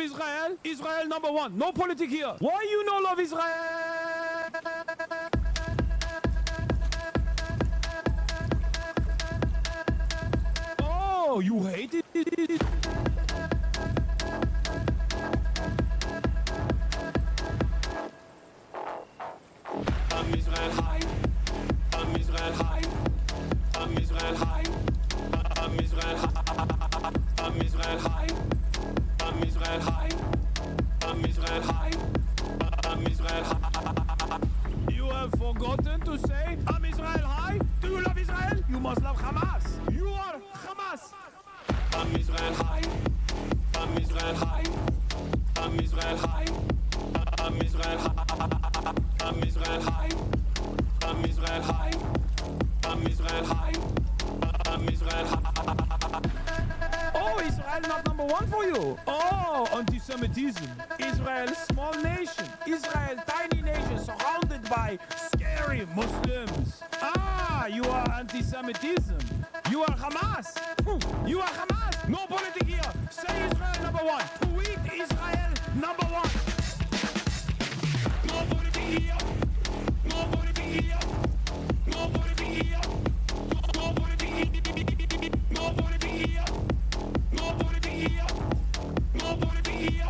love Israel? Israel number one. No politics here. Why you no love Israel? Oh, you hate it? I'm Israel high. I'm Israel high. I'm Israel high. I'm Israel high. I'm Israel high. I'm Israel high. I'm Israel high. I'm Israel high. You have forgotten to say I'm Israel high? Do you love Israel? You must love Hamas. You are Hamas. I'm Israel high. I'm Israel high. I'm Israel high. I'm Israel high. I'm Israel high. I'm Israel high. I'm Israel high. I'm Israel high. Oh, Israel not number one for you. Oh, anti-Semitism. Israel, small nation. Israel, tiny nation surrounded by scary Muslims. Ah, you are anti-Semitism. You are Hamas. You are Hamas. No politics here. Say Israel number one. Tweet Israel number one. No politics here. No politics here. No politics here. No politics here. No politics here. No politics here. No politics here.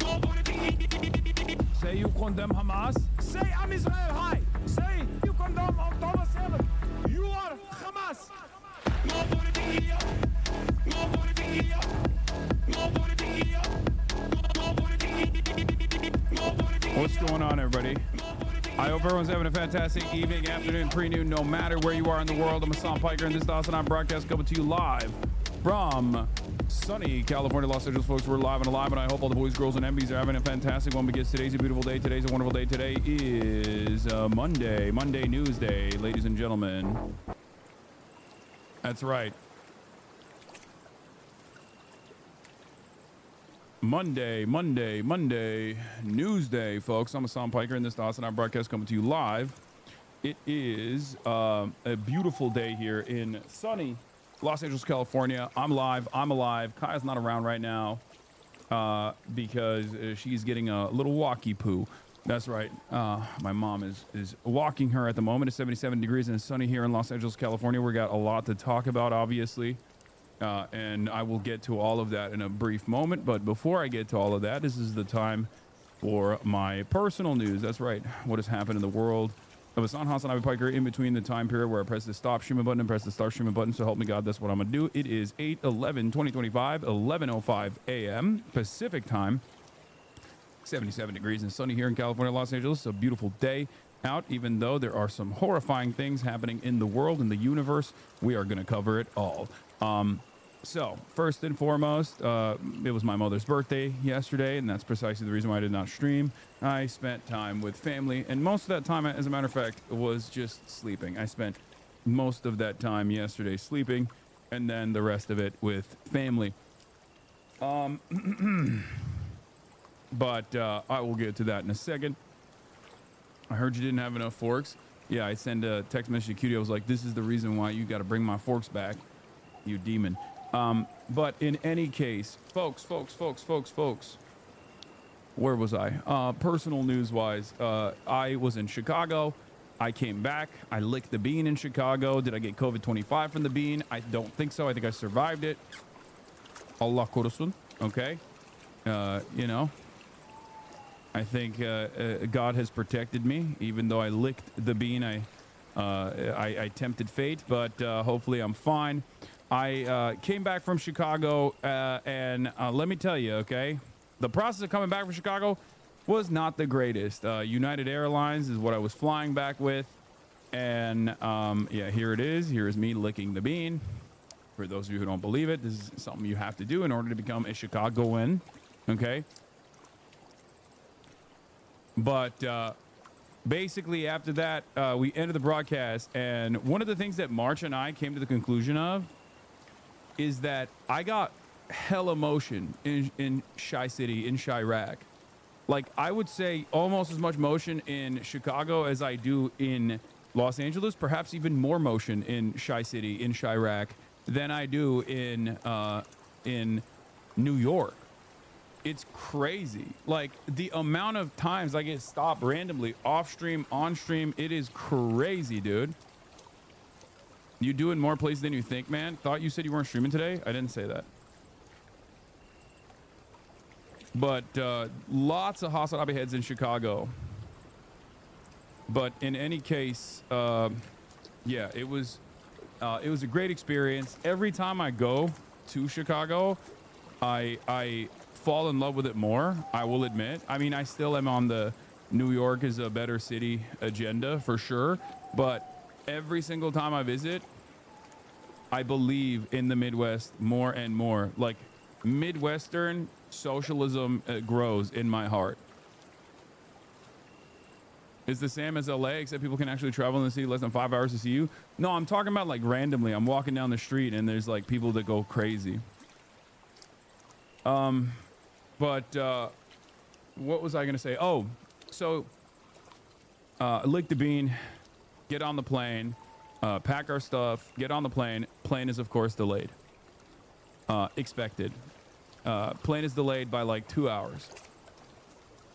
No politics here. Say you condemn Hamas. Say I'm Israel high. Say you condemn October 7th. You are Hamas. No politics here. No politics here. No politics here. No politics here. No politics here. What's going on, everybody? I hope everyone's having a fantastic evening, afternoon, pre-noon, no matter where you are in the world. I'm Hassan Piker, and this is the Hasanabi broadcast coming to you live from sunny California, Los Angeles, folks. We're live and alive, and I hope all the boys, girls, and MBs are having a fantastic one because today's a beautiful day. Today's a wonderful day. Today is Monday News Day, ladies and gentlemen. That's right. Monday, News Day, folks. I'm Hassan Piker, and this is the Hasanabi broadcast coming to you live. It is a beautiful day here in sunny Los Angeles, California. I'm live. I'm alive. Kaya's not around right now because she's getting a little walkie poo. That's right. My mom is walking her at the moment. It's 77 degrees and it's sunny here in Los Angeles, California. We got a lot to talk about, obviously. And I will get to all of that in a brief moment. But before I get to all of that, this is the time for my personal news. That's right. What has happened in the world of Hasanabi Piker in between the time period where I press the stop streaming button and press the start streaming button. So help me God, that's what I'm going to do. It is 8/11/2025, 11:05 a.m. Pacific time. 77 degrees and sunny here in California, Los Angeles. It's a beautiful day out, even though there are some horrifying things happening in the world, in the universe. We are going to cover it all. So first and foremost, it was my mother's birthday yesterday, and that's precisely the reason why I did not stream. I spent time with family, and most of that time, as a matter of fact, was just sleeping. I spent most of that time yesterday sleeping, and then the rest of it with family. But I will get to that in a second. I heard you didn't have enough forks. Yeah, I sent a text message to Cutie. I was like, this is the reason why you got to bring my forks back, you demon. But in any case, folks, where was I? Personal news wise, I was in Chicago. I came back. I licked the bean in Chicago. Did I get COVID-25 from the bean? I don't think so. I think I survived it. Allah korusun. Okay. You know, I think God has protected me, even though I licked the bean. I tempted fate, but hopefully I'm fine. I came back from Chicago, and let me tell you, okay, the process of coming back from Chicago was not the greatest. United Airlines is what I was flying back with, and yeah, here it is. Here is me licking the bean. For those of you who don't believe it, this is something you have to do in order to become a Chicagoan, okay? But basically, after that, we ended the broadcast, and one of the things that March and I came to the conclusion of is that I got hella motion in Chi City, in Chirac. Like, I would say almost as much motion in Chicago as I do in Los Angeles, perhaps even more motion in Chi City, in Chirac, than I do in New York. It's crazy. Like the amount of times I get stopped randomly off stream, on stream, it is crazy, dude. You do it in more places than you think, man. Thought you said you weren't streaming today. I didn't say that. But lots of Hasanabi heads in Chicago. But in any case, yeah, it was a great experience. Every time I go to Chicago, I fall in love with it more, I will admit. I mean, I still am on the New York is a better city agenda for sure, but every single time I visit, I believe in the Midwest more and more. Like Midwestern socialism grows in my heart. It's the same as LA, except people can actually travel in the city less than 5 hours to see you. No, I'm talking about like randomly. I'm walking down the street and there's like people that go crazy. But what was I going to say? Oh, so lick the bean, get on the plane, pack our stuff, get on the plane. Plane is, of course, delayed. Expected. Plane is delayed by like 2 hours.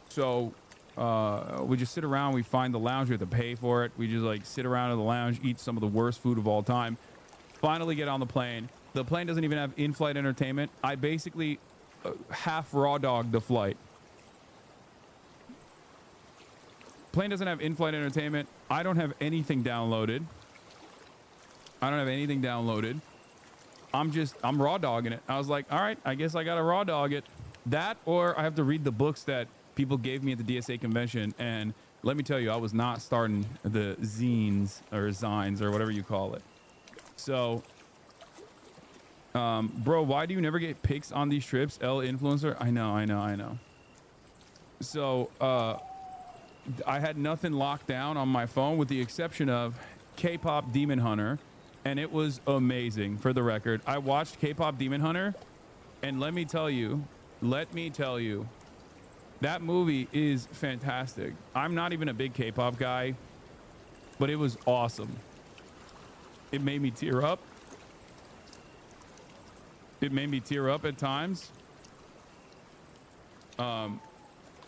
So we just sit around. We find the lounge. We have to pay for it. We just like sit around in the lounge, eat some of the worst food of all time. Finally get on the plane. The plane doesn't even have in-flight entertainment. I basically half raw dog the flight. Plane doesn't have in-flight entertainment. I don't have anything downloaded. I'm raw dogging it. I was like, all right, I guess I gotta raw dog it. That, or I have to read the books that people gave me at the DSA convention. And let me tell you, I was not starting the zines or zines or whatever you call it. So bro, why do you never get pics on these trips? L influencer. I know. So I had nothing locked down on my phone with the exception of K-pop Demon Hunter, and it was amazing. For the record, I watched K-pop Demon Hunter, and let me tell you, that movie is fantastic. I'm not even a big K-pop guy, but it was awesome. It made me tear up. At times.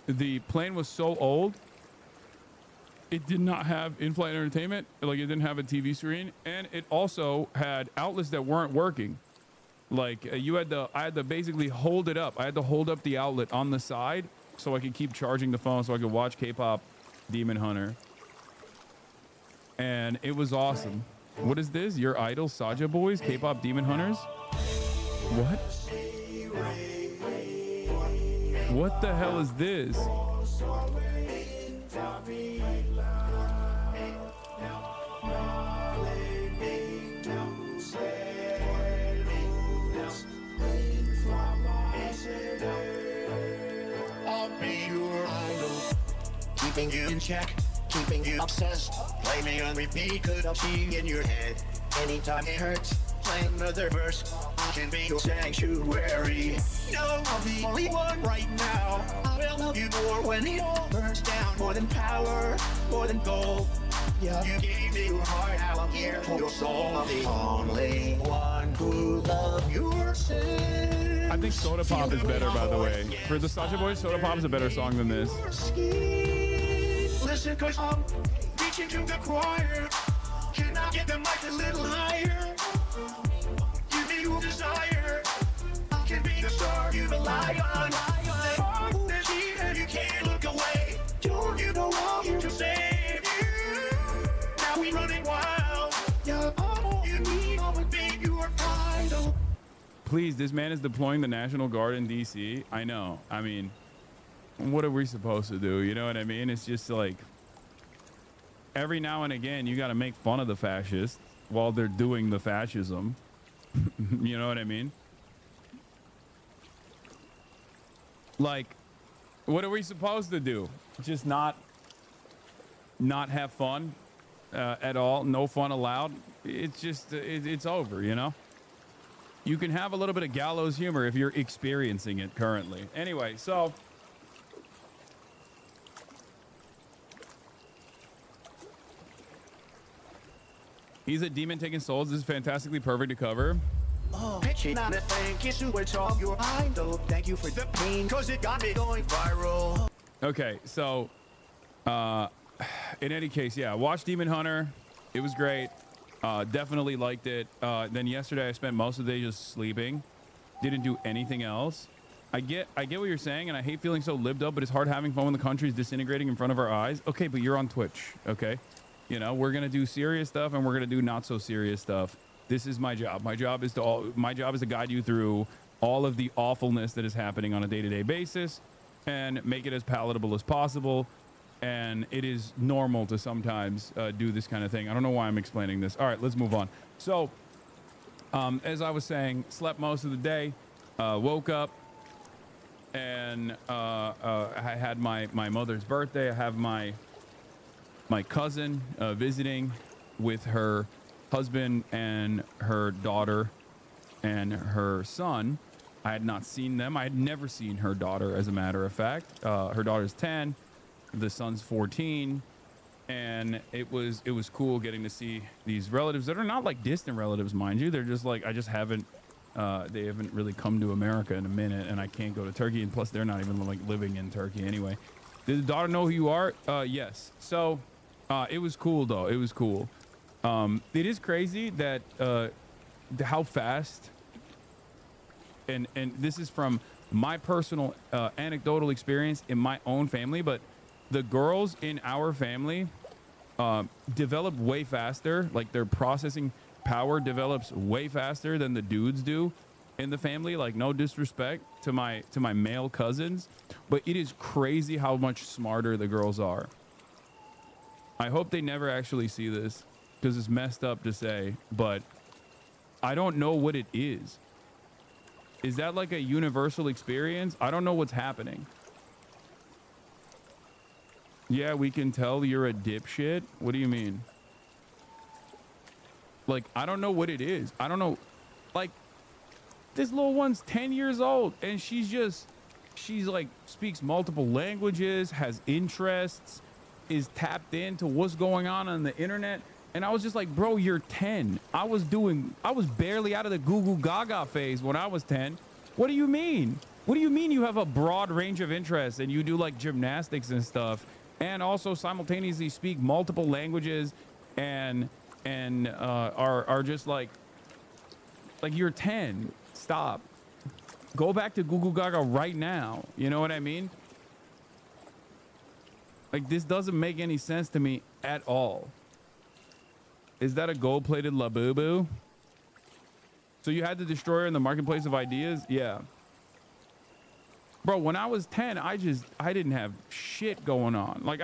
The plane was so old, it did not have in-flight entertainment. Like, it didn't have a TV screen, and it also had outlets that weren't working. Like I had to basically hold it up. I had to hold up the outlet on the side so I could keep charging the phone so I could watch K-pop Demon Hunter. And it was awesome. What is this? Your idol, Saja Boys, K-pop Demon Hunters? What? What the hell is this? I'll be your idol, keeping you in check, keeping you obsessed. Play me on repeat, cause I'll see in your head. Anytime it hurts, play another verse. I can be your sanctuary. No, I'm the only one right now. I will love you more when it all burns down. More than power, more than gold. Yeah, you gave me your heart, now I'm here for your soul. I'm the only one who loves yourself. I think Soda Pop is better, by the way. For the Saja Boys, Soda Pop is a better song than this. Listen, cause I'm reaching to the choir. Can I get the mic a little higher? Give me your desire. I can be the star you rely on. There's heat and you can't look away. Don't you know I'm here to save you? Now we running wild. Yeah, all you need, I would be your idol. Please, this man is deploying the National Guard in DC. I know. I mean, what are we supposed to do? You know what I mean? It's just like every now and again, you got to make fun of the fascists while they're doing the fascism. You know what I mean? Like, what are we supposed to do? Just not have fun at all? No fun allowed? It's just, it's over, you know? You can have a little bit of gallows humor if you're experiencing it currently. Anyway, so he's a demon taking souls. This is fantastically perfect to cover. Oh, shit. Not a thank you, super talk your idol. Thank you for the pain, cause it got me going viral. Okay, so in any case, yeah, watch Demon Hunter. It was great. Definitely liked it. Then yesterday I spent most of the day just sleeping. Didn't do anything else. I get what you're saying, and I hate feeling so lived up, but it's hard having fun when the country is disintegrating in front of our eyes. Okay, but you're on Twitch, okay? You know, we're gonna do serious stuff and we're gonna do not so serious stuff. This is my job. My job is to guide you through all of the awfulness that is happening on a day-to-day basis and make it as palatable as possible. And it is normal to sometimes do this kind of thing. I don't know why I'm explaining this. All right, let's move on. So, as I was saying, slept most of the day, woke up, and I had my mother's birthday. I have my cousin visiting with her husband and her daughter and her son. I had not seen them. I had never seen her daughter, as a matter of fact. Her daughter's 10. The son's 14, and it was cool getting to see these relatives that are not like distant relatives, mind you. They're just like, I just haven't they haven't really come to America in a minute, and I can't go to Turkey, and plus they're not even like living in Turkey anyway. Did the daughter know who you are? Yes. So it was cool though. It was cool. It is crazy that how fast, and this is from my personal anecdotal experience in my own family, but the girls in our family develop way faster. Like their processing power develops way faster than the dudes do in the family. Like, no disrespect to my male cousins, but it is crazy how much smarter the girls are. I hope they never actually see this because it's messed up to say, but I don't know what it is. Is that like a universal experience? I don't know what's happening. Yeah, we can tell you're a dipshit. What do you mean? Like, I don't know what it is. I don't know. Like, this little one's 10 years old and she's like speaks multiple languages, has interests, is tapped into what's going on the internet. And I was just like, bro, you're 10. I was barely out of the Goo Goo Gaga phase when I was 10. What do you mean? What do you mean you have a broad range of interests and you do like gymnastics and stuff, and also simultaneously speak multiple languages and are just like you're 10. Stop. Go back to Goo Goo Gaga right now. You know what I mean? Like, this doesn't make any sense to me at all. Is that a gold-plated Labubu? So you had to destroy her in the marketplace of ideas? Yeah. Bro, when I was 10, I didn't have shit going on. Like,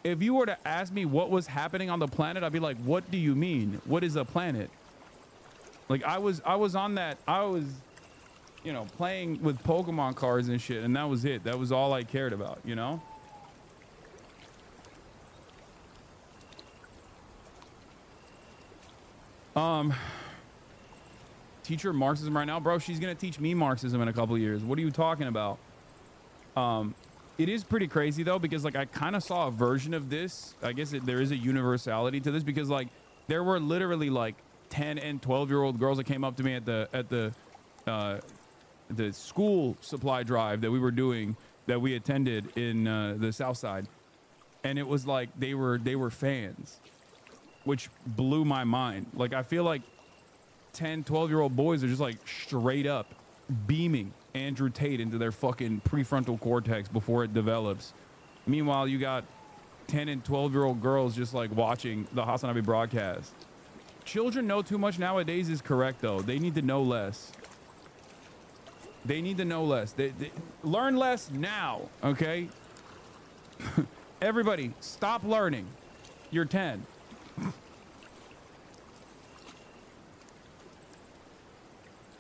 if you were to ask me what was happening on the planet, I'd be like, what do you mean? What is a planet? Like, I was on that. I was, you know, playing with Pokemon cards and shit, and that was it. That was all I cared about, you know? Teach her Marxism right now, bro. She's gonna teach me Marxism in a couple of years. What are you talking about? It is pretty crazy though, because like I kind of saw a version of this. I guess there is a universality to this, because like there were literally like 10 and 12-year-old girls that came up to me at the school supply drive that we were doing, that we attended in the South Side, and it was like they were fans, which blew my mind. Like, I feel like 10, 12-year-old boys are just like straight up beaming Andrew Tate into their fucking prefrontal cortex before it develops. Meanwhile, you got 10 and 12-year-old girls just like watching the Hasanabi broadcast. Children know too much nowadays is correct though. They need to know less. They need to know less. They learn less now, okay? Everybody, stop learning. You're 10.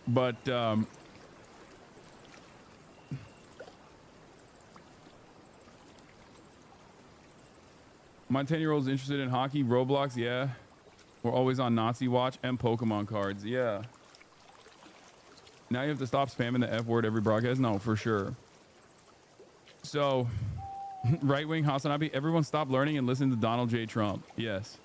But my 10-year-old's interested in hockey, Roblox, yeah. We're always on Nazi watch and Pokemon cards, yeah. Now you have to stop spamming the F word every broadcast? No, for sure. So, right-wing Hasanabi, everyone stop learning and listen to Donald J. Trump. Yes.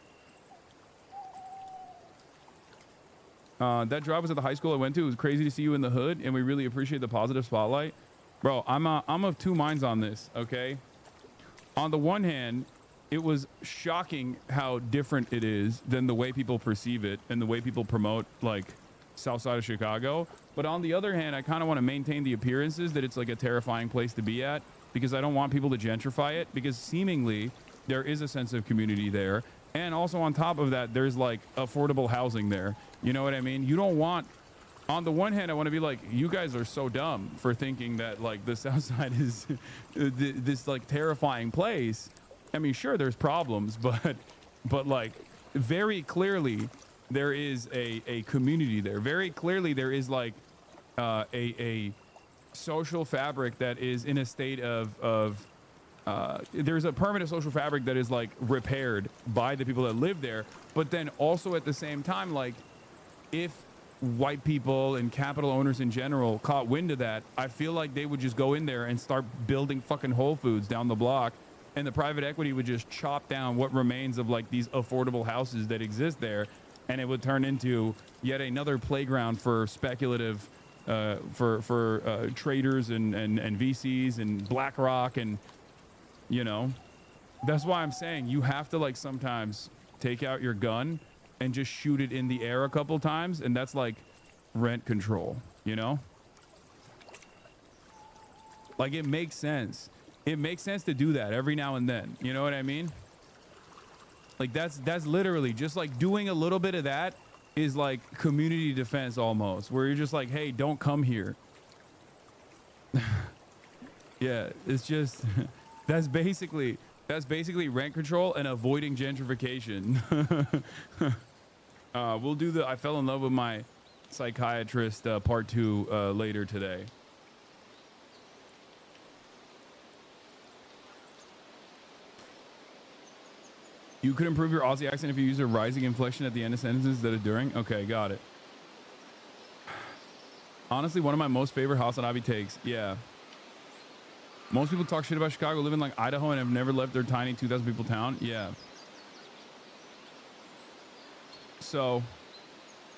That drive was at the high school I went to. It was crazy to see you in the hood, and we really appreciate the positive spotlight. Bro, I'm of two minds on this, okay? On the one hand, it was shocking how different it is than the way people perceive it and the way people promote, like, south side of Chicago. But on the other hand, I kind of want to maintain the appearances that it's, like, a terrifying place to be at, because I don't want people to gentrify it, because seemingly there is a sense of community there. And also on top of that, there's, like, affordable housing there. You know what I mean? You don't want... On the one hand, I want to be like, you guys are so dumb for thinking that, like, the South Side is this, like, terrifying place. I mean, sure, there's problems, but like, very clearly, there is a community there. Very clearly, there is, like, a social fabric that is in a state of there's a permanent social fabric that is, like, repaired by the people that live there. But then also at the same time, like, if white people and capital owners in general caught wind of that, I feel like they would just go in there and start building fucking Whole Foods down the block, and the private equity would just chop down what remains of, like, these affordable houses that exist there, and it would turn into yet another playground for speculative for traders and VCs and BlackRock. And, you know, that's why I'm saying you have to, like, sometimes take out your gun and just shoot it in the air a couple times, and that's like rent control, you know? Like, it makes sense. It makes sense to do that every now and then, you know what I mean? Like, that's literally just like doing a little bit of that is like community defense almost, where you're just like, hey, don't come here. Yeah, it's just that's basically rent control and avoiding gentrification. We'll do the I fell in love with my psychiatrist part 2 later today. You could improve your Aussie accent if you use a rising inflection at the end of sentences instead of during. Okay, got it. Honestly, one of my most favorite Hasanabi takes. Yeah. Most people talk shit about Chicago, live in, like, Idaho, and have never left their tiny 2,000 people town. Yeah. So,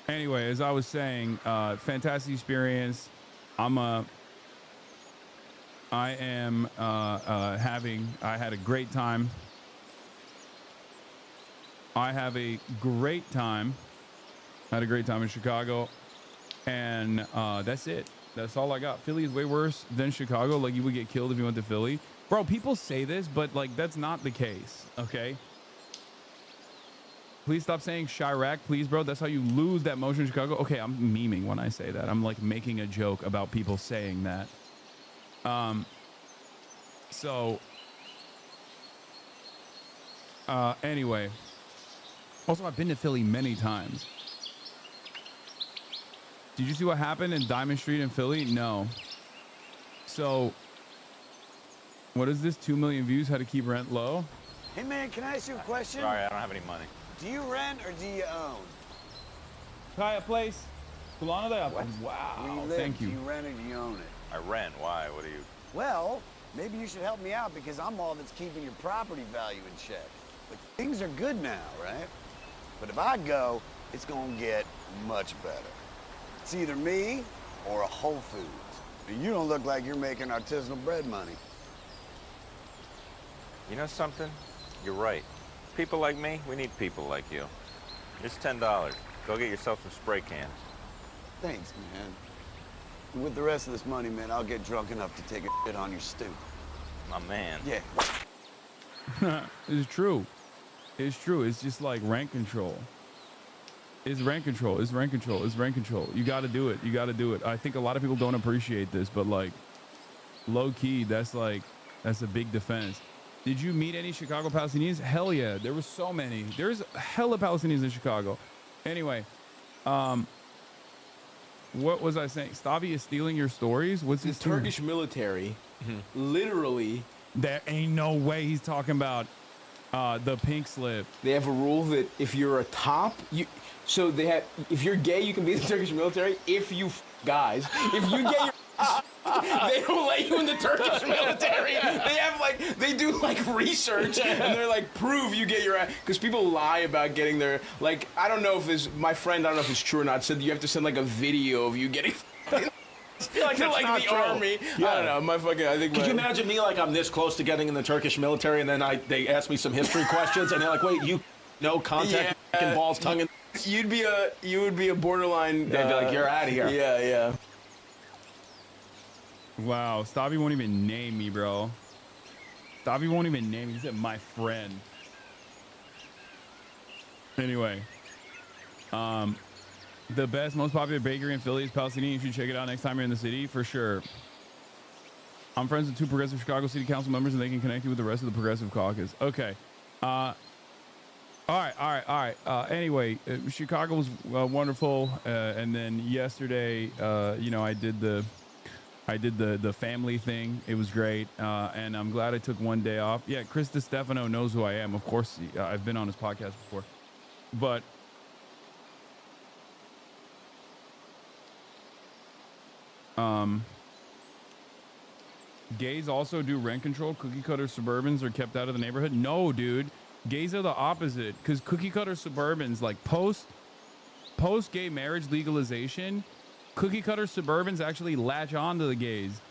anyway, as I was saying, fantastic experience. I had a great time. I have a great time. I had a great time in Chicago, and that's it. That's all I got. Philly is way worse than Chicago. Like, you would get killed if you went to Philly. Bro, people say this, but, like, that's not the case, okay? Please stop saying Chirac, please, bro. That's how you lose that motion in Chicago. Okay, I'm memeing when I say that. I'm, like, making a joke about people saying that. Anyway. Also, I've been to Philly many times. Did you see what happened in Diamond Street in Philly? No. So, what is this? 2 million views, how to keep rent low? Hey, man, can I ask you a question? Sorry, I don't have any money. Do you rent or do you own? Try a place. Wow. Where you live, Thank you. Do you rent or do you own it? I rent. Why? What are you? Well, maybe you should help me out because I'm all that's keeping your property value in check. But things are good now, right? But if I go, it's gonna get much better. It's either me or a Whole Foods. And you don't look like you're making artisanal bread money. You know something? You're right. People like me, we need people like you. Here's $10. Go get yourself some spray cans. Thanks, man. And with the rest of this money, man, I'll get drunk enough to take a shit on your stoop. My man. Yeah. It's true. It's true. It's just like rent control. It's rent control. It's rent control. It's rent control. You got to do it. You got to do it. I think a lot of people don't appreciate this, but, like, low key, that's a big defense. Did you meet any Chicago Palestinians? Hell yeah. There was so many. There's hella Palestinians in Chicago. Anyway, what was I saying? Stavi is stealing your stories? What's the his Turkish military literally... There ain't no way he's talking about the pink slip. They have a rule that if you're a top, so they have, if you're gay, you can be in the Turkish military. If you guys, if you get your they don't let you in the Turkish military. They do like research and they're like, prove you get your ass. Because people lie about getting their, like, I don't know if this, my friend, I don't know if it's true or not, said you have to send like a video of you getting I feel like that's like not the true. army. Yeah. I don't know. My fucking. I think. Could you imagine me like I'm this close to getting in the Turkish military, and then they ask me some history questions, and they're like, "Wait, you know contact and balls, tongue, and." You would be a borderline. They'd be like, "You're out of here." Yeah. Wow, Stabby won't even name me, bro. Stabby won't even name me. He said my friend. Anyway, the best, most popular bakery in Philly is Palestinian. You should check it out next time you're in the city, for sure. I'm friends with 2 progressive Chicago City Council members, and they can connect you with the rest of the progressive caucus. Okay. All right. Anyway, Chicago was wonderful, and then yesterday, I did the family thing. It was great, and I'm glad I took one day off. Yeah, Chris DiStefano knows who I am. Of course, I've been on his podcast before, but. Gays also do rent control. Cookie cutter Suburbans are kept out of the neighborhood. No, dude. Gays are the opposite, because cookie cutter Suburbans, like post gay marriage legalization, cookie cutter Suburbans actually latch on to the gays.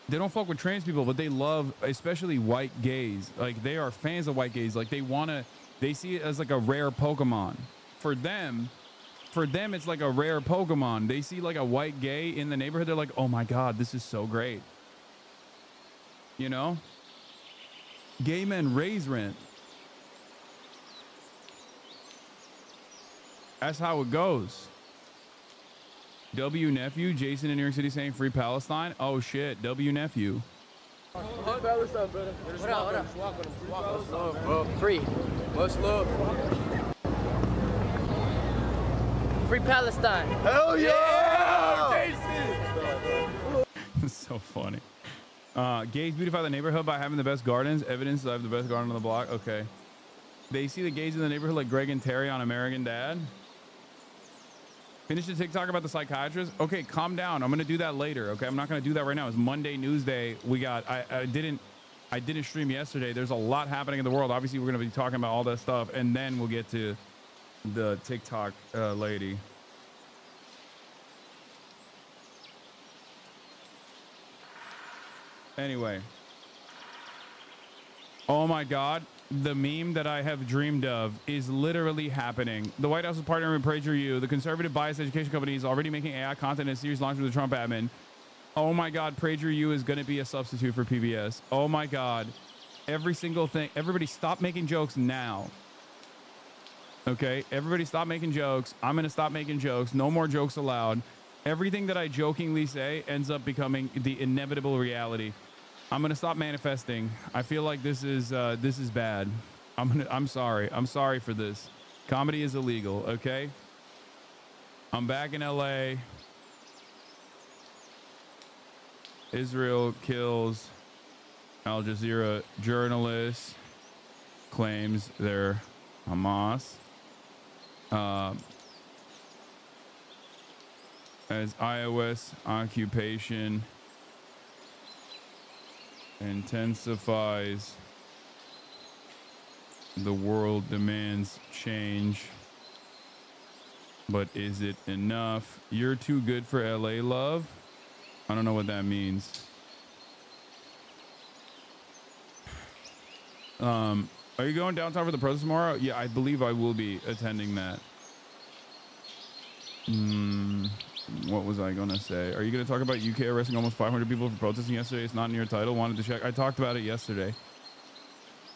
They don't fuck with trans people, but they love, especially white gays. Like, they are fans of white gays. Like, they see it as like a rare Pokemon. For them, it's like a rare Pokemon. They see like a white gay in the neighborhood. They're like, oh my God, this is so great. You know? Gay men raise rent. That's how it goes. W nephew, Jason in New York City saying free Palestine. Oh shit, W nephew. What up? Free. What's love? Free Palestine. Hell yeah! It's so funny. Gays beautify the neighborhood by having the best gardens. Evidence that I have the best garden on the block. Okay. They see the gays in the neighborhood like Greg and Terry on American Dad. Finish the TikTok about the psychiatrist. Okay, calm down. I'm gonna do that later. Okay, I'm not gonna do that right now. It's Monday News Day. I didn't stream yesterday. There's a lot happening in the world. Obviously, we're gonna be talking about all that stuff, and then we'll get to the TikTok lady. Anyway. Oh my God. The meme that I have dreamed of is literally happening. The White House is partnering with PragerU. The conservative biased education company is already making AI content in a series launched with the Trump admin. Oh my God. PragerU is going to be a substitute for PBS. Oh my God. Every single thing. Everybody stop making jokes now. Okay, everybody stop making jokes. I'm going to stop making jokes. No more jokes allowed. Everything that I jokingly say ends up becoming the inevitable reality. I'm going to stop manifesting. I feel like this is bad. I'm sorry. I'm sorry for this. Comedy is illegal, okay? I'm back in LA. Israel kills Al Jazeera journalist, claims they're Hamas. As iOS occupation intensifies, the world demands change. But is it enough? You're too good for LA, love? I don't know what that means. Are you going downtown for the protest tomorrow? Yeah, I believe I will be attending that. What was I going to say? Are you going to talk about UK arresting almost 500 people for protesting yesterday? It's not in your title. Wanted to check. I talked about it yesterday,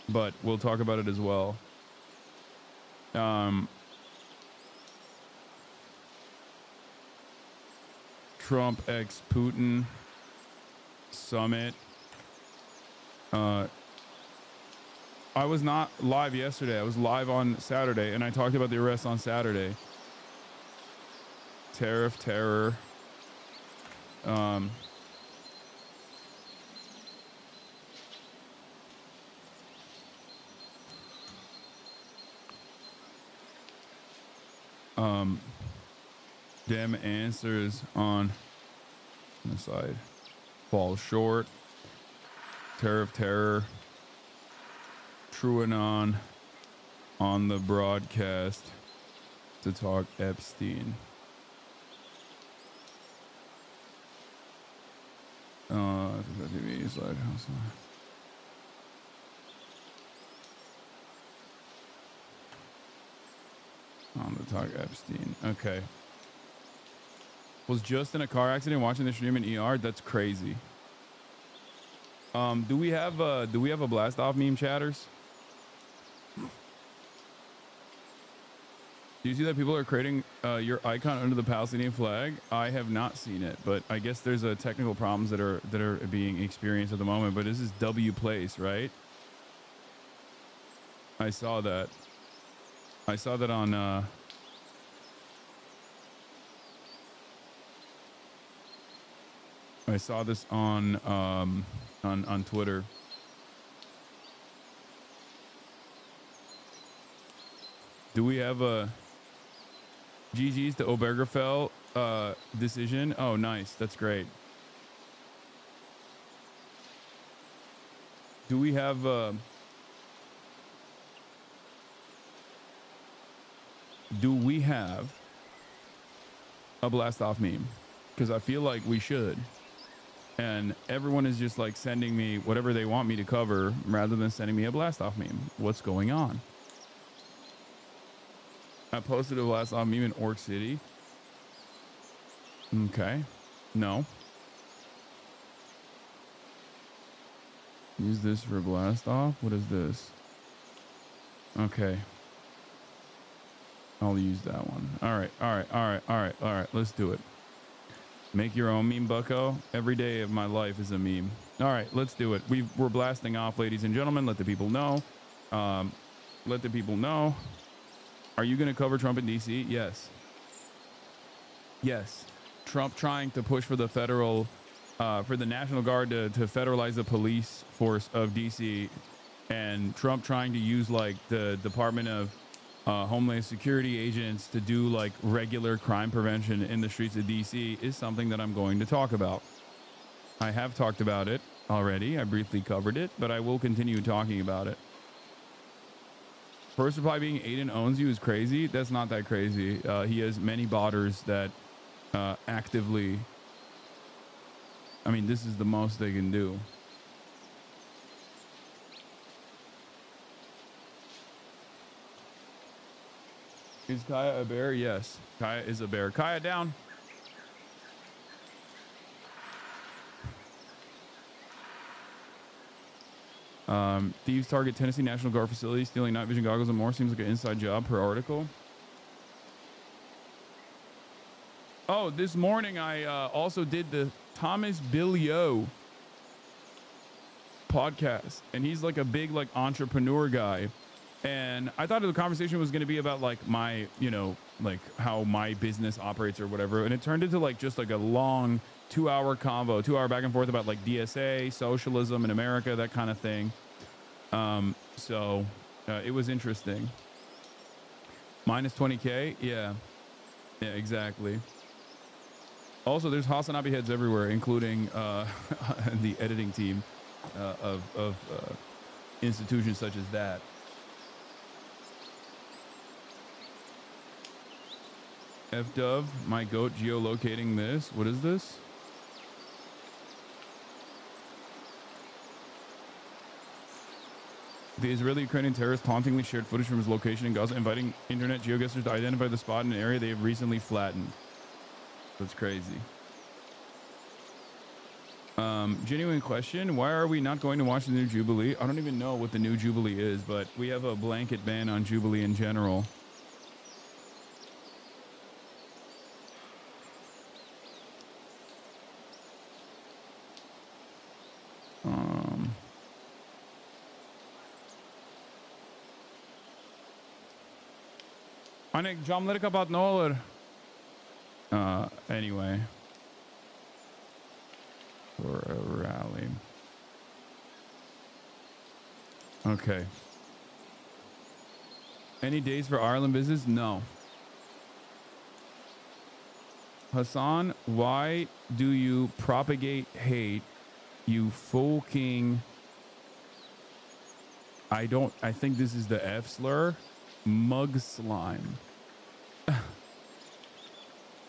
but we'll talk about it as well. TRUMPxPUTIN summit. I was not live yesterday. I was live on Saturday, and I talked about the arrest on Saturday. Tariff terror. Dem answers on On the side. Falls short. Tariff terror. TrueAnon on the broadcast to talk Epstein. TV slide house. On the talk Epstein. Okay. Was just in a car accident watching the stream in ER. That's crazy. Do we have a blast off meme, chatters? Do you see that people are creating your icon under the Palestinian flag? I have not seen it, but I guess there's technical problems that are being experienced at the moment. But this is W Place, right? I saw that. I saw that on. I saw this on Twitter. Do we have a GG's to Obergefell decision? Oh, nice. That's great. Do we have a blast off meme? Because I feel like we should. And everyone is just like sending me whatever they want me to cover rather than sending me a blast off meme. What's going on? I posted a blast off meme in Orc City. Okay. No. Use this for blast off. What is this? Okay. I'll use that one. All right. Let's do it. Make your own meme, bucko. Every day of my life is a meme. All right, let's do it. We're blasting off, ladies and gentlemen. Let the people know. Let the people know. Are you going to cover Trump in D.C.? Yes. Yes. Trump trying to push for the federal, for the National Guard to federalize the police force of D.C. and Trump trying to use like the Department of Homeland Security agents to do like regular crime prevention in the streets of DC is something that I'm going to talk about. I have talked about it already. I briefly covered it, but I will continue talking about it. First Reply being Aiden owns you is crazy. That's not that crazy. He has many botters that actively, I mean, this is the most they can do. Is Kaya a bear? Yes. Kaya is a bear. Kaya down. Thieves target Tennessee National Guard facility, stealing night vision goggles and more. Seems like an inside job per article. Oh, this morning I also did the Thomas Bilio podcast, and he's like a big like entrepreneur guy. And I thought the conversation was going to be about like my, you know, like how my business operates or whatever. And it turned into like just like a long 2-hour convo, 2-hour back and forth about like DSA, socialism in America, that kind of thing. So it was interesting. Minus 20K. Yeah. Yeah, exactly. Also, there's Hasanabi heads everywhere, including the editing team of institutions such as that. F-Dove, my goat geolocating this. What is this? The Israeli-Ukrainian terrorist tauntingly shared footage from his location in Gaza, inviting internet geoguessers to identify the spot in an area they have recently flattened. That's crazy. Genuine question. Why are we not going to watch the new Jubilee? I don't even know what the new Jubilee is, but we have a blanket ban on Jubilee in general. Hani camları kapat ne olur. Anyway. For a rally. Okay. Any days for Ireland visits? No. Hassan, why do you propagate hate? You fucking... I think this is the F slur. Mug slime.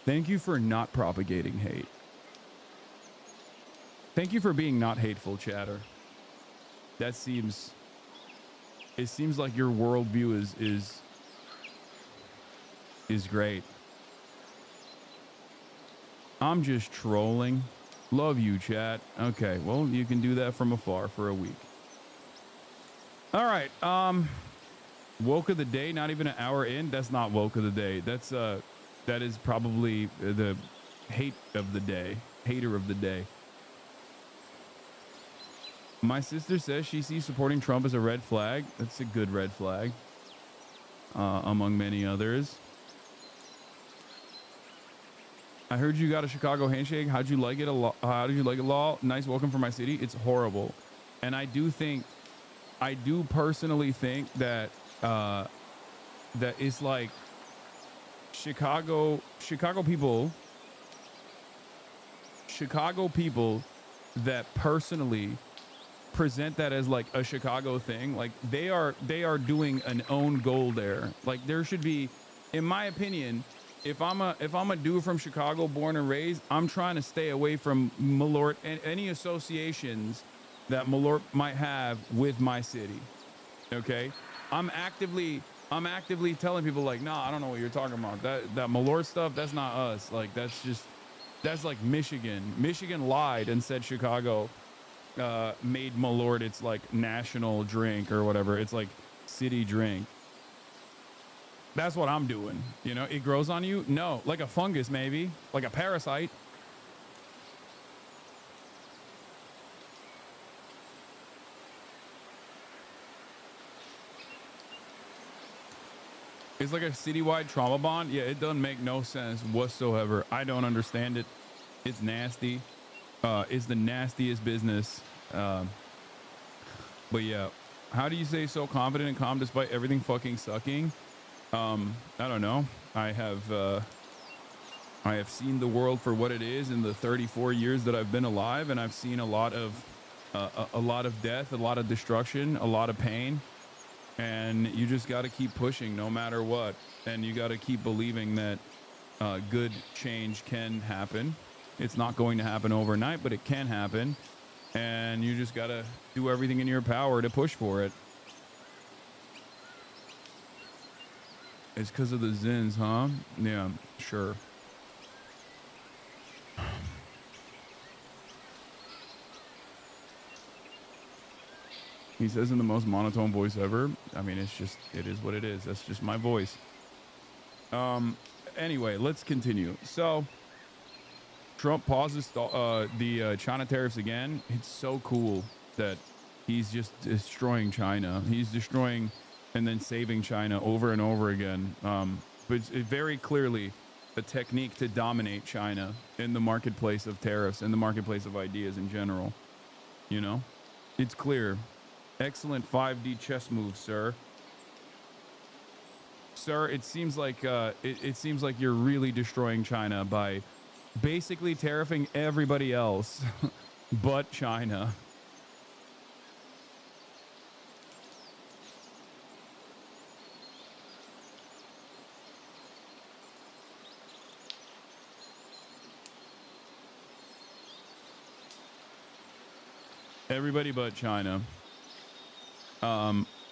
Thank you for not propagating hate. Thank you for being not hateful, chatter. That seems... It seems like your worldview is great. I'm just trolling. Love you, chat. Okay, well, you can do that from afar for a week. All right, woke of the day, not even an hour in. That's not woke of the day. That is probably the hate of the day, hater of the day. My sister says she sees supporting Trump as a red flag. That's a good red flag, among many others. I heard you got a Chicago handshake. How'd you like it? How did you like it, Law? Nice welcome from my city. It's horrible, and I do personally think that that it's like Chicago people that personally present that as like a Chicago thing. Like they are doing an own goal there. Like there should be, in my opinion, if I'm a dude from Chicago, born and raised, I'm trying to stay away from Malort and any associations that Malort might have with my city. Okay, I'm actively telling people like, nah, I don't know what you're talking about. That Malort stuff, that's not us. Like that's like Michigan. Michigan lied and said Chicago made Malort its like national drink or whatever. It's like city drink. That's what I'm doing. You know, it grows on you. No, like a fungus, maybe like a parasite. It's like a citywide trauma bond. Yeah, it doesn't make no sense whatsoever. I don't understand it. It's nasty. It's the nastiest business. But yeah, how do you say so confident and calm despite everything fucking sucking? I don't know. I have seen the world for what it is in the 34 years that I've been alive, and I've seen a lot of death, a lot of destruction, a lot of pain. And you just got to keep pushing no matter what. And you got to keep believing that good change can happen. It's not going to happen overnight, but it can happen. And you just got to do everything in your power to push for it. It's because of the Zins, huh? Yeah, sure. He says in the most monotone voice ever. I mean, it is what it is. That's just my voice. Anyway, let's continue. So, Trump pauses the China tariffs again. It's so cool that he's just destroying China. He's destroying and then saving China over and over again. But it's very clearly a technique to dominate China in the marketplace of tariffs, in the marketplace of ideas in general. You know, it's clear. Excellent 5D chess move, sir. Sir, it seems like it seems like you're really destroying China by basically tariffing everybody else but China. Everybody but China.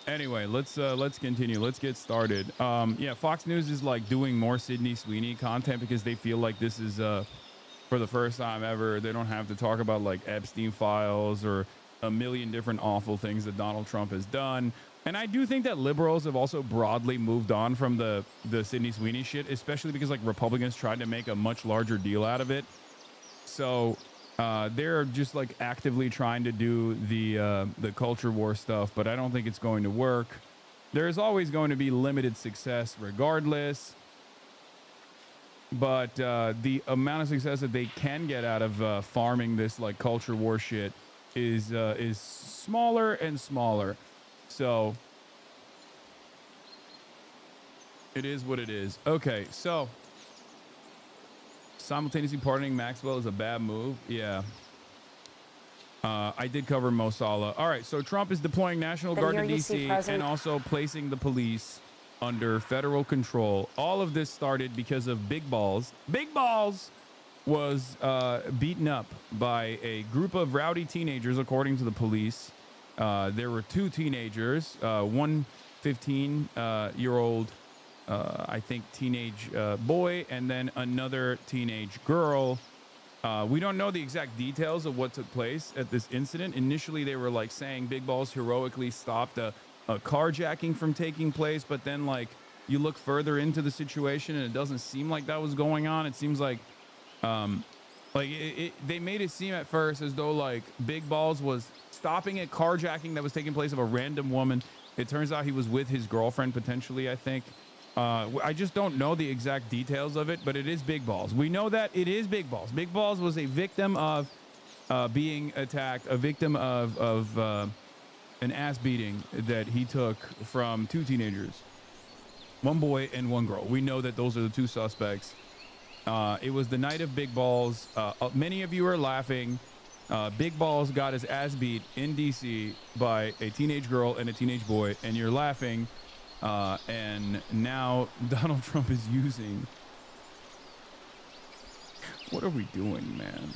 Anyway, let's continue. Let's get started. Yeah, Fox News is like doing more Sydney Sweeney content because they feel like this is for the first time ever. They don't have to talk about like Epstein files or a million different awful things that Donald Trump has done. And I do think that liberals have also broadly moved on from the Sydney Sweeney shit, especially because like Republicans tried to make a much larger deal out of it. So they're just like actively trying to do the culture war stuff, but I don't think it's going to work. There's always going to be limited success regardless, but the amount of success that they can get out of farming this like culture war shit is smaller and smaller. So it is what it is. Okay, so Simultaneously pardoning Maxwell is a bad move. Yeah. I did cover Mo Salah. All right, so Trump is deploying National Guard to D.C. and also placing the police under federal control. All of this started because of Big Balls. Big Balls was beaten up by a group of rowdy teenagers, according to the police. There were two teenagers, one 15-year-old, I think, teenage boy, and then another teenage girl. We don't know the exact details of what took place at this incident. Initially, they were like saying Big Balls heroically stopped a carjacking from taking place, but then like you look further into the situation and it doesn't seem like that was going on. It seems like they made it seem at first as though like Big Balls was stopping a carjacking that was taking place of a random woman. It turns out he was with his girlfriend potentially, I think. I just don't know the exact details of it, but it is Big Balls. We know that it is Big Balls. Big Balls was a victim of being attacked, a victim of an ass beating that he took from two teenagers, one boy and one girl. We know that those are the two suspects. It was the night of Big Balls. Many of you are laughing. Big Balls got his ass beat in D.C. by a teenage girl and a teenage boy, and you're laughing. And now Donald Trump is using... What are we doing, man?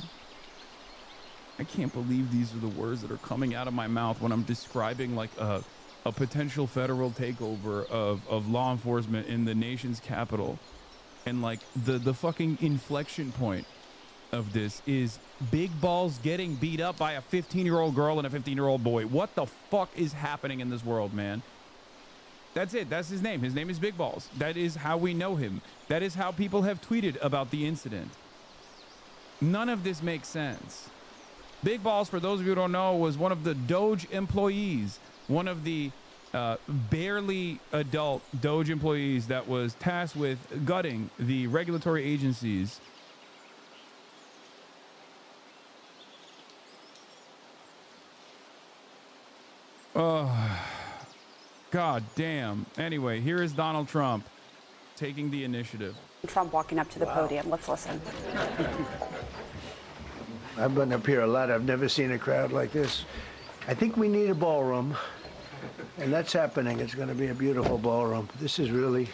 I can't believe these are the words that are coming out of my mouth when I'm describing like a potential federal takeover of law enforcement in the nation's capital. And like the fucking inflection point of this is Big Balls getting beat up by a 15-year-old girl and a 15-year-old boy. What the fuck is happening in this world, man? That's it. That's his name. His name is Big Balls. That is how we know him. That is how people have tweeted about the incident. None of this makes sense. Big Balls, for those of you who don't know, was one of the Doge employees, one of the barely adult Doge employees that was tasked with gutting the regulatory agencies. God damn. Anyway, here is Donald Trump taking the initiative. Trump walking up to the podium. Let's listen. I've been up here a lot. I've never seen a crowd like this. I think we need a ballroom, and that's happening. It's going to be a beautiful ballroom. This is really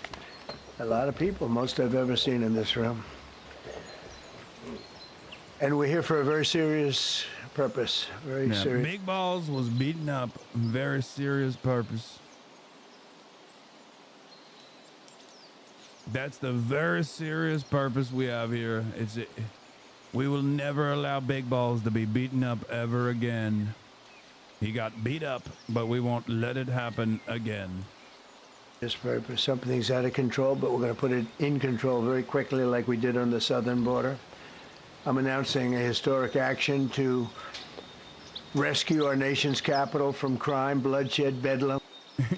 a lot of people, most I've ever seen in this room. And we're here for a very serious purpose. Very serious. Big Balls was beaten up. Very serious purpose. That's the very serious purpose we have here. We will never allow Big Balls to be beaten up ever again. He got beat up, but we won't let it happen again. This purpose, something's out of control, but we're going to put it in control very quickly like we did on the southern border. I'm announcing a historic action to rescue our nation's capital from crime, bloodshed, bedlam.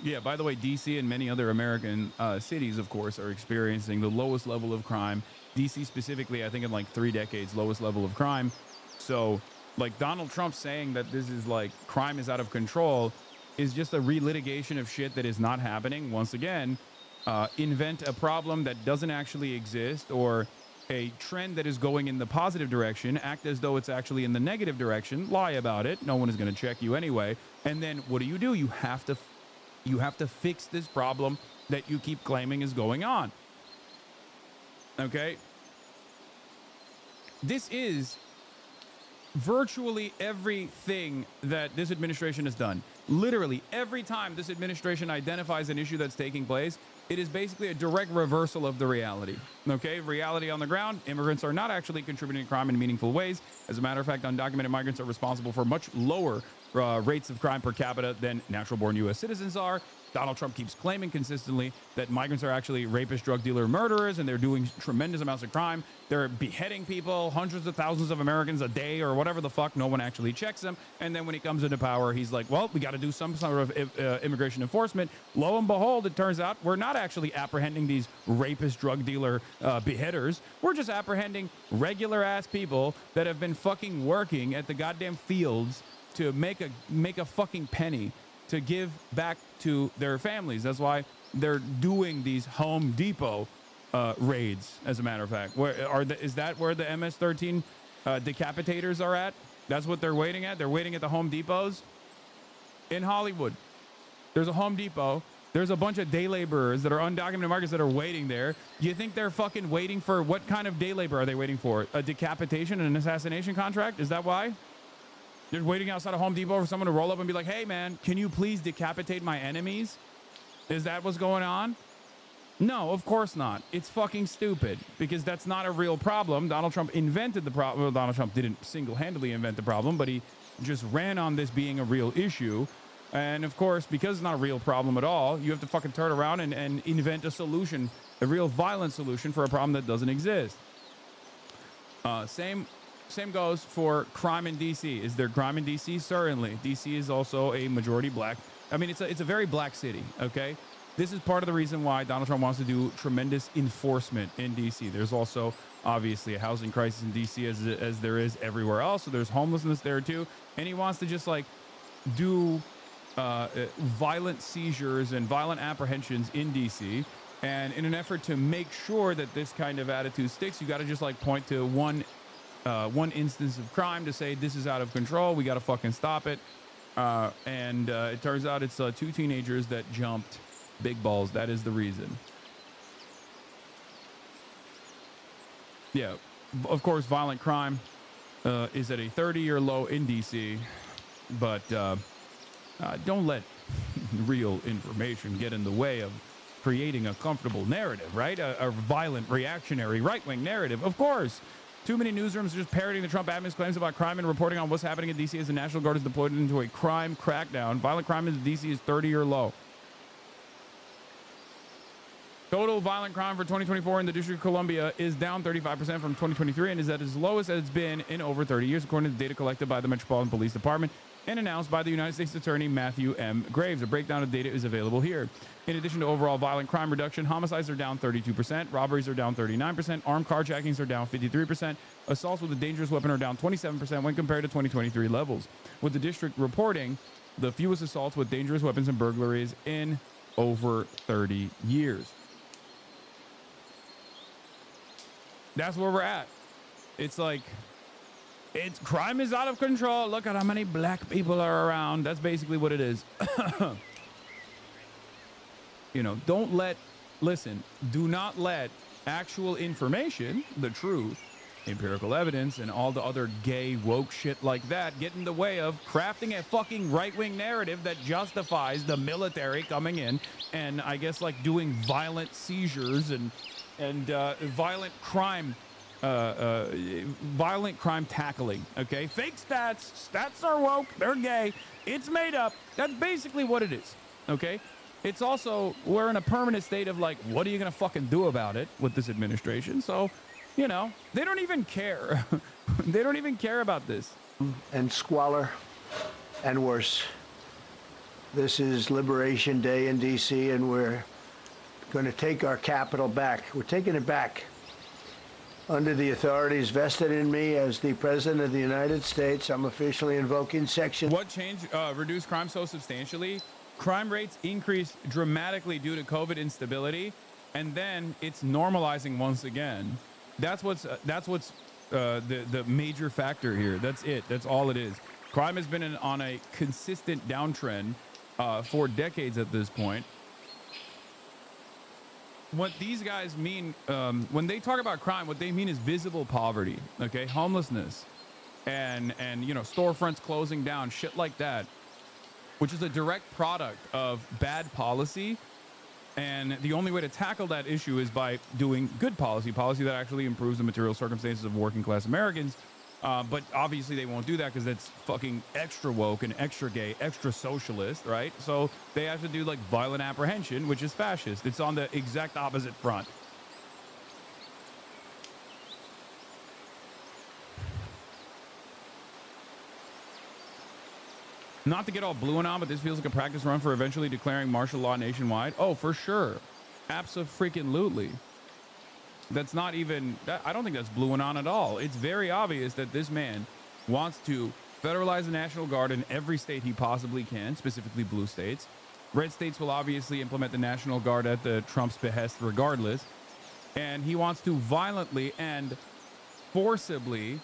Yeah, by the way, D.C. and many other American cities, of course, are experiencing the lowest level of crime. D.C. specifically, I think in like 3 decades, lowest level of crime. So, like Donald Trump saying that this is like crime is out of control is just a relitigation of shit that is not happening. Once again, invent a problem that doesn't actually exist or a trend that is going in the positive direction, act as though it's actually in the negative direction, lie about it. No one is going to check you anyway. And then what do? You have to fix this problem that you keep claiming is going on. Okay? This is virtually everything that this administration has done. Literally every time this administration identifies an issue that's taking place, it is basically a direct reversal of the reality. Okay, reality on the ground, immigrants are not actually contributing to crime in meaningful ways. As a matter of fact, undocumented migrants are responsible for much lower rates of crime per capita than natural-born U.S. citizens are. Donald Trump keeps claiming consistently that migrants are actually rapists, drug dealer, murderers, and they're doing tremendous amounts of crime. They're beheading people, hundreds of thousands of Americans a day or whatever the fuck. No one actually checks them. And then when he comes into power, he's like, well, we got to do some sort of immigration enforcement. Lo and behold, it turns out we're not actually apprehending these rapist, drug dealer beheaders. We're just apprehending regular-ass people that have been fucking working at the goddamn fields to make a fucking penny to give back to their families. That's why they're doing these Home Depot raids, as a matter of fact. Is that where the MS-13 decapitators are at? That's what they're waiting at? They're waiting at the Home Depots in Hollywood. There's a Home Depot. There's a bunch of day laborers that are undocumented migrants that are waiting there. You think they're fucking waiting for, what kind of day labor are they waiting for? A decapitation and an assassination contract? Is that why? They're waiting outside a Home Depot for someone to roll up and be like, hey man, can you please decapitate my enemies? Is that what's going on? No, of course not. It's fucking stupid, because that's not a real problem. Donald Trump invented the problem. Well, Donald Trump didn't single-handedly invent the problem, but he just ran on this being a real issue. And of course, because it's not a real problem at all, you have to fucking turn around and invent a solution, a real violent solution for a problem that doesn't exist. Same goes for crime in DC. Is there crime in DC? Certainly. DC is also a majority black. I mean, it's a very black city, okay? This is part of the reason why Donald Trump wants to do tremendous enforcement in DC. There's also obviously a housing crisis in DC as there is everywhere else. So there's homelessness there too. And he wants to just like do violent seizures and violent apprehensions in DC. And in an effort to make sure that this kind of attitude sticks, you got to just like point to one instance of crime to say this is out of control. We got to fucking stop it. And it turns out it's 2 teenagers that jumped big balls. That is the reason. Yeah, of course, violent crime is at a 30-year low in DC, but don't let real information get in the way of creating a comfortable narrative, right? A violent, reactionary, right-wing narrative. Of course, too many newsrooms are just parroting the Trump admin's claims about crime and reporting on what's happening in D.C. as the National Guard is deployed into a crime crackdown. Violent crime in D.C. is 30-year low. Total violent crime for 2024 in the District of Columbia is down 35% from 2023 and is at its lowest as it's been in over 30 years, according to data collected by the Metropolitan Police Department and announced by the United States Attorney Matthew M. Graves. A breakdown of data is available here. In addition to overall violent crime reduction, homicides are down 32%, robberies are down 39%, armed carjackings are down 53%, assaults with a dangerous weapon are down 27% when compared to 2023 levels, with the district reporting the fewest assaults with dangerous weapons and burglaries in over 30 years. That's where we're at. It's like, crime is out of control. Look at how many black people are around. That's basically what it is. You know, do not let actual information, the truth, empirical evidence, and all the other gay woke shit like that get in the way of crafting a fucking right-wing narrative that justifies the military coming in and I guess like doing violent seizures and violent crime tackling. Okay, fake stats are woke, they're gay, it's made up. That's basically what it is. Okay, it's also, we're in a permanent state of like, what are you gonna fucking do about it with this administration? So, you know, they don't even care. They don't even care about this. And squalor and worse. This is Liberation Day in DC, and we're going to take our capital back. We're taking it back. Under the authorities vested in me as the President of the United States, I'm officially invoking Section... What changed reduced crime so substantially? Crime rates increased dramatically due to COVID instability, and then it's normalizing once again. That's what's the major factor here. That's it. That's all it is. Crime has been on a consistent downtrend for decades at this point. What these guys mean when they talk about crime, what they mean is visible poverty, okay, homelessness, and you know, storefronts closing down, shit like that, which is a direct product of bad policy. And the only way to tackle that issue is by doing good policy that actually improves the material circumstances of working class Americans. But obviously they won't do that because that's fucking extra woke and extra gay, extra socialist, right? So they have to do like violent apprehension, which is fascist. It's on the exact opposite front. Not to get all blue and on, but this feels like a practice run for eventually declaring martial law nationwide. Oh, for sure. Abso-freaking-lutely. That's not even, I don't think that's blue and on at all. It's very obvious that this man wants to federalize the National Guard in every state he possibly can, specifically blue states. Red states will obviously implement the National Guard at the Trump's behest regardless. and he wants to violently and forcibly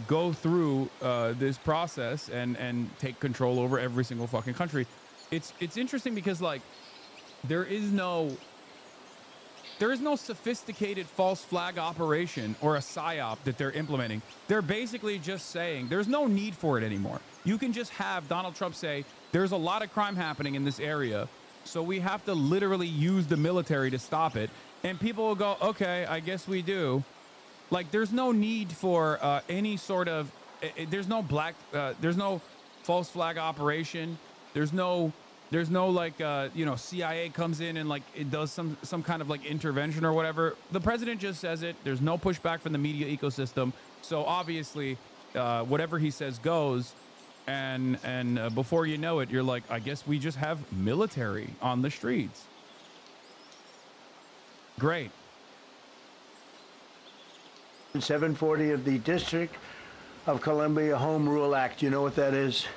go through this process and take control over every single fucking country. It's interesting because like there is no sophisticated false flag operation or a psyop that they're implementing. They're basically just saying there's no need for it anymore. You can just have Donald Trump say there's a lot of crime happening in this area, so we have to literally use the military to stop it. And people will go, okay, I guess we do. Like, there's no need for any sort of, there's no false flag operation. There's no like, CIA comes in and like it does some kind of like intervention or whatever. The president just says it. There's no pushback from the media ecosystem. So obviously, whatever he says goes. And before you know it, you're like, I guess we just have military on the streets. Great. 740 of the District of Columbia Home Rule Act. You know what that is?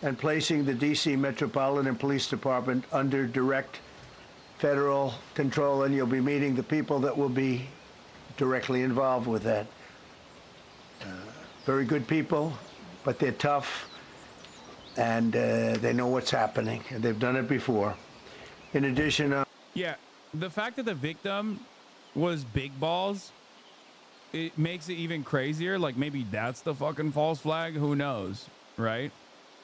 And placing the D.C. Metropolitan Police Department under direct federal control, and you'll be meeting the people that will be directly involved with that. Very good people, but they're tough, and they know what's happening, and they've done it before. In addition, yeah, the fact that the victim was big balls, it makes it even crazier. Like maybe that's the fucking false flag. Who knows, right?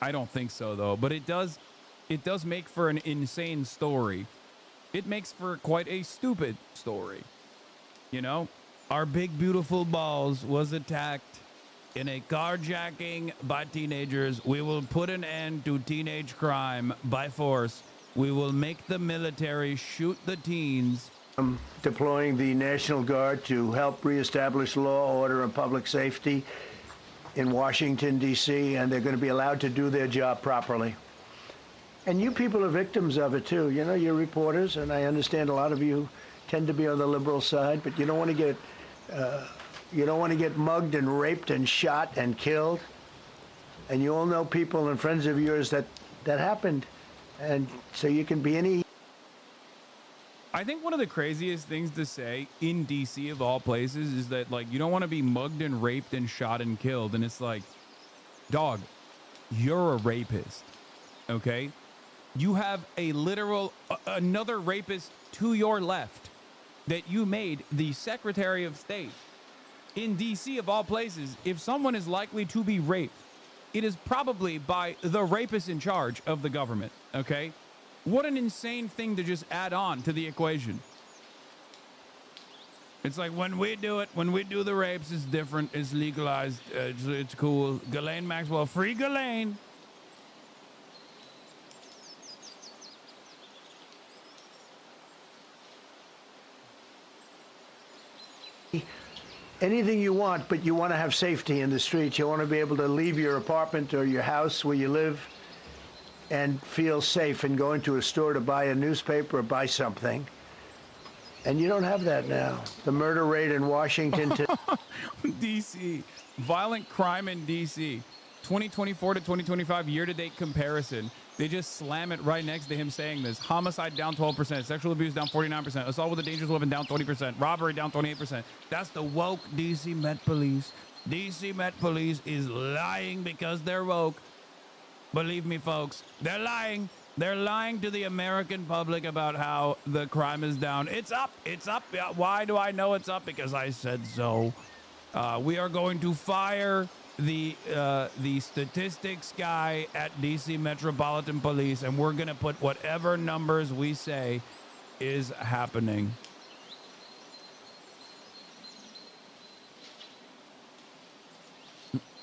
I don't think so though. But it does make for an insane story. It makes for quite a stupid story. You know, our big beautiful balls was attacked in a carjacking by teenagers. We will put an end to teenage crime by force. We will make the military shoot the teens. Deploying the National Guard to help reestablish law, order, and public safety in Washington, D.C., and they're going to be allowed to do their job properly. And you people are victims of it, too. You know, you're reporters, and I understand a lot of you tend to be on the liberal side, but you don't want to get mugged and raped and shot and killed. And you all know people and friends of yours that happened. And so you can be any... I think one of the craziest things to say in DC of all places is that like you don't want to be mugged and raped and shot and killed. And it's like, dog, you're a rapist. Okay? You have a literal another rapist to your left that you made the Secretary of State. In DC of all places, if someone is likely to be raped, it is probably by the rapist in charge of the government. Okay? What an insane thing to just add on to the equation. It's like when we do the rapes, it's different. It's legalized. It's cool. Ghislaine Maxwell, free Ghislaine. Anything you want, but you want to have safety in the streets. You want to be able to leave your apartment or your house where you live and feel safe and go into a store to buy a newspaper or buy something. And you don't have that now. The murder rate in Washington... D.C. Violent crime in D.C. 2024 to 2025 year-to-date comparison. They just slam it right next to him saying this. Homicide down 12%. Sexual abuse down 49%. Assault with a dangerous weapon down 20%. Robbery down 28%. That's the woke D.C. Met Police. D.C. Met Police is lying because they're woke. Believe me, folks, they're lying. They're lying to the American public about how the crime is down. It's up. It's up. Why do I know it's up? Because I said so. We are going to fire the statistics guy at DC Metropolitan Police, and we're going to put whatever numbers we say is happening.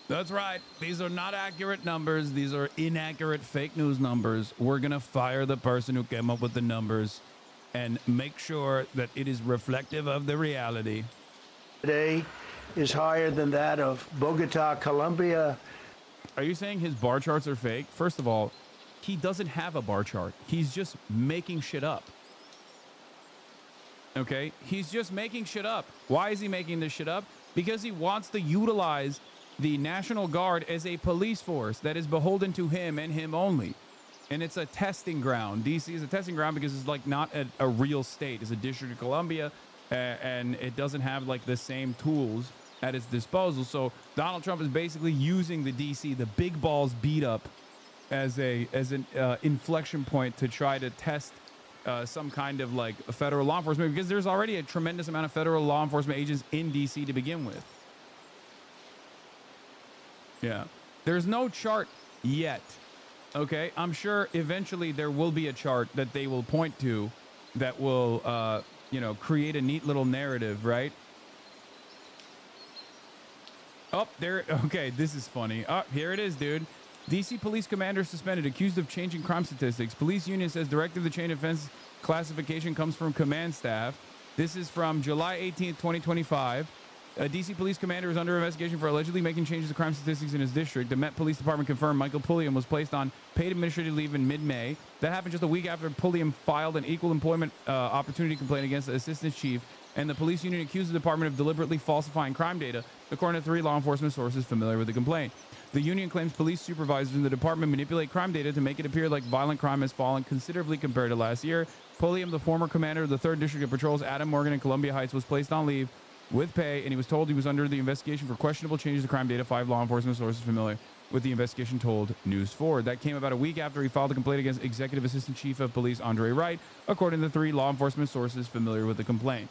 That's right. These are not accurate numbers. These are inaccurate fake news numbers. We're going to fire the person who came up with the numbers and make sure that it is reflective of the reality. Today is higher than that of Bogota, Colombia. Are you saying his bar charts are fake? First of all, he doesn't have a bar chart. He's just making shit up. Okay? He's just making shit up. Why is he making this shit up? Because he wants to utilize the National Guard as a police force that is beholden to him and him only. And it's a testing ground. DC is a testing ground because it's like not a real state. It's a District of Columbia, and it doesn't have like the same tools at its disposal. So Donald Trump is basically using the DC, the big balls beat up, as an inflection point to try to test some kind of like a federal law enforcement, because there's already a tremendous amount of federal law enforcement agents in DC to begin with. Yeah. There's no chart yet. Okay. I'm sure eventually there will be a chart that they will point to that will, create a neat little narrative, right? Oh, there. Okay. This is funny. Oh, here it is, dude. DC police commander suspended, accused of changing crime statistics. Police union says directive to change offense classification comes from command staff. This is from July 18th, 2025. A DC police commander is under investigation for allegedly making changes to crime statistics in his district. The Met Police Department confirmed Michael Pulliam was placed on paid administrative leave in mid-May. That happened just a week after Pulliam filed an equal employment opportunity complaint against the assistant chief, and the police union accused the department of deliberately falsifying crime data, according to 3 law enforcement sources familiar with the complaint. The union claims police supervisors in the department manipulate crime data to make it appear like violent crime has fallen considerably compared to last year. Pulliam, the former commander of the 3rd District of Patrol's Adam Morgan in Columbia Heights, was placed on leave with pay, and he was told he was under the investigation for questionable changes to crime data. 5 law enforcement sources familiar with the investigation told News 4. That came about a week after he filed a complaint against Executive Assistant Chief of Police Andre Wright, according to 3 law enforcement sources familiar with the complaint.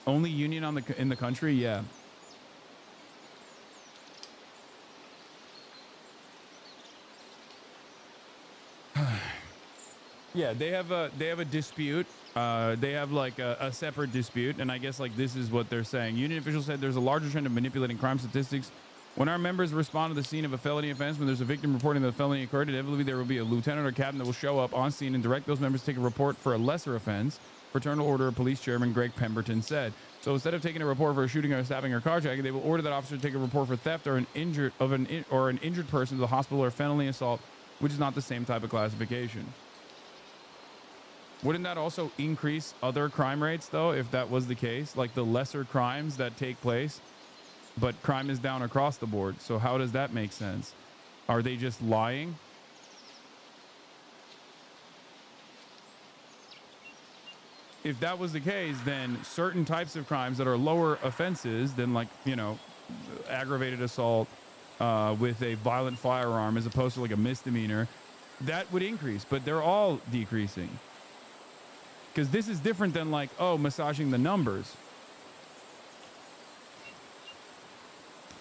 Only union in the country? Yeah. Yeah, they have a dispute. They have like a separate dispute, and I guess like this is what they're saying. Union officials said there's a larger trend of manipulating crime statistics. When our members respond to the scene of a felony offense, when there's a victim reporting that the felony occurred, inevitably there will be a lieutenant or captain that will show up on scene and direct those members to take a report for a lesser offense. Fraternal Order of Police Chairman Greg Pemberton said. So instead of taking a report for a shooting or a stabbing or carjacking, they will order that officer to take a report for theft or an injured person to the hospital or felony assault, which is not the same type of classification. Wouldn't that also increase other crime rates, though, if that was the case? Like the lesser crimes that take place, but crime is down across the board. So how does that make sense? Are they just lying? If that was the case, then certain types of crimes that are lower offenses than, like, aggravated assault with a violent firearm as opposed to like a misdemeanor, that would increase. But they're all decreasing. Because this is different than like, massaging the numbers.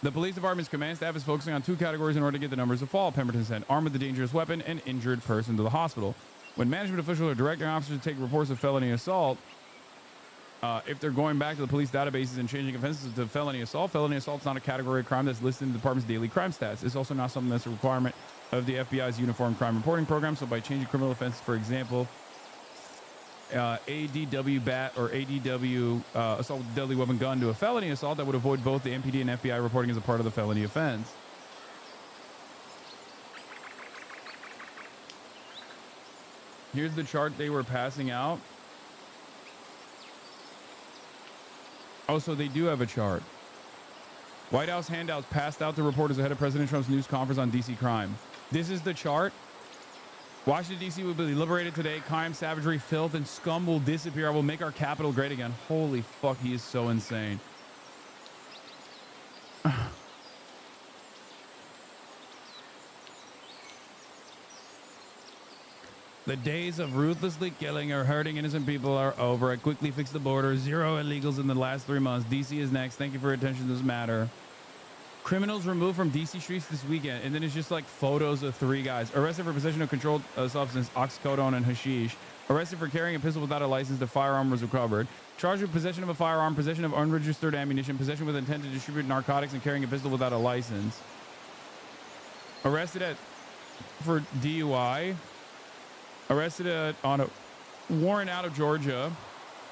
The police department's command staff is focusing on 2 categories in order to get the numbers to fall, Pemberton said. Armed with a dangerous weapon and injured person to the hospital. When management officials are directing officers to take reports of felony assault, if they're going back to the police databases and changing offenses to felony assault is not a category of crime that's listed in the department's daily crime stats. It's also not something that's a requirement of the FBI's Uniform Crime Reporting Program. So by changing criminal offenses, for example, ADW bat or ADW assault with a deadly weapon gun to a felony assault, that would avoid both the MPD and FBI reporting as a part of the felony offense. Here's the chart they were passing out. Oh, so they do have a chart. White House handouts passed out to reporters ahead of President Trump's news conference on DC crime. This is the chart. Washington, D.C. will be liberated today. Crime, savagery, filth, and scum will disappear. I will make our capital great again. Holy fuck, he is so insane. The days of ruthlessly killing or hurting innocent people are over. I quickly fixed the border. 0 illegals in the last 3 months. D.C. is next. Thank you for your attention to this matter. Criminals removed from D.C. streets this weekend. And then it's just like photos of 3 guys. Arrested for possession of controlled substance, oxycodone, and hashish. Arrested for carrying a pistol without a license. The firearm was recovered. Charged with possession of a firearm, possession of unregistered ammunition, possession with intent to distribute narcotics, and carrying a pistol without a license. Arrested for DUI. Arrested on a warrant out of Georgia.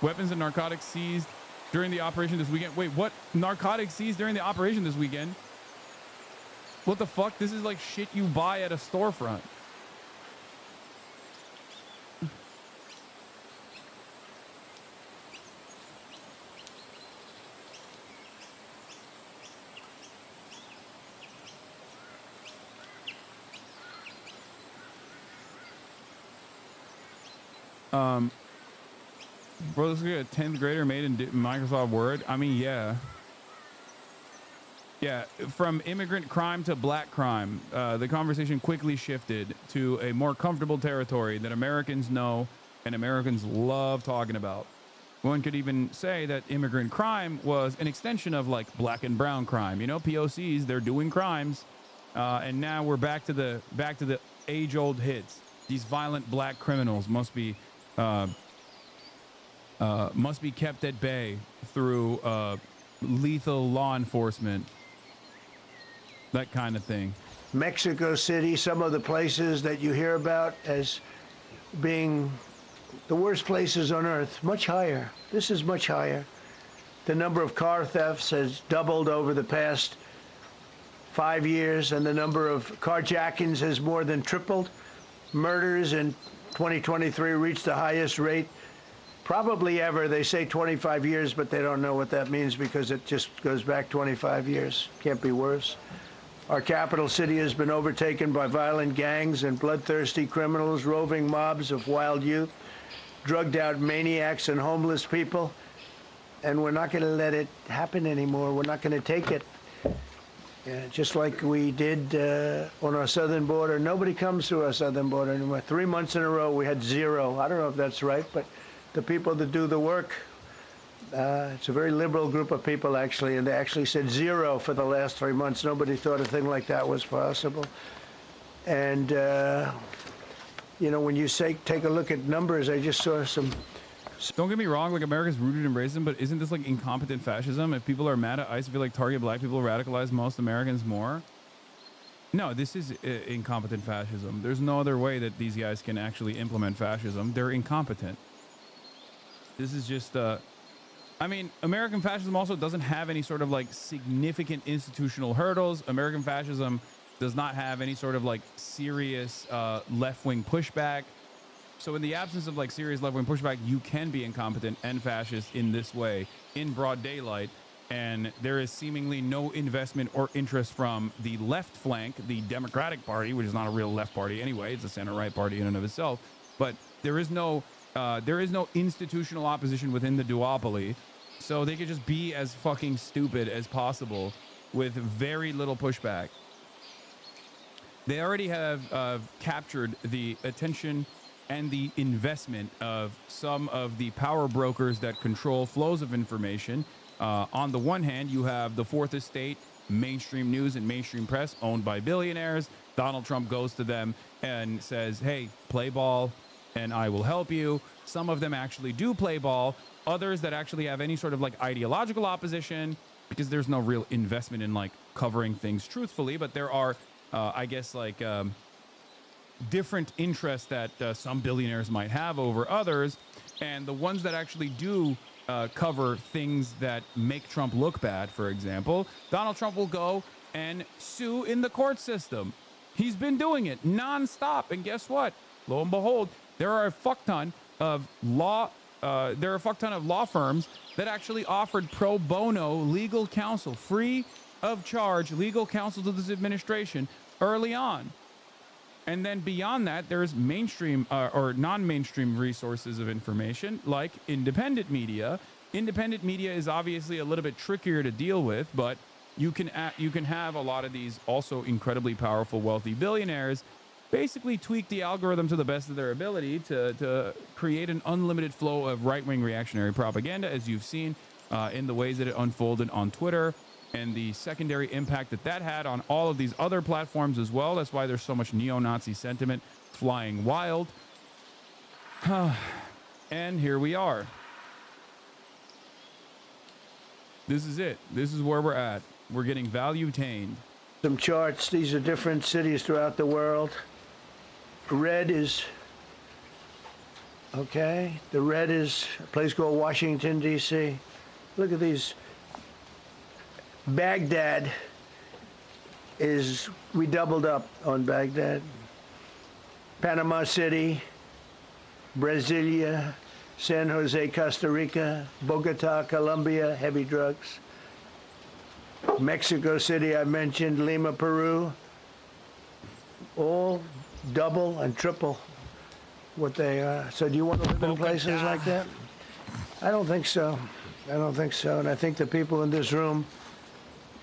Weapons and narcotics seized during the operation this weekend. Wait, what? Narcotics seized during the operation this weekend? What the fuck? This is like shit you buy at a storefront. Bro, this is a 10th grader made in Microsoft Word. I mean, yeah. Yeah, from immigrant crime to black crime, the conversation quickly shifted to a more comfortable territory that Americans know and Americans love talking about. One could even say that immigrant crime was an extension of like black and brown crime. You know, POCs, they're doing crimes, and now we're back to the age-old hits. These violent black criminals must be kept at bay through lethal law enforcement, that kind of thing. Mexico City, some of the places that you hear about as being the worst places on earth, much higher. This is much higher. The number of car thefts has doubled over the past 5 years, and the number of carjackings has more than tripled. Murders in 2023 reached the highest rate probably ever. They say 25 years, but they don't know what that means because it just goes back 25 years. Can't be worse. Our capital city has been overtaken by violent gangs and bloodthirsty criminals, roving mobs of wild youth, drugged out maniacs and homeless people. And we're not going to let it happen anymore. We're not going to take it. Just like we did on our southern border. Nobody comes through our southern border anymore. 3 months in a row, we had zero. I don't know if that's right, but the people that do the work, it's a very liberal group of people, actually, and they actually said zero for the last 3 months. Nobody thought a thing like that was possible. And, you know, when you say take a look at numbers, I just saw some... Don't get me wrong, like America's rooted in racism, but isn't this like incompetent fascism? If people are mad at ICE, I feel like target black people radicalize most Americans more. No, this is incompetent fascism. There's no other way that these guys can actually implement fascism. They're incompetent. This is just, I mean, American fascism also doesn't have any sort of like significant institutional hurdles. American fascism does not have any sort of like serious left-wing pushback. So in the absence of like serious left-wing pushback, you can be incompetent and fascist in this way, in broad daylight. And there is seemingly no investment or interest from the left flank, the Democratic Party, which is not a real left party anyway. It's a center-right party in and of itself. But there is no institutional opposition within the duopoly. So they could just be as fucking stupid as possible with very little pushback. They already have captured the attention and the investment of some of the power brokers that control flows of information. On the one hand, you have the Fourth Estate, mainstream news and mainstream press owned by billionaires. Donald Trump goes to them and says, hey, play ball and I will help you. Some of them actually do play ball. Others that actually have any sort of like ideological opposition, because there's no real investment in like covering things truthfully, but there are, I guess, like different interests that some billionaires might have over others. And the ones that actually do cover things that make Trump look bad, for example, Donald Trump will go and sue in the court system. He's been doing it nonstop. And guess what? Lo and behold, there are a fuck ton of law firms that actually offered pro bono legal counsel, free of charge legal counsel to this administration early on. And then beyond that, there's mainstream or non-mainstream resources of information like independent media. Independent media is obviously a little bit trickier to deal with, but you can have a lot of these also incredibly powerful, wealthy billionaires basically tweak the algorithm to the best of their ability to create an unlimited flow of right-wing reactionary propaganda, as you've seen in the ways that it unfolded on Twitter, and the secondary impact that that had on all of these other platforms as well. That's why there's so much neo-Nazi sentiment flying wild. And here we are. This is it. This is where we're at. We're getting value-tained. Some charts. These are different cities throughout the world. Red is, okay, the red is a place called Washington, D.C. Look at these. Baghdad is, we doubled up on Baghdad. Panama City, Brasilia, San Jose, Costa Rica, Bogota, Colombia, heavy drugs. Mexico City, I mentioned, Lima, Peru, all double and triple what they are. So do you want to live in places like that? I don't think so. I don't think so. And I think the people in this room,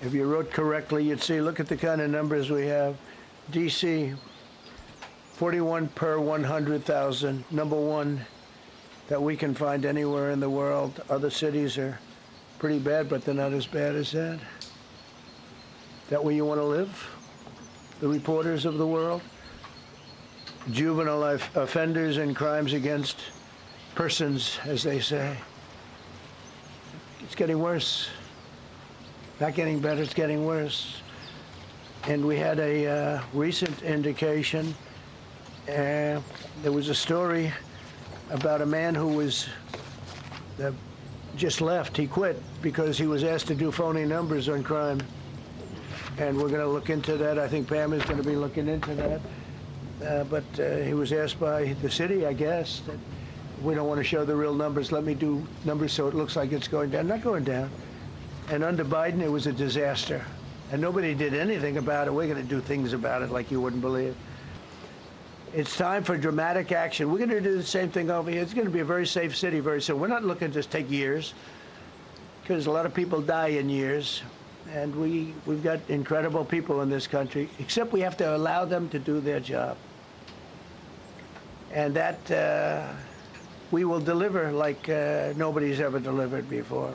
if you wrote correctly, you'd see, look at the kind of numbers we have. D.C., 41 per 100,000, number one that we can find anywhere in the world. Other cities are pretty bad, but they're not as bad as that. That where you want to live? The reporters of the world? Juvenile offenders and crimes against persons, as they say. It's getting worse. Not getting better, it's getting worse. And we had a recent indication. There was a story about a man who was just left. He quit because he was asked to do phony numbers on crime. And we're going to look into that. I think Pam is going to be looking into that. But he was asked by the city, I guess, that we don't want to show the real numbers. Let me do numbers so it looks like it's going down. Not going down. And under Biden, it was a disaster. And nobody did anything about it. We're going to do things about it like you wouldn't believe. It's time for dramatic action. We're going to do the same thing over here. It's going to be a very safe city very soon. We're not looking to just take years, because a lot of people die in years. And we've got incredible people in this country, except we have to allow them to do their job. And that we will deliver like nobody's ever delivered before.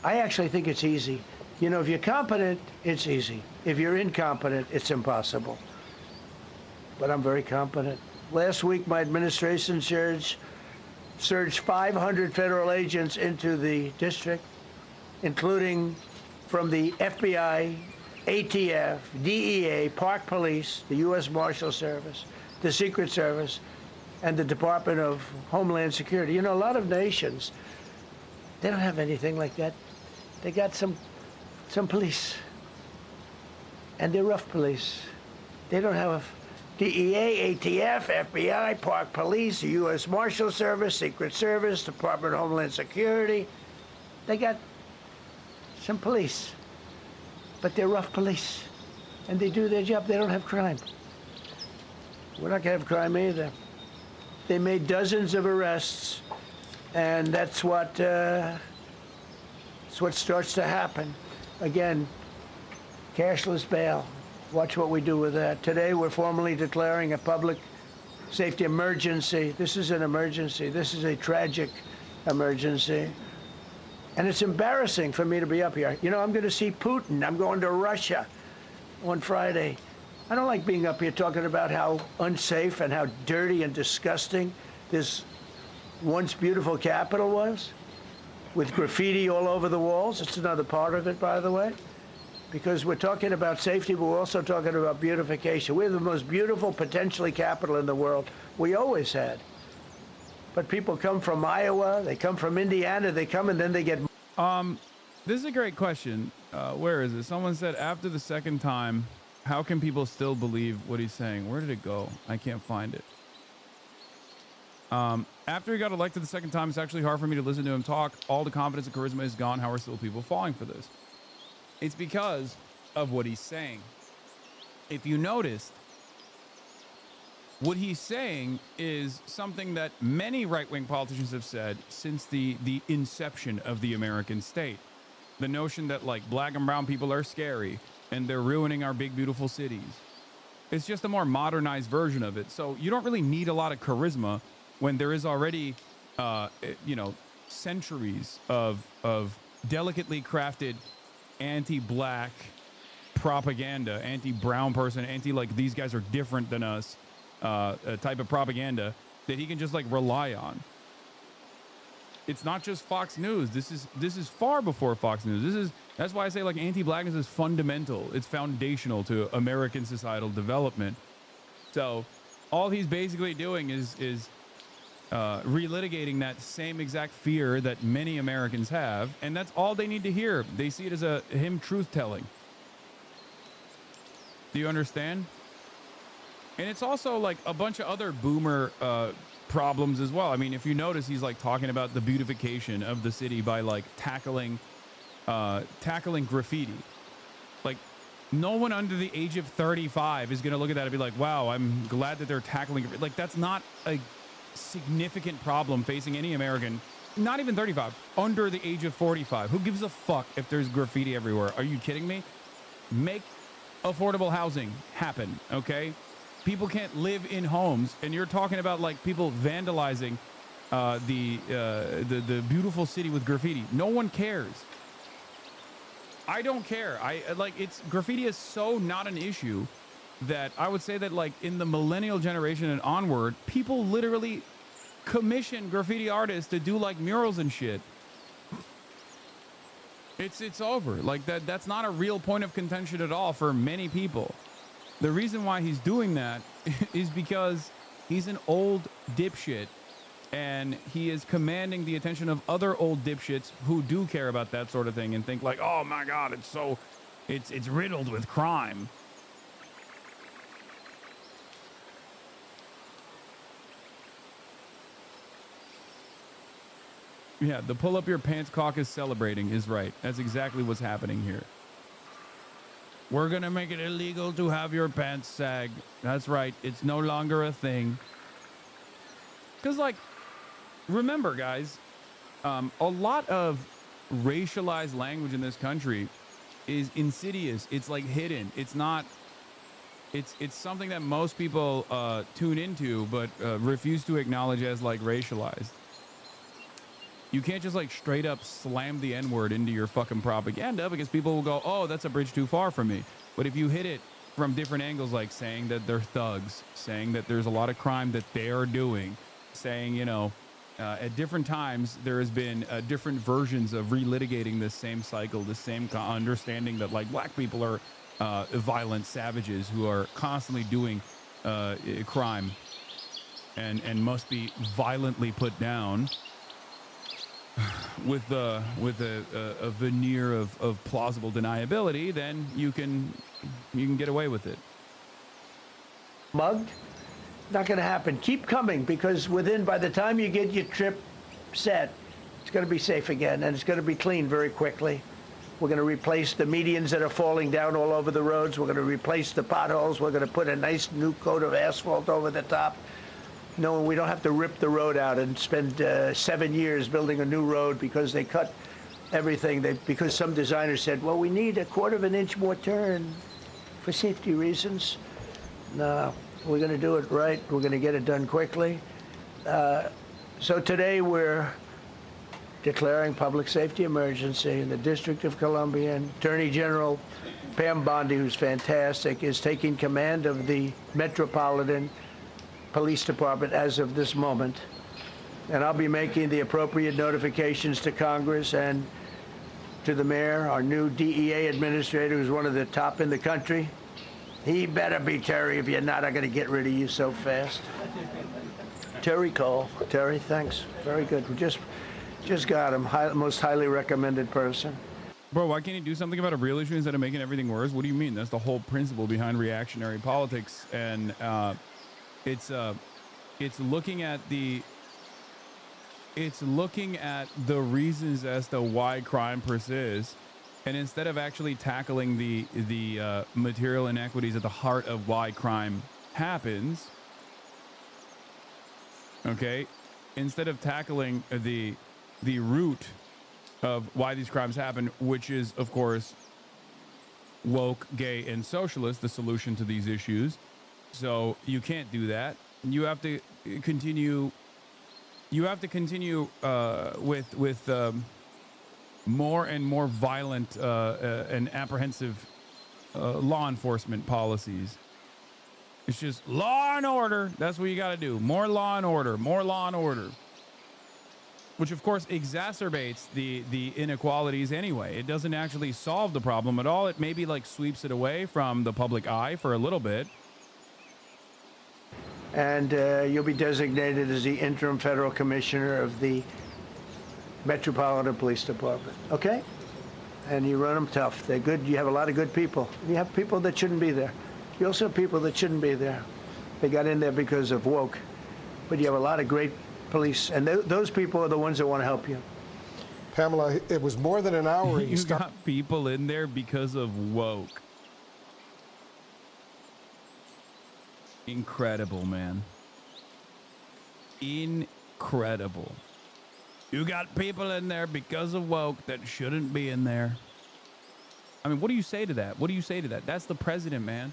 I actually think it's easy. You know, if you're competent, it's easy. If you're incompetent, it's impossible. But I'm very competent. Last week, my administration surged 500 federal agents into the district, including from the FBI, ATF, DEA, Park Police, the U.S. Marshal Service, the Secret Service, and the Department of Homeland Security. You know, a lot of nations, they don't have anything like that. They got some police, and they're rough police. They don't have DEA, ATF, FBI, Park Police, the U.S. Marshal Service, Secret Service, Department of Homeland Security. They got some police, but they're rough police, and they do their job. They don't have crime. We're not going to have crime either. They made dozens of arrests, and that's what starts to happen. Again, cashless bail. Watch what we do with that. Today, we're formally declaring a public safety emergency. This is an emergency. This is a tragic emergency. And it's embarrassing for me to be up here. You know, I'm going to see Putin. I'm going to Russia on Friday. I don't like being up here talking about how unsafe and how dirty and disgusting this once beautiful capital was, with graffiti all over the walls. It's another part of it, by the way, because we're talking about safety, but we're also talking about beautification. We're the most beautiful, potentially, capital in the world. We always had. But people come from Iowa, they come from Indiana, they come and then they get... This is a great question. Where is it? Someone said, after the second time, how can people still believe what he's saying? Where did it go? I can't find it. After he got elected the second time, it's actually hard for me to listen to him talk. All the confidence and charisma is gone. How are still people falling for this? It's because of what he's saying. If you noticed, what he's saying is something that many right-wing politicians have said since the inception of the American state. The notion that, like, black and brown people are scary and they're ruining our big, beautiful cities. It's just a more modernized version of it. So you don't really need a lot of charisma when there is already, you know, centuries of delicately crafted anti-black propaganda, anti-brown person, like these guys are different than us, type of propaganda that he can just like rely on. It's not just Fox News. This is far before Fox News. That's why I say, like, anti-blackness is fundamental. It's foundational to American societal development. So all he's basically doing is relitigating that same exact fear that many Americans have, and that's all they need to hear. They see it as him truth-telling. Do you understand? And it's also like a bunch of other boomer problems as well. I mean, if you notice, he's like talking about the beautification of the city by like tackling graffiti. Like, No one under the age of 35 is going to look at that and be like, wow, I'm glad that they're tackling it. Like, that's not a significant problem facing any American, not even 35, under the age of 45. Who gives a fuck if there's graffiti everywhere? Are you kidding me? Make affordable housing happen, okay? People can't live in homes, and you're talking about like people vandalizing the beautiful city with graffiti. No one cares. I don't care. It's graffiti is so not an issue that I would say that like in the millennial generation and onward, people literally commission graffiti artists to do like murals and shit. It's over. Like that's not a real point of contention at all for many people. The reason why he's doing that is because he's an old dipshit, and he is commanding the attention of other old dipshits who do care about that sort of thing and think like, oh my God, it's riddled with crime. Yeah, the pull up your pants caucus celebrating is right. That's exactly what's happening here. We're going to make it illegal to have your pants sag. That's right. It's no longer a thing. Because, like, remember, guys, a lot of racialized language in this country is insidious. It's, like, hidden. It's not... It's something that most people tune into but refuse to acknowledge as, like, racialized. You can't just like straight up slam the N-word into your fucking propaganda because people will go, oh, that's a bridge too far from me. But if you hit it from different angles, like saying that they're thugs, saying that there's a lot of crime that they are doing, saying, you know, at different times there has been different versions of relitigating this same cycle, the same understanding that like black people are violent savages who are constantly doing crime and must be violently put down. With a veneer of plausible deniability, then you can get away with it. Mugged? Not going to happen. Keep coming, because by the time you get your trip set, it's going to be safe again, and it's going to be clean very quickly. We're going to replace the medians that are falling down all over the roads. We're going to replace the potholes. We're going to put a nice new coat of asphalt over the top. No, we don't have to rip the road out and spend 7 years building a new road because they cut everything. Because some designer said, well, we need a 1/4 of an inch more turn for safety reasons. No, we're going to do it right. We're going to get it done quickly. So today we're declaring public safety emergency in the District of Columbia. And Attorney General Pam Bondi, who's fantastic, is taking command of the Metropolitan Police Department as of this moment, and I'll be making the appropriate notifications to Congress and to the mayor, our new DEA administrator, who's one of the top in the country. He better be Terry. If you're not, I'm going to get rid of you so fast. Terry Cole. Terry, thanks. Very good. We just got him. Most highly recommended person. Bro, why can't he do something about a real issue instead of making everything worse? What do you mean? That's the whole principle behind reactionary politics, and it's looking at the reasons as to why crime persists, and instead of actually tackling the material inequities at the heart of why crime happens, okay, instead of tackling the root of why these crimes happen, which is of course woke, gay, and socialist, the solution to these issues. So you can't do that. You have to continue. You have to continue with more and more violent and apprehensive law enforcement policies. It's just law and order. That's what you got to do. More law and order. More law and order. Which of course exacerbates the inequalities anyway. It doesn't actually solve the problem at all. It maybe like sweeps it away from the public eye for a little bit. And you'll be designated as the interim federal commissioner of the Metropolitan Police Department, okay? And you run them tough. They're good. You have a lot of good people. You have people that shouldn't be there. You also have people that shouldn't be there. They got in there because of woke. But you have a lot of great police, and those people are the ones that want to help you. Pamela, it was more than an hour. You got people in there because of woke. Incredible, man. Incredible. You got people in there because of woke that shouldn't be in there. I mean, what do you say to that? What do you say to that? That's the president, man.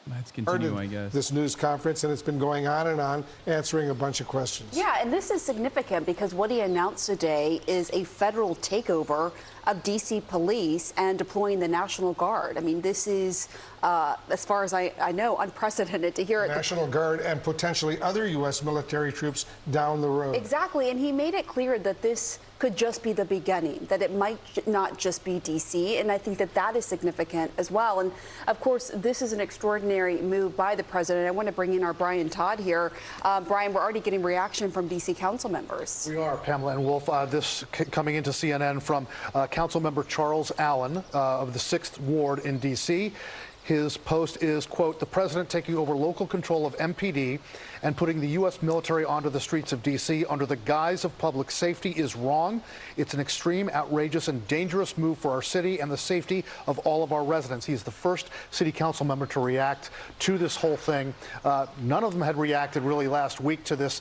Let's continue, I guess. This news conference, and it's been going on, answering a bunch of questions. Yeah, and this is significant because what he announced today is a federal takeover of D.C. police and deploying the National Guard. I mean, this is, as far as I know, unprecedented to hear it. National Guard and potentially other U.S. military troops down the road. Exactly, and he made it clear that this could just be the beginning, that it might not just be D.C., and I think that that is significant as well. And of course, this is an extraordinary move by the president. I want to bring in our Brian Todd here. Brian, we're already getting reaction from D.C. council members. We are, Pamela and Wolf. This coming into CNN from Council Member Charles Allen of the 6th Ward in D.C. His post is, quote, the president taking over local control of MPD and putting the U.S. military onto the streets of D.C. under the guise of public safety is wrong. It's an extreme, outrageous, and dangerous move for our city and the safety of all of our residents. He's the first city council member to react to this whole thing. None of them had reacted really last week to this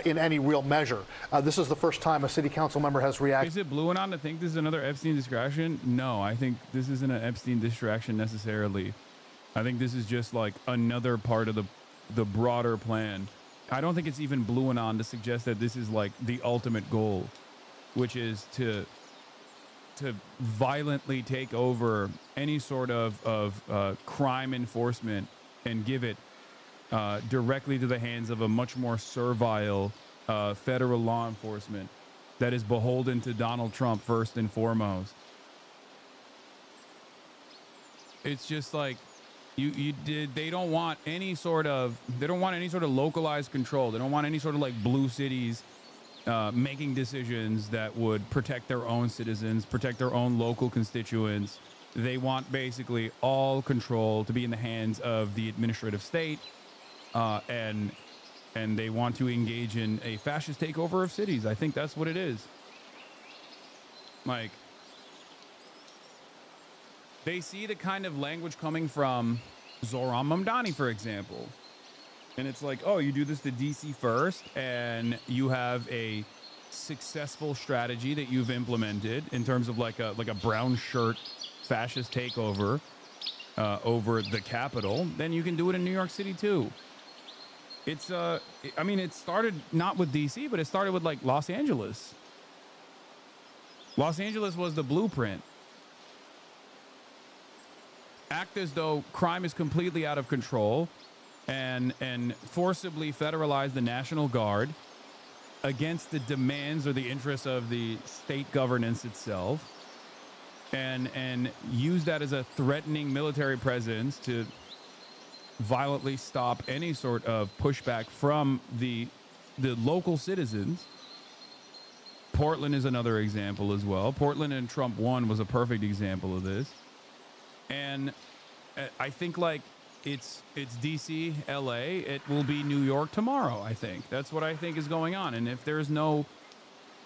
in any real measure. This is the first time a city council member has reacted. Is it blue and on to think this is another Epstein distraction? No, I think this isn't an Epstein distraction necessarily. I think this is just like another part of the broader plan. I don't think it's even blue and on to suggest that this is like the ultimate goal, which is to violently take over any sort of crime enforcement and give it directly to the hands of a much more servile federal law enforcement that is beholden to Donald Trump first and foremost. It's just like, they don't want any sort of localized control. They don't want any sort of like blue cities making decisions that would protect their own citizens, protect their own local constituents. They want basically all control to be in the hands of the administrative state, and they want to engage in a fascist takeover of cities. I think that's what it is. Like, they see the kind of language coming from Zohran Mamdani, for example. And it's like, oh, you do this to DC first, and you have a successful strategy that you've implemented in terms of like a brown shirt fascist takeover over the Capitol, then you can do it in New York City too. It's I mean, it started not with DC, but it started with like Los Angeles. Los Angeles was the blueprint. Act as though crime is completely out of control and forcibly federalize the National Guard against the demands or the interests of the state governance itself, and use that as a threatening military presence to violently stop any sort of pushback from the local citizens. Portland is another example as well. Portland and Trump 1 was a perfect example of this. And I think like it's DC, LA, it will be New York tomorrow. I think that's what I think is going on. And if there's no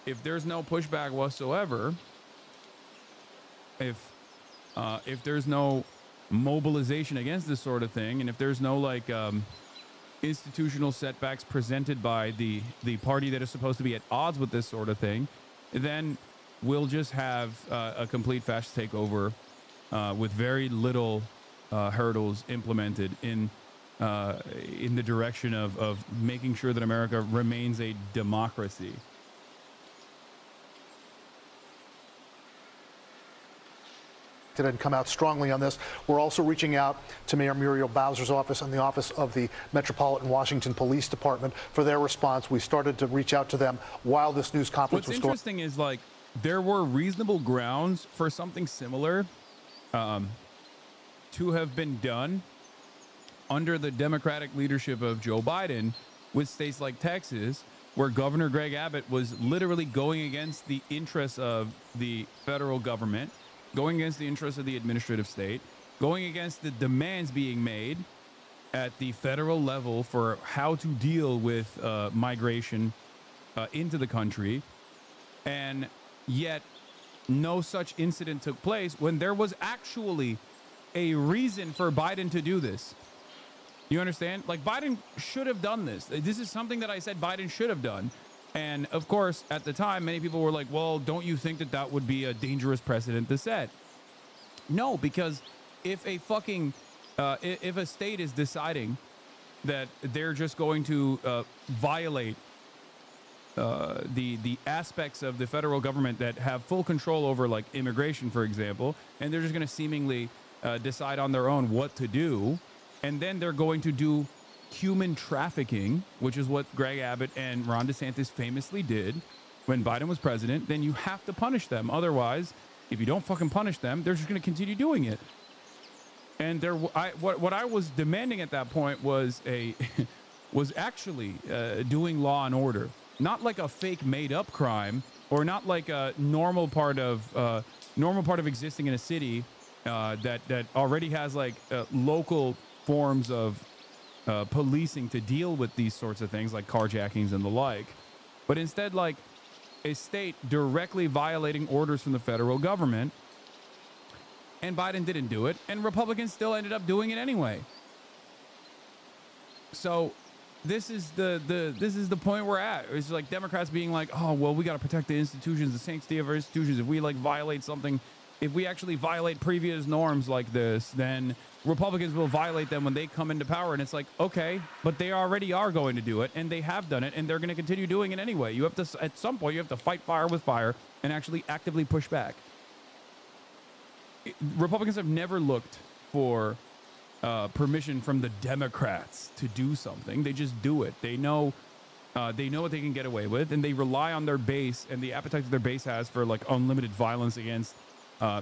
pushback whatsoever, if there's no mobilization against this sort of thing, and if there's no like institutional setbacks presented by the party that is supposed to be at odds with this sort of thing, then we'll just have a complete fascist takeover with very little hurdles implemented in the direction of making sure that America remains a democracy. And come out strongly on this. We're also reaching out to Mayor Muriel Bowser's office and the office of the Metropolitan Washington Police Department for their response. We started to reach out to them while this news conference was going on. What's interesting is like there were reasonable grounds for something similar to have been done under the Democratic leadership of Joe Biden with states like Texas, where Governor Greg Abbott was literally going against the interests of the federal government, going against the interests of the administrative state, going against the demands being made at the federal level for how to deal with migration into the country. And yet no such incident took place when there was actually a reason for Biden to do this. You understand? Like, Biden should have done this. This is something that I said Biden should have done. And of course, at the time, many people were like, well, don't you think that that would be a dangerous precedent to set? No, because if a fucking, if a state is deciding that they're just going to violate the aspects of the federal government that have full control over, like, immigration, for example, and they're just going to seemingly decide on their own what to do, and then they're going to do human trafficking, which is what Greg Abbott and Ron DeSantis famously did when Biden was president, then you have to punish them. Otherwise, if you don't fucking punish them, they're just going to continue doing it. And what I was demanding at that point was was actually doing law and order, not like a fake made up crime, or not like a normal part of existing in a city that already has like local forms of policing to deal with these sorts of things like carjackings and the like, but instead like a state directly violating orders from the federal government. And Biden didn't do it, and Republicans still ended up doing it anyway. So this is the point we're at. It's like Democrats being like, oh, well, we got to protect the institutions, the sanctity of our institutions. If we like violate something, if we actually violate previous norms like this, then Republicans will violate them when they come into power. And it's like, okay, but they already are going to do it, and they have done it, and they're going to continue doing it anyway. You have to, at some point, you have to fight fire with fire and actually actively push back. Republicans have never looked for permission from the Democrats to do something. They just do it. They know what they can get away with, and they rely on their base and the appetite that their base has for like unlimited violence against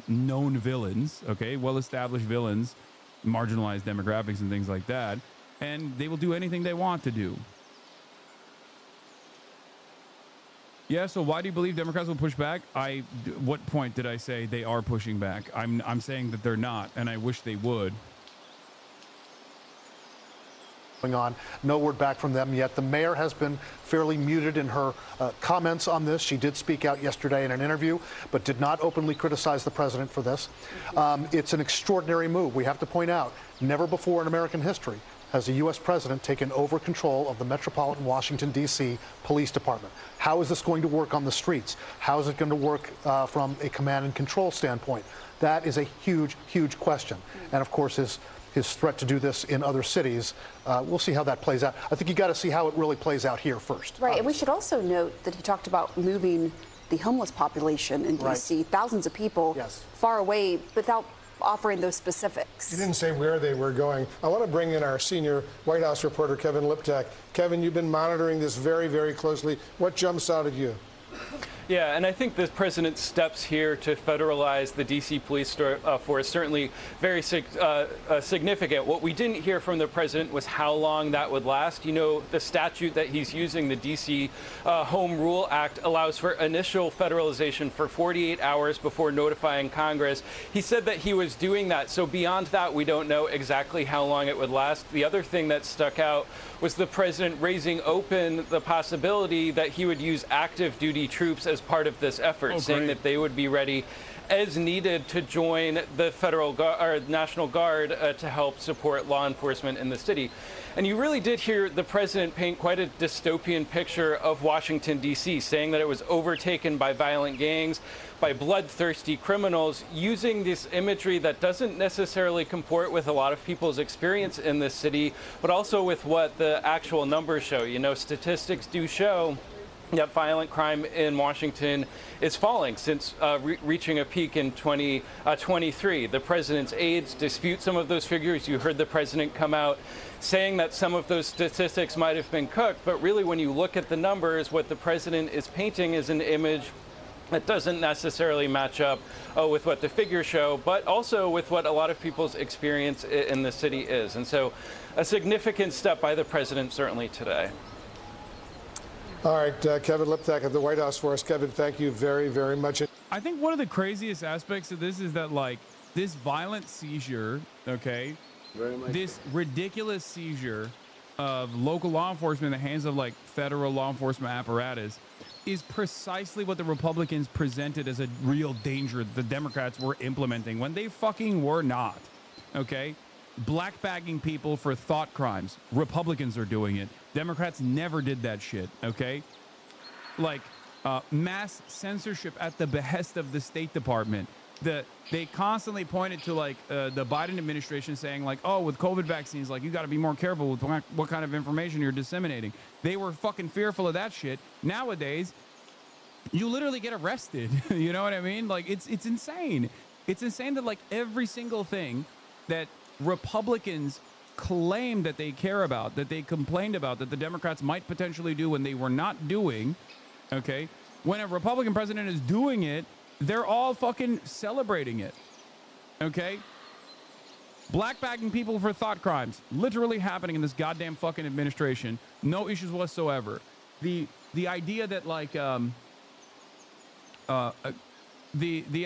known villains, okay, well-established villains, marginalized demographics and things like that, and they will do anything they want to do. Yeah, so why do you believe Democrats will push back? What point did I say they are pushing back? I'm saying that they're not, and I wish they would. Going on, no word back from them yet. The mayor has been fairly muted in her comments on this. She did speak out yesterday in an interview, but did not openly criticize the president for this. It's an extraordinary move. We have to point out, never before in American history has the U.S. president taken over control of the Metropolitan Washington, D.C. Police Department. How is this going to work on the streets? How is it going to work from a command and control standpoint? That is a huge, huge question. And of course, his threat to do this in other cities, we'll see how that plays out. I think you got to see how it really plays out here first. Right, and we should also note that he talked about moving the homeless population in D.C., right. Thousands of people far away without offering those specifics. He didn't say where they were going. I want to bring in our senior White House reporter, Kevin Liptak. Kevin, you've been monitoring this very, very closely. What jumps out at you? Yeah, and I think the president's steps here to federalize the D.C. police force certainly very significant. What we didn't hear from the president was how long that would last. You know, the statute that he's using, the D.C. Home Rule Act, allows for initial federalization for 48 hours before notifying Congress. He said that he was doing that. So beyond that, we don't know exactly how long it would last. The other thing that stuck out was the president raising open the possibility that he would use active duty troops as part of this effort, saying that they would be ready as needed to join the federal or National Guard to help support law enforcement in the city. And you really did hear the president paint quite a dystopian picture of Washington, D.C., saying that it was overtaken by violent gangs, by bloodthirsty criminals, using this imagery that doesn't necessarily comport with a lot of people's experience in this city, but also with what the actual numbers show. You know, statistics do show that violent crime in Washington is falling since reaching a peak in 2023. The president's aides dispute some of those figures. You heard the president come out saying that some of those statistics might have been cooked, but really when you look at the numbers, what the president is painting is an image that doesn't necessarily match up with what the figures show, but also with what a lot of people's experience in the city is. And so a significant step by the president certainly today. All right, Kevin Liptak of the White House for us. Kevin, thank you very, very much. I think one of the craziest aspects of this is that, like, this violent seizure, okay, this ridiculous seizure of local law enforcement in the hands of, like, federal law enforcement apparatus is precisely what the Republicans presented as a real danger that the Democrats were implementing when they fucking were not. Okay? Black bagging people for thought crimes. Republicans are doing it. Democrats never did that shit. Okay? Like, mass censorship at the behest of the State Department. They constantly pointed to, like, the Biden administration saying, like, oh, with COVID vaccines, like, you got to be more careful with what kind of information you're disseminating. They were fucking fearful of that shit. Nowadays, you literally get arrested. You know what I mean? Like, it's insane. It's insane that, like, every single thing that Republicans claim that they care about, that they complained about, that the Democrats might potentially do when they were not doing, okay? When a Republican president is doing it, they're all fucking celebrating it, okay? Black bagging people for thought crimes, literally happening in this goddamn fucking administration. No issues whatsoever. The idea that, like, the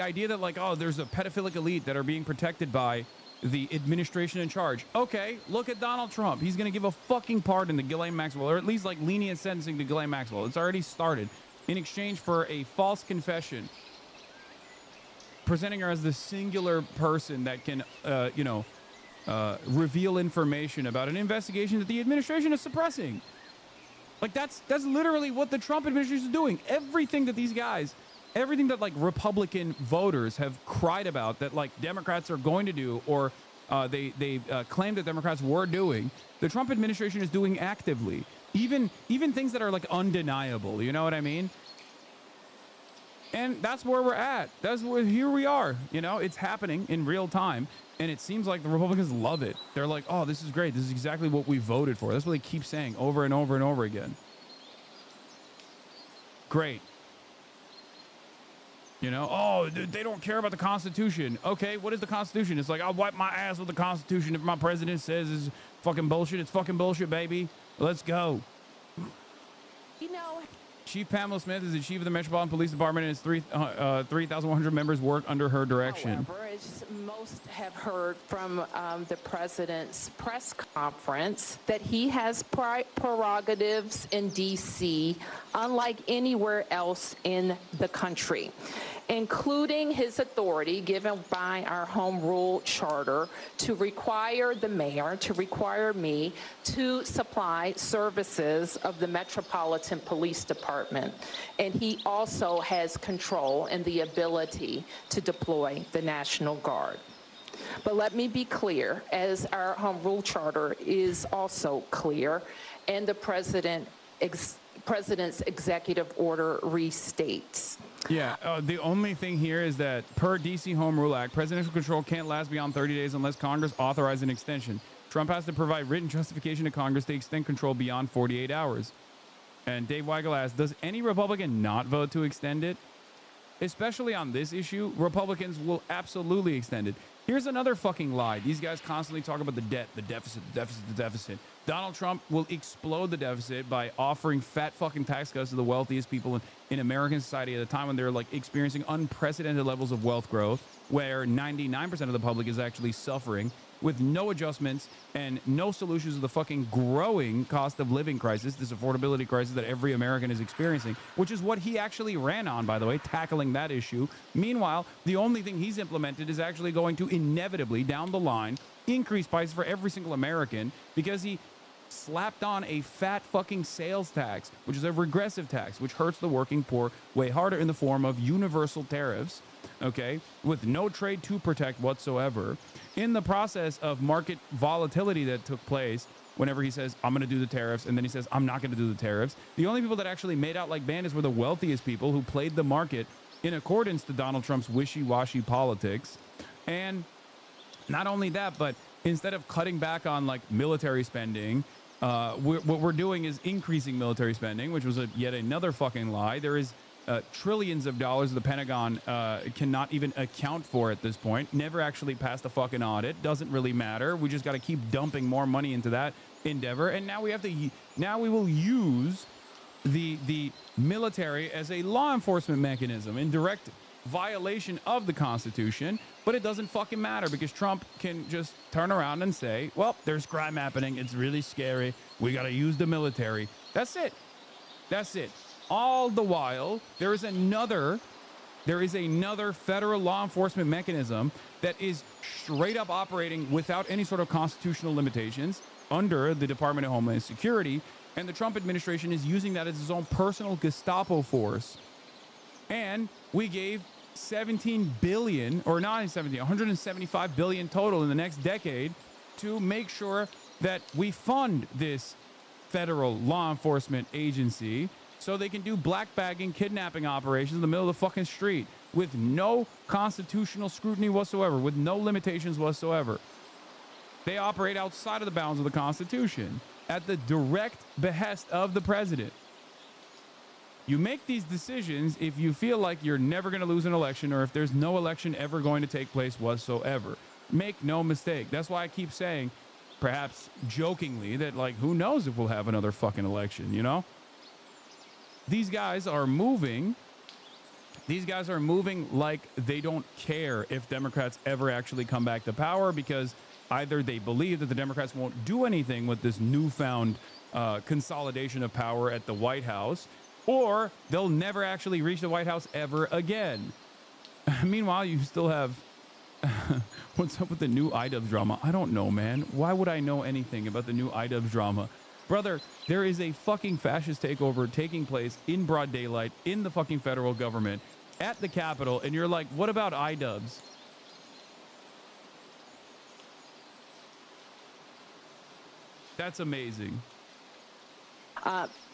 idea that, like, oh, there's a pedophilic elite that are being protected by the administration in charge. Okay, look at Donald Trump. He's going to give a fucking pardon to Ghislaine Maxwell, or at least, like, lenient sentencing to Ghislaine Maxwell. It's already started in exchange for a false confession, presenting her as the singular person that can, reveal information about an investigation that the administration is suppressing. Like, that's literally what the Trump administration is doing. Everything that these guys, everything that, like, Republican voters have cried about that, like, Democrats are going to do, or they claim that Democrats were doing, the Trump administration is doing actively. Even things that are, like, undeniable. You know what I mean? And that's where we're at. Here we are. You know, it's happening in real time. And it seems like the Republicans love it. They're like, oh, this is great. This is exactly what we voted for. That's what they keep saying over and over and over again. Great. You know, oh, they don't care about the Constitution. Okay, what is the Constitution? It's like, I'll wipe my ass with the Constitution if my president says it's fucking bullshit. It's fucking bullshit, baby. Let's go. You know, Chief Pamela Smith is the chief of the Metropolitan Police Department, and its 3,100 members work under her direction. However, as most have heard from the president's press conference, that he has prerogatives in D.C. unlike anywhere else in the country, including his authority given by our home rule charter to require the mayor, to require me to supply services of the Metropolitan Police Department. And he also has control and the ability to deploy the National Guard. But let me be clear, as our home rule charter is also clear, and the president's executive order restates. Yeah, the only thing here is that per D.C. Home Rule Act, presidential control can't last beyond 30 days unless Congress authorizes an extension. Trump has to provide written justification to Congress to extend control beyond 48 hours. And Dave Weigel asks, does any Republican not vote to extend it? Especially on this issue, Republicans will absolutely extend it. Here's another fucking lie. These guys constantly talk about the debt, the deficit, the deficit, the deficit. Donald Trump will explode the deficit by offering fat fucking tax cuts to the wealthiest people in American society at a time when they're, like, experiencing unprecedented levels of wealth growth, where 99% of the public is actually suffering with no adjustments and no solutions to the fucking growing cost of living crisis, this affordability crisis that every American is experiencing, which is what he actually ran on, by the way, tackling that issue. Meanwhile, the only thing he's implemented is actually going to inevitably, down the line, increase prices for every single American because he slapped on a fat fucking sales tax, which is a regressive tax, which hurts the working poor way harder in the form of universal tariffs, okay, with no trade to protect whatsoever. In the process of market volatility that took place, whenever he says, I'm going to do the tariffs, and then he says, I'm not going to do the tariffs, the only people that actually made out like bandits were the wealthiest people who played the market in accordance to Donald Trump's wishy-washy politics. And not only that, but instead of cutting back on, like, military spending, what we're doing is increasing military spending, which was yet another fucking lie. There is trillions of dollars the Pentagon cannot even account for at this point. Never actually passed a fucking audit. Doesn't really matter. We just got to keep dumping more money into that endeavor. And now we will use the military as a law enforcement mechanism in direct violation of the Constitution. But it doesn't fucking matter because Trump can just turn around and say, well, there's crime happening. It's really scary. We got to use the military. That's it. That's it. All the while, there is another federal law enforcement mechanism that is straight up operating without any sort of constitutional limitations under the Department of Homeland Security. And the Trump administration is using that as its own personal Gestapo force. And we gave 17 billion, or not 17, 175 billion total in the next decade to make sure that we fund this federal law enforcement agency so they can do black bagging, kidnapping operations in the middle of the fucking street with no constitutional scrutiny whatsoever, with no limitations whatsoever. They operate outside of the bounds of the Constitution at the direct behest of the president. You make these decisions if you feel like you're never going to lose an election or if there's no election ever going to take place whatsoever. Make no mistake. That's why I keep saying, perhaps jokingly, that like, who knows if we'll have another fucking election, you know? These guys are moving like they don't care if Democrats ever actually come back to power, because either they believe that the Democrats won't do anything with this newfound consolidation of power at the White House, or they'll never actually reach the White House ever again. Meanwhile, you still have... What's up with the new IDubbbz drama? I don't know, man. Why would I know anything about the new IDubbbz drama? Brother, there is a fucking fascist takeover taking place in broad daylight in the fucking federal government at the Capitol, and you're like, what about IDubbbz? That's amazing.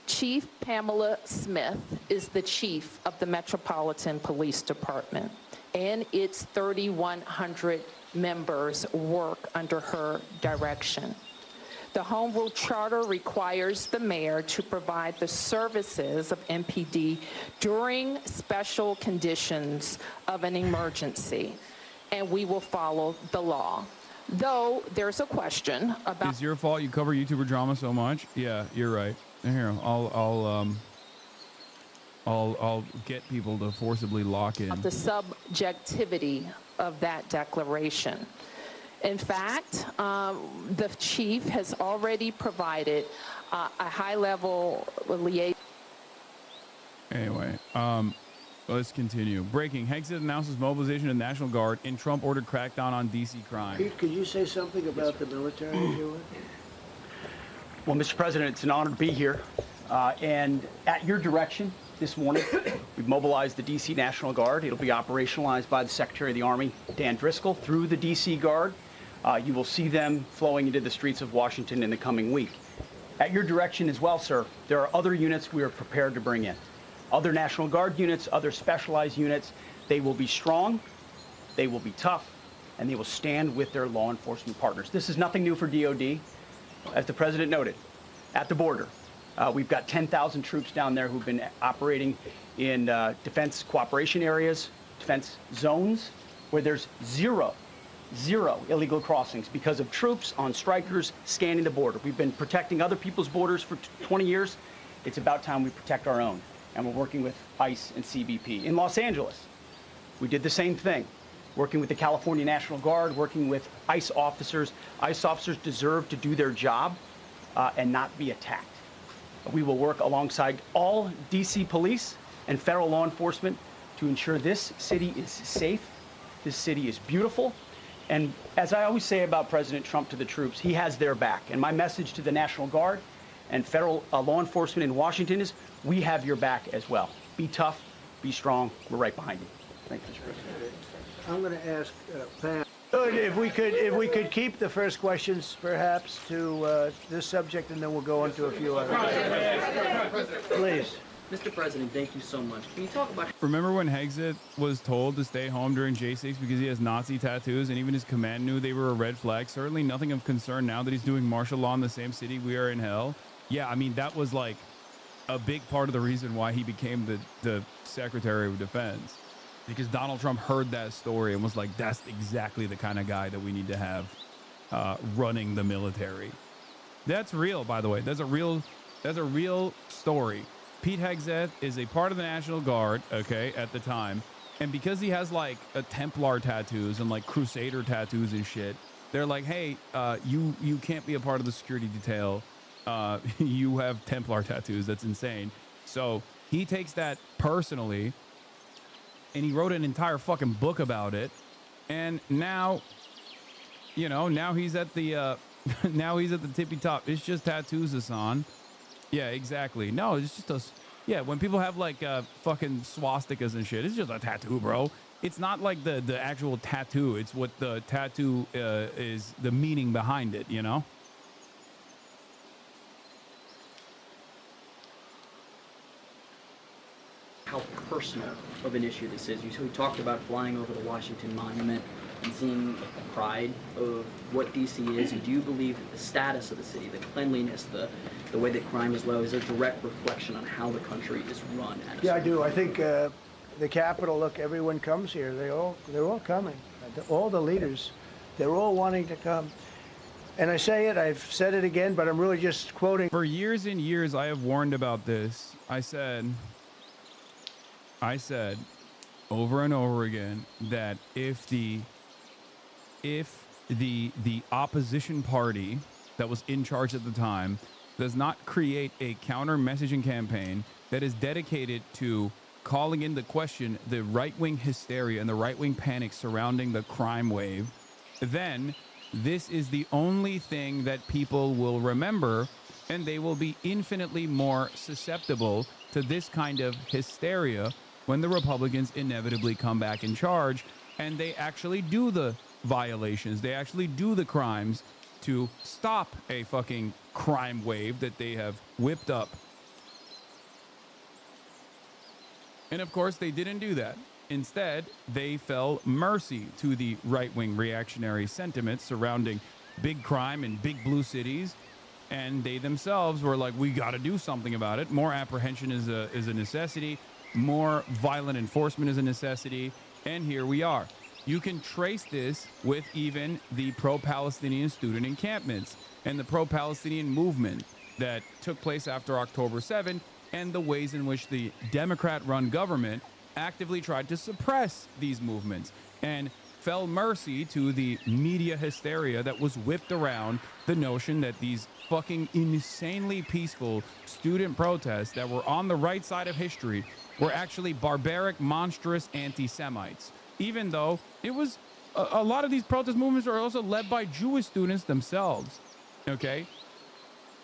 Chief Pamela Smith is the chief of the Metropolitan Police Department, and its 3,100 members work under her direction. The Home Rule Charter requires the mayor to provide the services of MPD during special conditions of an emergency, and we will follow the law. Though there's a question about... It's your fault you cover YouTuber drama so much? Yeah, you're right. Here, I'll get people to forcibly lock in. The subjectivity of that declaration. In fact, the chief has already provided a high-level liaison. Anyway, let's continue. Breaking. Hegseth announces mobilization of the National Guard in Trump-ordered crackdown on D.C. crime. Pete, could you say something about the military, if you would? Well, Mr. President, it's an honor to be here. And at your direction this morning, we've mobilized the D.C. National Guard. It'll be operationalized by the Secretary of the Army, Dan Driscoll, through the D.C. Guard. You will see them flowing into the streets of Washington in the coming week. At your direction as well, sir, there are other units we are prepared to bring in. Other National Guard units, other specialized units. They will be strong, they will be tough, and they will stand with their law enforcement partners. This is nothing new for DOD. As the president noted, at the border, we've got 10,000 troops down there who've been operating in defense cooperation areas, defense zones, where there's zero illegal crossings because of troops on strikers scanning the border. We've been protecting other people's borders for 20 years. It's about time we protect our own, and we're working with ICE and CBP. In Los Angeles, we did the same thing, working with the California National Guard, working with ICE officers. ICE officers deserve to do their job and not be attacked. We will work alongside all D.C. police and federal law enforcement to ensure this city is safe, this city is beautiful, and as I always say about President Trump to the troops, he has their back. And my message to the National Guard and federal law enforcement in Washington is, we have your back as well. Be tough, be strong, we're right behind you. Thank you, Mr. President. I'm going to ask Pam, if we could keep the first questions perhaps to this subject, and then we'll go on to a few others. Please. Mr. President, thank you so much. Can you talk about... Remember when Hegseth was told to stay home during J6 because he has Nazi tattoos, and even his command knew they were a red flag? Certainly nothing of concern now that he's doing martial law in the same city we are in hell. Yeah, I mean, that was like a big part of the reason why he became the Secretary of Defense. Because Donald Trump heard that story and was like, that's exactly the kind of guy that we need to have running the military. That's real, by the way. That's a real story. Pete Hegseth is a part of the National Guard, okay, at the time. And because he has like a Templar tattoos and like Crusader tattoos and shit, they're like, hey, you can't be a part of the security detail. You have Templar tattoos. That's insane. So He takes that personally, and he wrote an entire fucking book about it. And now, you know, now he's at the now he's at the tippy top. It's just tattoos, Hasan. Yeah, exactly. No, it's just us. Yeah, when people have like fucking swastikas and shit, it's just a tattoo, bro. It's not like the actual tattoo. It's what the tattoo is, the meaning behind it, you know? How personal of an issue this is. We talked about flying over the Washington Monument and seeing the pride of what DC is. And do you believe that the status of the city, the cleanliness, the way that crime is low, is a direct reflection on how the country is run? Yeah, I do. I think the Capitol, look, everyone comes here. They're all coming. All the leaders, they're all wanting to come. And I say it, I've said it again, but I'm really just quoting. For years and years, I have warned about this. I said over and over again that if the opposition party that was in charge at the time does not create a counter messaging campaign that is dedicated to calling into question the right-wing hysteria and the right-wing panic surrounding the crime wave, then this is the only thing that people will remember, and they will be infinitely more susceptible to this kind of hysteria when the Republicans inevitably come back in charge and they actually do the violations, they actually do the crimes to stop a fucking crime wave that they have whipped up. And of course, they didn't do that. Instead, they fell mercy to the right-wing reactionary sentiments surrounding big crime in big blue cities. And they themselves were like, we got to do something about it. More apprehension is a necessity. More violent enforcement is a necessity. And here we are. You can trace this with even the pro-Palestinian student encampments and the pro-Palestinian movement that took place after October 7, and the ways in which the Democrat-run government actively tried to suppress these movements and fell mercy to the media hysteria that was whipped around the notion that these fucking insanely peaceful student protests that were on the right side of history were actually barbaric, monstrous anti-Semites. Even though it was a lot of these protest movements are also led by Jewish students themselves. Okay?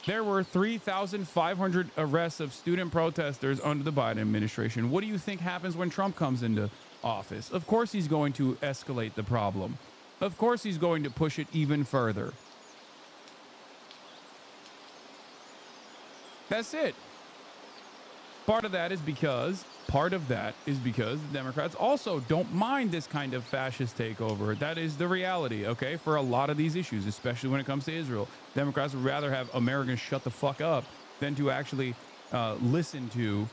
There were 3,500 arrests of student protesters under the Biden administration. What do you think happens when Trump comes into office? Of course he's going to escalate the problem. Of course he's going to push it even further. That's it. Part of that is because the Democrats also don't mind this kind of fascist takeover. That is the reality, okay, for a lot of these issues, especially when it comes to Israel. Democrats would rather have Americans shut the fuck up than to actually listen to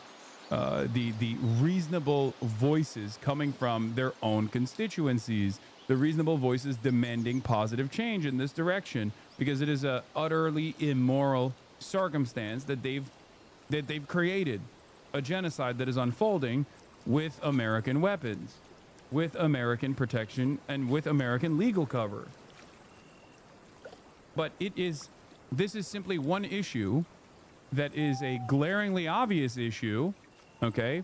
the reasonable voices coming from their own constituencies, the reasonable voices demanding positive change in this direction, because it is a utterly immoral circumstance that they've created. A genocide that is unfolding with American weapons, with American protection, and with American legal cover. But this is simply one issue that is a glaringly obvious issue, okay,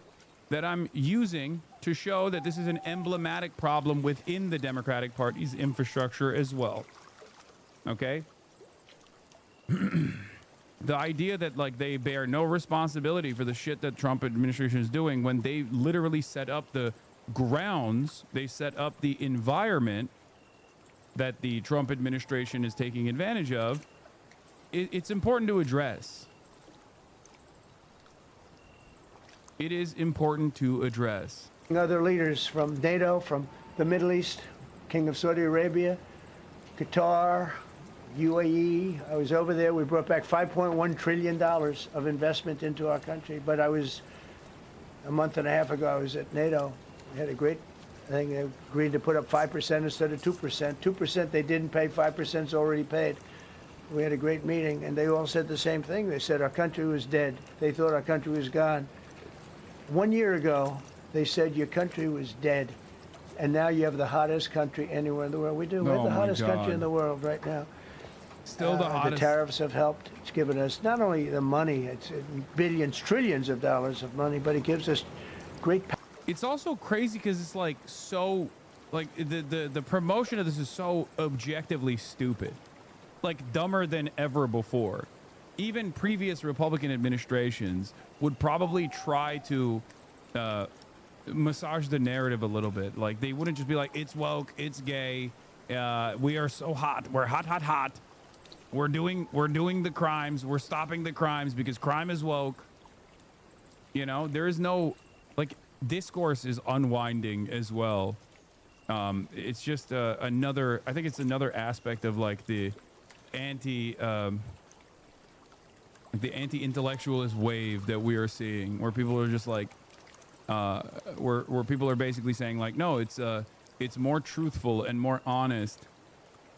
that I'm using to show that this is an emblematic problem within the Democratic Party's infrastructure as well. Okay? The idea that like they bear no responsibility for the shit that Trump administration is doing when they literally set up the grounds, they set up the environment that the Trump administration is taking advantage of, it's important to address. It is important to address. Other leaders from NATO, from the Middle East, King of Saudi Arabia, Qatar, UAE. I was over there. We brought back $5.1 trillion of investment into our country. But a month and a half ago, I was at NATO. We had a great thing. They agreed to put up 5% instead of 2%. 2% they didn't pay, 5% is already paid. We had a great meeting, and they all said the same thing. They said our country was dead. They thought our country was gone. 1 year ago, they said your country was dead. And now you have the hottest country anywhere in the world. We do. We're the hottest country in the world right now. Still the hottest. The tariffs have helped. It's given us not only the money, it's billions, trillions of dollars of money, but it gives us great power. It's also crazy because it's like so, like the promotion of this is so objectively stupid, like dumber than ever before. Even previous Republican administrations would probably try to massage the narrative a little bit. Like they wouldn't just be like, it's woke, it's gay, we are so hot, we're hot, hot, hot. We're doing the crimes, we're stopping the crimes because crime is woke. You know, there is no, like, discourse is unwinding as well. It's just another, I think it's another aspect of like the anti-intellectualist wave that we are seeing, where people are just like, where people are basically saying like, no, it's more truthful and more honest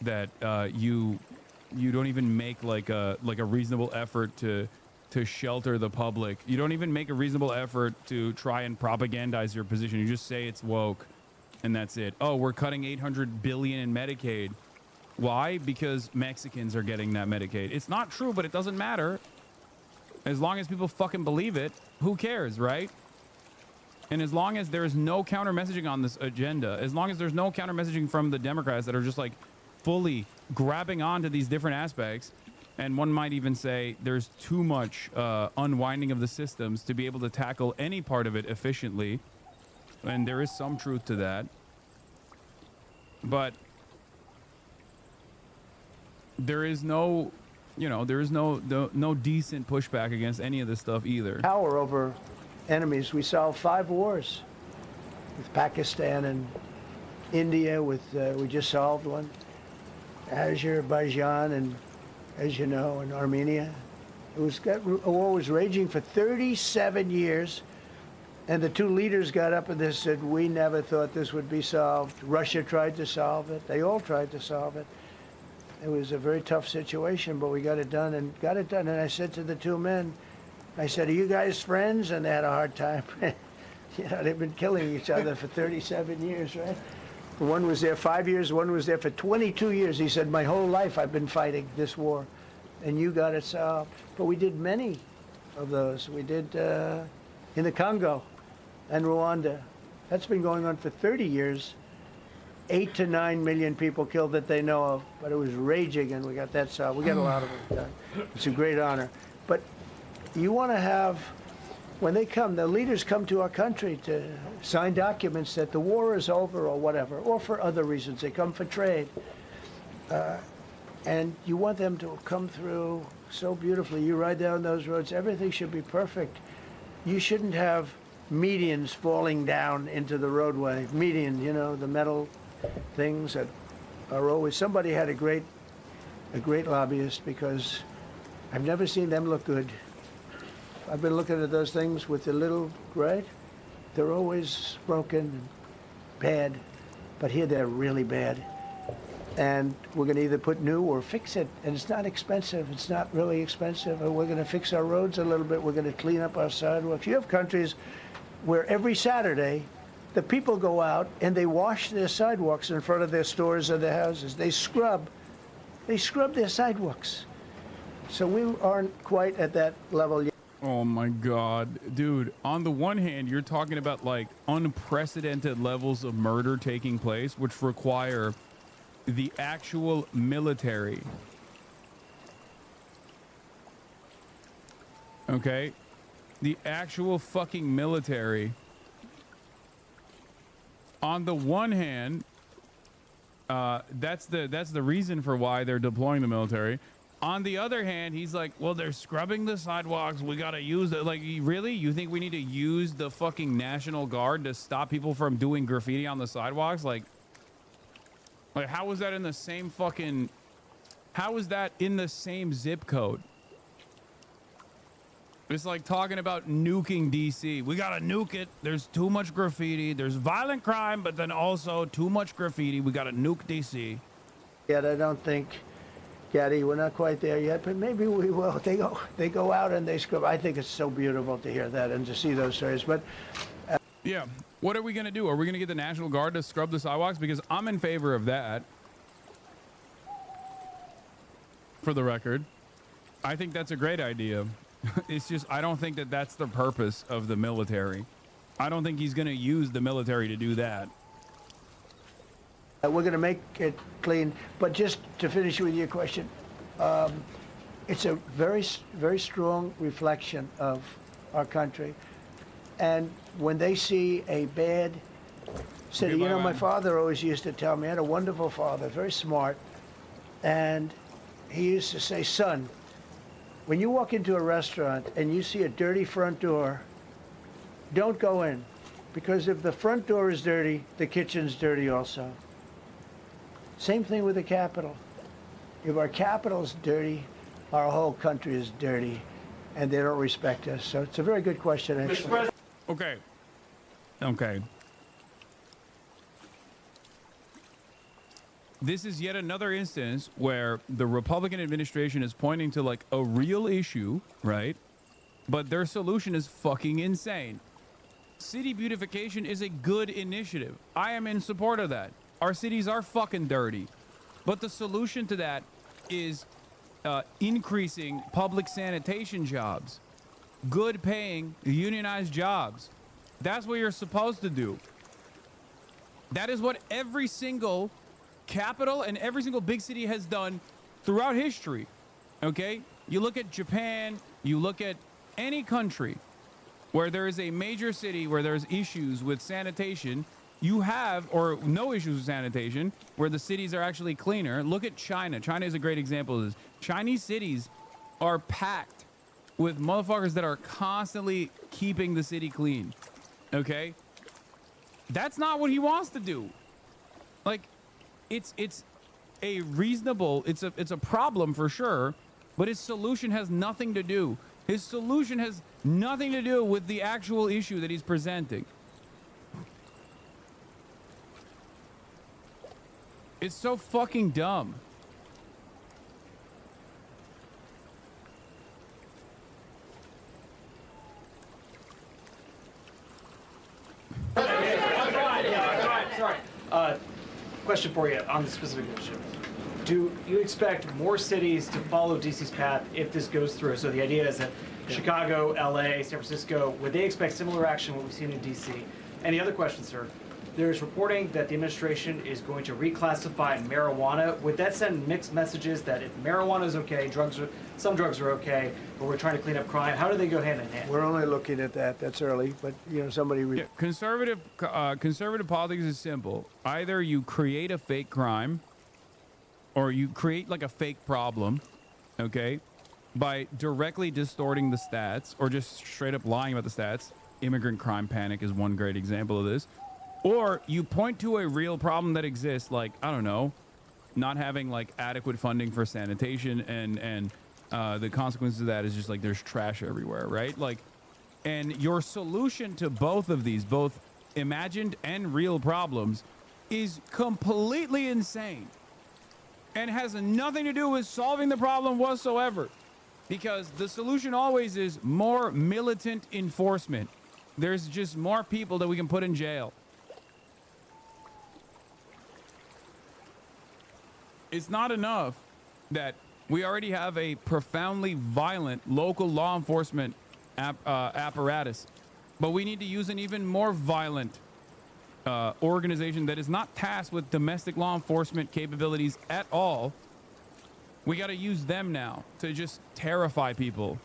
that you don't even make like a reasonable effort to shelter the public. You don't even make a reasonable effort to try and propagandize your position. You just say it's woke and that's it. Oh, we're cutting $800 billion in Medicaid. Why? Because Mexicans are getting that Medicaid. It's not true, but it doesn't matter. As long as people fucking believe it, who cares, right? And as long as there's no counter messaging on this agenda, as long as there's no counter messaging from the Democrats that are just like fully grabbing onto these different aspects, and one might even say there's too much unwinding of the systems to be able to tackle any part of it efficiently, and there is some truth to that, but there is no, you know, there is no decent pushback against any of this stuff either. Power over enemies. We solved 5 wars with Pakistan and India. We just solved one. Azerbaijan and, as you know, in Armenia. A war was raging for 37 years, and the 2 leaders got up and they said, we never thought this would be solved. Russia tried to solve it. They all tried to solve it. It was a very tough situation, but we got it done and got it done. And I said to the 2 men, I said, are you guys friends? And they had a hard time. You know, they've been killing each other for 37 years, right? One was there 5 years, one was there for 22 years. He said, my whole life I've been fighting this war, and you got it solved. But we did many of those. We did in the Congo and Rwanda. That's been going on for 30 years. 8 to 9 million people killed that they know of, but it was raging, and we got that solved. We got a lot of it done. It's a great honor. But you want to have, when they come, the leaders come to our country to sign documents that the war is over or whatever, or for other reasons. They come for trade. And you want them to come through so beautifully. You ride down those roads, everything should be perfect. You shouldn't have medians falling down into the roadway. Median, you know, the metal things that are always, somebody had a great lobbyist, because I've never seen them look good. I've been looking at those things with the little, right? They're always broken and bad, but here they're really bad. And we're going to either put new or fix it, and it's not expensive. It's not really expensive. And we're going to fix our roads a little bit. We're going to clean up our sidewalks. You have countries where every Saturday the people go out and they wash their sidewalks in front of their stores or their houses. They scrub their sidewalks. So we aren't quite at that level yet. Oh my God, dude. On the one hand, you're talking about like unprecedented levels of murder taking place, which require the actual military. Okay? The actual fucking military. On the one hand, that's the reason for why they're deploying the military. On the other hand, he's like, well, they're scrubbing the sidewalks. We got to use it. Like, really? You think we need to use the fucking National Guard to stop people from doing graffiti on the sidewalks? Like how is that in the same fucking, how is that in the same zip code? It's like talking about nuking DC. We got to nuke it. There's too much graffiti. There's violent crime, but then also too much graffiti. We got to nuke DC. Yet I don't think, Gaddy, we're not quite there yet, but maybe we will. They go out and they scrub. I think it's so beautiful to hear that and to see those stories. But yeah, what are we going to do? Are we going to get the National Guard to scrub the sidewalks? Because I'm in favor of that. for the record. I think that's a great idea. It's just, I don't think that that's the purpose of the military. I don't think he's going to use the military to do that. We're going to make it clean. But just to finish with your question, it's a very, very strong reflection of our country. And when they see a bad city, you know, my father always used to tell me, I had a wonderful father, very smart, and he used to say, son, when you walk into a restaurant and you see a dirty front door, don't go in, because if the front door is dirty, the kitchen's dirty also. Same thing with the Capitol. If our Capitol's dirty, our whole country is dirty, and they don't respect us. So it's a very good question, actually. Okay. Okay. This is yet another instance where the Republican administration is pointing to like a real issue, right? But their solution is fucking insane. City beautification is a good initiative. I am in support of that. Our cities are fucking dirty. But the solution to that is increasing public sanitation jobs, good paying unionized jobs. That's what you're supposed to do. That is what every single capital and every single big city has done throughout history. Okay? You look at Japan, you look at any country where there is a major city where there's issues with sanitation, you have, or no issues with sanitation, where the cities are actually cleaner. Look at China. China is a great example of this. Chinese cities are packed with motherfuckers that are constantly keeping the city clean. Okay? That's not what he wants to do. Like, it's a reasonable, it's a problem for sure, but his solution has nothing to do. His solution has nothing to do with the actual issue that he's presenting. It's so fucking dumb. Sorry. Question for you on the specific issue. Do you expect more cities to follow DC's path if this goes through? So the idea is that Chicago, LA, San Francisco, would they expect similar action what we've seen in DC? And the other question, sir, there's reporting that the administration is going to reclassify marijuana. Would that send mixed messages that if marijuana is okay, some drugs are okay, but we're trying to clean up crime? How do they go hand in hand? We're only looking at that. That's early, but you know, somebody. Yeah, conservative politics is simple. Either you create a fake crime, or you create like a fake problem, okay, by directly distorting the stats, or just straight up lying about the stats. Immigrant crime panic is one great example of this. Or you point to a real problem that exists, like, I don't know, not having like adequate funding for sanitation, and the consequences of that is just like there's trash everywhere, right? Like, and your solution to both of these, both imagined and real problems, is completely insane and has nothing to do with solving the problem whatsoever, because the solution always is more militant enforcement. There's just more people that we can put in jail. It's not enough that we already have a profoundly violent local law enforcement apparatus, but we need to use an even more violent organization that is not tasked with domestic law enforcement capabilities at all. We got to use them now to just terrify people.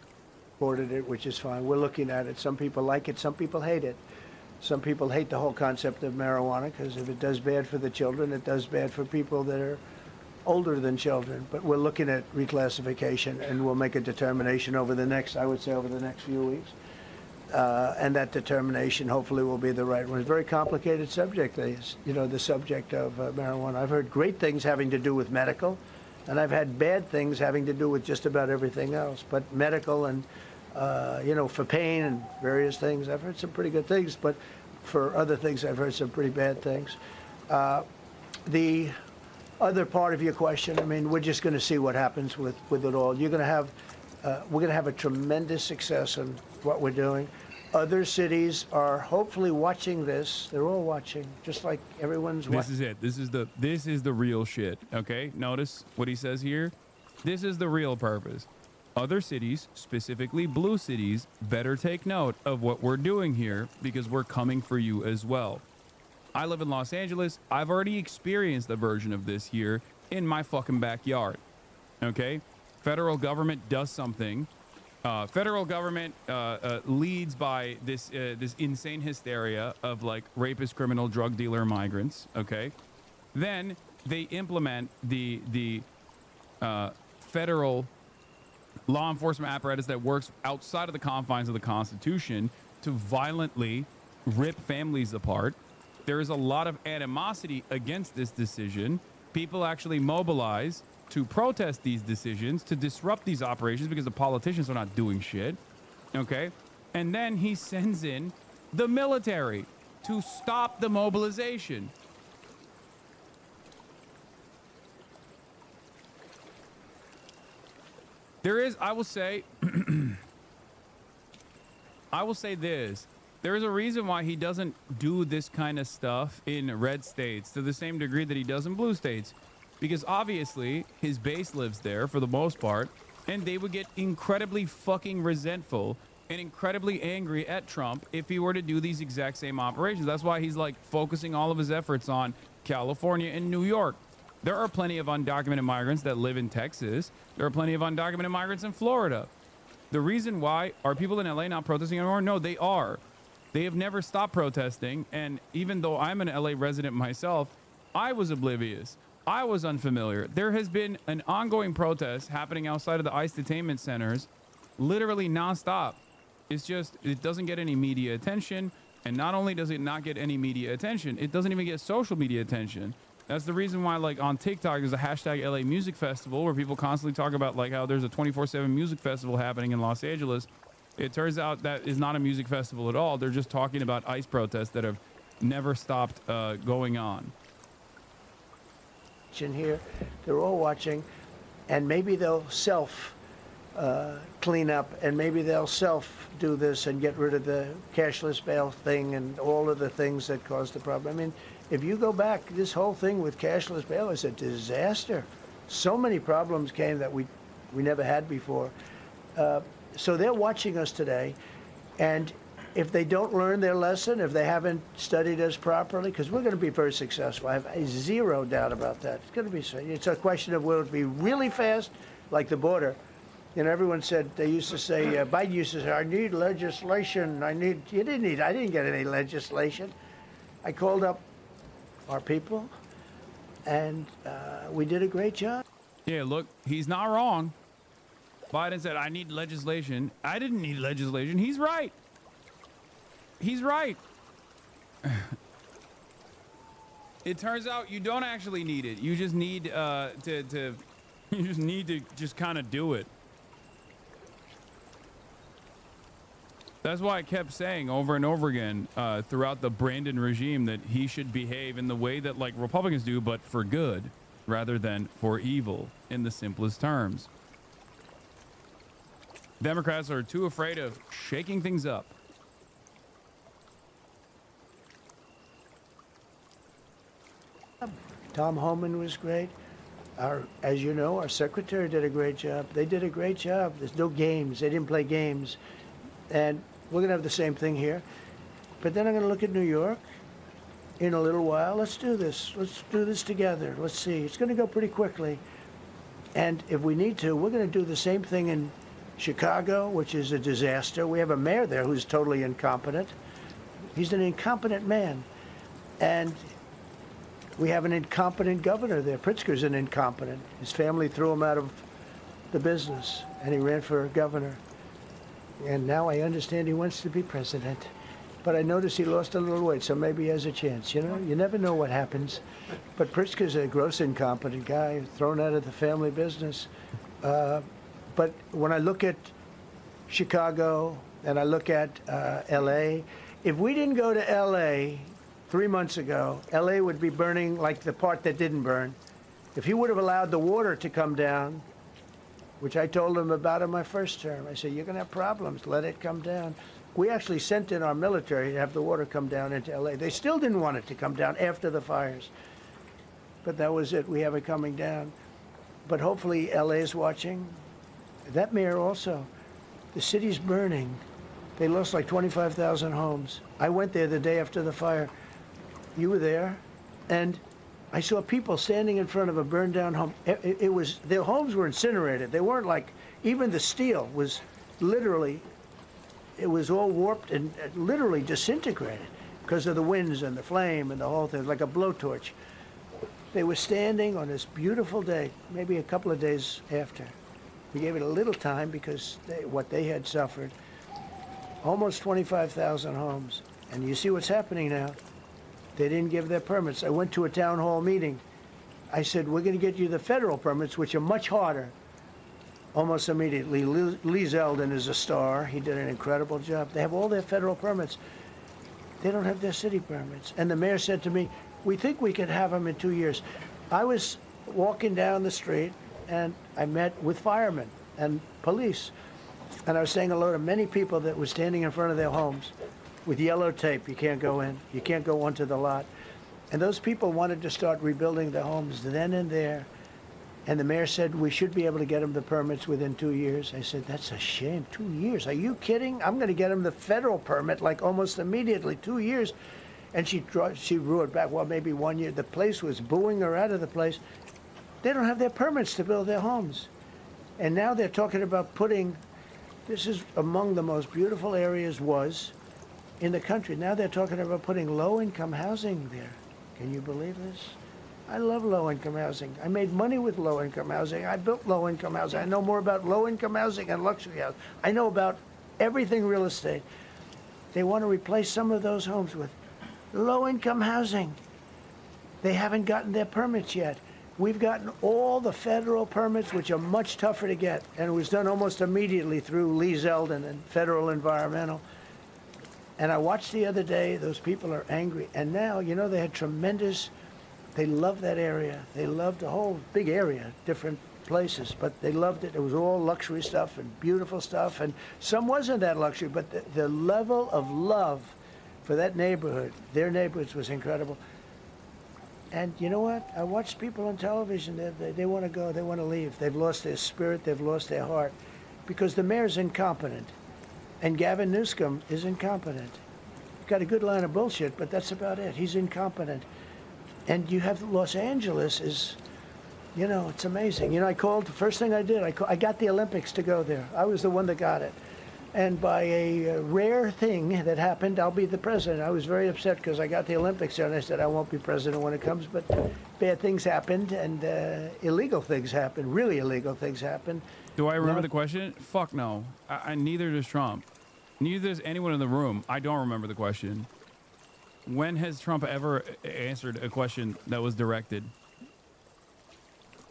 Ordered it, which is fine. We're looking at it. Some people like it, some people hate it. Some people hate the whole concept of marijuana because if it does bad for the children, it does bad for people that are older than children. But we're looking at reclassification, and we'll make a determination over the next, I would say, over the next few weeks. And that determination hopefully will be the right one. It's a very complicated subject, you know, the subject of marijuana. I've heard great things having to do with medical, and I've had bad things having to do with just about everything else. But medical and, you know, for pain and various things, I've heard some pretty good things. But for other things, I've heard some pretty bad things. The other part of your question, I mean, we're just going to see what happens with it all. You're going to have, we're going to have a tremendous success in what we're doing. Other cities are hopefully watching this. They're all watching, just like everyone's watching. This is it. This is the real shit. Okay, notice what he says here. This is the real purpose. Other cities, specifically blue cities, better take note of what we're doing here because we're coming for you as well. I live in Los Angeles. I've already experienced a version of this here in my fucking backyard. Okay? Federal government does something. Federal government leads by this insane hysteria of like rapist, criminal, drug dealer, migrants. Okay? Then they implement the federal law enforcement apparatus that works outside of the confines of the Constitution to violently rip families apart. There is a lot of animosity against this decision. People actually mobilize to protest these decisions, to disrupt these operations because the politicians are not doing shit. Okay? And then he sends in the military to stop the mobilization. There is, I will say this. There is a reason why he doesn't do this kind of stuff in red states to the same degree that he does in blue states. Because obviously, his base lives there for the most part, and they would get incredibly fucking resentful and incredibly angry at Trump if he were to do these exact same operations. That's why he's like focusing all of his efforts on California and New York. There are plenty of undocumented migrants that live in Texas. There are plenty of undocumented migrants in Florida. The reason why, are people in LA not protesting anymore? No, they are. They have never stopped protesting. And even though I'm an LA resident myself, I was oblivious. I was unfamiliar. There has been an ongoing protest happening outside of the ICE detainment centers, literally nonstop. It's just, it doesn't get any media attention. And not only does it not get any media attention, it doesn't even get social media attention. That's the reason why, like, on TikTok, there's a hashtag LA Music Festival where people constantly talk about, like, how there's a 24/7 music festival happening in Los Angeles. It turns out that is not a music festival at all. They're just talking about ICE protests that have never stopped going on. In here, they're all watching, and maybe they'll self clean up, and maybe they'll self do this and get rid of the cashless bail thing and all of the things that caused the problem. I mean, if you go back, this whole thing with cashless bail is a disaster. So many problems came that we never had before. So they're watching us today, and if they don't learn their lesson, if they haven't studied us properly, because we're going to be very successful. I have zero doubt about that. It's going to be. It's a question of will it be really fast, like the border. You know, everyone said, they used to say, Biden used to say, I need legislation. I didn't get any legislation. I called up our people, and we did a great job. Yeah, look, he's not wrong. Biden said, I need legislation. I didn't need legislation. He's right. He's right. It turns out you don't actually need it. You just need you just need to just kind of do it. That's why I kept saying over and over again throughout the Brandon regime that he should behave in the way that like Republicans do, but for good rather than for evil, in the simplest terms. Democrats are too afraid of shaking things up. Tom Homan was great. As you know, our secretary did a great job. They did a great job. There's no games. They didn't play games. And we're going to have the same thing here. But then I'm going to look at New York in a little while. Let's do this. Let's do this together. Let's see. It's going to go pretty quickly. And if we need to, we're going to do the same thing in Chicago, which is a disaster. We have a mayor there who's totally incompetent. He's an incompetent man. And we have an incompetent governor there. Pritzker's an incompetent. His family threw him out of the business, and he ran for governor. And now I understand he wants to be president. But I noticed he lost a little weight, so maybe he has a chance. You know, you never know what happens. But Pritzker's a gross incompetent guy, thrown out of the family business. But when I look at Chicago and I look at L.A., if we didn't go to L.A. 3 months ago, L.A. would be burning like the part that didn't burn. If he would have allowed the water to come down, which I told him about in my first term, I said, you're going to have problems. Let it come down. We actually sent in our military to have the water come down into L.A. They still didn't want it to come down after the fires. But that was it. We have it coming down. but hopefully LA is watching. That mayor also. The city's burning. They lost like 25,000 homes. I went there the day after the fire. You were there, and I saw people standing in front of a burned down home. It was, their homes were incinerated. They weren't like, even the steel was literally, it was all warped and literally disintegrated because of the winds and the flame and the whole thing, like a blowtorch. They were standing on this beautiful day, maybe a couple of days after. We gave it a little time because what they had suffered. Almost 25,000 homes. And you see what's happening now. They didn't give their permits. I went to a town hall meeting. I said, we're going to get you the federal permits, which are much harder. Almost immediately, Lee Zeldin is a star. He did an incredible job. They have all their federal permits. They don't have their city permits. And the mayor said to me, we think we could have them in 2 years. I was walking down the street, and I met with firemen and police. And I was saying hello to many people that were standing in front of their homes with yellow tape. You can't go in. You can't go onto the lot. And those people wanted to start rebuilding their homes then and there. And the mayor said, we should be able to get them the permits within 2 years. I said, that's a shame. 2 years? Are you kidding? I'm going to get them the federal permit like almost immediately. 2 years. And she roared back, well, maybe 1 year. The place was booing her out of the place. They don't have their permits to build their homes. And now they're talking about putting, this is among the most beautiful areas was in the country. Now they're talking about putting low-income housing there. Can you believe this? I love low-income housing. I made money with low-income housing. I built low-income housing. I know more about low-income housing and luxury housing. I know about everything real estate. They want to replace some of those homes with low-income housing. They haven't gotten their permits yet. We've gotten all the federal permits, which are much tougher to get, and it was done almost immediately through Lee Zeldin and Federal Environmental. And I watched the other day, those people are angry. And now, you know, they had tremendous, they loved that area. They loved the whole big area, different places, but they loved it. It was all luxury stuff and beautiful stuff, and some wasn't that luxury, but the level of love for that neighborhood, their neighborhoods, was incredible. And you know what? I watched people on television. They want to go. They want to leave. They've lost their spirit. They've lost their heart because the mayor's incompetent. And Gavin Newsom is incompetent. He's got a good line of bullshit, but that's about it. He's incompetent. And you have Los Angeles is, you know, it's amazing. You know, I called, the first thing I did, I got the Olympics to go there. I was the one that got it. And by a rare thing that happened, I'll be the president. I was very upset because I got the Olympics there, and I said I won't be president when it comes. But bad things happened, and illegal things happened, really illegal things happened. Do I remember the question? Fuck no. Neither does Trump. Neither does anyone in the room. I don't remember the question. When has Trump ever answered a question that was directed?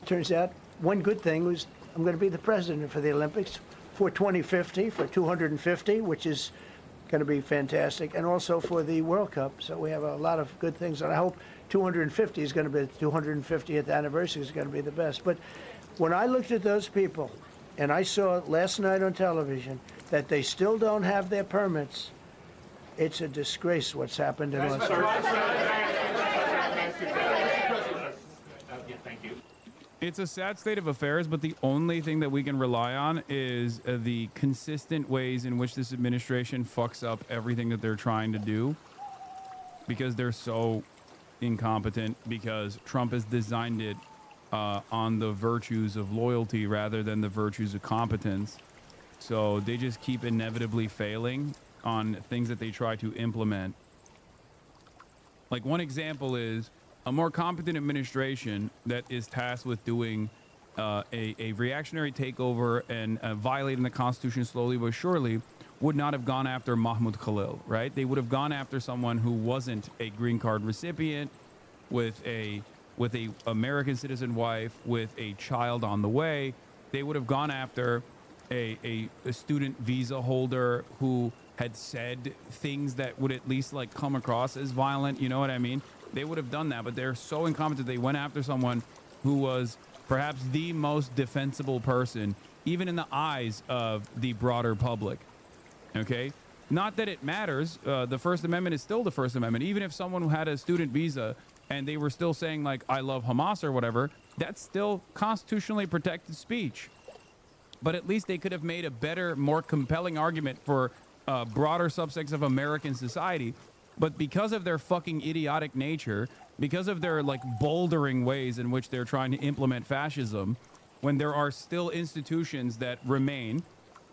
Turns out one good thing was I'm going to be the president for the Olympics. For 2050, for 250, which is going to be fantastic, and also for the World Cup. So we have a lot of good things, and I hope 250 is going to be, the 250th anniversary is going to be the best. But when I looked at those people, and I saw last night on television that they still don't have their permits, it's a disgrace what's happened in Los Angeles. Thank you. It's a sad state of affairs, but the only thing that we can rely on is the consistent ways in which this administration fucks up everything that they're trying to do because they're so incompetent, because Trump has designed it on the virtues of loyalty rather than the virtues of competence. So they just keep inevitably failing on things that they try to implement. Like one example is a more competent administration that is tasked with doing a reactionary takeover and violating the Constitution slowly but surely would not have gone after Mahmoud Khalil, right? They would have gone after someone who wasn't a green card recipient with a American citizen wife with a child on the way. They would have gone after a student visa holder who had said things that would at least like come across as violent, you know what I mean? They would have done that, but they're so incompetent. They went after someone who was perhaps the most defensible person, even in the eyes of the broader public. Okay? Not that it matters. The First Amendment is still the First Amendment. Even if someone who had a student visa and they were still saying like, I love Hamas or whatever, that's still constitutionally protected speech. But at least they could have made a better, more compelling argument for broader subsects of American society. But because of their fucking idiotic nature, because of their like bouldering ways in which they're trying to implement fascism, when there are still institutions that remain,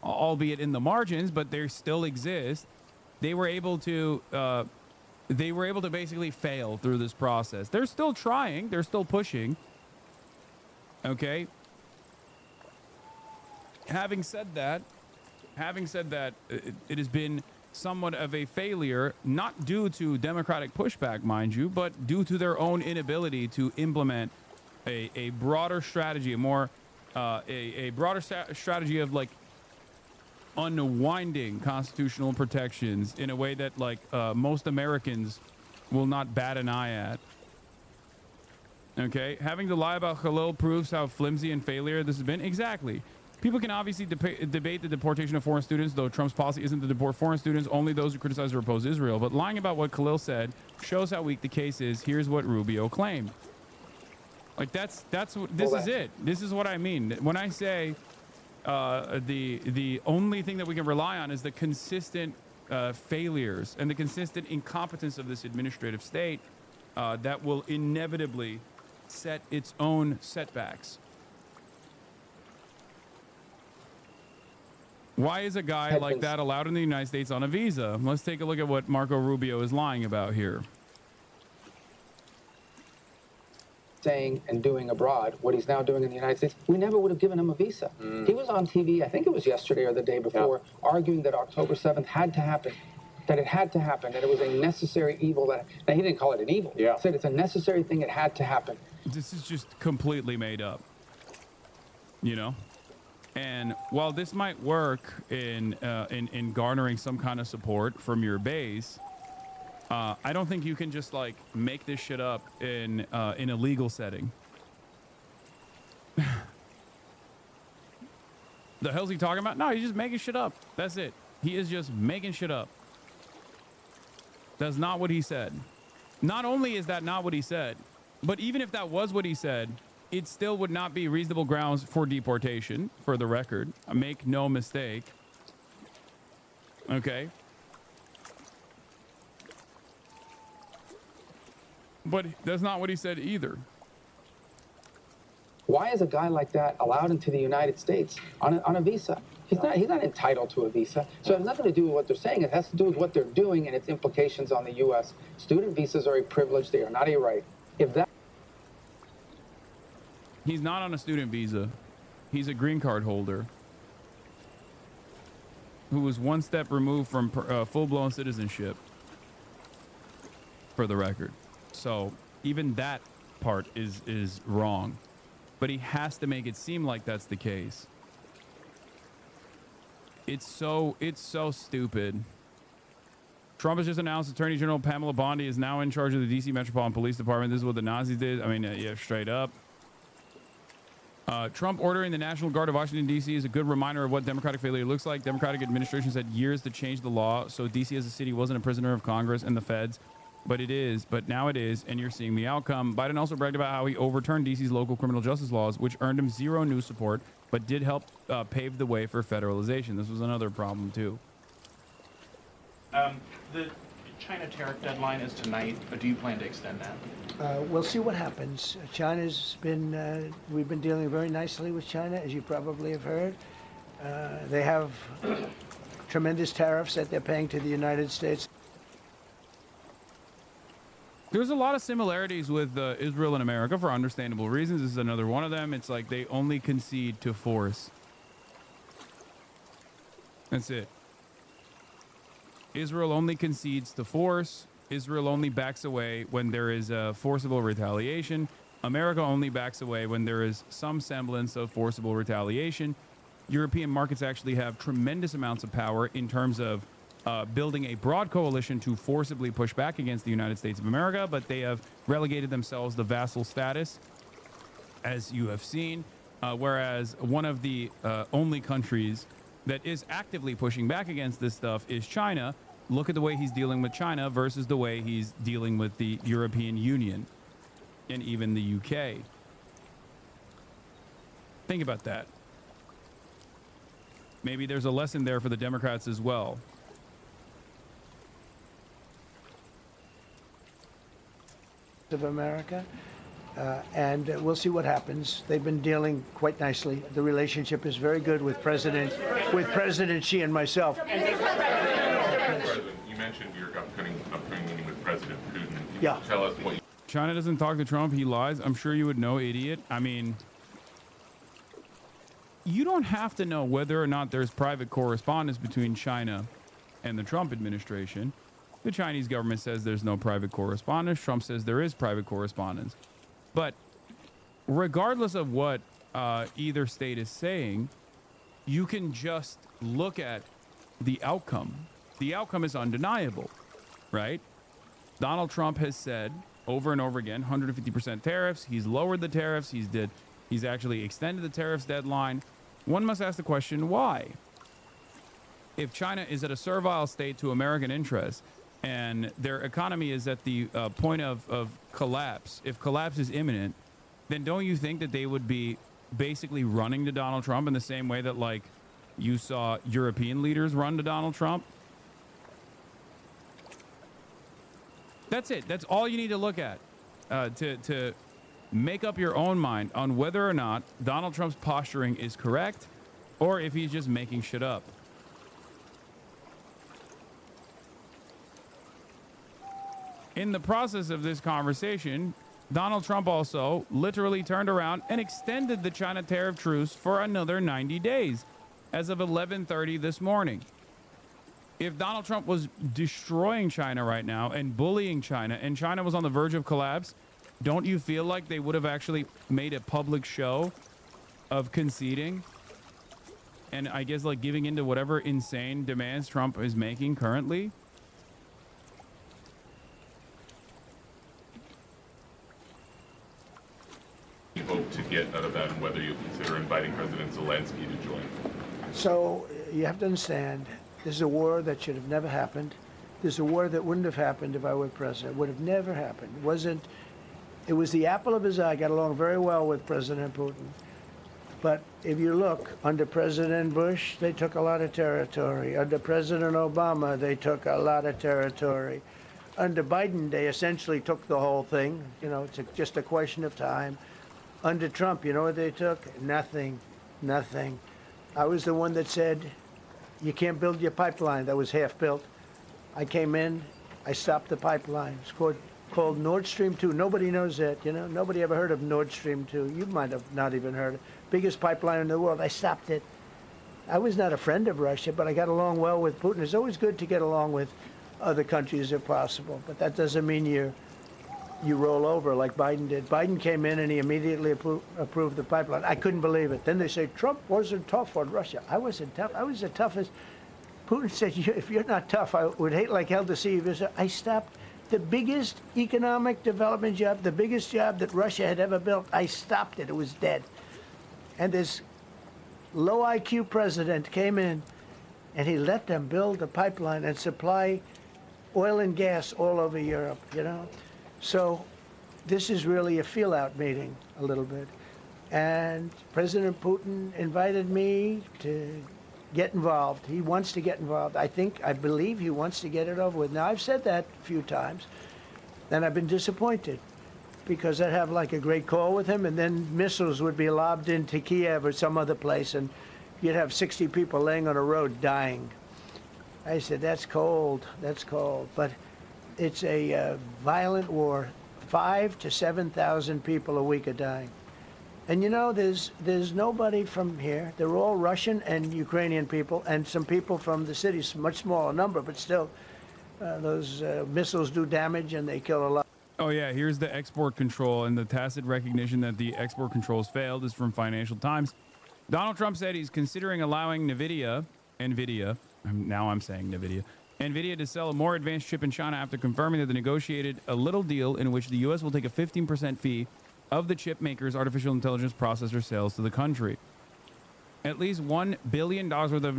albeit in the margins, but they still exist, they were able to basically fail through this process. They're still trying, they're still pushing. Okay. Having said that, it has been somewhat of a failure, not due to democratic pushback, mind you, but due to their own inability to implement a broader strategy, a broader strategy of like unwinding constitutional protections in a way that like most Americans will not bat an eye at. Okay, having to lie about Khalil proves how flimsy and failure this has been. Exactly. People can obviously debate the deportation of foreign students, though Trump's policy isn't to deport foreign students, only those who criticize or oppose Israel. But lying about what Khalil said shows how weak the case is. Here's what Rubio claimed. Like that's what this is it. This is what I mean when I say the only thing that we can rely on is the consistent failures and the consistent incompetence of this administrative state that will inevitably set its own setbacks. Why is a guy like that allowed in the United States on a visa? Let's take a look at what Marco Rubio is lying about here. Saying and doing abroad what he's now doing in the United States, we never would have given him a visa. He was on TV, I think it was yesterday or the day before, arguing that October 7th had to happen, that it had to happen, that it was a necessary evil. Now, he didn't call it an evil. He said it's a necessary thing, it had to happen. This is just completely made up, you know? And while this might work in garnering some kind of support from your base, I don't think you can just like make this shit up in a legal setting. The hell's he talking about? No, he's just making shit up. That's it. He is just making shit up. That's not what he said. Not only is that not what he said, but even if that was what he said, it still would not be reasonable grounds for deportation, for the record. Make no mistake. Okay. But that's not what he said either. Why is a guy like that allowed into the United States on a visa? He's not entitled to a visa. So it has nothing to do with what they're saying. It has to do with what they're doing and its implications on the U.S. Student visas are a privilege. They are not a right. If that He's not on a student visa. He's a green card holder who was one step removed from full-blown citizenship, for the record. So even that part is wrong. But he has to make it seem like that's the case. It's so stupid. Trump has just announced Attorney General Pamela Bondi is now in charge of the D.C. Metropolitan Police Department. This is what the Nazis did. I mean, yeah, straight up. Trump ordering the National Guard of Washington, D.C. is a good reminder of what democratic failure looks like. Democratic administrations had years to change the law, so D.C. as a city wasn't a prisoner of Congress and the feds. But it is. But now it is, and you're seeing the outcome. Biden also bragged about how he overturned D.C.'s local criminal justice laws, which earned him zero new support, but did help pave the way for federalization. This was another problem, too. The China tariff deadline is tonight, but do you plan to extend that? We'll see what happens. China's been, we've been dealing very nicely with China, as you probably have heard. They have tremendous tariffs that they're paying to the United States. There's a lot of similarities with Israel and America for understandable reasons. This is another one of them. It's like they only concede to force. That's it. Israel only concedes to force. Israel only backs away when there is a forcible retaliation. America only backs away when there is some semblance of forcible retaliation. European markets actually have tremendous amounts of power in terms of building a broad coalition to forcibly push back against the United States of America, but they have relegated themselves to vassal status, as you have seen, whereas one of the only countries that is actively pushing back against this stuff is China. Look at the way he's dealing with China versus the way he's dealing with the European Union. and even the UK. Think about that. Maybe there's a lesson there for the Democrats as well. Of America, and we'll see what happens. They've been dealing quite nicely. The relationship is very good with President Xi and myself. President, you mentioned your upcoming meeting with President Putin. Can you tell us what China doesn't talk to Trump, he lies. I'm sure you would know, idiot. I mean, you don't have to know whether or not there's private correspondence between China and the Trump administration. The Chinese government says there's no private correspondence. Trump says there is private correspondence. But regardless of what either state is saying, you can just look at the outcome. The outcome is undeniable, right? Donald Trump has said over and over again, 150% tariffs. He's lowered the tariffs. He's actually extended the tariffs deadline. One must ask the question, why? If China is at a servile state to American interests, and their economy is at the point of collapse, if collapse is imminent, then don't you think that they would be basically running to Donald Trump in the same way that, like, you saw European leaders run to Donald Trump? That's it. That's all you need to look at to make up your own mind on whether or not Donald Trump's posturing is correct or if he's just making shit up. In the process of this conversation, Donald Trump also literally turned around and extended the China tariff truce for another 90 days as of 11:30 this morning. If Donald Trump was destroying China right now and bullying China, and China was on the verge of collapse, don't you feel like they would have actually made a public show of conceding and I guess like giving into whatever insane demands Trump is making currently? you hope to get out of that, and whether you'll consider inviting President Zelensky to join? So you have to understand, this is a war that should have never happened. This is a war that wouldn't have happened if I were president. It would have never happened. It was the apple of his eye. I got along very well with President Putin. But if you look, under President Bush, they took a lot of territory. Under President Obama, they took a lot of territory. Under Biden, they essentially took the whole thing. You know, it's just a question of time. Under Trump, you know what they took? Nothing. Nothing. I was the one that said, you can't build your pipeline. That was half built. I came in, I stopped the pipeline. It's called Nord Stream 2. Nobody knows that, you know? Nobody ever heard of Nord Stream 2. You might have not even heard it. Biggest pipeline in the world. I stopped it. I was not a friend of Russia, but I got along well with Putin. It's always good to get along with other countries if possible, but that doesn't mean you roll over like Biden did. Biden came in and he immediately approved the pipeline. I couldn't believe it. Then they say Trump wasn't tough on Russia. I wasn't tough. I was the toughest. Putin said, if you're not tough, I would hate like hell to see you. I stopped the biggest economic development job, the biggest job that Russia had ever built. I stopped it. It was dead. And this low IQ president came in and he let them build a pipeline and supply oil and gas all over Europe, you know? So this is really a feel-out meeting, a little bit. And President Putin invited me to get involved. He wants to get involved. I believe he wants to get it over with. Now, I've said that a few times, and I've been disappointed because I'd have like a great call with him, and then missiles would be lobbed into Kiev or some other place, and you'd have 60 people laying on a road dying. I said, that's cold, that's cold. But it's a violent war. 5,000 to 7,000 people a week are dying. And you know, there's nobody from here. They're all Russian and Ukrainian people, and some people from the cities, much smaller number, but still, those missiles do damage and they kill a lot. Oh yeah, here's the export control, and the tacit recognition that the export controls failed is from Financial Times. Donald Trump said he's considering allowing NVIDIA, now I'm saying NVIDIA to sell a more advanced chip in China after confirming that they negotiated a little deal in which the U.S. will take a 15% fee of the chip maker's artificial intelligence processor sales to the country. At least $1 billion worth of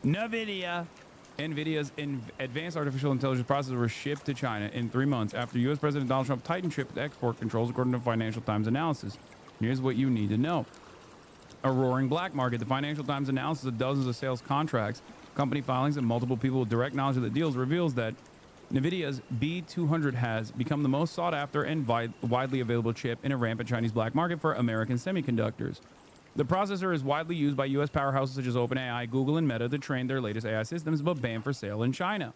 NVIDIA NVIDIA's advanced artificial intelligence processors were shipped to China in 3 months after U.S. President Donald Trump tightened chip export controls, according to Financial Times analysis. Here's what you need to know. A roaring black market. The Financial Times analysis of dozens of sales contracts, company filings, and multiple people with direct knowledge of the deals reveals that NVIDIA's B200 has become the most sought after and widely available chip in a rampant Chinese black market for American semiconductors. The processor is widely used by U.S. powerhouses such as OpenAI, Google, and Meta to train their latest AI systems, but banned for sale in China.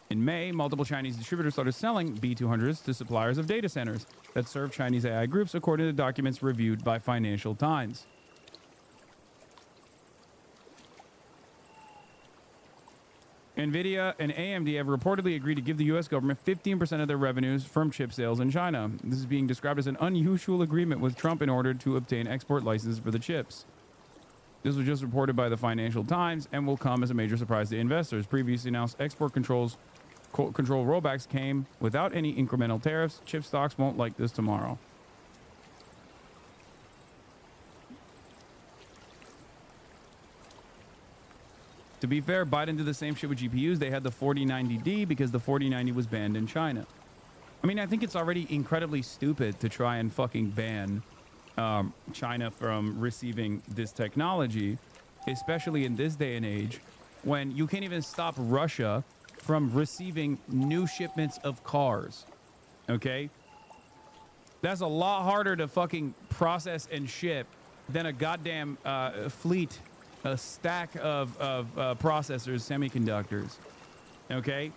In May, multiple Chinese distributors started selling B200s to suppliers of data centers that serve Chinese AI groups, according to documents reviewed by Financial Times. NVIDIA and AMD have reportedly agreed to give the U.S. government 15% of their revenues from chip sales in China. This is being described as an unusual agreement with Trump in order to obtain export licenses for the chips. This was just reported by the Financial Times and will come as a major surprise to investors. Previously announced export control rollbacks came without any incremental tariffs. Chip stocks won't like this tomorrow. To be fair, Biden did the same shit with GPUs. They had the 4090D because the 4090 was banned in China. I mean, I think it's already incredibly stupid to try and fucking ban China from receiving this technology, especially in this day and age when you can't even stop Russia from receiving new shipments of cars. Okay? That's a lot harder to fucking process and ship than a goddamn fleet, a stack of processors, semiconductors. Okay?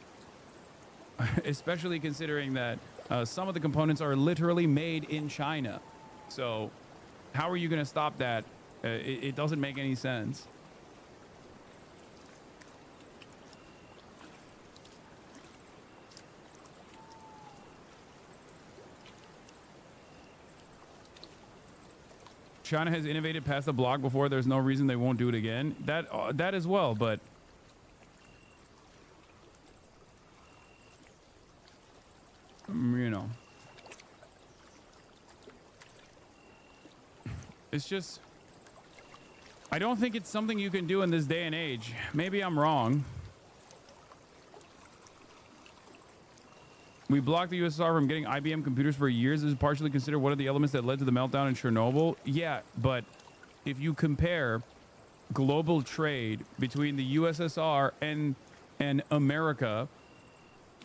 Especially considering that some of the components are literally made in China. So how are you going to stop that? It doesn't make any sense. China has innovated past the block before. There's no reason they won't do it again. That as well, but you know, it's just, I don't think it's something you can do in this day and age. Maybe I'm wrong. We blocked the USSR from getting IBM computers for years. This is partially considered one of the elements that led to the meltdown in Chernobyl. Yeah, but if you compare global trade between the USSR and America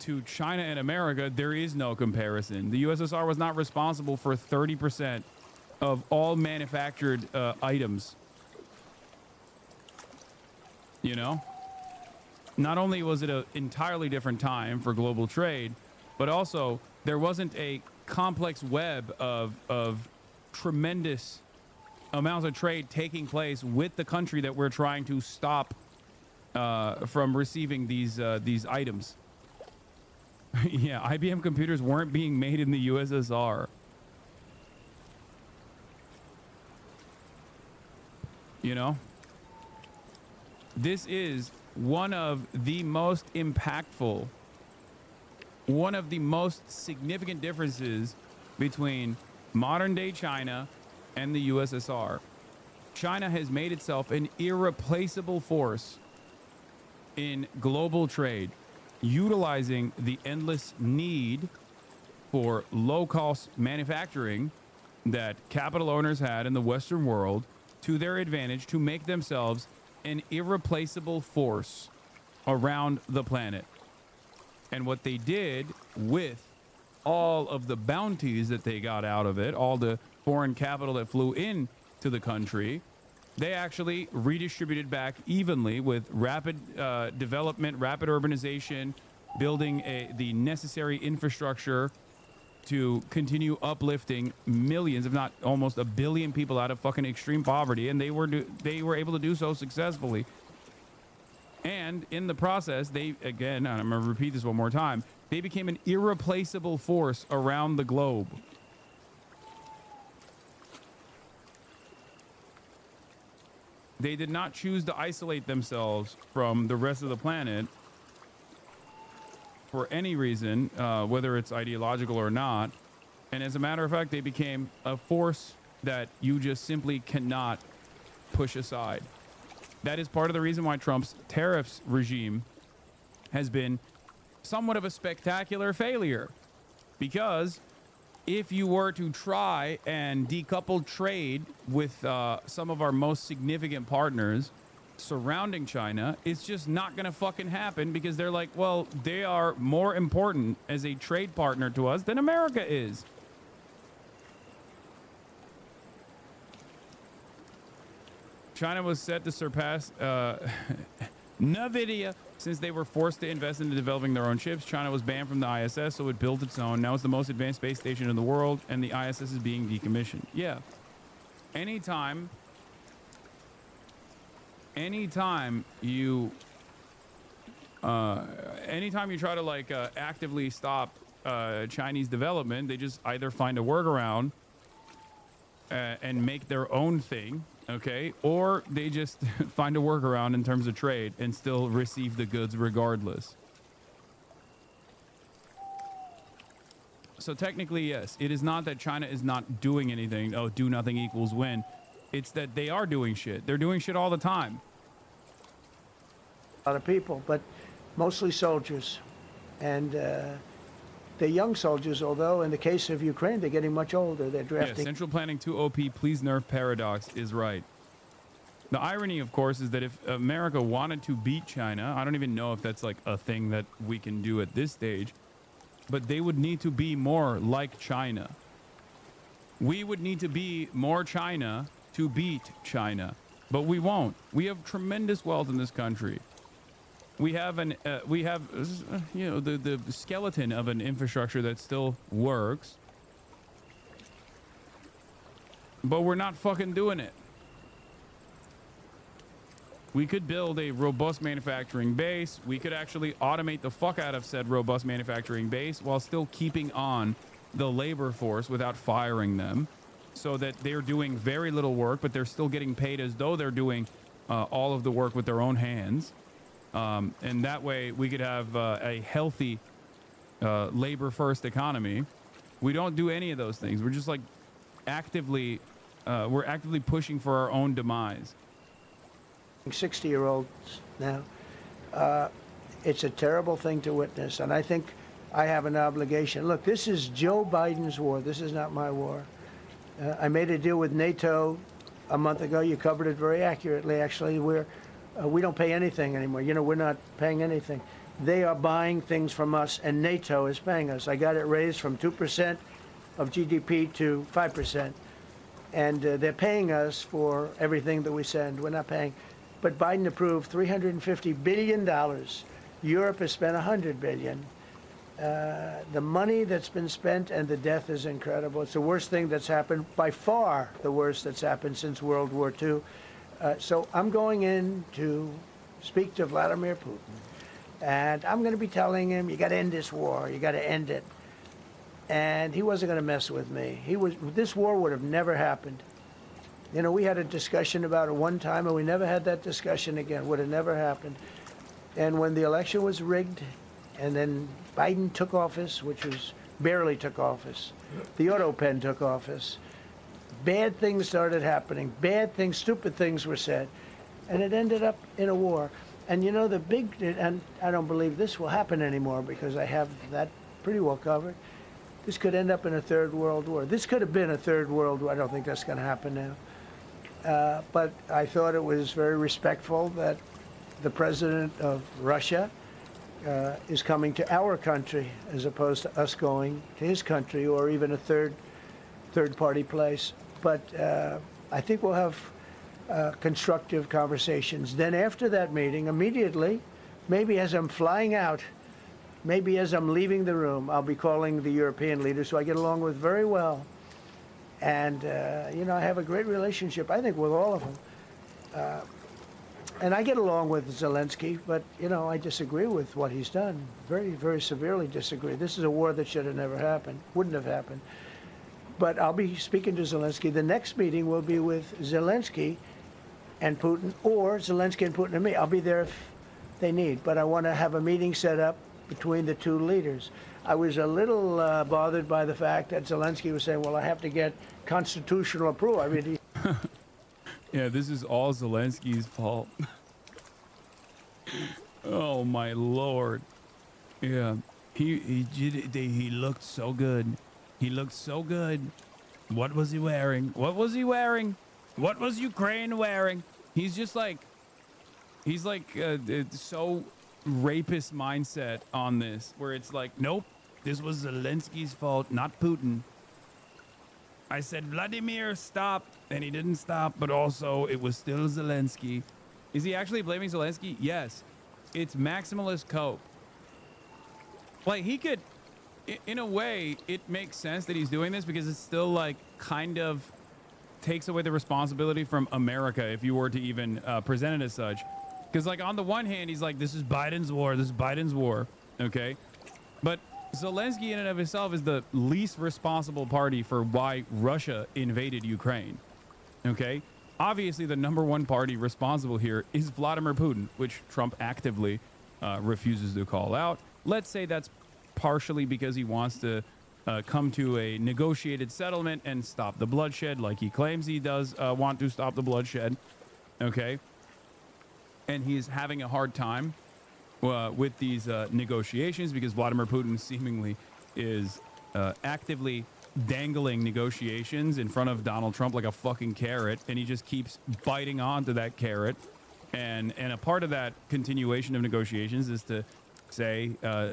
to China and America, there is no comparison. The USSR was not responsible for 30% of all manufactured items. You know? Not only was it an entirely different time for global trade, but also there wasn't a complex web of tremendous amounts of trade taking place with the country that we're trying to stop from receiving these items. Yeah, IBM computers weren't being made in the USSR. You know? This is one of the most impactful, one of the most significant differences between modern day China and the USSR. China has made itself an irreplaceable force in global trade, utilizing the endless need for low-cost manufacturing that capital owners had in the Western world to their advantage to make themselves an irreplaceable force around the planet. And what they did with all of the bounties that they got out of it, all the foreign capital that flew in to the country, they actually redistributed back evenly with rapid development, rapid urbanization, building the necessary infrastructure to continue uplifting millions, if not almost 1 billion people out of fucking extreme poverty. And they were able to do so successfully. And in the process, they, again, and I'm going to repeat this one more time, they became an irreplaceable force around the globe. They did not choose to isolate themselves from the rest of the planet for any reason, whether it's ideological or not. And as a matter of fact, they became a force that you just simply cannot push aside. That is part of the reason why Trump's tariffs regime has been somewhat of a spectacular failure. Because if you were to try and decouple trade with some of our most significant partners surrounding China, it's just not going to fucking happen, because they're like, well, they are more important as a trade partner to us than America is. China was set to surpass NVIDIA since they were forced to invest into developing their own chips. China was banned from the ISS, so it built its own. Now it's the most advanced space station in the world, and the ISS is being decommissioned. Yeah. Anytime you try to like actively stop Chinese development, they just either find a workaround and make their own thing, okay, or they just find a workaround in terms of trade and still receive the goods regardless. So technically, yes, it is not that China is not doing anything. Oh, do nothing equals win. It's that they are doing shit. They're doing shit all the time. A lot of people, but mostly soldiers. And they're young soldiers, although in the case of Ukraine, they're getting much older. They're drafting. Yeah, Central Planning 2 OP, please nerf paradox is right. The irony, of course, is that if America wanted to beat China, I don't even know if that's like a thing that we can do at this stage, but they would need to be more like China. We would need to be more China to beat China, but we won't. We have tremendous wealth in this country. We have you know, the skeleton of an infrastructure that still works, but we're not fucking doing it. We could build a robust manufacturing base. We could actually automate the fuck out of said robust manufacturing base while still keeping on the labor force without firing them, so that they're doing very little work, but they're still getting paid as though they're doing all of the work with their own hands. And that way we could have a healthy labor-first economy. We don't do any of those things. We're just like actively pushing for our own demise. 60-year-olds now. It's a terrible thing to witness, and I think I have an obligation. Look, this is Joe Biden's war. This is not my war. I made a deal with NATO a month ago. You covered it very accurately, actually. We don't pay anything anymore. You know, we're not paying anything. They are buying things from us, and NATO is paying us. I got it raised from 2% of GDP to 5%. And they're paying us for everything that we send. We're not paying. But Biden approved $350 billion. Europe has spent $100 billion. The money that's been spent and the death is incredible. It's the worst thing that's happened, by far the worst that's happened since World War II. So I'm going in to speak to Vladimir Putin, and I'm going to be telling him, you got to end this war, you got to end it. And he wasn't going to mess with me. This war would have never happened. You know, we had a discussion about it one time, and we never had that discussion again. Would have never happened. And when the election was rigged, and then Biden took office, which was barely took office, the auto pen took office, bad things started happening. Bad things, stupid things were said. And it ended up in a war. And you know, and I don't believe this will happen anymore because I have that pretty well covered. This could end up in a third world war. This could have been a third world war. I don't think that's going to happen now. But I thought it was very respectful that the president of Russia is coming to our country as opposed to us going to his country or even a third-party place. But I think we'll have constructive conversations. Then after that meeting, immediately, maybe as I'm flying out, maybe as I'm leaving the room, I'll be calling the European leaders who I get along with very well. And, you know, I have a great relationship, I think, with all of them. And I get along with Zelensky, but, you know, I disagree with what he's done. Very, very severely disagree. This is a war that should have never happened, wouldn't have happened. But I'll be speaking to Zelensky. The next meeting will be with Zelensky and Putin, or Zelensky and Putin and me. I'll be there if they need. But I want to have a meeting set up between the two leaders. I was a little bothered by the fact that Zelensky was saying, well, I have to get constitutional approval. I mean, Yeah, this is all Zelensky's fault. Oh my lord. Yeah, he looked so good. He looked so good. What was he wearing? What was he wearing? What was Ukraine wearing? He's just like, he's like so rapist mindset on this, where it's like, nope, this was Zelensky's fault, not Putin. I said, Vladimir, stop, and he didn't stop, but also it was still Zelensky. Is he actually blaming Zelensky? Yes. It's maximalist cope. Like, he could, in a way, it makes sense that he's doing this because it's still like kind of takes away the responsibility from America if you were to even present it as such. Because like on the one hand, he's like, this is Biden's war. This is Biden's war. Okay. But Zelensky in and of himself is the least responsible party for why Russia invaded Ukraine. Okay. Obviously, the #1 party responsible here is Vladimir Putin, which Trump actively refuses to call out. Let's say that's partially because he wants to come to a negotiated settlement and stop the bloodshed, like he claims he does want to stop the bloodshed. Okay. And he's having a hard time with these negotiations because Vladimir Putin seemingly is actively dangling negotiations in front of Donald Trump like a fucking carrot, and he just keeps biting onto that carrot. And a part of that continuation of negotiations is to say,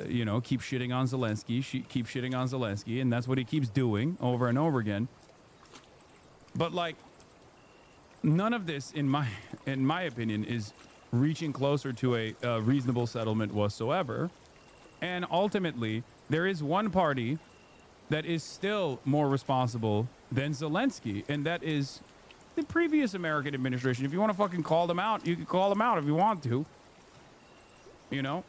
you know, keep shitting on Zelensky, keep shitting on Zelensky, and that's what he keeps doing over and over again. But like, none of this, in my opinion, is reaching closer to a reasonable settlement whatsoever. And ultimately, there is one party that is still more responsible than Zelensky, and that is the previous American administration. If you want to fucking call them out, you can call them out if you want to. You know?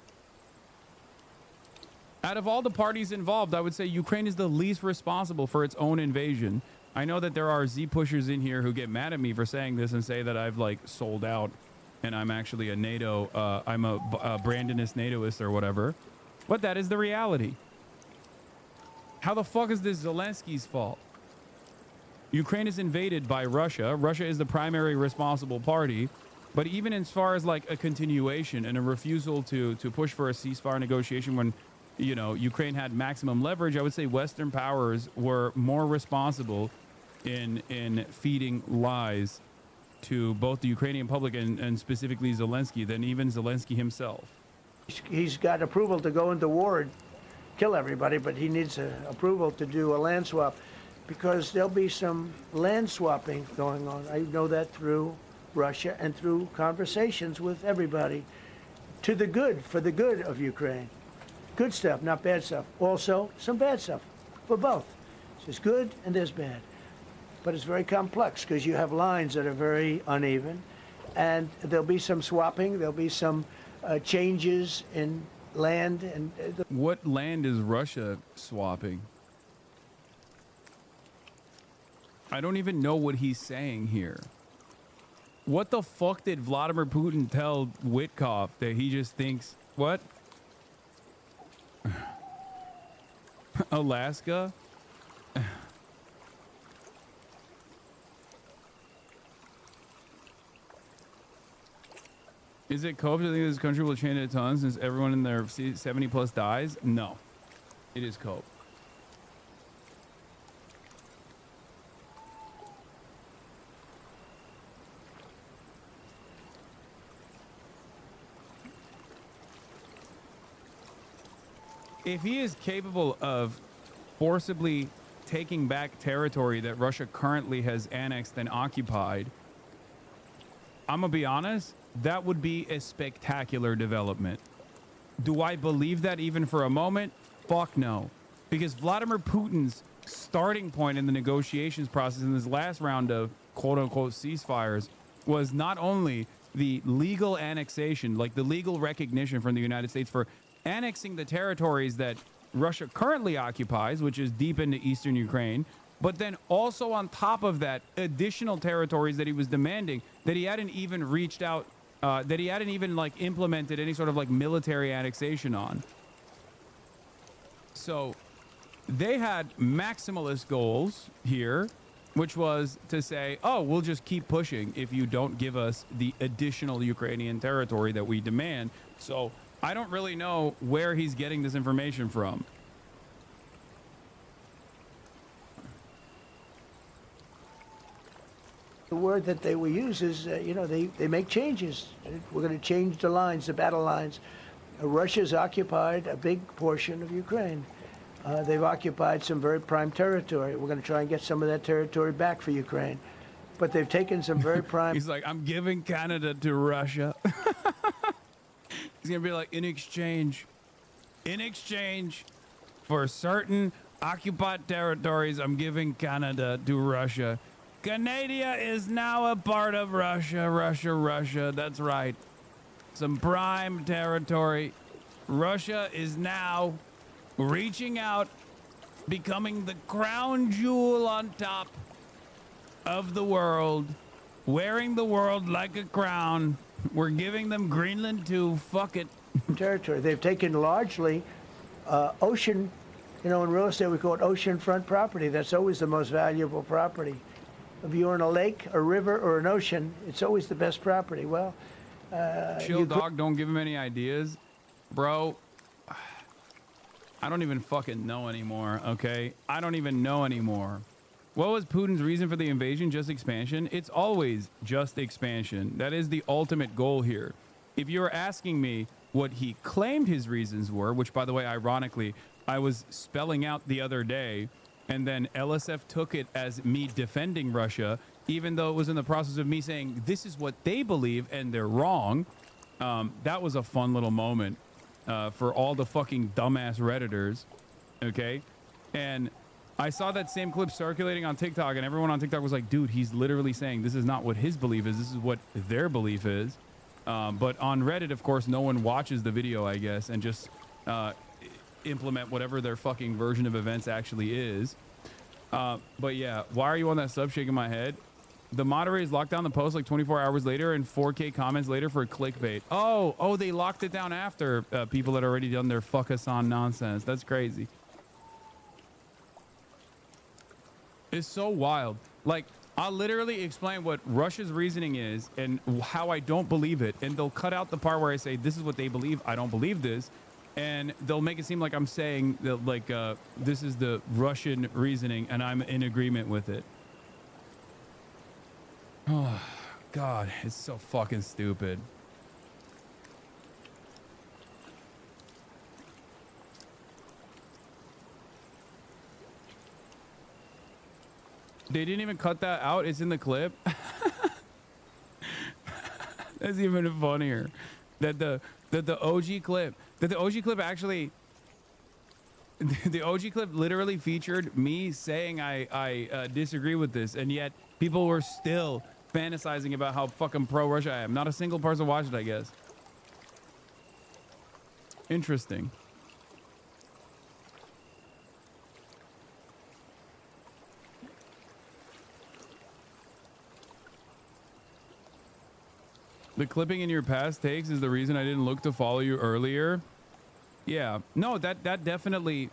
Out of all the parties involved, I would say Ukraine is the least responsible for its own invasion. I know that there are Z-pushers in here who get mad at me for saying this and say that I've like sold out and I'm actually a NATO, I'm a Brandonist NATOist or whatever. But that is the reality. How the fuck is this Zelensky's fault? Ukraine is invaded by Russia. Russia is the primary responsible party. But even as far as like a continuation and a refusal to push for a ceasefire negotiation when, you know, Ukraine had maximum leverage, I would say Western powers were more responsible in feeding lies to both the Ukrainian public and specifically Zelensky than even Zelensky himself. He's got approval to go into war and kill everybody, but he needs approval to do a land swap because there'll be some land swapping going on. I know that through Russia and through conversations with everybody to the good, for the good of Ukraine. Good stuff, not bad stuff. Also, some bad stuff for both. There's good and there's bad. But it's very complex because you have lines that are very uneven, and there'll be some swapping, there'll be some changes in land. And what land is Russia swapping? I don't even know what he's saying here. What the fuck did Vladimir Putin tell Witkoff that he just thinks, what? Alaska? Is it cope to think this country will change a ton since everyone in their 70 plus dies? No, it is cope. If he is capable of forcibly taking back territory that Russia currently has annexed and occupied, I'm gonna be honest, that would be a spectacular development. Do I believe that even for a moment? Fuck no. Because Vladimir Putin's starting point in the negotiations process in this last round of quote-unquote ceasefires was not only the legal annexation, like the legal recognition from the United States for annexing the territories that Russia currently occupies, which is deep into eastern Ukraine, but then also on top of that, additional territories that he was demanding that he hadn't even reached out, that he hadn't even like implemented any sort of like military annexation on. So they had maximalist goals here, which was to say, oh, we'll just keep pushing if you don't give us the additional Ukrainian territory that we demand. So I don't really know where he's getting this information from. The word that they will use is, you know, they make changes. We're going to change the lines, the battle lines. Russia's occupied a big portion of Ukraine. They've occupied some very prime territory. We're going to try and get some of that territory back for Ukraine. But they've taken some very prime... He's like, I'm giving Canada to Russia. He's going to be like, in exchange for certain occupied territories, I'm giving Canada to Russia. Canada is now a part of Russia, Russia. That's right. Some prime territory. Russia is now reaching out, becoming the crown jewel on top of the world, wearing the world like a crown. We're giving them Greenland too. Fuck it. Territory. They've taken largely ocean, you know, in real estate we call it oceanfront property. That's always the most valuable property. If you're in a lake, a river, or an ocean, it's always the best property. Well, chill, dog. Don't give him any ideas, bro. I don't even fucking know anymore. Okay, I don't even know anymore. What was Putin's reason for the invasion? Just expansion? It's always just expansion. That is the ultimate goal here. If you're asking me what he claimed his reasons were, which, by the way, ironically, I was spelling out the other day, and then LSF took it as me defending Russia, even though it was in the process of me saying this is what they believe and they're wrong. That was a fun little moment for all the fucking dumbass Redditors. Okay. And I saw that same clip circulating on TikTok, and everyone on TikTok was like, dude, he's literally saying this is not what his belief is. This is what their belief is. But on Reddit, of course, no one watches the video, I guess, and just implement whatever their fucking version of events actually is. But yeah, why are you on that sub shaking my head? The moderators locked down the post like 24 hours later and 4K comments later for clickbait. Oh, they locked it down after people had already done their fuck Hasan nonsense. That's crazy. It's so wild. Like, I'll literally explain what Russia's reasoning is and how I don't believe it, and they'll cut out the part where I say this is what they believe. I don't believe this. And they'll make it seem like I'm saying that, like, this is the Russian reasoning and I'm in agreement with it. Oh, God, it's so fucking stupid. They didn't even cut that out. It's in the clip. That's even funnier. That the OG clip actually, the OG clip literally featured me saying I disagree with this, and yet people were still fantasizing about how fucking pro-Russia I am. Not a single person watched it, I guess. Interesting. The clipping in your past takes is the reason I didn't look to follow you earlier. Yeah, no, that definitely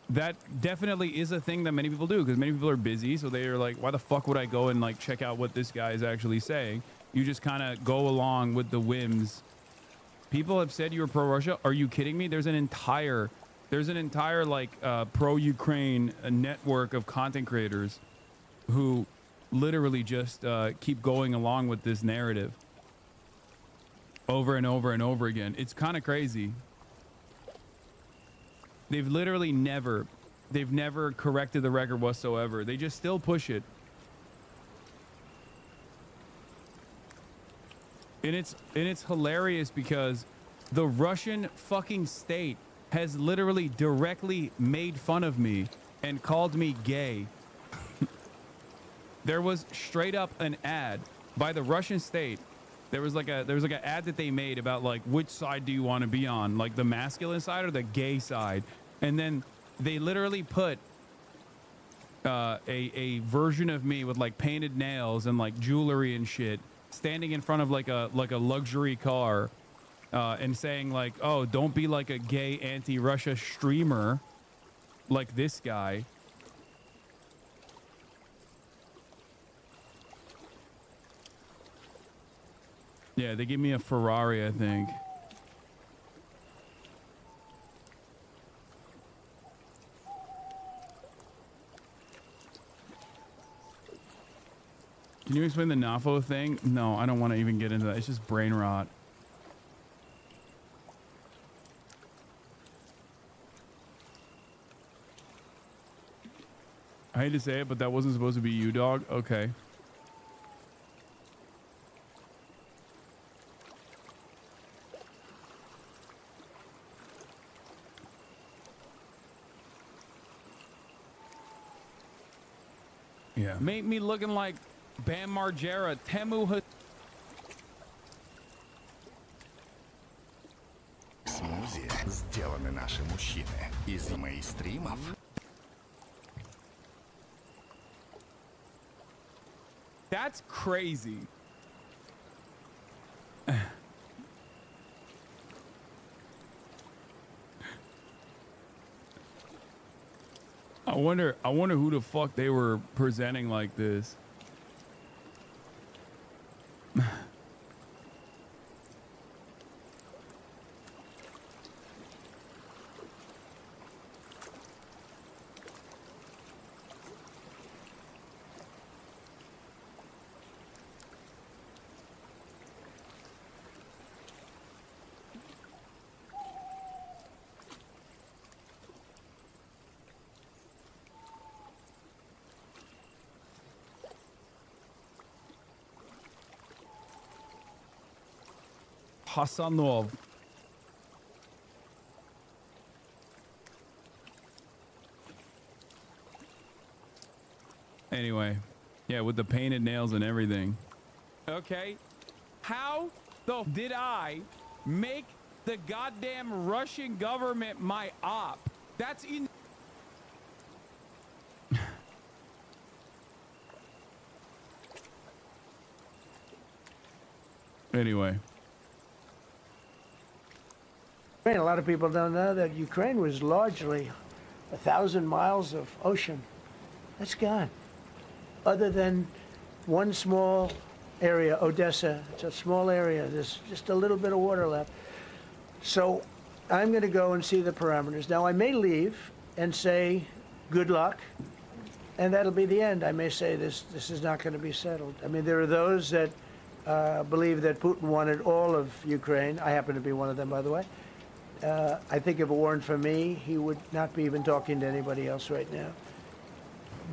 is a thing that many people do, because many people are busy, so they are like, why the fuck would I go and like check out what this guy is actually saying? You just kind of go along with the whims. People have said you were pro-Russia. Are you kidding me? There's an entire like pro-Ukraine network of content creators who literally just keep going along with this narrative over and over and over again. It's kind of crazy. They've literally never corrected the record whatsoever. They just still push it. And it's hilarious because the Russian fucking state has literally directly made fun of me and called me gay. There was straight up an ad by the Russian state. There was like an ad that they made about like, which side do you want to be on, like the masculine side or the gay side? And then they literally put a version of me with like painted nails and like jewelry and shit standing in front of like a luxury car and saying like, oh, don't be like a gay anti-Russia streamer like this guy. Yeah, they gave me a Ferrari, I think. Can you explain the NAFO thing? No, I don't want to even get into that. It's just brain rot. I hate to say it, but that wasn't supposed to be you, dog. Okay. Yeah. Made me looking like Bam Margera, Temu. Смузи сделаны наши мужчины из мейнстримов. That's crazy. I wonder who the fuck they were presenting like this. Hasanov. Anyway, yeah, with the painted nails and everything. Okay, how the did I make the goddamn Russian government my op? That's in. Anyway. A lot of people don't know that Ukraine was largely 1,000 miles of ocean. That's gone. Other than one small area, Odessa. It's a small area. There's just a little bit of water left. So I'm going to go and see the parameters. Now, I may leave and say, good luck, and that'll be the end. I may say this is not going to be settled. I mean, there are those that believe that Putin wanted all of Ukraine. I happen to be one of them, by the way. I think if it weren't for me, he would not be even talking to anybody else right now.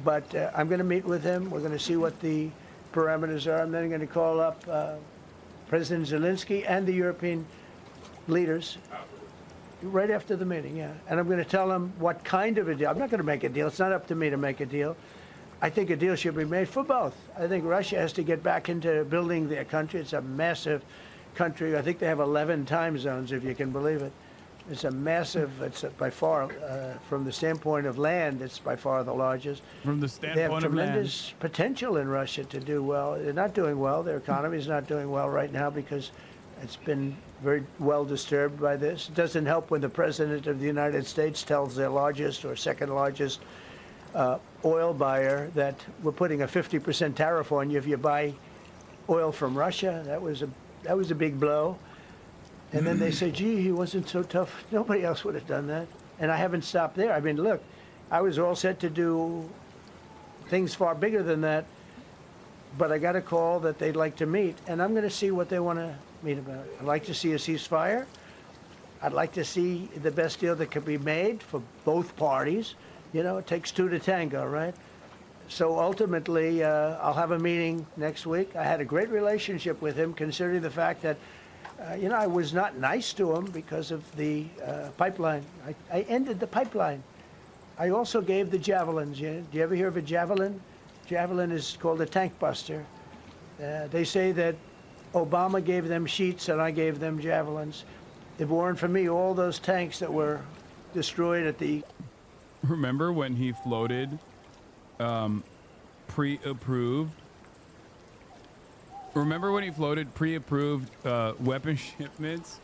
But I'm going to meet with him. We're going to see what the parameters are. I'm then going to call up President Zelensky and the European leaders right after the meeting, yeah. And I'm going to tell them what kind of a deal. I'm not going to make a deal. It's not up to me to make a deal. I think a deal should be made for both. I think Russia has to get back into building their country. It's a massive country. I think they have 11 time zones, if you can believe it. It's a massive, it's by far, from the standpoint of land, it's by far the largest. From the standpoint of land. They have tremendous potential in Russia to do well. They're not doing well. Their economy is not doing well right now because it's been very well disturbed by this. It doesn't help when the President of the United States tells their largest or second largest oil buyer that we're putting a 50% tariff on you if you buy oil from Russia. That was a big blow. And then they say, gee, he wasn't so tough. Nobody else would have done that. And I haven't stopped there. I mean, look, I was all set to do things far bigger than that, but I got a call that they'd like to meet, and I'm going to see what they want to meet about. I'd like to see a ceasefire. I'd like to see the best deal that could be made for both parties. You know, it takes two to tango, right? So ultimately, I'll have a meeting next week. I had a great relationship with him, considering the fact that you know, I was not nice to him because of the pipeline. I ended the pipeline. I also gave the javelins. Do you ever hear of a javelin? Javelin is called a tank buster. They say that Obama gave them sheets and I gave them javelins. If it weren't for me, all those tanks that were destroyed at the... Remember when he floated pre-approved? Remember when he floated pre-approved weapon shipments,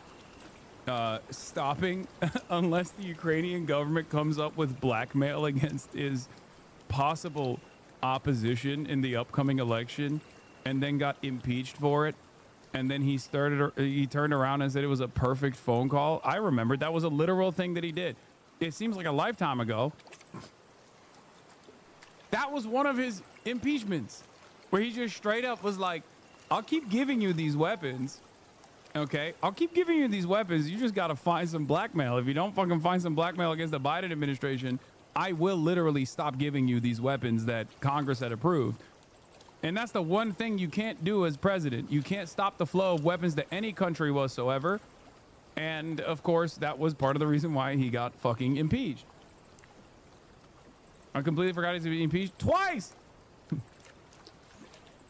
stopping unless the Ukrainian government comes up with blackmail against his possible opposition in the upcoming election, and then got impeached for it? And then he turned around and said it was a perfect phone call. I remembered that was a literal thing that he did. It seems like a lifetime ago. That was one of his impeachments where he just straight up was like, I'll keep giving you these weapons. Okay, I'll keep giving you these weapons. You just got to find some blackmail. If you don't fucking find some blackmail against the Biden administration, I will literally stop giving you these weapons that Congress had approved. And that's the one thing you can't do as president. You can't stop the flow of weapons to any country whatsoever. And of course, that was part of the reason why he got fucking impeached. I completely forgot he's being impeached twice.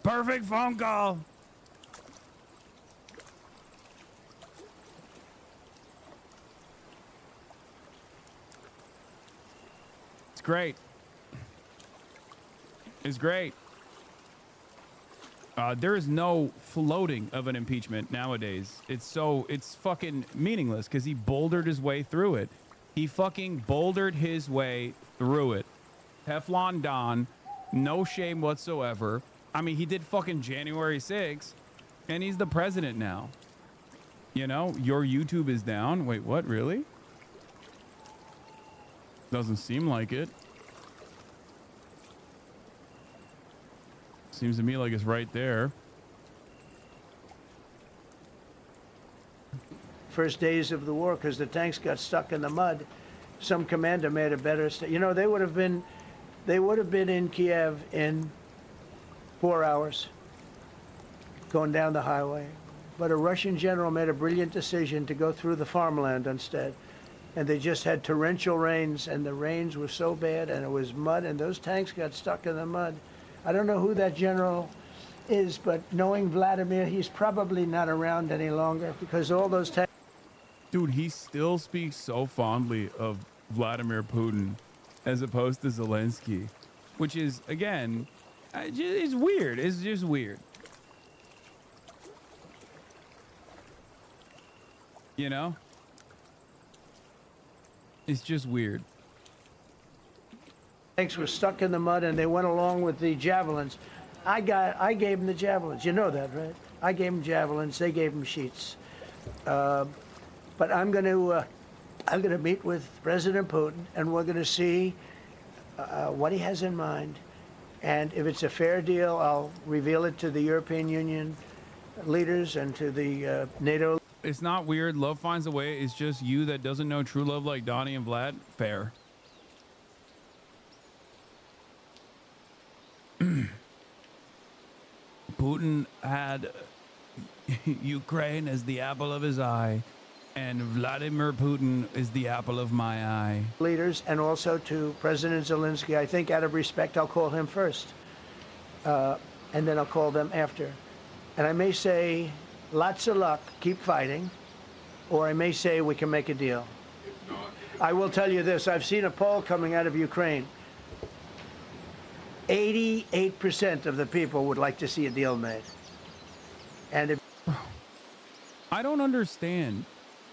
Perfect phone call. It's great. It's great. There is no floating of an impeachment nowadays. It's fucking meaningless because he bouldered his way through it. He fucking bouldered his way through it. Teflon Don, no shame whatsoever. I mean, he did fucking January 6th, and he's the president now. You know, your YouTube is down. Wait, what? Really? Doesn't seem like it. Seems to me like it's right there. First days of the war, because the tanks got stuck in the mud, some commander made a better. You know, they would have been in Kiev in 4 hours, going down the highway. But a Russian general made a brilliant decision to go through the farmland instead. And they just had torrential rains, and the rains were so bad, and it was mud, and those tanks got stuck in the mud. I don't know who that general is, but knowing Vladimir, he's probably not around any longer because all those tanks. Dude, he still speaks so fondly of Vladimir Putin as opposed to Zelensky, which is, again, it's weird. It's just weird. You know? It's just weird. Tanks were stuck in the mud, and they went along with the javelins. I gave them the javelins. You know that, right? I gave them javelins. They gave them sheets. But I'm going to meet with President Putin, and we're going to see what he has in mind. And if it's a fair deal, I'll reveal it to the European Union leaders and to the NATO. It's not weird. Love finds a way. It's just you that doesn't know true love like Donnie and Vlad. Fair. Putin had Ukraine as the apple of his eye, and Vladimir Putin is the apple of my eye. Leaders, and also to President Zelensky. I think out of respect, I'll call him first, and then I'll call them after. And I may say, lots of luck, keep fighting, or I may say we can make a deal. I will tell you this, I've seen a poll coming out of Ukraine. 88% of the people would like to see a deal made. And if I don't understand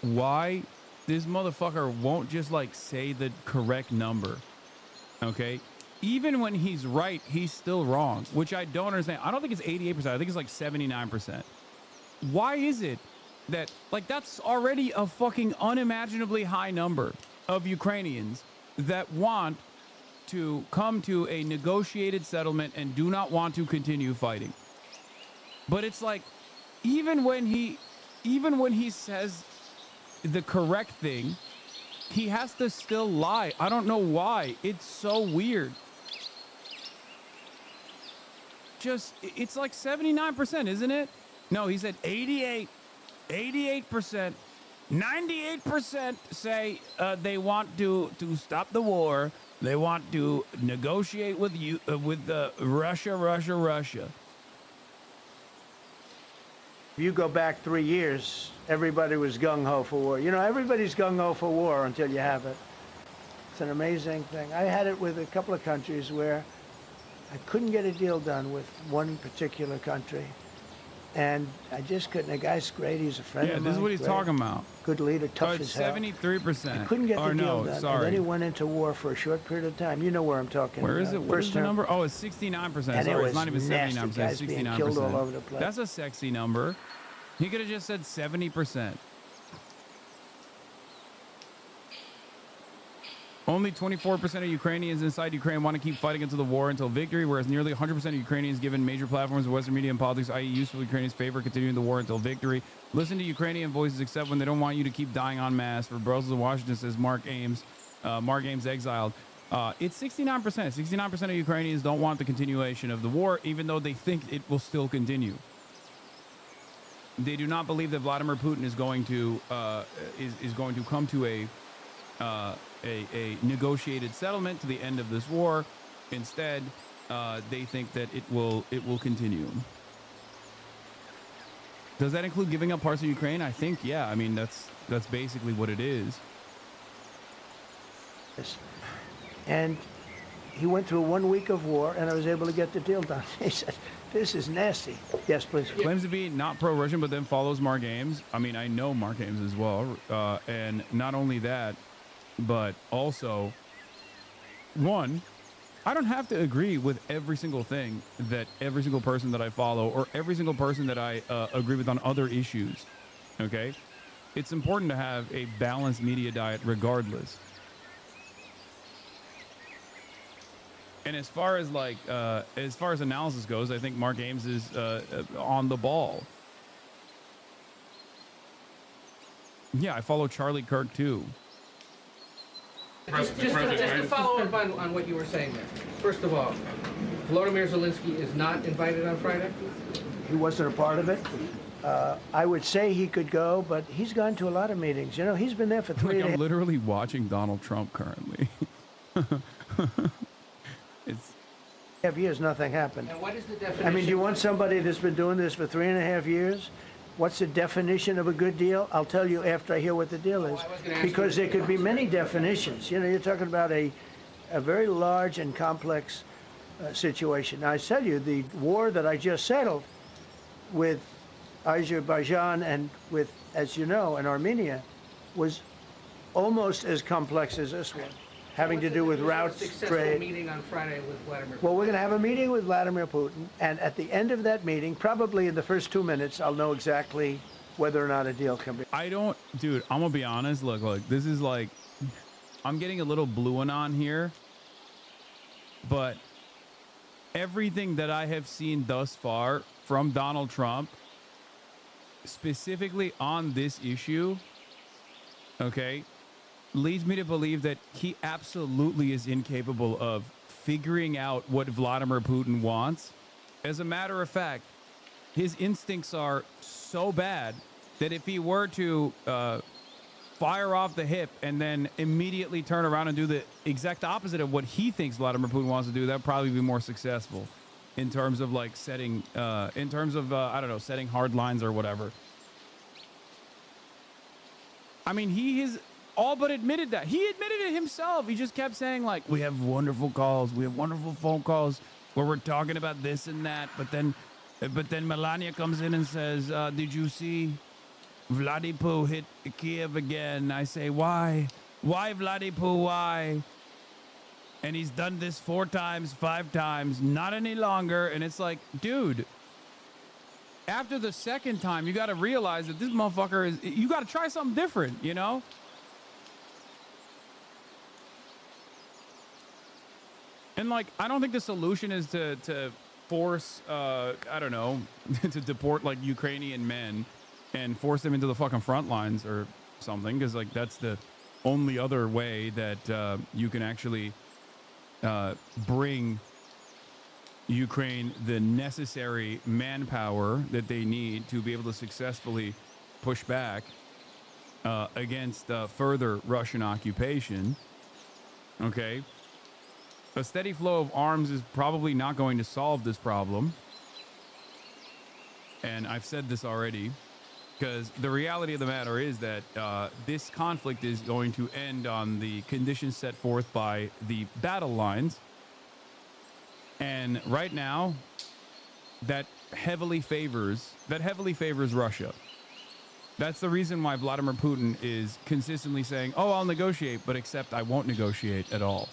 why this motherfucker won't just like say the correct number. Okay? Even when he's right, he's still wrong, which I don't understand. I don't think it's 88%. I think it's like 79%. Why is it that, like, that's already a fucking unimaginably high number of Ukrainians that want to come to a negotiated settlement and do not want to continue fighting. But it's like, even when he says the correct thing, he has to still lie. I don't know why. It's so weird. Just, it's like 79%, isn't it? No, he said 88%, 98% say they want to stop the war. They want to negotiate with you, Russia. If you go back 3 years, everybody was gung-ho for war. You know, everybody's gung-ho for war until you have it. It's an amazing thing. I had it with a couple of countries where I couldn't get a deal done with one particular country. And I just couldn't. The guy's great. He's a friend of mine. Yeah, this is what he's talking about. Good leader, tough as hell. 73%. I couldn't get the deal done. Sorry. And then he went into war for a short period of time. You know where I'm talking about. Where is it? Where's the number? Oh, it's 69%. And sorry, it it's not even was nasty. 79%. Guys It's 69%. being killed all over the place. That's a sexy number. He could have just said 70%. Only 24% of Ukrainians inside Ukraine want to keep fighting until the war until victory, whereas nearly 100% of Ukrainians given major platforms of Western media and politics, i.e. useful Ukrainians favor continuing the war until victory. Listen to Ukrainian voices except when they don't want you to keep dying en masse. For Brussels and Washington, says Mark Ames exiled. It's 69%. 69% of Ukrainians don't want the continuation of the war, even though they think it will still continue. They do not believe that Vladimir Putin is going to come to a negotiated settlement to the end of this war. Instead, they think that it will continue. Does that include giving up parts of Ukraine? I think, yeah. I mean, that's basically what it is. And he went through 1 week of war, and I was able to get the deal done. He said, "This is nasty." Yes, please. Claims to be not pro-Russian, but then follows Mark Ames. I mean, I know Mark Ames as well. And not only that, but also, one, I don't have to agree with every single thing that every single person that I follow or every single person that I agree with on other issues. Okay? It's important to have a balanced media diet regardless. And as far as analysis goes, I think Mark Ames is on the ball. Yeah, I follow Charlie Kirk too. Just to follow up on what you were saying there. First of all, Volodymyr Zelensky is not invited on Friday? He wasn't a part of it. I would say he could go, but he's gone to a lot of meetings. You know, he's been there for three. I'm literally watching Donald Trump currently. It's 3.5 years, nothing happened. And what is the definition? I mean, do you want somebody that's been doing this for 3.5 years? What's the definition of a good deal? I'll tell you after I hear what the deal is. Because there could be many definitions. You know, you're talking about a very large and complex situation. Now, I tell you, the war that I just settled with Azerbaijan and with, as you know, and Armenia was almost as complex as this one, having to do with routes, trade. Meeting on Friday with Vladimir Putin. Well, we're going to have a meeting with Vladimir Putin, and at the end of that meeting, probably in the first 2 minutes, I'll know exactly whether or not a deal can be. Dude, I'm gonna be honest. Look, this is like, I'm getting a little Blueanon here, but everything that I have seen thus far from Donald Trump, specifically on this issue, okay, leads me to believe that he absolutely is incapable of figuring out what Vladimir Putin wants. As a matter of fact, his instincts are so bad that if he were to fire off the hip and then immediately turn around and do the exact opposite of what he thinks Vladimir Putin wants to do, that would probably be more successful in terms of like setting, I don't know, setting hard lines or whatever. I mean, he has all but admitted that. He admitted it himself. He just kept saying, like, we have wonderful calls. We have wonderful phone calls where we're talking about this and that. But then Melania comes in and says, did you see Vladimir hit Kiev again? I say, why? Why, Vladimir, why? And he's done this 4 times, 5 times, not any longer. And it's like, dude, after the second time, you got to realize that this motherfucker is, you got to try something different, you know? And like, I don't think the solution is to force, I don't know, to deport like Ukrainian men and force them into the fucking front lines or something. Because like, that's the only other way that you can actually bring Ukraine the necessary manpower that they need to be able to successfully push back against further Russian occupation. Okay. A steady flow of arms is probably not going to solve this problem. And I've said this already, because the reality of the matter is that this conflict is going to end on the conditions set forth by the battle lines. And right now, that heavily favors Russia. That's the reason why Vladimir Putin is consistently saying, oh, I'll negotiate, but except I won't negotiate at all.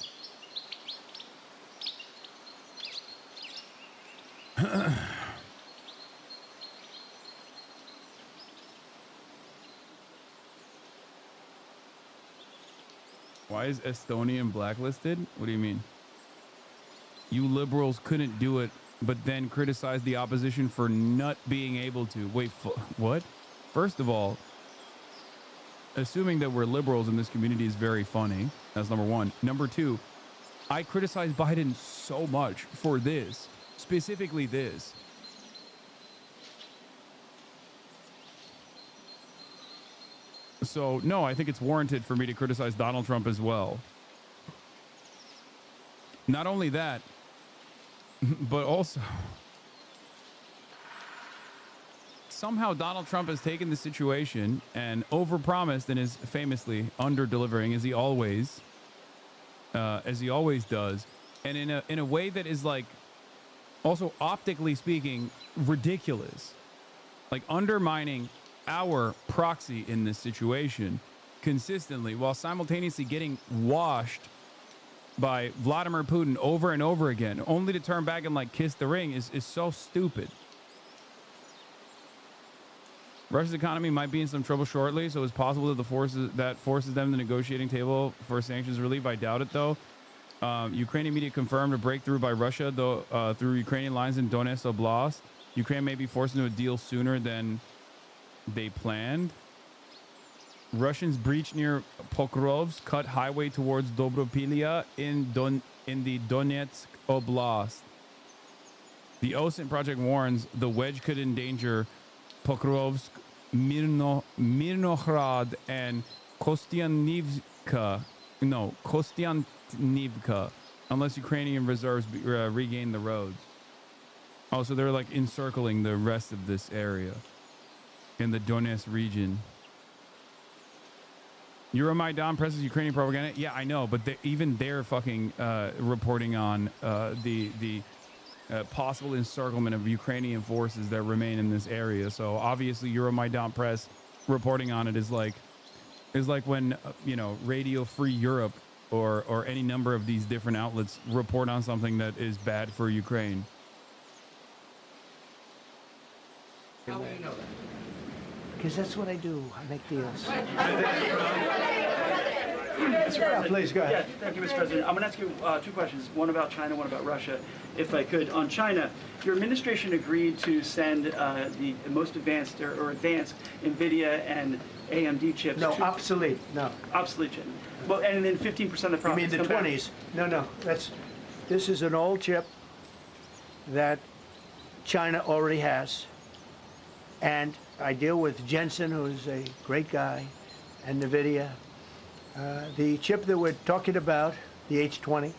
Why is Estonian blacklisted? What do you mean? You liberals couldn't do it, but then criticized the opposition for not being able to. Wait, what? First of all, assuming that we're liberals in this community is very funny. That's number one. Number two, I criticize Biden so much for this, specifically this. So, no, I think it's warranted for me to criticize Donald Trump as well. Not only that, but also somehow Donald Trump has taken the situation and overpromised and is famously under-delivering, as he always does, and in a way that is, like, also optically speaking, ridiculous, like undermining our proxy in this situation consistently, while simultaneously getting washed by Vladimir Putin over and over again, only to turn back and like kiss the ring is so stupid. Russia's economy might be in some trouble shortly, so it's possible that forces them to the negotiating table for sanctions relief. I doubt it, though. Ukrainian media confirmed a breakthrough by Russia through Ukrainian lines in Donetsk Oblast. Ukraine may be forced into a deal sooner than they planned. Russians breached near Pokrovsk, cut highway towards Dobropilia in the Donetsk Oblast. The OSINT project warns the wedge could endanger Pokrovsk, Mirnohrad, and Kostianivka, unless Ukrainian reserves regain the roads. Oh, so they're like encircling the rest of this area in the Donetsk region. Euromaidan presses Ukrainian propaganda. Yeah, I know, but even they're fucking reporting on the possible encirclement of Ukrainian forces that remain in this area. So obviously, Euromaidan press reporting on it is like when Radio Free Europe or any number of these different outlets report on something that is bad for Ukraine. How do you know that? Because that's what I do. I make deals. Yeah, please, go ahead. Yeah, thank you, Mr. President. I'm going to ask you two questions, one about China, one about Russia, if I could. On China, your administration agreed to send the most advanced or advanced NVIDIA and AMD chips. No, obsolete. No. Obsolete chip. Well, and then 15% of the profits. You mean the 20s? No. This is an old chip that China already has. And I deal with Jensen, who's a great guy, and NVIDIA. The chip that we're talking about, the H20,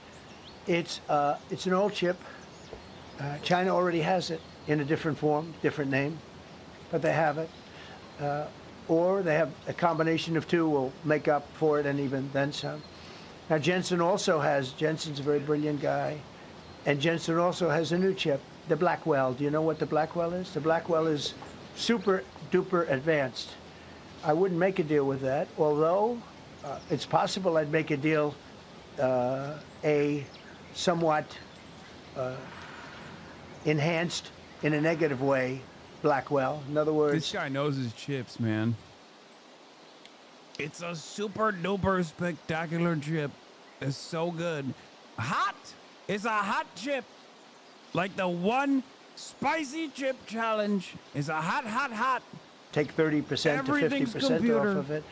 it's an old chip. China already has it in a different form, different name, but they have it. Or they have a combination of two will make up for it and even then some. Now Jensen's a very brilliant guy, and Jensen also has a new chip, the Blackwell. Do you know what the Blackwell is? The Blackwell is super duper advanced. I wouldn't make a deal with that, although it's possible I'd make a deal, a somewhat enhanced in a negative way Blackwell. In other words, this guy knows his chips, man. It's a super duper spectacular chip. It's so good. Hot! It's a hot chip. Like the one spicy chip challenge is a hot. Take 30% to 50% off of it.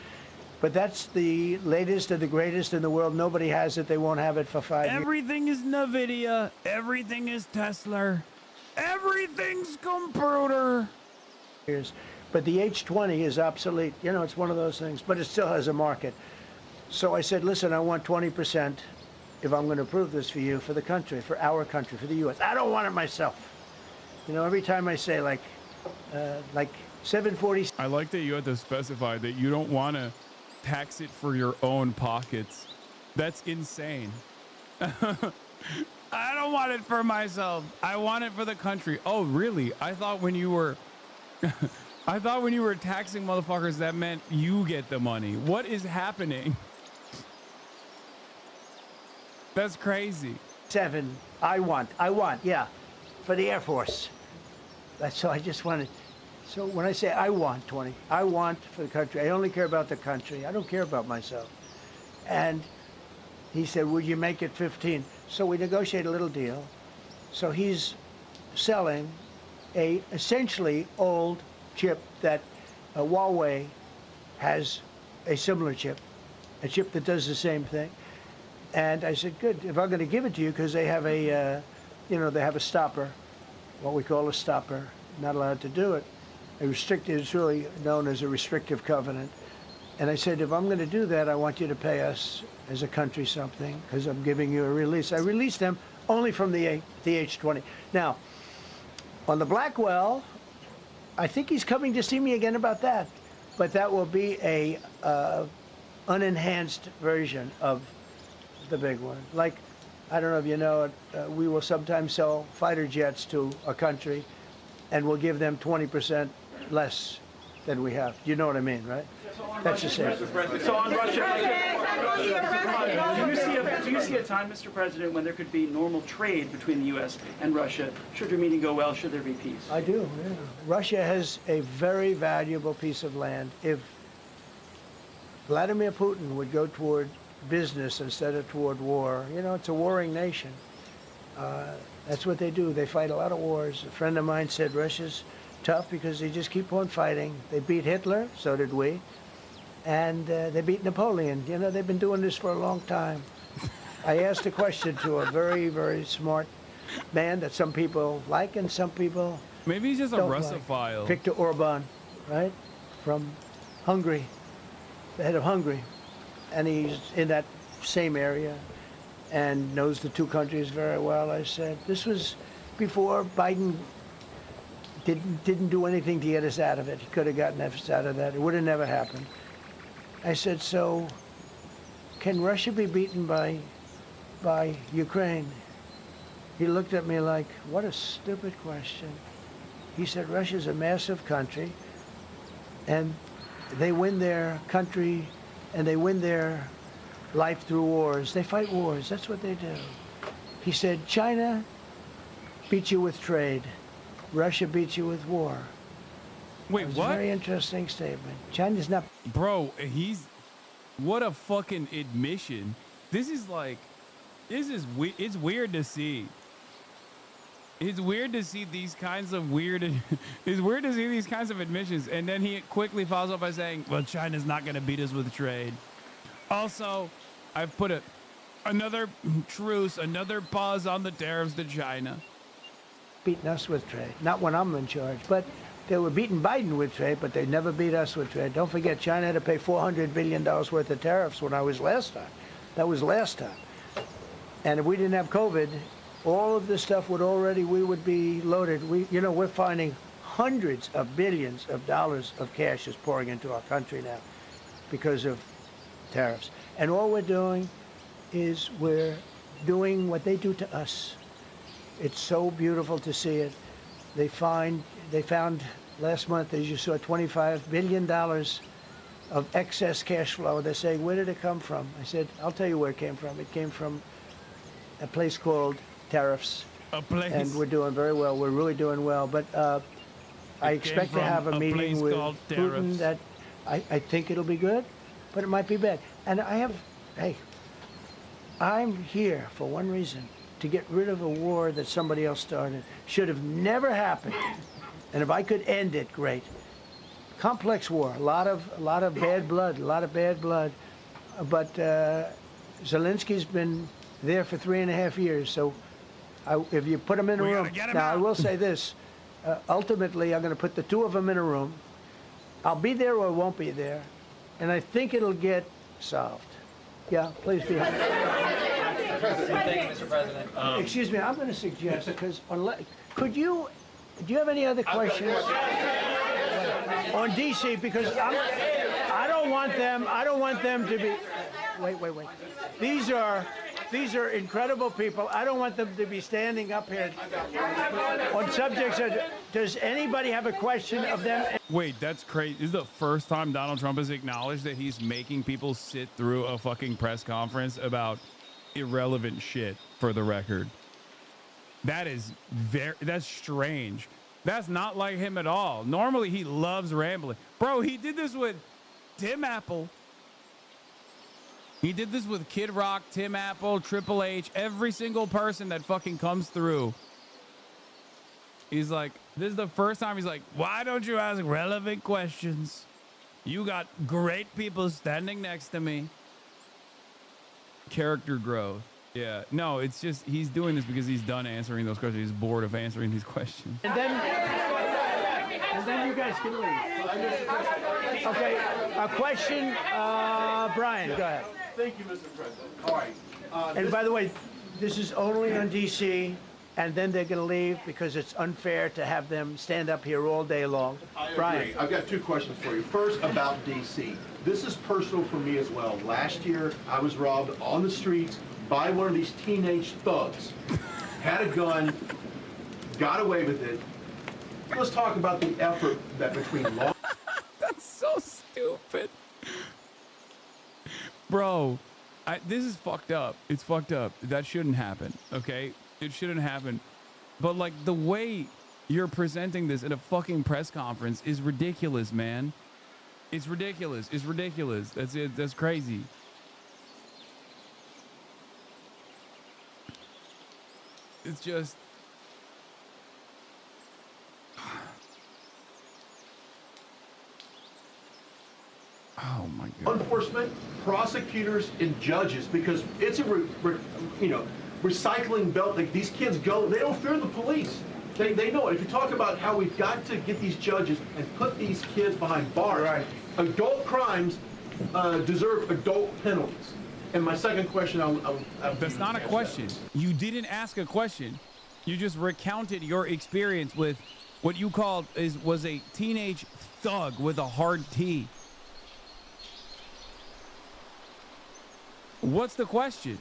But that's the latest and the greatest in the world. Nobody has it. They won't have it for 5 years. Everything is NVIDIA. Everything is Tesla. Everything's computer. But the H20 is obsolete. You know, it's one of those things, but it still has a market. So I said, listen, I want 20% if I'm going to approve this for you, for the country, for our country, for the U.S. I don't want it myself. You know, every time I say like 740. I like that you had to specify that you don't want to tax it for your own pockets. That's insane. I don't want it for myself. I want it for the country. Oh, really? I thought when you were taxing motherfuckers, that meant you get the money. What is happening? That's crazy. I want, yeah, for the Air Force. So I just wanted. So when I say I want 20, I want for the country. I only care about the country. I don't care about myself. And He said, would you make it 15? So we negotiate a little deal. So he's selling a essentially old chip that Huawei has a similar chip, a chip that does the same thing. And I said, good, if I'm going to give it to you, because they have a, they have a stopper, what we call a stopper, not allowed to do it. A restricted, it's really known as a restrictive covenant. And I said, if I'm going to do that, I want you to pay us as a country something, because I'm giving you a release. I released them only from the H-20. Now, on the Blackwell, I think he's coming to see me again about that. But that will be a unenhanced version of the big one. Like, I don't know if you know it, we will sometimes sell fighter jets to a country, and we'll give them 20% less than we have. You know what I mean, right? That's the same. So on Russia, do you see a time, Mr. President, when there could be normal trade between the U.S. and Russia? Should your meeting go well? Should there be peace? I do, yeah. Russia has a very valuable piece of land. If Vladimir Putin would go toward business instead of toward war, it's a warring nation. That's what they do. They fight a lot of wars. A friend of mine said Russia's tough because they just keep on fighting. They beat Hitler, so did we. And they beat Napoleon. They've been doing this for a long time. I asked a question to a very, very smart man that some people like and some people Maybe he's just a don't Russophile. like. Viktor Orban, right? From Hungary, the head of Hungary. And he's in that same area and knows the two countries very well. I said, this was before Biden didn't do anything to get us out of it. He could have gotten us out of that. It would have never happened. I said, so can Russia be beaten by Ukraine? He looked at me like, what a stupid question. He said, Russia's a massive country, and they win their country, and they win their life through wars. They fight wars. That's what they do. He said, China beats you with trade. Russia beats you with war. Wait, what? A very interesting statement. China's not... Bro, what a fucking admission. It's weird to see. It's weird to see these kinds of it's weird to see these kinds of admissions. And then he quickly follows up by saying, well, China's not going to beat us with trade. Also, I've put another truce, another pause on the tariffs to China. Beating us with trade. Not when I'm in charge, but they were beating Biden with trade, but they never beat us with trade. Don't forget, China had to pay $400 billion worth of tariffs when I was last time. That was last time. And if we didn't have COVID, all of this stuff we would be loaded. We're finding hundreds of billions of dollars of cash is pouring into our country now because of tariffs. And all we're doing is we're doing what they do to us. It's so beautiful to see it. They found last month, as you saw, $25 billion of excess cash flow. They say, where did it come from? I said, I'll tell you where it came from. It came from a place called tariffs. A place? And we're doing very well. We're really doing well. But I expect to have a meeting with Putin that I think it'll be good, but it might be bad. And I'm here for one reason, to get rid of a war that somebody else started. Should have never happened. And if I could end it, great. Complex war, a lot of bad blood, But Zelensky's been there for 3.5 years. So if you put him in a room, now I will say this, ultimately I'm going to put the two of them in a room. I'll be there or won't be there. And I think it'll get solved. Yeah, please be happy. Thank you, Mr. President. Excuse me, I'm going to suggest, because do you have any other questions on DC? Because I don't want them to be, wait. These are incredible people. I don't want them to be standing up here on subjects. Does anybody have a question of them? Wait, that's crazy. This is the first time Donald Trump has acknowledged that he's making people sit through a fucking press conference about irrelevant shit, for the record. That's strange. That's not like him at all. Normally he loves rambling. Bro, he did this with Tim Apple. He did this with Kid Rock, Tim Apple, Triple H, every single person that fucking comes through. He's like, this is the first time he's like, why don't you ask relevant questions? You got great people standing next to me. Character growth. Yeah. No, it's just he's doing this because he's done answering those questions. He's bored of answering these questions. And then you guys can leave. Okay, a question, Brian, go ahead. Thank you, Mr. President. All right. And by the way, this is only on DC, and then they're going to leave because it's unfair to have them stand up here all day long. Brian. I've got two questions for you. First, about DC. This is personal for me as well. Last year, I was robbed on the streets by one of these teenage thugs. Had a gun, got away with it. Let's talk about the effort that between law... That's so stupid. Bro, this is fucked up. It's fucked up. That shouldn't happen, okay? It shouldn't happen. But, like, the way you're presenting this in a fucking press conference is ridiculous, man. It's ridiculous. It's ridiculous. That's it. That's crazy. It's just... Oh my God. Enforcement, prosecutors, and judges, because it's a recycling belt. Like, these kids go, they don't fear the police. They know it. If you talk about how we've got to get these judges and put these kids behind bars, right. Adult crimes deserve adult penalties. And my second question, that's not a question. You didn't ask a question. You just recounted your experience with what you called was a teenage thug with a hard T. What's the question?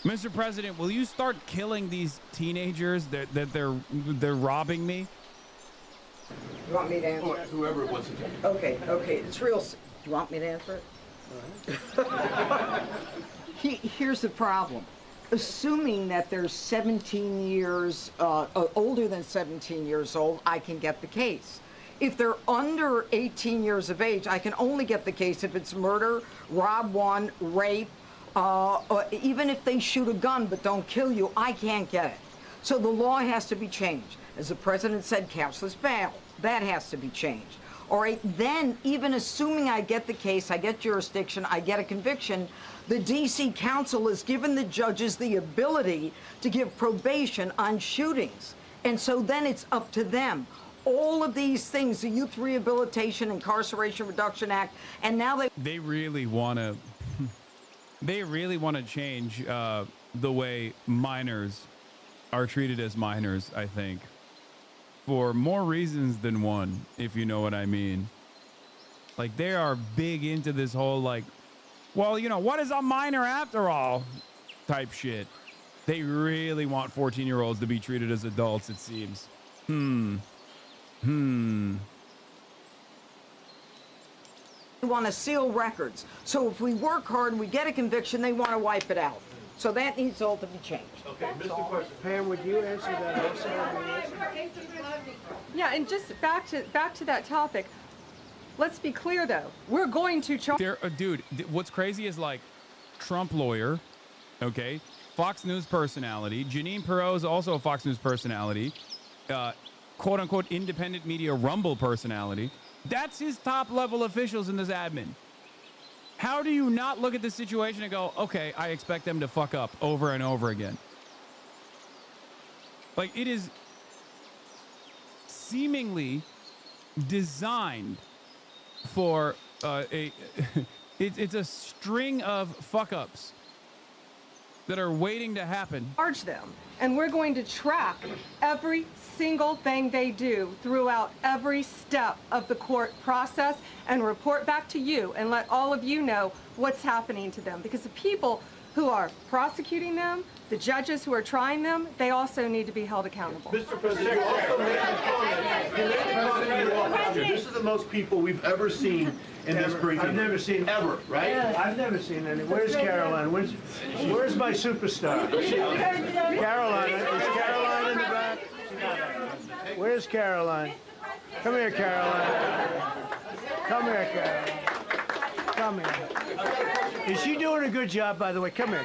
Mr. President, will you start killing these teenagers that they're robbing me? You want me to answer it? Whoever wants to take it. Okay, it's real. Do you want me to answer it? Here's the problem. Assuming that they're 17 years, older than 17 years old, I can get the case. If they're under 18 years of age, I can only get the case if it's murder, rob one, rape, even if they shoot a gun but don't kill you, I can't get it. So the law has to be changed. As the president said, cashless bail. That has to be changed. All right, then, even assuming I get the case, I get jurisdiction, I get a conviction, the D.C. Council has given the judges the ability to give probation on shootings. And so then it's up to them. All of these things, the Youth Rehabilitation Incarceration Reduction Act, and now they really want to change the way minors are treated as minors, I think, for more reasons than one, if you know what I mean. Like, they are big into this whole, like, well, you know, what is a minor after all type shit. They really want 14-year-olds to be treated as adults, it seems. They want to seal records. So if we work hard and we get a conviction, they want to wipe it out. So that needs all to be changed. Okay, Mr. President. Pam, would you answer that also? Yeah, and just back to that topic. Let's be clear, though. We're going to charge. Dude, what's crazy is, like, Trump lawyer, okay, Fox News personality. Jeanine Pirro is also a Fox News personality. Quote-unquote independent media Rumble personality. That's his top-level officials in this admin. How do you not look at this situation and go, okay, I expect them to fuck up over and over again? Like, it is seemingly designed for it's a string of fuck-ups that are waiting to happen. Charge them, and we're going to track every single thing they do throughout every step of the court process and report back to you and let all of you know what's happening to them. Because the people who are prosecuting them, the judges who are trying them, they also need to be held accountable. Mr. President, you also made a comment. This is the most people we've ever seen in this briefing. I've never seen ever, right? Yeah. I've never seen any. Where's Caroline? Where's my superstar? Caroline. Is Caroline in the back? Where's Caroline? Come here, Caroline. Come here, Caroline. Come here. Is she doing a good job, by the way? Come here.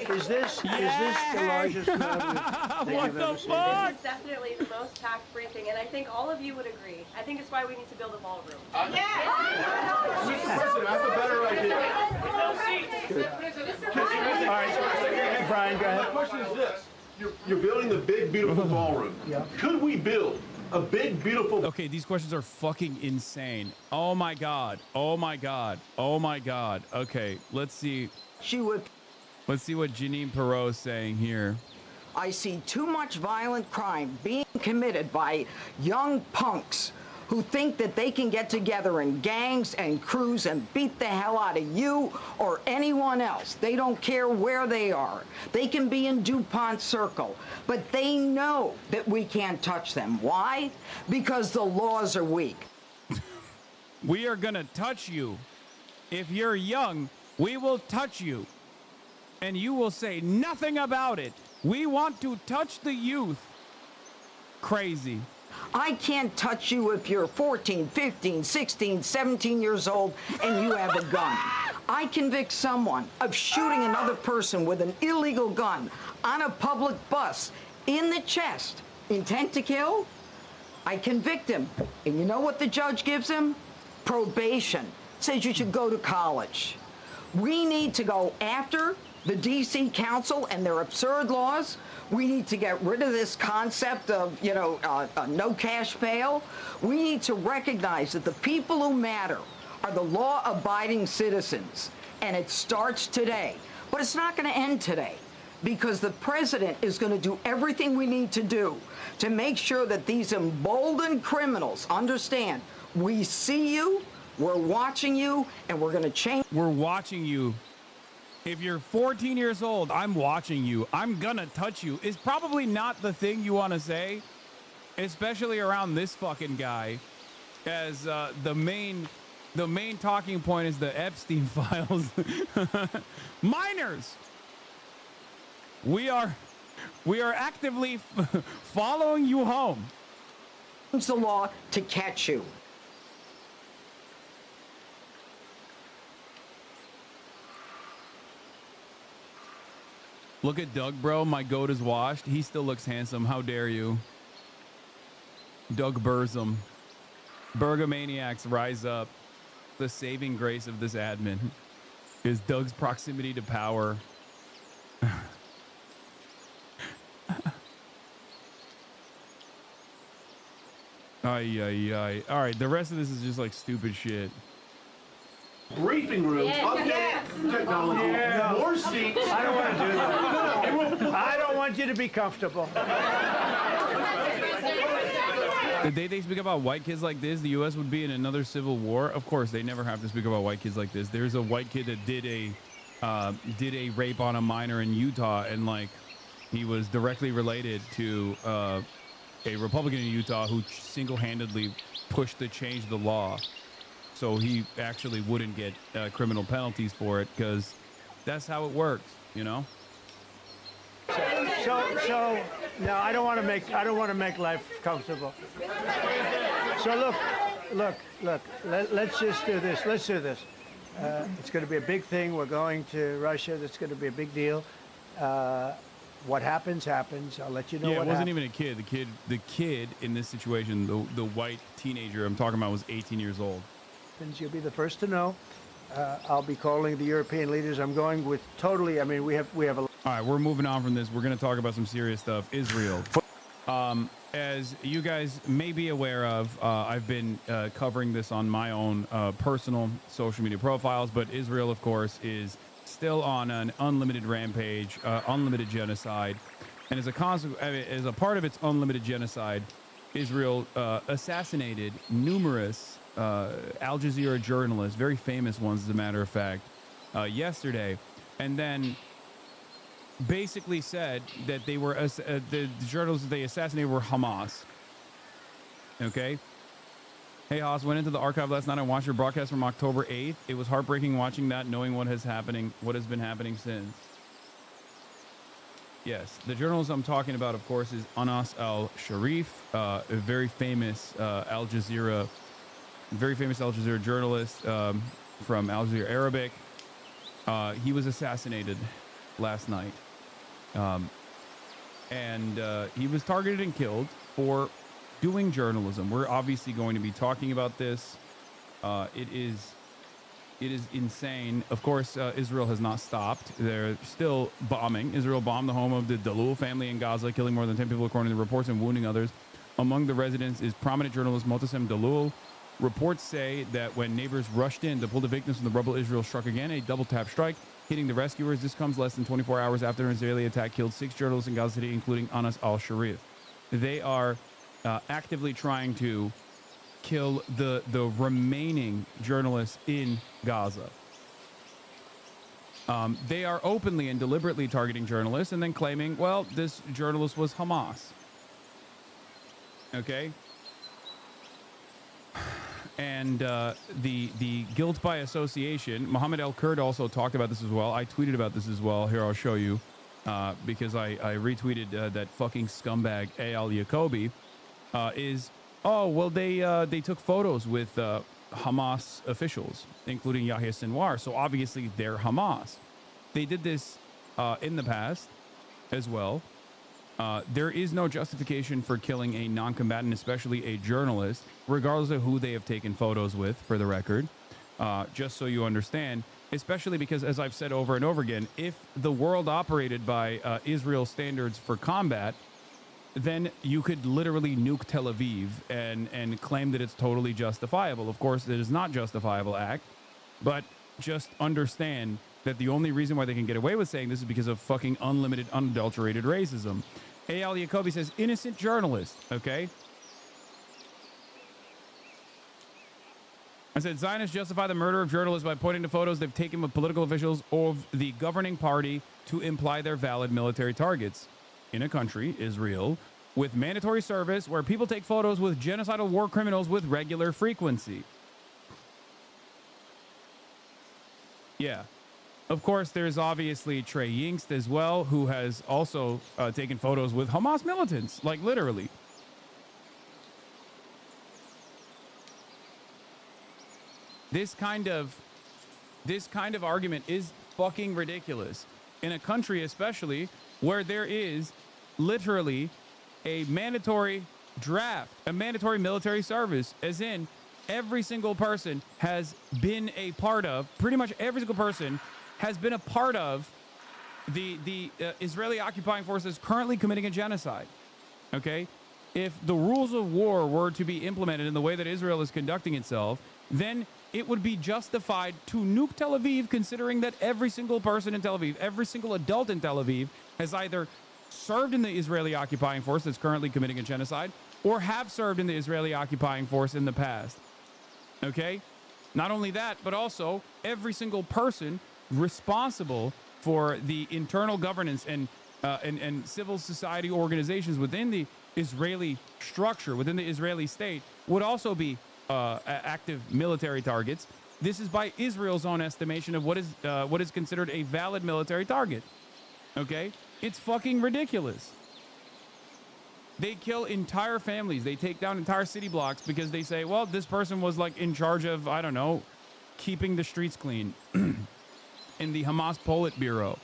Is this the largest crowd that you've ever seen? This is definitely the most packed briefing, and I think all of you would agree. I think it's why we need to build a ballroom. Mr. President, I have a better idea. All right, Brian, go ahead. My question is this. You're building the big, beautiful ballroom. Yeah. Could we build a big, beautiful... Okay, these questions are fucking insane. Oh my God. Oh my God. Oh my God. Okay, let's see. Let's see what Janine Perot's saying here. I see too much violent crime being committed by young punks who think that they can get together in gangs and crews and beat the hell out of you or anyone else. They don't care where they are. They can be in DuPont Circle, but they know that we can't touch them. Why? Because the laws are weak. We are gonna touch you. If you're young, we will touch you. And you will say nothing about it. We want to touch the youth. Crazy. I can't touch you if you're 14, 15, 16, 17 years old and you have a gun. I convict someone of shooting another person with an illegal gun on a public bus in the chest. Intent to kill? I convict him. And you know what the judge gives him? Probation. Says you should go to college. We need to go after the D.C. Council and their absurd laws. We need to get rid of this concept of, no cash bail. We need to recognize that the people who matter are the law-abiding citizens, and it starts today. But it's not going to end today, because the president is going to do everything we need to do to make sure that these emboldened criminals understand we see you, we're watching you, and we're going to change. We're watching you. If you're 14 years old, I'm watching you. I'm gonna touch you. Is probably not the thing you want to say, especially around this fucking guy, as the main talking point is the Epstein files. Minors. We are actively following you home. It's the law to catch you. Look at Doug, bro. My goat is washed. He still looks handsome. How dare you? Doug Burzum. Bergamaniacs rise up. The saving grace of this admin is Doug's proximity to power. Ay, ay, ay. All right, the rest of this is just like stupid shit. Briefing room, updated technology, more seats. I don't want to do that. I don't want you to be comfortable. The day they speak about white kids like this, the U.S. would be in another civil war. Of course, they never have to speak about white kids like this. There's a white kid that did a rape on a minor in Utah, and like he was directly related to a Republican in Utah who single-handedly pushed to change the law. So he actually wouldn't get criminal penalties for it, because that's how it works, you know. So no, I don't want to make life comfortable. So look. Let's just do this. Let's do this. It's going to be a big thing. We're going to Russia. That's going to be a big deal. What happens, happens. I'll let you know. Yeah, what it wasn't happens. even a kid. The kid in this situation, the white teenager I'm talking about, was 18 years old. You'll be the first to know. I'll be calling the European leaders. I'm going with totally. I mean, we have a. All right, we're moving on from this. We're going to talk about some serious stuff. Israel. As you guys may be aware of, I've been covering this on my own personal social media profiles, but Israel, of course, is still on an unlimited rampage, unlimited genocide. And as a part of its unlimited genocide, Israel assassinated numerous Al Jazeera journalists, very famous ones, as a matter of fact, yesterday. And then basically said that they were the journalists that they assassinated were Hamas. Okay. Hey, Haas, went into the archive last night and watched your broadcast from October 8th. It was heartbreaking watching that, knowing what has been happening since. Yes, the journalist I'm talking about, of course, is Anas al-Sharif, a very famous Al Jazeera journalist. from Al Jazeera Arabic. He was assassinated last night. And he was targeted and killed for doing journalism. We're obviously going to be talking about this. It is insane. Of course, Israel has not stopped. They're still bombing. Israel bombed the home of the Dalul family in Gaza, killing more than 10 people according to reports and wounding others. Among the residents is prominent journalist Motasem Dalul. Reports say that when neighbors rushed in to pull the victims from the rubble, Israel struck again, a double-tap strike, hitting the rescuers. This comes less than 24 hours after an Israeli attack killed 6 journalists in Gaza City, including Anas al-Sharif. They are actively trying to kill the remaining journalists in Gaza. They are openly and deliberately targeting journalists and then claiming, well, this journalist was Hamas. Okay? And the guilt by association, Mohammed El-Kurd also talked about this as well. I tweeted about this as well. Here, I'll show you. Because I retweeted that fucking scumbag Eyal Yacobi oh, well, they took photos with Hamas officials, including Yahya Sinwar. So obviously they're Hamas. They did this in the past as well. There is no justification for killing a non-combatant, especially a journalist, regardless of who they have taken photos with, for the record. Just so you understand, especially because, as I've said over and over again, if the world operated by Israel standards for combat, then you could literally nuke Tel Aviv and claim that it's totally justifiable. Of course, it is not a justifiable act, but just understand that the only reason why they can get away with saying this is because of fucking unlimited, unadulterated racism. Eyal Yacobi says, innocent journalist, okay? I said, Zionists justify the murder of journalists by pointing to photos they've taken with political officials of the governing party to imply they're valid military targets in a country, Israel, with mandatory service where people take photos with genocidal war criminals with regular frequency. Yeah. Of course, there's obviously Trey Yingst as well, who has also taken photos with Hamas militants, like literally. This kind of argument is fucking ridiculous in a country, especially where there is literally a mandatory draft, a mandatory military service, as in every single person has been a part of, pretty much every single person has been a part of the Israeli occupying forces currently committing a genocide. Okay? If the rules of war were to be implemented in the way that Israel is conducting itself, then it would be justified to nuke Tel Aviv, considering that every single person in Tel Aviv, every single adult in Tel Aviv has either served in the Israeli occupying force that's currently committing a genocide or have served in the Israeli occupying force in the past. Okay? Not only that, but also every single person responsible for the internal governance and civil society organizations within the Israeli structure, within the Israeli state, would also be active military targets. This is by Israel's own estimation of what is considered a valid military target. Okay? It's fucking ridiculous. They kill entire families. They take down entire city blocks because they say, well, this person was like in charge of, I don't know, keeping the streets clean in the Hamas Politburo.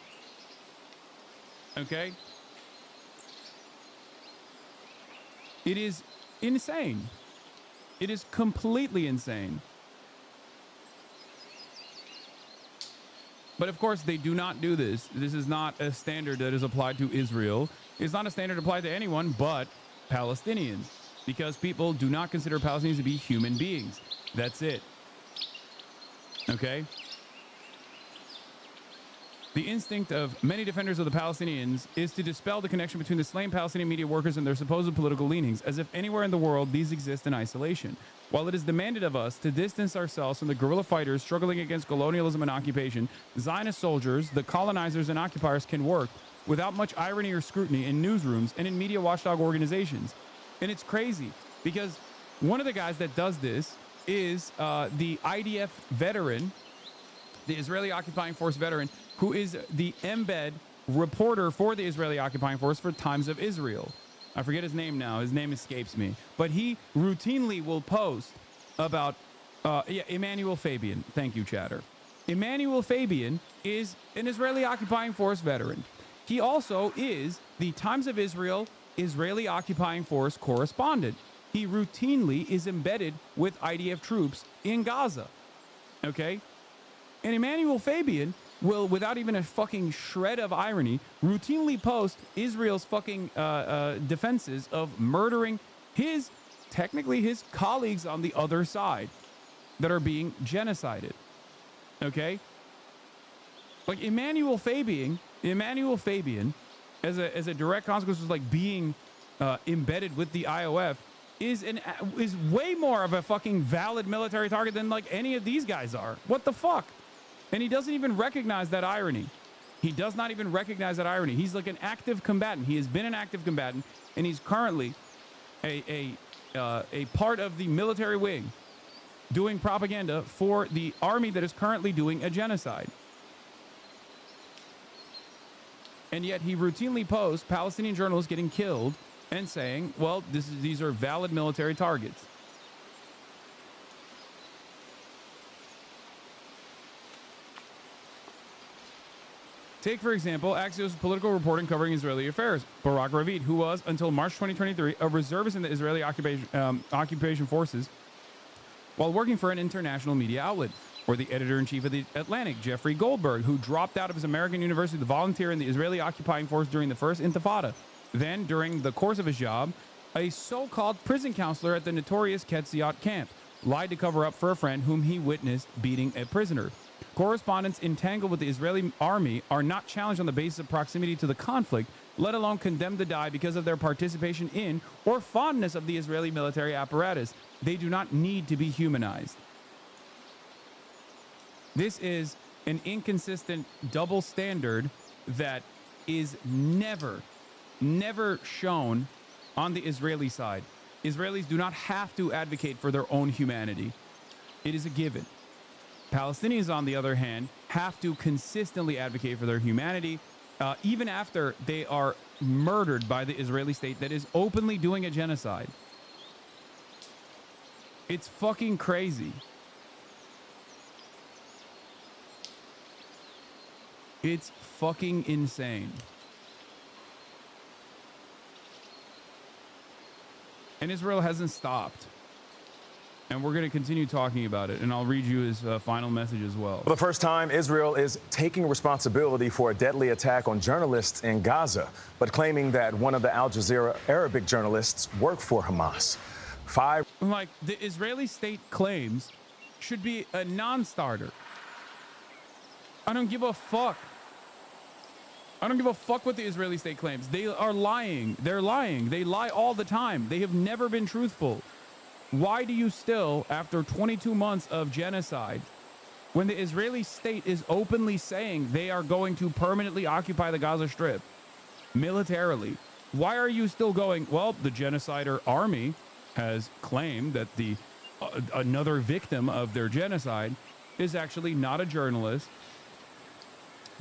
Okay? It is insane. It is completely insane. But of course, they do not do this. This is not a standard that is applied to Israel. It's not a standard applied to anyone but Palestinians, because people do not consider Palestinians to be human beings. That's it. Okay? The instinct of many defenders of the Palestinians is to dispel the connection between the slain Palestinian media workers and their supposed political leanings, as if anywhere in the world these exist in isolation. While it is demanded of us to distance ourselves from the guerrilla fighters struggling against colonialism and occupation, Zionist soldiers, the colonizers and occupiers, can work without much irony or scrutiny in newsrooms and in media watchdog organizations. And it's crazy, because one of the guys that does this is the IDF veteran, the Israeli occupying force veteran, who is the embed reporter for the Israeli occupying force for Times of Israel. I forget his name now. His name escapes me. But he routinely will post about Yeah, Emmanuel Fabian. Thank you, chatter. Emmanuel Fabian is an Israeli occupying force veteran. He also is the Times of Israel Israeli occupying force correspondent. He routinely is embedded with IDF troops in Gaza. Okay? And Emmanuel Fabian will, without even a fucking shred of irony, routinely post Israel's fucking defenses of murdering technically his colleagues on the other side that are being genocided. Okay? Like Emmanuel Fabian, as a direct consequence of like being embedded with the IOF, is way more of a fucking valid military target than like any of these guys are. What the fuck? And he doesn't even recognize that irony. He does not even recognize that irony. He's like an active combatant. He has been an active combatant, and he's currently a part of the military wing doing propaganda for the army that is currently doing a genocide. And yet he routinely posts Palestinian journalists getting killed and saying, well, these are valid military targets. Take, for example, Axios' political reporting covering Israeli affairs. Barak Ravid, who was, until March 2023, a reservist in the Israeli occupation forces while working for an international media outlet. Or the editor-in-chief of The Atlantic, Jeffrey Goldberg, who dropped out of his American university to volunteer in the Israeli occupying force during the first Intifada. Then, during the course of his job, a so-called prison counselor at the notorious Ketziot camp lied to cover up for a friend whom he witnessed beating a prisoner. Correspondents entangled with the Israeli army are not challenged on the basis of proximity to the conflict, let alone condemned to die because of their participation in or fondness of the Israeli military apparatus. They do not need to be humanized. This is an inconsistent double standard that is never shown on the Israeli side. Israelis do not have to advocate for their own humanity. It is a given. Palestinians, on the other hand, have to consistently advocate for their humanity, even after they are murdered by the Israeli state that is openly doing a genocide. It's fucking crazy. It's fucking insane. And Israel hasn't stopped. And we're going to continue talking about it. And I'll read you his final message as well. For the first time, Israel is taking responsibility for a deadly attack on journalists in Gaza, but claiming that one of the Al Jazeera Arabic journalists worked for Hamas. Like, the Israeli state claims should be a non-starter. I don't give a fuck. I don't give a fuck what the Israeli state claims. They are lying. They're lying. They lie all the time. They have never been truthful. Why do you still, after 22 months of genocide, when the Israeli state is openly saying they are going to permanently occupy the Gaza Strip militarily, why are you still going, well, the genocider army has claimed that the another victim of their genocide is actually not a journalist,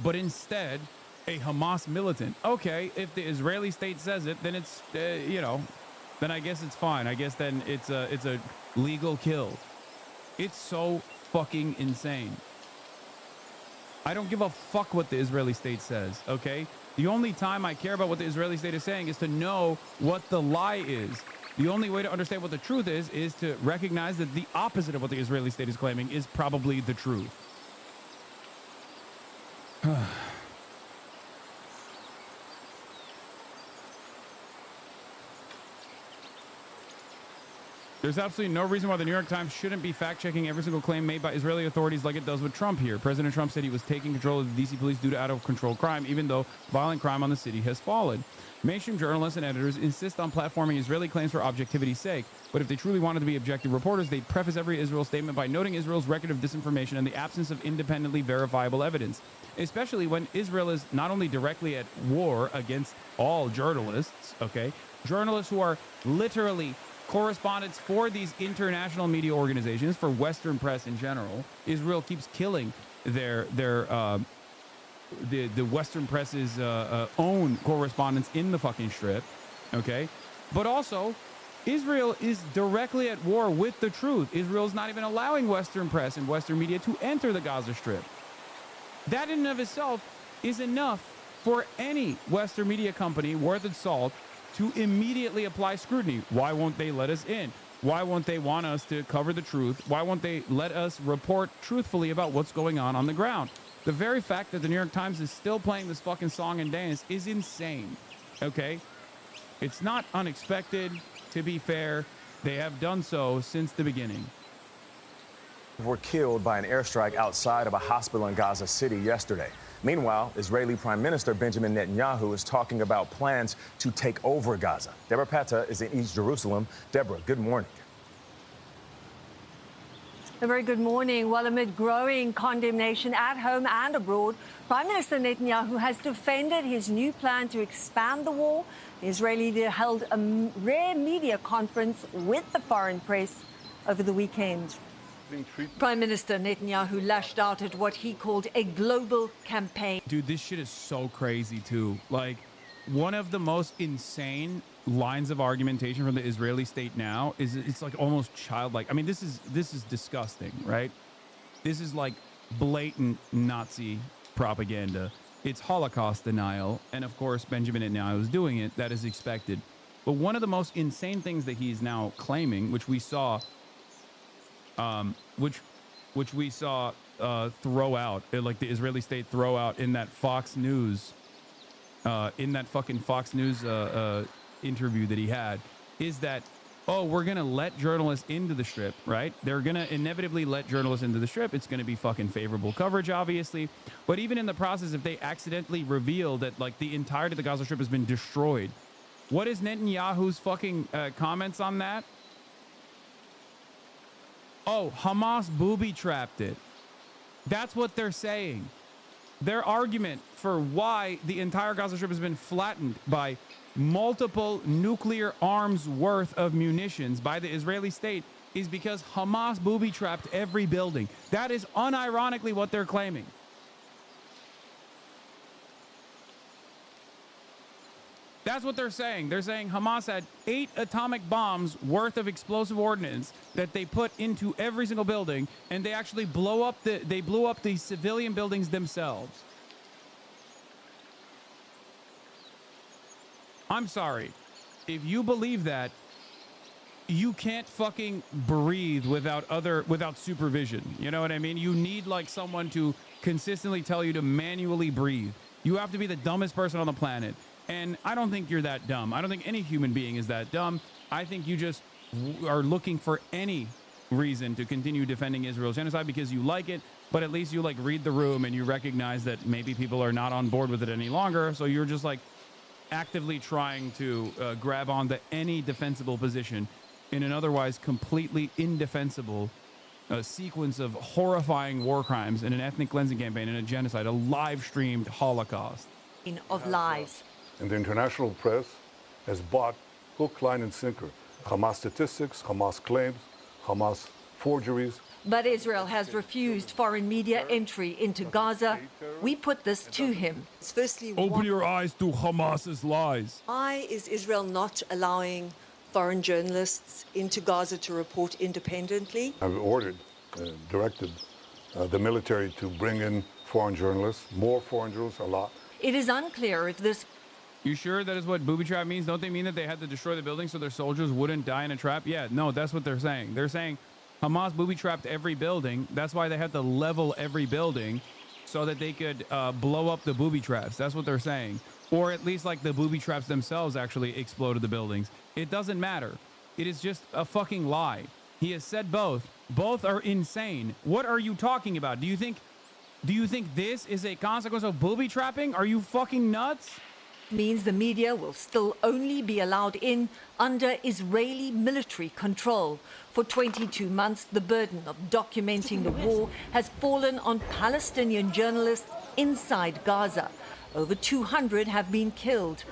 but instead a Hamas militant. Okay, if the Israeli state says it, then it's, then I guess it's fine. I guess then it's a legal kill. It's so fucking insane. I don't give a fuck what the Israeli state says, okay? The only time I care about what the Israeli state is saying is to know what the lie is. The only way to understand what the truth is to recognize that the opposite of what the Israeli state is claiming is probably the truth. There's absolutely no reason why the New York Times shouldn't be fact-checking every single claim made by Israeli authorities like it does with Trump here. President Trump said he was taking control of the D.C. police due to out-of-control crime, even though violent crime on the city has fallen. Mainstream journalists and editors insist on platforming Israeli claims for objectivity's sake, but if they truly wanted to be objective reporters, they'd preface every Israel statement by noting Israel's record of disinformation and the absence of independently verifiable evidence, especially when Israel is not only directly at war against all journalists, okay, journalists who are literally correspondents for these international media organizations, for Western press in general. Israel keeps killing the Western press's own correspondents in the fucking Strip, okay? But also, Israel is directly at war with the truth. Israel's not even allowing Western press and Western media to enter the Gaza Strip. That in and of itself is enough for any Western media company worth its salt to immediately apply scrutiny. Why won't they let us in? Why won't they want us to cover the truth? Why won't they let us report truthfully about what's going on the ground? The very fact that the New York Times is still playing this fucking song and dance is insane, okay? It's not unexpected, to be fair. They have done so since the beginning. Were killed by an airstrike outside of a hospital in Gaza City yesterday. Meanwhile, Israeli Prime Minister Benjamin Netanyahu is talking about plans to take over Gaza. Deborah Petta is in East Jerusalem. Deborah, good morning. A very good morning. Well, amid growing condemnation at home and abroad, Prime Minister Netanyahu has defended his new plan to expand the war. The Israeli leader held a rare media conference with the foreign press over the weekend. Prime Minister Netanyahu lashed out at what he called a global campaign. Dude, this shit is so crazy, too. Like, one of the most insane lines of argumentation from the Israeli state now is it's like almost childlike. I mean, this is disgusting, right? This is like blatant Nazi propaganda. It's Holocaust denial. And of course, Benjamin Netanyahu is doing it. That is expected. But one of the most insane things that he's now claiming, which we saw, which we saw throw out, like the Israeli state throw out in that Fox News, in that fucking Fox News interview that he had, is that, oh, we're going to let journalists into the Strip, right? They're going to inevitably let journalists into the Strip. It's going to be fucking favorable coverage, obviously. But even in the process, if they accidentally reveal that, like, the entirety of the Gaza Strip has been destroyed, what is Netanyahu's fucking comments on that? Oh, Hamas booby-trapped it. That's what they're saying. Their argument for why the entire Gaza Strip has been flattened by multiple nuclear arms worth of munitions by the Israeli state is because Hamas booby-trapped every building. That is unironically what they're claiming. That's what they're saying. They're saying Hamas had 8 atomic bombs worth of explosive ordnance that they put into every single building, and they actually blew up the civilian buildings themselves. I'm sorry. If you believe that, you can't fucking breathe without supervision. You know what I mean? You need like someone to consistently tell you to manually breathe. You have to be the dumbest person on the planet. And I don't think you're that dumb. I don't think any human being is that dumb. I think you just are looking for any reason to continue defending Israel's genocide because you like it, but at least you like read the room and you recognize that maybe people are not on board with it any longer. So you're just like actively trying to grab onto any defensible position in an otherwise completely indefensible sequence of horrifying war crimes and an ethnic cleansing campaign and a genocide, a live-streamed Holocaust. Of lives. And the international press has bought hook, line, and sinker. Hamas statistics, Hamas claims, Hamas forgeries. But Israel has refused foreign media entry into Gaza. We put this to him. Firstly, open your eyes to Hamas's lies. Why is Israel not allowing foreign journalists into Gaza to report independently? I've ordered, directed the military to bring in foreign journalists, more foreign journalists, a lot. It is unclear if this... You sure that is what booby trap means? Don't they mean that they had to destroy the building so their soldiers wouldn't die in a trap? Yeah, no, that's what they're saying. They're saying Hamas booby trapped every building. That's why they had to level every building so that they could blow up the booby traps. That's what they're saying. Or at least like the booby traps themselves actually exploded the buildings. It doesn't matter. It is just a fucking lie. He has said both. Both are insane. What are you talking about? Do you think this is a consequence of booby trapping? Are you fucking nuts? Means the media will still only be allowed in under Israeli military control. For 22 months, the burden of documenting the war has fallen on Palestinian journalists inside Gaza. Over 200 have been killed.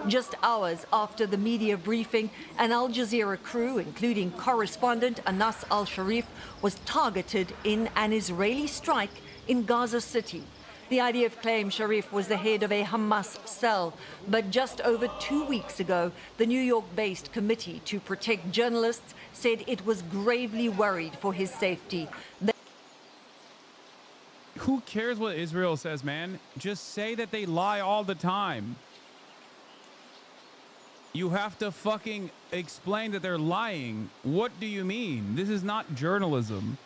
Just hours after the media briefing, an Al Jazeera crew, including correspondent Anas al-Sharif, was targeted in an Israeli strike in Gaza City. The IDF claims Sharif was the head of a Hamas cell, but just over 2 weeks ago, the New York-based Committee to Protect Journalists said it was gravely worried for his safety. Who cares what Israel says, man? Just say that they lie all the time. You have to fucking explain that they're lying. What do you mean? This is not journalism.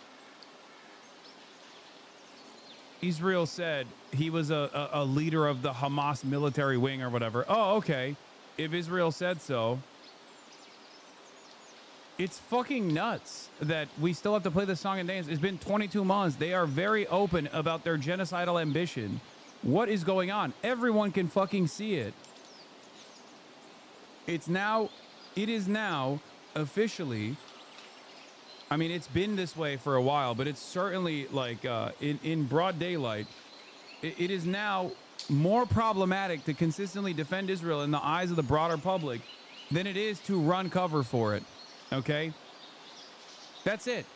Israel said he was a leader of the Hamas military wing or whatever. Oh, okay. If Israel said so. It's fucking nuts that we still have to play this song and dance. It's been 22 months. They are very open about their genocidal ambition. What is going on? Everyone can fucking see it. It is now officially, I mean, it's been this way for a while, but it's certainly like in broad daylight. It is now more problematic to consistently defend Israel in the eyes of the broader public than it is to run cover for it. Okay? That's it.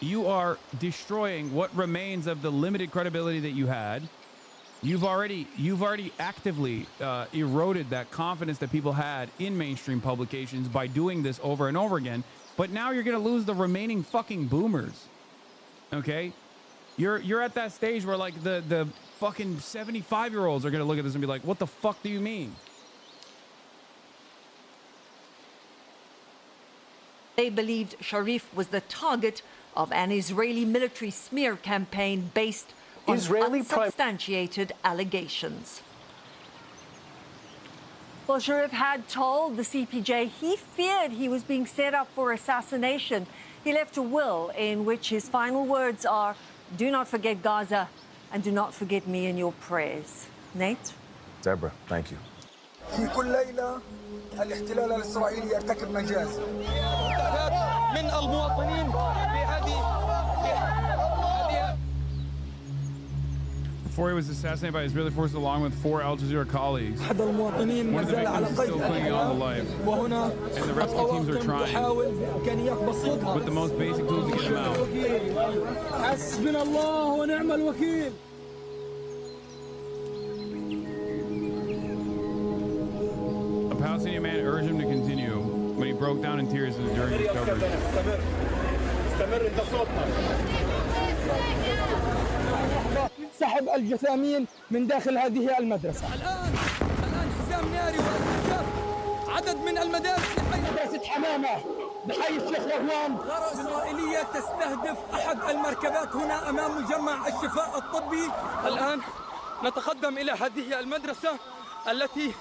You are destroying what remains of the limited credibility that you had. You've already actively eroded that confidence that people had in mainstream publications by doing this over and over again. But now you're going to lose the remaining fucking boomers. Okay? You're at that stage where like the fucking 75-year-olds are going to look at this and be like, what the fuck do you mean? They believed Sharif was the target of an Israeli military smear campaign based on unsubstantiated allegations. Well, Sharif had told the CPJ he feared he was being set up for assassination. He left a will in which his final words are, "Do not forget Gaza and do not forget me in your prayers." Nate? Deborah, thank you. في كل ليلة الاحتلال الإسرائيلي يرتكب مجازر من المواطنين Before he was assassinated by Israeli forces along with 4 Al Jazeera colleagues. One of the victims is still clinging on to life. And the rescue teams are trying with the most basic tools to get him out. حسبنا الله ونعم الوكيل. A Palestinian man urged him to continue when he broke down in tears during his coverage. سحب الجثامين من داخل هذه المدرسة. الآن حزام ناري واستهداف عدد من المدارس مدرسة حمامة بحي الشيخ رضوان. غارة إسرائيلية تستهدف أحد المركبات هنا أمام مجمع الشفاء الطبي. الآن نتقدم إلى هذه المدرسة التي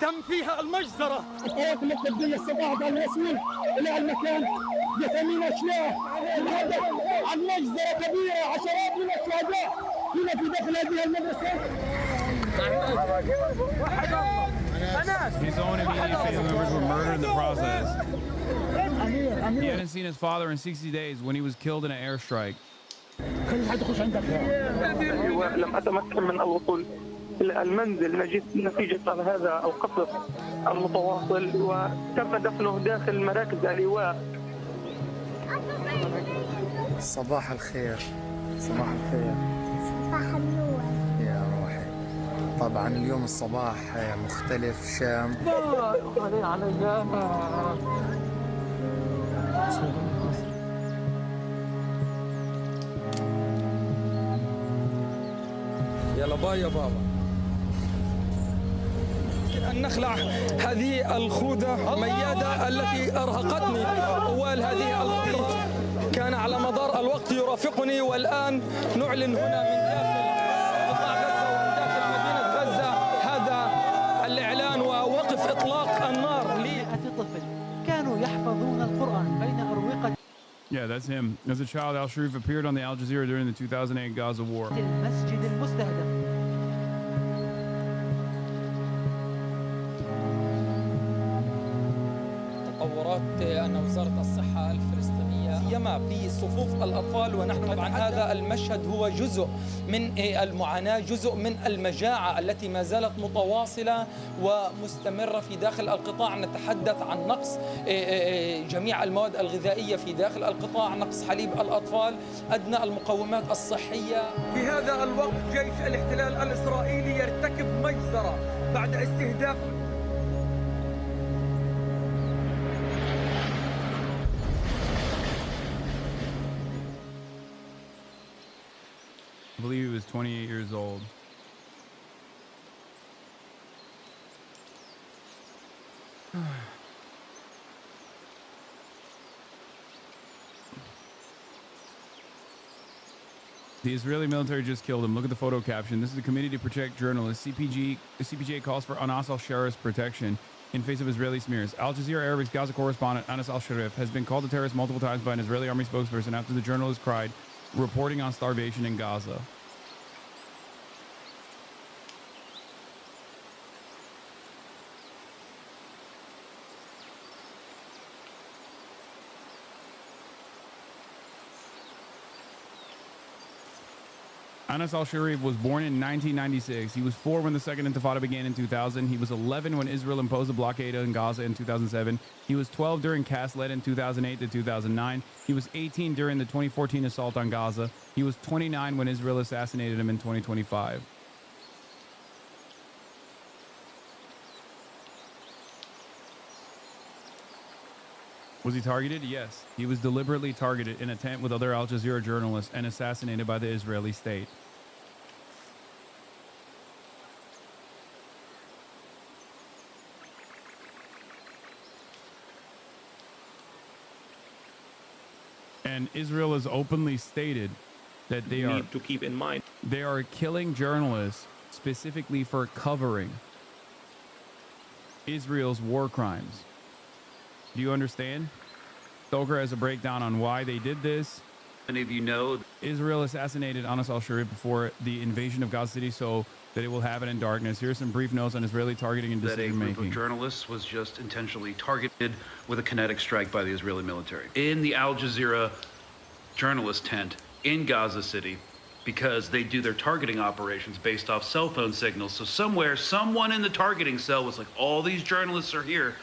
تم فيها المجزرة. القوات الطبية استطاعت الوصول إلى المكان جثامين أشلاء. الهدف عن مجزرة كبيرة، عشرات من الشهداء هنا في داخل هذه المدرسة. His own immediate family members were murdered in the process. He hadn't seen his father in 60 days when he was killed in an airstrike. لم أتمكن من الوصول إلى المنزل نتيجة هذا القصف المتواصل وتم دفنه داخل مراكز اللواء. صباح الخير. صباح الخير. صباح النور يا روحي. طبعا اليوم الصباح مختلف شام. يلا باي يا بابا. أن نخلع هذه الخوذة ميادة التي أرهقتني طوال هذه الخطة. كان على مدار الوقت يرافقني والآن نعلن هنا من داخل قطاع غزة ومن داخل مدينة غزة هذا الإعلان ووقف إطلاق النار لي. طفل كانوا يحفظون القرآن بين أروقة. Yeah, that's him. As a child, Al-Sharif appeared on the Al Jazeera during the 2008 Gaza war. المسجد المستهدف. تطورات أن وزارة الصحة الفلسطينية سيما في صفوف الأطفال. ونحن طبعا هذا المشهد هو جزء من المعاناة، جزء من المجاعة التي ما زالت متواصلة ومستمرة في داخل القطاع. نتحدث عن نقص جميع المواد الغذائية في داخل القطاع، نقص حليب الأطفال، أدنى المقومات الصحية. في هذا الوقت جيش الاحتلال الإسرائيلي يرتكب مجزرة بعد استهداف I believe he was 28 years old. The Israeli military just killed him. Look at the photo caption. This is a committee to protect journalists. CPJ calls for Anas al-Sharif's protection in face of Israeli smears. Al Jazeera Arabic's Gaza correspondent Anas al-Sharif has been called a terrorist multiple times by an Israeli army spokesperson after the journalist cried, reporting on starvation in Gaza. Anas al-Sharif was born in 1996. He was 4 when the Second Intifada began in 2000. He was 11 when Israel imposed a blockade in Gaza in 2007. He was 12 during Cast-led in 2008 to 2009. He was 18 during the 2014 assault on Gaza. He was 29 when Israel assassinated him in 2025. Was he targeted? Yes. He was deliberately targeted in a tent with other Al Jazeera journalists and assassinated by the Israeli state. And Israel has openly stated that they need to keep in mind they are killing journalists specifically for covering Israel's war crimes. Do you understand? Stoker has a breakdown on why they did this. Many of you know Israel assassinated Anas al-Sharif before the invasion of Gaza City so that it will have it in darkness. Here's some brief notes on Israeli targeting and that a decision group making. of journalists was just intentionally targeted with a kinetic strike by the Israeli military in the Al Jazeera journalist tent in Gaza City, because they do their targeting operations based off cell phone signals. So somewhere, someone in the targeting cell was like, all these journalists are here,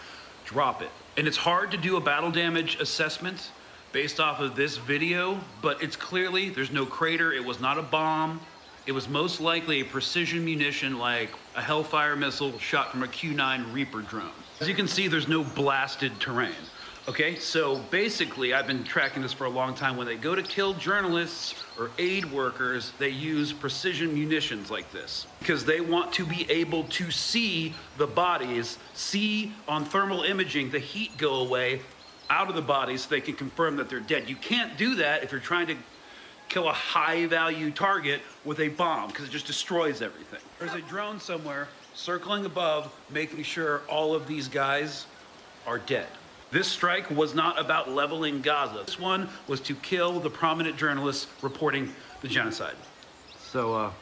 drop it. And it's hard to do a battle damage assessment based off of this video, but it's clearly, there's no crater, it was not a bomb. It was most likely a precision munition like a Hellfire missile shot from a Q-9 Reaper drone. As you can see, there's no blasted terrain. Okay, so basically, I've been tracking this for a long time. When they go to kill journalists or aid workers, they use precision munitions like this because they want to be able to see the bodies, see on thermal imaging the heat go away out of the bodies so they can confirm that they're dead. You can't do that if you're trying to kill a high-value target with a bomb because it just destroys everything. There's a drone somewhere circling above, making sure all of these guys are dead. This strike was not about leveling Gaza. This one was to kill the prominent journalists reporting the genocide. So,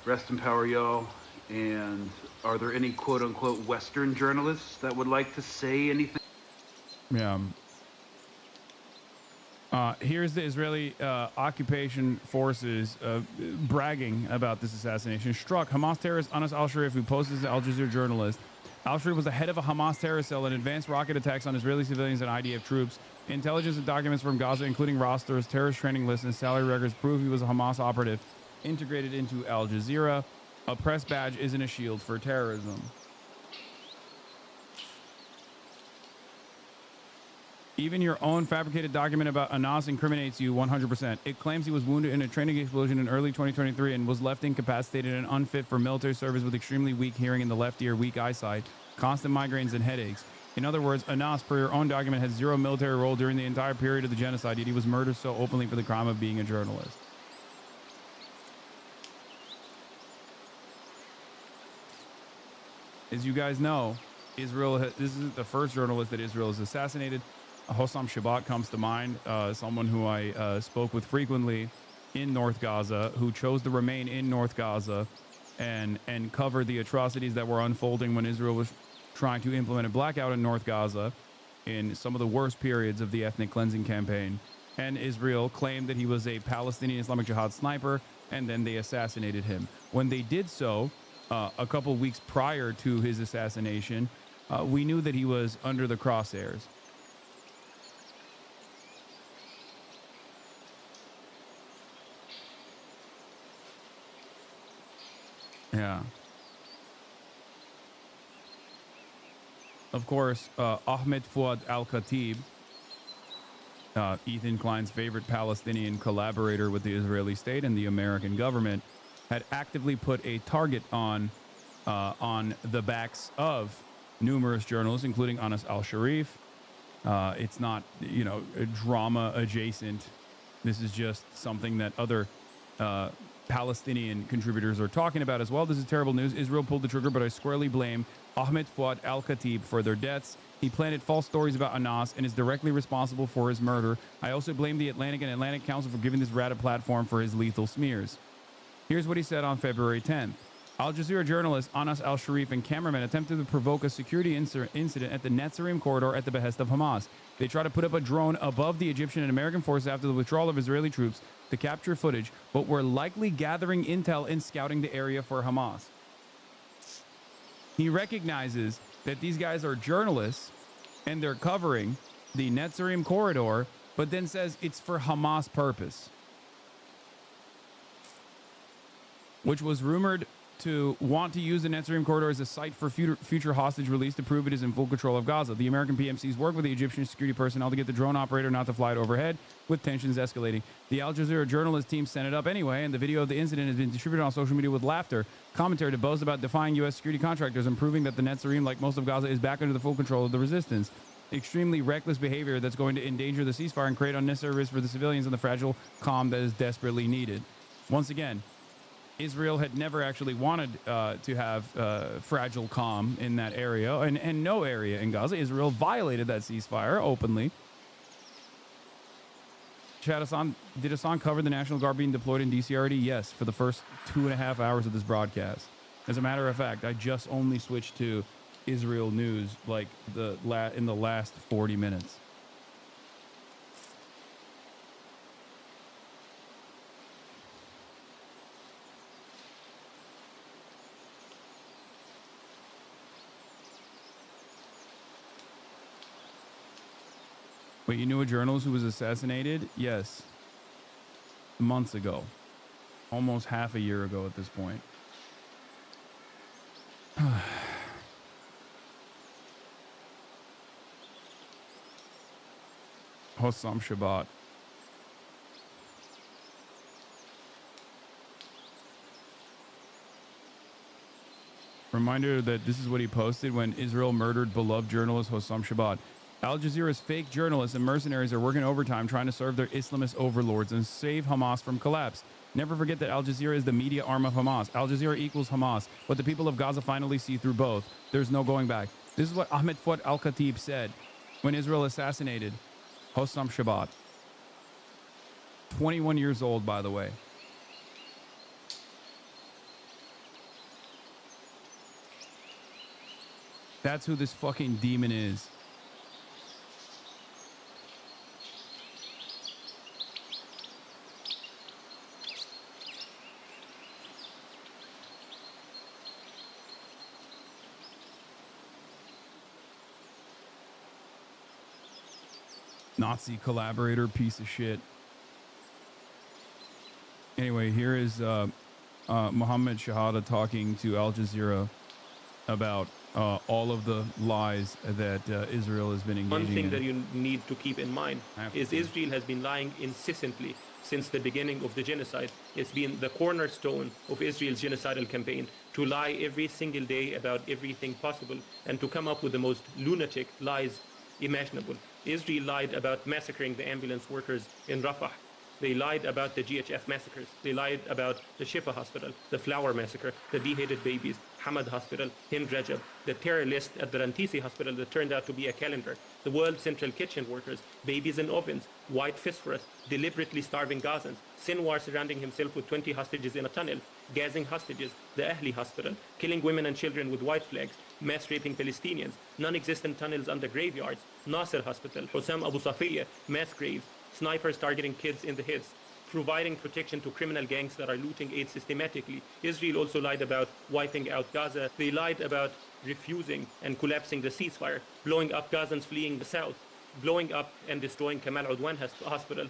rest in power, y'all. And are there any quote-unquote Western journalists that would like to say anything? Yeah. Here's the Israeli occupation forces bragging about this assassination. Struck Hamas terrorist Anas al-Sharif, who posed as an Al Jazeera journalist. Al-Sharif was the head of a Hamas terror cell and advanced rocket attacks on Israeli civilians and IDF troops. Intelligence and documents from Gaza, including rosters, terrorist training lists, and salary records, prove he was a Hamas operative integrated into Al Jazeera. A press badge isn't a shield for terrorism. Even your own fabricated document about Anas incriminates you 100%. It claims he was wounded in a training explosion in early 2023 and was left incapacitated and unfit for military service with extremely weak hearing in the left ear, weak eyesight, constant migraines, and headaches. In other words, Anas, per your own document, had zero military role during the entire period of the genocide, yet he was murdered so openly for the crime of being a journalist. As you guys know, this isn't the first journalist that Israel has assassinated. Hossam Shabat comes to mind, someone who I spoke with frequently in North Gaza, who chose to remain in North Gaza and cover the atrocities that were unfolding when Israel was trying to implement a blackout in North Gaza. in some of the worst periods of the ethnic cleansing campaign. And Israel claimed that he was a Palestinian Islamic Jihad sniper, and then they assassinated him. When they did so, a couple weeks prior to his assassination, we knew that he was under the crosshairs. Yeah. Of course, Ahmed Fouad al-Khatib, Ethan Klein's favorite Palestinian collaborator with the Israeli state and the American government, had actively put a target on the backs of numerous journalists, including Anas al-Sharif. It's not, drama adjacent. This is just something that other Palestinian contributors are talking about as well. This is terrible news. Israel pulled the trigger, but I squarely blame Ahmed Fouad al-Khatib for their deaths. He planted false stories about Anas and is directly responsible for his murder. I also blame the Atlantic and Atlantic Council for giving this rat a platform for his lethal smears. Here's what he said on February 10th. Al Jazeera journalist Anas al-Sharif and cameraman attempted to provoke a security incident at the Netzarim corridor at the behest of Hamas. They tried to put up a drone above the Egyptian and American forces after the withdrawal of Israeli troops to capture footage, but were likely gathering intel and scouting the area for Hamas. He recognizes that these guys are journalists and they're covering the Netzarim corridor, but then says it's for Hamas purpose, which was rumored to want to use the Netzarim corridor as a site for future hostage release to prove it is in full control of Gaza. The American PMCs worked with the Egyptian security personnel to get the drone operator not to fly it overhead, with tensions escalating. The Al Jazeera journalist team sent it up anyway, and the video of the incident has been distributed on social media with laughter, commentary to boast about defying U.S. security contractors and proving that the Netzarim, like most of Gaza, is back under the full control of the resistance. Extremely reckless behavior that's going to endanger the ceasefire and create unnecessary risk for the civilians and the fragile calm that is desperately needed. Once again, Israel had never actually wanted to have fragile calm in that area, and no area in Gaza. Israel violated that ceasefire openly. Chad, did Hassan cover the National Guard being deployed in DC already? Yes, for the first 2.5 hours of this broadcast. As a matter of fact, I just only switched to Israel news like in the last 40 minutes. Wait, you knew a journalist who was assassinated? Yes. Months ago. Almost half a year ago at this point. Hossam Shabbat. Reminder that this is what he posted when Israel murdered beloved journalist Hossam Shabbat. Al Jazeera's fake journalists and mercenaries are working overtime trying to serve their Islamist overlords and save Hamas from collapse. Never forget that Al Jazeera is the media arm of Hamas. Al Jazeera equals Hamas, but the people of Gaza finally see through both. There's no going back. This is what Ahmed Fouad al-Khatib said when Israel assassinated Hossam Shabbat. 21 years old, by the way. That's who this fucking demon is. Nazi collaborator, piece of shit. Anyway, here is Mohammed Shahada talking to Al Jazeera about all of the lies that Israel has been engaging in. One thing that you need to keep in mind is Israel has been lying incessantly since the beginning of the genocide. It's been the cornerstone of Israel's genocidal campaign to lie every single day about everything possible and to come up with the most lunatic lies imaginable. Israel lied about massacring the ambulance workers in Rafah. They lied about the GHF massacres. They lied about the Shifa hospital, the Flower massacre, the beheaded babies, Hamad hospital, Hind Rajab, the terror list at the Rantisi hospital that turned out to be a calendar, the World Central Kitchen workers, babies in ovens, white phosphorus, deliberately starving Gazans, Sinwar surrounding himself with 20 hostages in a tunnel, gassing hostages, the Ahli hospital, killing women and children with white flags, mass raping Palestinians, non-existent tunnels under graveyards, Nasser hospital, Hussam Abu Safiya, mass graves, snipers targeting kids in the heads, providing protection to criminal gangs that are looting aid systematically. Israel also lied about wiping out Gaza. They lied about refusing and collapsing the ceasefire, blowing up Gazans fleeing the south, blowing up and destroying Kamal Udwan hospital,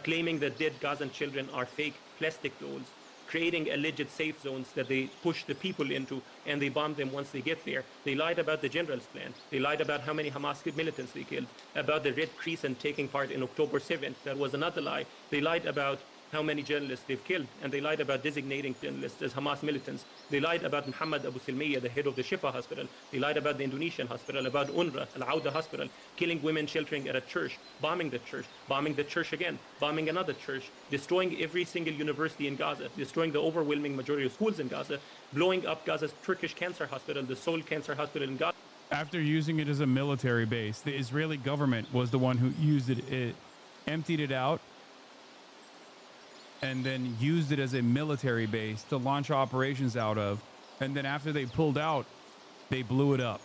claiming that dead Gazan children are fake plastic dolls, creating alleged safe zones that they push the people into, and they bomb them once they get there. They lied about the general's plan. They lied about how many Hamas militants they killed, about the Red Crescent taking part in October 7th. That was another lie. They lied about how many journalists they've killed, and they lied about designating journalists as Hamas militants. They lied about Muhammad Abu Silmiya, the head of the Shifa hospital. They lied about the Indonesian hospital, about UNRWA, Al-Auda hospital, killing women sheltering at a church, bombing the church again, bombing another church, destroying every single university in Gaza, destroying the overwhelming majority of schools in Gaza, blowing up Gaza's Turkish cancer hospital, the sole cancer hospital in Gaza. After using it as a military base, the Israeli government was the one who used it. It emptied it out and then used it as a military base to launch operations out of. And then after they pulled out, they blew it up.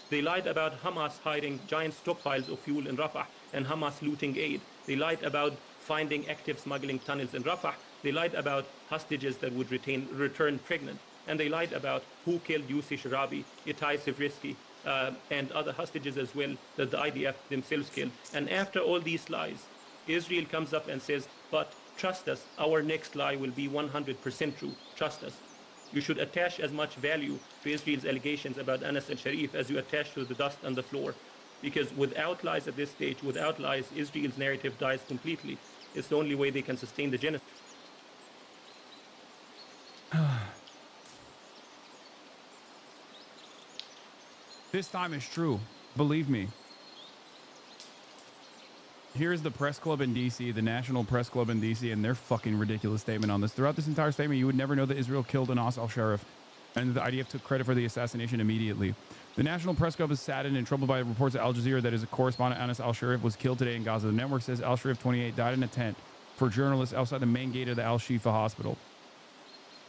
They lied about Hamas hiding giant stockpiles of fuel in Rafah and Hamas looting aid. They lied about finding active smuggling tunnels in Rafah. They lied about hostages that would return pregnant. And they lied about who killed Yussi Sharabi, Itai Sivrisky, and other hostages as well that the IDF themselves killed. And after all these lies, Israel comes up and says, but trust us, our next lie will be 100% true. Trust us. You should attach as much value to Israel's allegations about Anas al-Sharif as you attach to the dust on the floor. Because without lies at this stage, without lies, Israel's narrative dies completely. It's the only way they can sustain the genocide. This time is true. Believe me. Here's the press club in D.C., the National Press Club in D.C., and their fucking ridiculous statement on this. Throughout this entire statement, you would never know that Israel killed Anas al-Sharif, and the IDF took credit for the assassination immediately. The National Press Club is saddened and troubled by reports at Al Jazeera that his correspondent Anas al-Sharif was killed today in Gaza. The network says al-Sharif, 28, died in a tent for journalists outside the main gate of the Al-Shifa hospital.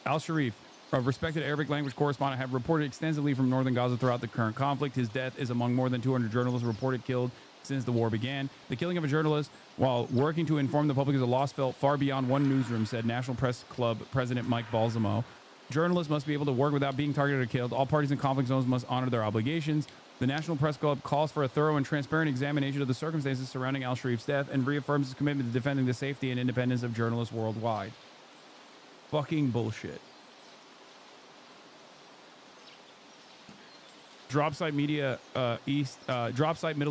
Al-Sharif, a respected Arabic language correspondent, have reported extensively from northern Gaza throughout the current conflict. His death is among more than 200 journalists reported killed since the war began. The killing of a journalist while working to inform the public is a loss felt far beyond one newsroom, said National Press Club President Mike Balsamo. Journalists must be able to work without being targeted or killed. All parties in conflict zones must honor their obligations. The National Press Club calls for a thorough and transparent examination of the circumstances surrounding al-Sharif's death and reaffirms its commitment to defending the safety and independence of journalists worldwide. Fucking bullshit. Dropsite Middle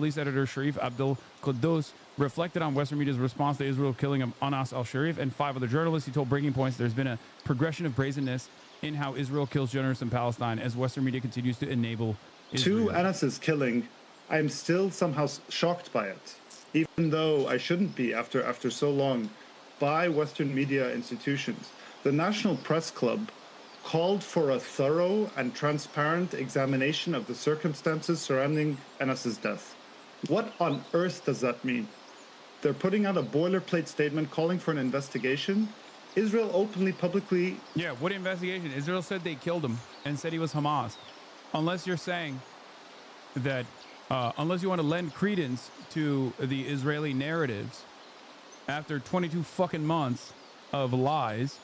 East editor Sharif Abdul Quddus reflected on Western media's response to Israel's killing of Anas al-Sharif and 5 other journalists. He told Breaking Points there's been a progression of brazenness in how Israel kills journalists in Palestine as Western media continues to enable Israel. To Anas's killing, I'm still somehow shocked by it, even though I shouldn't be after so long, by Western media institutions. The National Press Club called for a thorough and transparent examination of the circumstances surrounding Anas's death. What on earth does that mean? They're putting out a boilerplate statement calling for an investigation. Israel openly, publicly... Yeah, what investigation? Israel said they killed him and said he was Hamas. Unless you're saying that, unless you want to lend credence to the Israeli narratives after 22 fucking months of lies,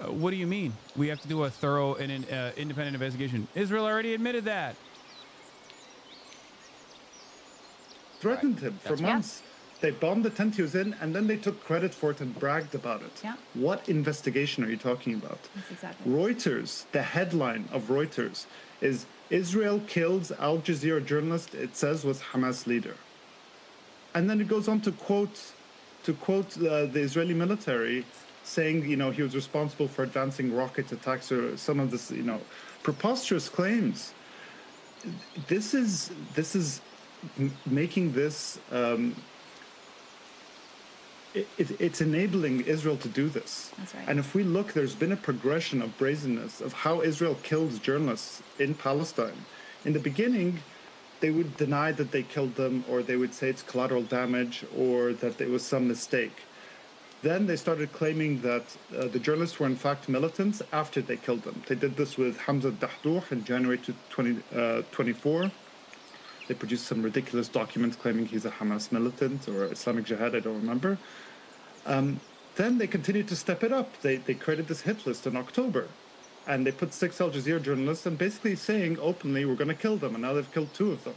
what do you mean? We have to do a thorough and independent investigation. Israel already admitted that. Threatened him for months. They bombed the tent he was in, and then they took credit for it and bragged about it. Yeah. What investigation are you talking about? That's exactly. Reuters, the headline of Reuters is Israel kills Al Jazeera journalist it says was Hamas leader. And then it goes on to quote the Israeli military saying, you know, he was responsible for advancing rocket attacks or some of this, you know, preposterous claims. This is making this, it's enabling Israel to do this. That's right. And if we look, there's been a progression of brazenness of how Israel kills journalists in Palestine. In the beginning, they would deny that they killed them, or they would say it's collateral damage, or that it was some mistake. Then they started claiming that the journalists were in fact militants after they killed them. They did this with Hamza Dahdouh in January 2024. They produced some ridiculous documents claiming he's a Hamas militant or Islamic Jihad, I don't remember. Then they continued to step it up. They created this hit list in October. And they put 6 Al Jazeera journalists and basically saying openly, we're going to kill them. And now they've killed 2 of them.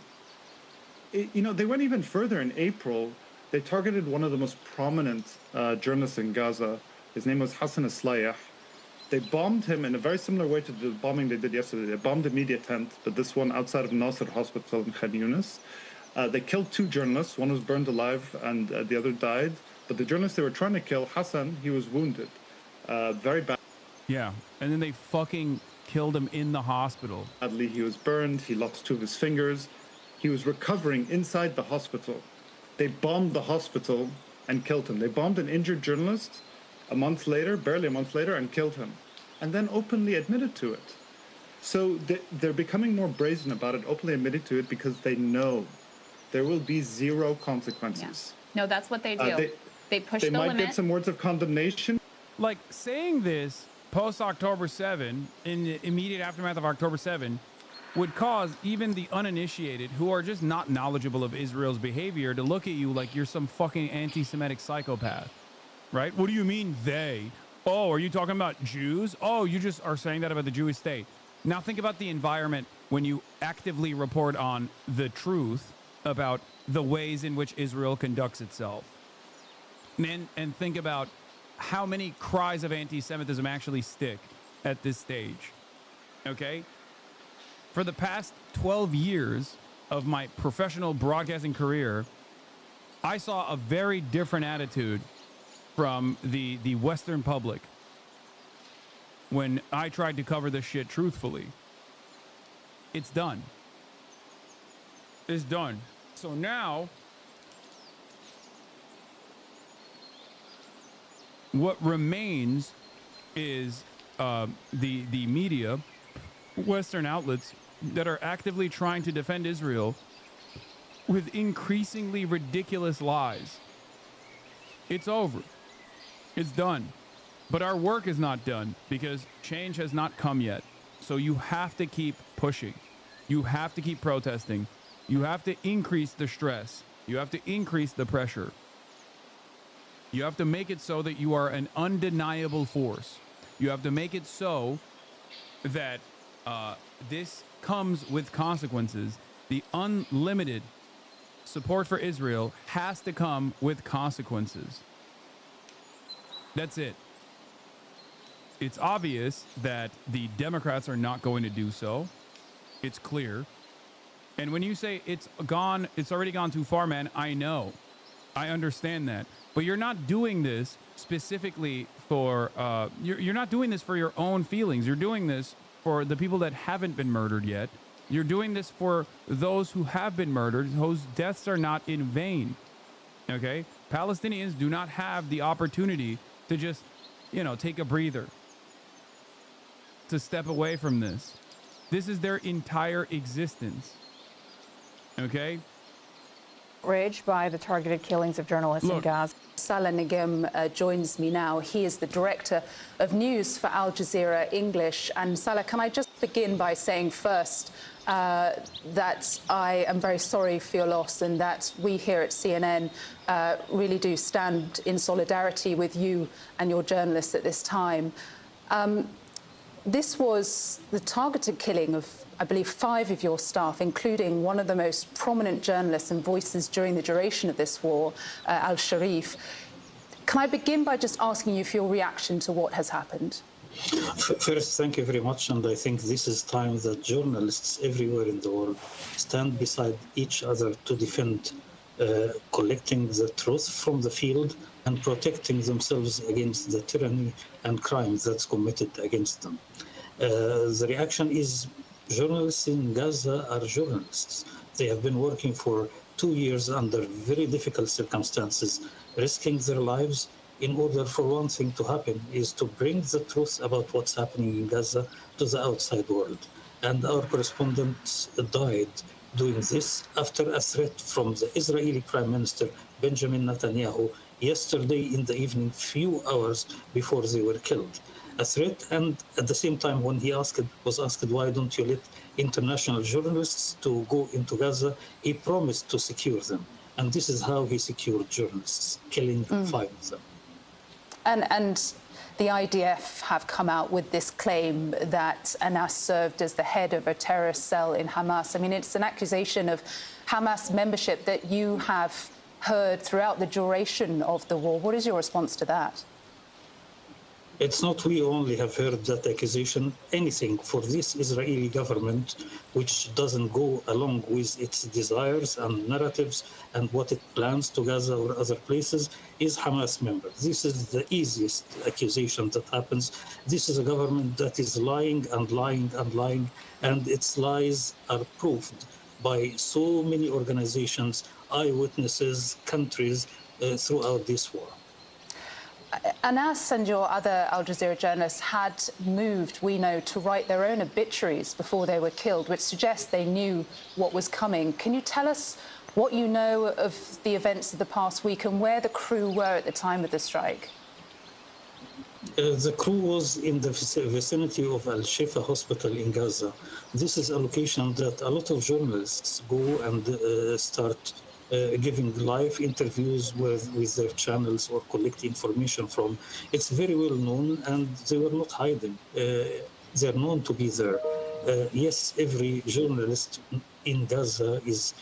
They went even further in April. They targeted one of the most prominent journalists in Gaza. His name was Hassan. They bombed him in a very similar way to the bombing they did yesterday. They bombed a media tent, but this one outside of Nasser Hospital in Khan Yunis. They killed 2 journalists. One was burned alive and the other died. But the journalist they were trying to kill, Hasan, he was wounded. Very bad. Yeah, and then they fucking killed him in the hospital. Badly, he was burned. He lost 2 of his fingers. He was recovering inside the hospital. They bombed the hospital and killed him. They bombed an injured journalist a month later, barely a month later, and killed him. And then openly admitted to it. So they're becoming more brazen about it, openly admitting to it, because they know there will be 0 consequences. Yeah. No, that's what they do. They push the limit. They might get some words of condemnation. Like, saying this post-October 7, in the immediate aftermath of October 7, would cause even the uninitiated, who are just not knowledgeable of Israel's behavior, to look at you like you're some fucking anti-Semitic psychopath, right? What do you mean they? Oh, are you talking about Jews? Oh, you just are saying that about the Jewish state. Now think about the environment when you actively report on the truth about the ways in which Israel conducts itself. And think about how many cries of anti-Semitism actually stick at this stage, okay? For the past 12 years of my professional broadcasting career, I saw a very different attitude from the Western public when I tried to cover this shit truthfully. It's done. It's done. So now, what remains is the media, Western outlets, that are actively trying to defend Israel with increasingly ridiculous lies. It's over. It's done. But our work is not done because change has not come yet. So you have to keep pushing. You have to keep protesting. You have to increase the stress. You have to increase the pressure. You have to make it so that you are an undeniable force. You have to make it so that this comes with consequences. The unlimited support for Israel has to come with consequences. That's it. It's obvious that the Democrats are not going to do so. It's clear. And when you say it's already gone too far, man, I know. I understand that. But you're not doing this specifically for, you're not doing this for your own feelings. You're doing this for the people that haven't been murdered yet. You're doing this for those who have been murdered, whose deaths are not in vain. Okay? Palestinians do not have the opportunity to just, take a breather, to step away from this. This is their entire existence. Okay? Outraged by the targeted killings of journalists in Gaza. Salah Negim joins me now. He is the director of news for Al Jazeera English. And Salah, can I just begin by saying first that I am very sorry for your loss and that we here at CNN really do stand in solidarity with you and your journalists at this time. This was the targeted killing of, I believe, 5 of your staff, including one of the most prominent journalists and voices during the duration of this war, Al-Sharif. Can I begin by just asking you for your reaction to what has happened? First, thank you very much. And I think this is time that journalists everywhere in the world stand beside each other to defend collecting the truth from the field and protecting themselves against the tyranny and crimes that's committed against them. The reaction is journalists in Gaza are journalists. They have been working for 2 years under very difficult circumstances, risking their lives in order for one thing to happen, is to bring the truth about what's happening in Gaza to the outside world. And our correspondents died doing this after a threat from the Israeli Prime Minister Benjamin Netanyahu yesterday in the evening, few hours before they were killed. A threat, and at the same time, when he was asked, why don't you let international journalists to go into Gaza, he promised to secure them. And this is how he secured journalists, killing 5 of them. And the IDF have come out with this claim that Anas served as the head of a terrorist cell in Hamas. I mean, it's an accusation of Hamas membership that you have heard throughout the duration of the war. What is your response to that? It's not we only have heard that accusation. Anything for this Israeli government, which doesn't go along with its desires and narratives and what it plans to Gaza or other places, is Hamas member. This is the easiest accusation that happens. This is a government that is lying and lying and lying, and its lies are proved by so many organizations, eyewitnesses, countries throughout this war. Anas and your other Al Jazeera journalists had moved, we know, to write their own obituaries before they were killed, which suggests they knew what was coming. Can you tell us what you know of the events of the past week and where the crew were at the time of the strike? The crew was in the vicinity of Al-Shifa hospital in Gaza. This is a location that a lot of journalists go and start giving live interviews with their channels or collect information from. It's very well known, and they were not hiding. They're known to be there. Yes, every journalist in Gaza is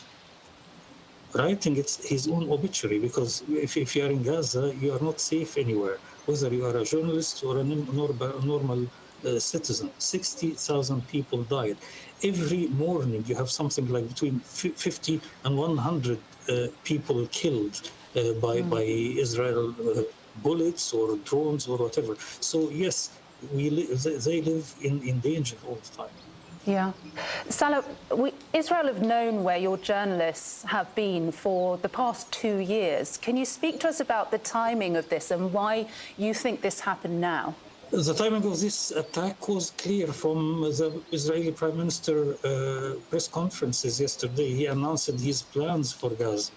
writing his own obituary, because if you are in Gaza, you are not safe anywhere, whether you are a journalist or a normal citizen. 60,000 people died. Every morning you have something like between 50 and 100 people killed by Israel bullets or drones or whatever. So yes, they live in danger all the time. Yeah. Salah, Israel have known where your journalists have been for the past 2 years. Can you speak to us about the timing of this and why you think this happened now? The timing of this attack was clear from the Israeli Prime Minister press conferences yesterday. He announced his plans for Gaza.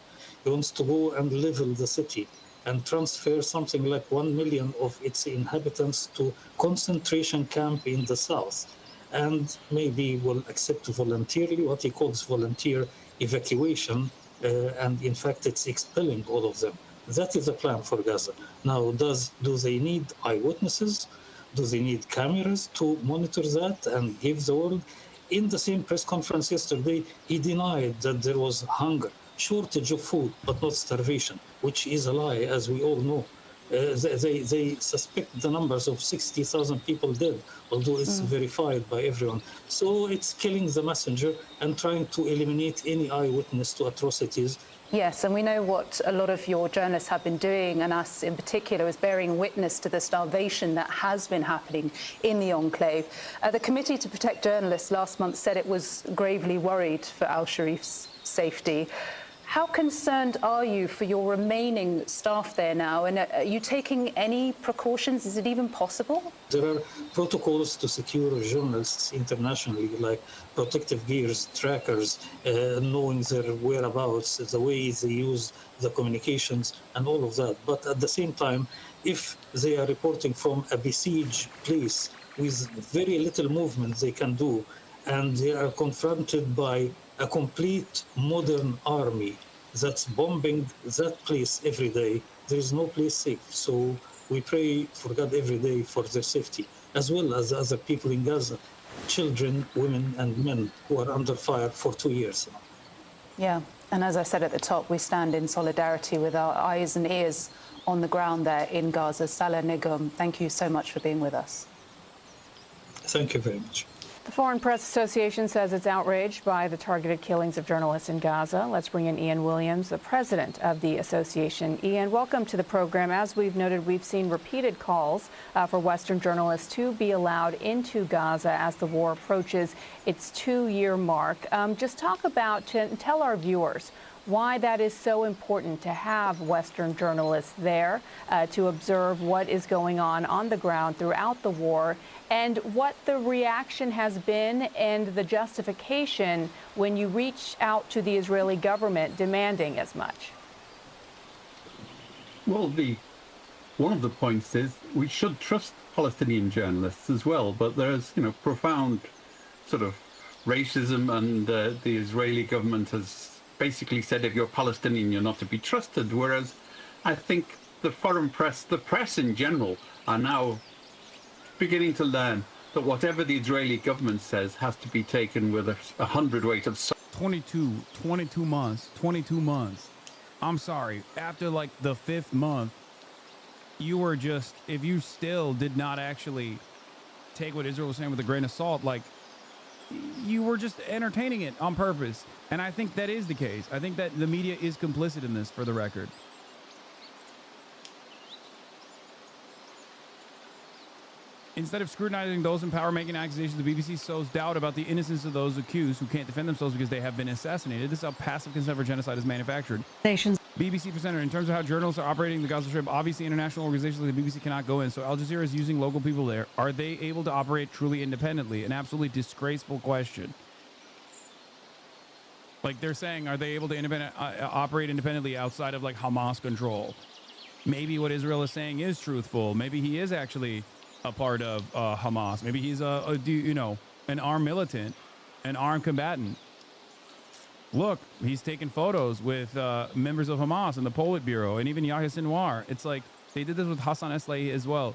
He wants to go and level the city and transfer something like 1 million of its inhabitants to concentration camp in the south, and maybe will accept voluntarily what he calls volunteer evacuation, and in fact it's expelling all of them. That is the plan for Gaza. Now, do they need eyewitnesses? Do they need cameras to monitor that and give the world? In the same press conference yesterday, he denied that there was hunger, shortage of food, but not starvation, which is a lie, as we all know. They suspect the numbers of 60,000 people dead, although it's verified by everyone. So it's killing the messenger and trying to eliminate any eyewitness to atrocities. Yes, and we know what a lot of your journalists have been doing, and us in particular, is bearing witness to the starvation that has been happening in the enclave. The Committee to Protect Journalists last month said it was gravely worried for Al-Sharif's safety. How concerned are you for your remaining staff there now? And are you taking any precautions? Is it even possible? There are protocols to secure journalists internationally, like protective gears, trackers, knowing their whereabouts, the way they use the communications, and all of that. But at the same time, if they are reporting from a besieged place with very little movement they can do, and they are confronted by a complete modern army that's bombing that place every day, there is no place safe. So we pray for God every day for their safety, as well as other people in Gaza, children, women, and men who are under fire for 2 years now. Yeah, and as I said at the top, we stand in solidarity with our eyes and ears on the ground there in Gaza. Salah Negum, thank you so much for being with us. Thank you very much. The Foreign Press Association says it's outraged by the targeted killings of journalists in Gaza. Let's bring in Ian Williams, the president of the association. Ian, welcome to the program. As we've noted, we've seen repeated calls for Western journalists to be allowed into Gaza as the war approaches its 2-year mark. Just talk about, tell our viewers why that is so important to have Western journalists there to observe what is going on the ground throughout the war, and what the reaction has been and the justification when you reach out to the Israeli government demanding as much. Well, one of the points is we should trust Palestinian journalists as well, but there's, profound sort of racism, and the Israeli government has basically said if you're Palestinian, you're not to be trusted, whereas I think the foreign press, the press in general, are now beginning to learn that whatever the Israeli government says has to be taken with a hundredweight of salt. 22 months. I'm sorry. After like the 5th month, you were just, if you still did not actually take what Israel was saying with a grain of salt, like you were just entertaining it on purpose. And I think that is the case. I think that the media is complicit in this, for the record. Instead of scrutinizing those in power making accusations, the BBC sows doubt about the innocence of those accused who can't defend themselves because they have been assassinated. This is how passive consent for genocide is manufactured. BBC presenter, in terms of how journalists are operating the Gaza Strip, obviously international organizations like the BBC cannot go in, so Al Jazeera is using local people there. Are they able to operate truly independently? An absolutely disgraceful question. Like they're saying, are they able to operate independently outside of like Hamas control? Maybe what Israel is saying is truthful. Maybe he is actually a part of Hamas. Maybe he's an armed militant, an armed combatant. Look, he's taking photos with members of Hamas and the Politburo and even Yahya Sinwar. It's like they did this with Hassan Eslahi as well.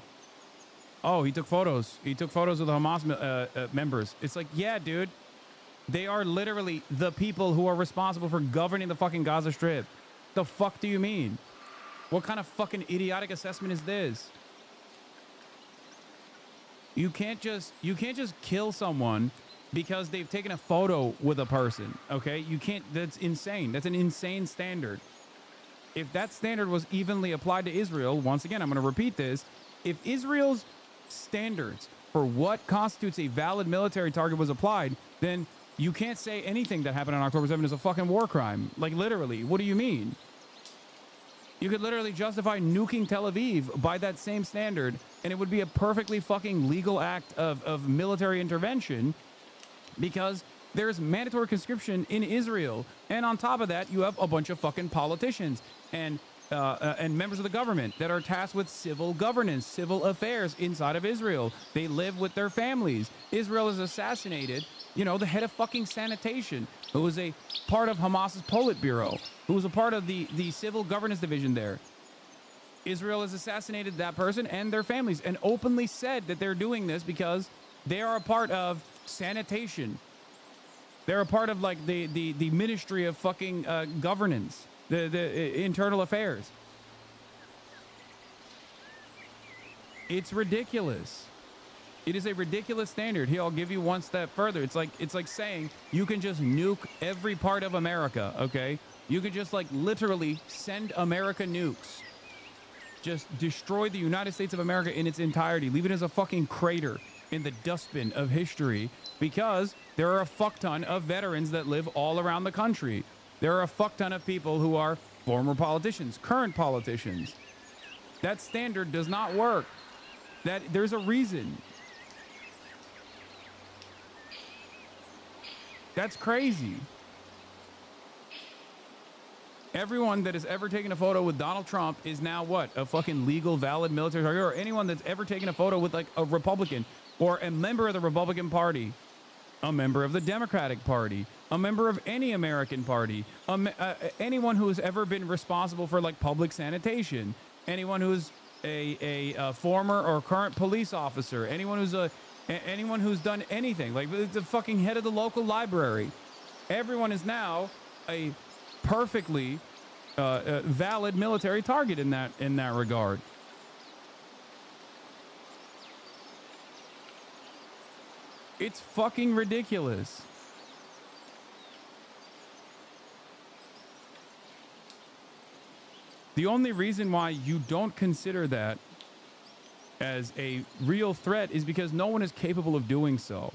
Oh, he took photos. He took photos of the Hamas members. It's like, yeah, dude, they are literally the people who are responsible for governing the fucking Gaza Strip. The fuck do you mean? What kind of fucking idiotic assessment is this? You can't just kill someone because they've taken a photo with a person, okay? You can't, that's insane. That's an insane standard. If that standard was evenly applied to Israel, once again, I'm going to repeat this, if Israel's standards for what constitutes a valid military target was applied, then you can't say anything that happened on October 7th is a fucking war crime. Like, literally, what do you mean? You could literally justify nuking Tel Aviv by that same standard, and it would be a perfectly fucking legal act of military intervention because there's mandatory conscription in Israel. And on top of that, you have a bunch of fucking politicians and members of the government that are tasked with civil governance, civil affairs inside of Israel. They live with their families. Israel has assassinated, the head of fucking sanitation, who was a part of Hamas's Politburo, who was a part of the civil governance division there. Israel has assassinated that person and their families and openly said that they're doing this because they are a part of sanitation. They're a part of like the ministry of fucking governance, the internal affairs. It's ridiculous. It is a ridiculous standard. Here, I'll give you one step further. It's like saying you can just nuke every part of America, okay? You could just like literally send America nukes. Just destroy the United States of America in its entirety. Leave it as a fucking crater in the dustbin of history because there are a fuck ton of veterans that live all around the country. There are a fuck ton of people who are former politicians, current politicians. That standard does not work. There's a reason. That's crazy. Everyone that has ever taken a photo with Donald Trump is now what? A fucking legal, valid military target? Or anyone that's ever taken a photo with like a Republican or a member of the Republican Party, a member of the Democratic Party, a member of any American party, anyone who has ever been responsible for like public sanitation, anyone who's a former or current police officer, anyone who's done anything, like the fucking head of the local library. Everyone is now a perfectly valid military target in that regard. It's fucking ridiculous. The only reason why you don't consider that as a real threat is because no one is capable of doing so.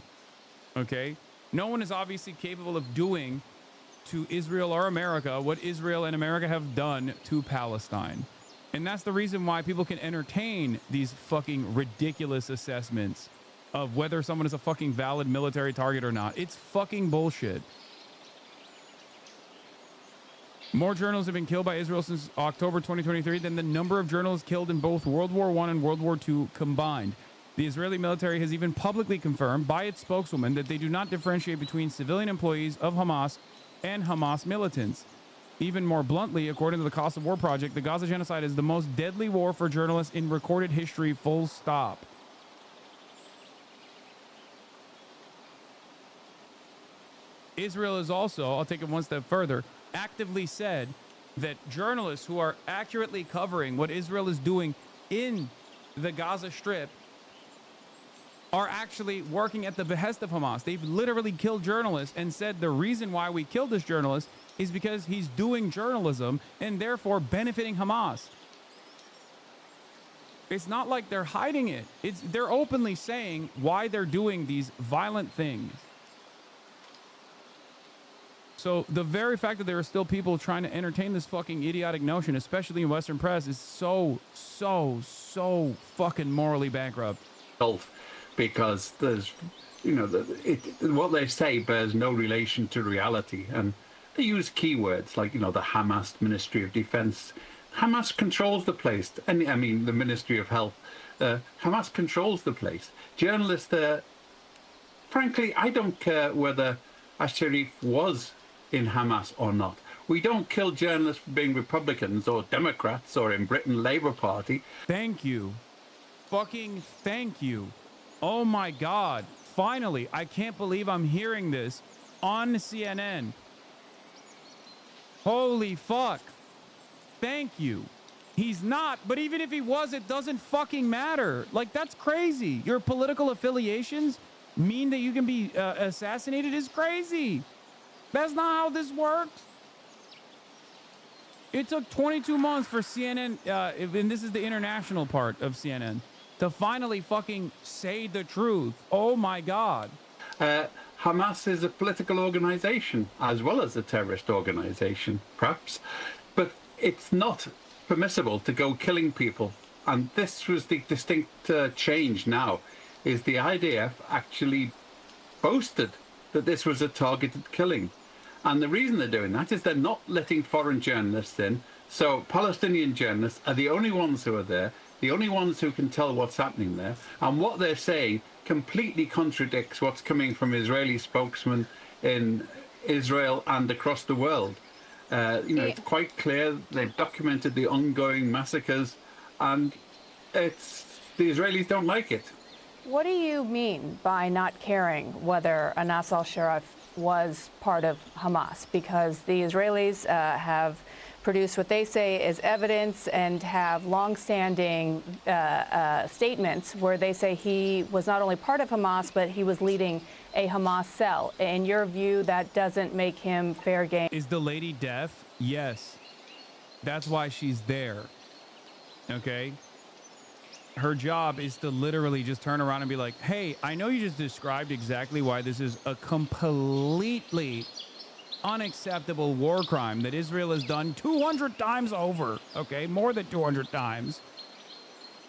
Okay? No one is obviously capable of doing to Israel or America what Israel and America have done to Palestine. And that's the reason why people can entertain these fucking ridiculous assessments of whether someone is a fucking valid military target or not. It's fucking bullshit. More journalists have been killed by Israel since October 2023 than the number of journalists killed in both World War I and World War II combined. The Israeli military has even publicly confirmed by its spokeswoman that they do not differentiate between civilian employees of Hamas and Hamas militants. Even more bluntly, according to the Cost of War Project, the Gaza genocide is the most deadly war for journalists in recorded history, full stop. Israel is also, I'll take it one step further, actively said that journalists who are accurately covering what Israel is doing in the Gaza Strip are actually working at the behest of Hamas. They've literally killed journalists and said the reason why we killed this journalist is because he's doing journalism and therefore benefiting Hamas. It's not like they're hiding it. They're openly saying why they're doing these violent things. So the very fact that there are still people trying to entertain this fucking idiotic notion, especially in Western press, is so fucking morally bankrupt. Because there's, you know, what they say bears no relation to reality. And they use keywords like, you know, the Hamas Ministry of Defense. Hamas controls the place. And I mean, the Ministry of Health. Hamas controls the place. Journalists there, frankly, I don't care whether Al-Sharif was in Hamas or not. We don't kill journalists for being Republicans or Democrats or in Britain Labour Party. Thank you. Fucking thank you. Oh my God. Finally, I can't believe I'm hearing this on CNN. Holy fuck. Thank you. He's not, but even if he was, it doesn't fucking matter. Like, that's crazy. Your political affiliations mean that you can be assassinated is crazy. That's not how this works. It took 22 months for CNN, and this is the international part of CNN, to finally fucking say the truth. Oh my God. Hamas is a political organization as well as a terrorist organization, perhaps. But it's not permissible to go killing people. And this was the distinct change now, is the IDF actually boasted that this was a targeted killing. And the reason they're doing that is they're not letting foreign journalists in. So Palestinian journalists are the only ones who are there, the only ones who can tell what's happening there. And what they're saying completely contradicts what's coming from Israeli spokesmen in Israel and across the world. You know, it's quite clear they've documented the ongoing massacres, and the Israelis don't like it. What do you mean by not caring whether Anas al-Sharif was part of Hamas? Because the Israelis have produced what they say is evidence and have long-standing statements where they say he was not only part of Hamas, but he was leading a Hamas cell. In your view, that doesn't make him fair game. Is the lady deaf? Yes. That's why she's there. Okay? Her job is to literally just turn around and be like, hey, I know you just described exactly why this is a completely unacceptable war crime that Israel has done 200 times over, okay? More than 200 times.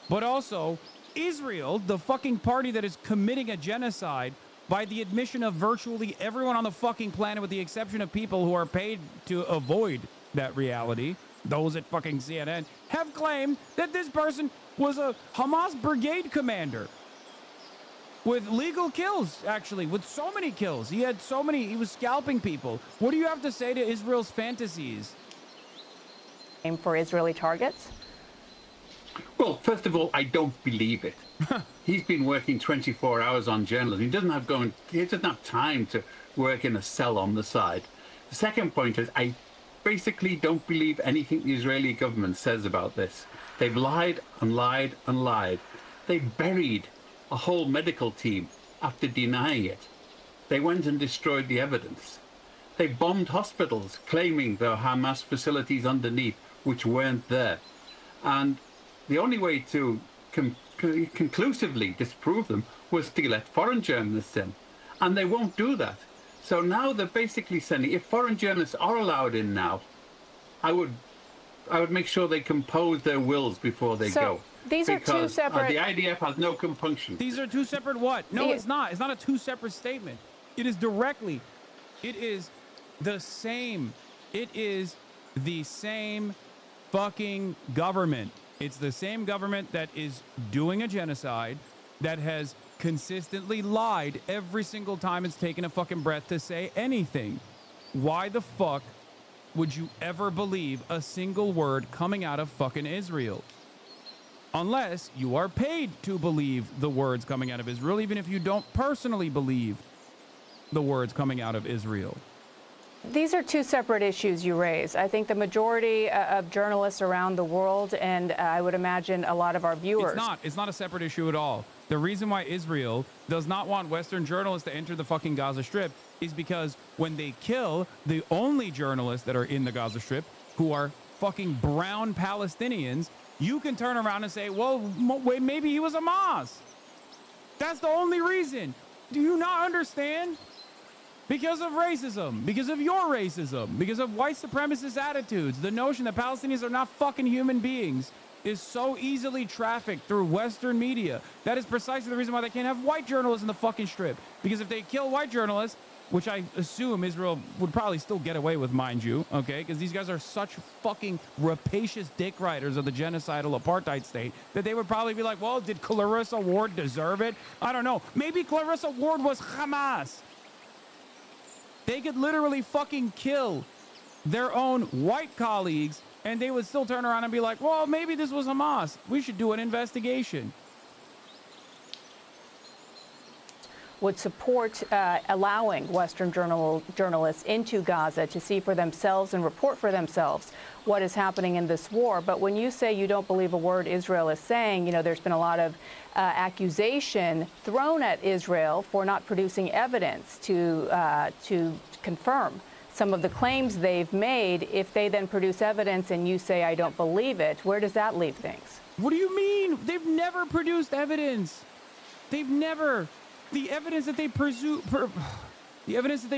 But also, Israel, the fucking party that is committing a genocide by the admission of virtually everyone on the fucking planet with the exception of people who are paid to avoid that reality, those at fucking CNN, have claimed that this person was a Hamas brigade commander with legal kills, actually, with so many kills. He had so many, he was scalping people. What do you have to say to Israel's fantasies? Aim for Israeli targets? Well, first of all, I don't believe it. He's been working 24 hours on journalism. He doesn't have time to work in a cell on the side. The second point is I basically don't believe anything the Israeli government says about this. They've lied and lied and lied. They buried a whole medical team after denying it. They went and destroyed the evidence. They bombed hospitals, claiming there were Hamas facilities underneath, which weren't there. And the only way to conclusively disprove them was to let foreign journalists in. And they won't do that. So now they're basically saying, if foreign journalists are allowed in now, I would make sure they compose their wills before they go. These are two separate... the IDF has no compunction. These are two separate what? No, it's not. It's not a two separate statement. It is directly. It is the same. It is the same fucking government. It's the same government that is doing a genocide, that has consistently lied every single time it's taken a fucking breath to say anything. Why the fuck would you ever believe a single word coming out of fucking Israel? Unless you are paid to believe the words coming out of Israel, even if you don't personally believe the words coming out of Israel. These are two separate issues you raise. I think the majority of journalists around the world, and I would imagine a lot of our viewers. It's not a separate issue at all. The reason why Israel does not want Western journalists to enter the fucking Gaza Strip is because when they kill the only journalists that are in the Gaza Strip, who are fucking brown Palestinians, you can turn around and say, well, wait, maybe he was Hamas. That's the only reason. Do you not understand? Because of racism, because of your racism, because of white supremacist attitudes, the notion that Palestinians are not fucking human beings is so easily trafficked through Western media. That is precisely the reason why they can't have white journalists in the fucking Strip. Because if they kill white journalists, which I assume Israel would probably still get away with, mind you, okay? Because these guys are such fucking rapacious dick riders of the genocidal apartheid state that they would probably be like, well, did Clarissa Ward deserve it? I don't know. Maybe Clarissa Ward was Hamas. They could literally fucking kill their own white colleagues and they would still turn around and be like, well, maybe this was Hamas. We should do an investigation. Would support allowing Western journalists into Gaza to see for themselves and report for themselves what is happening in this war. But when you say you don't believe a word Israel is saying, you know, there's been a lot of accusation thrown at Israel for not producing evidence to confirm some of the claims they've made. If they then produce evidence and you say, I don't believe it, where does that leave things? What do you mean? They've never produced evidence. They've never. The evidence that they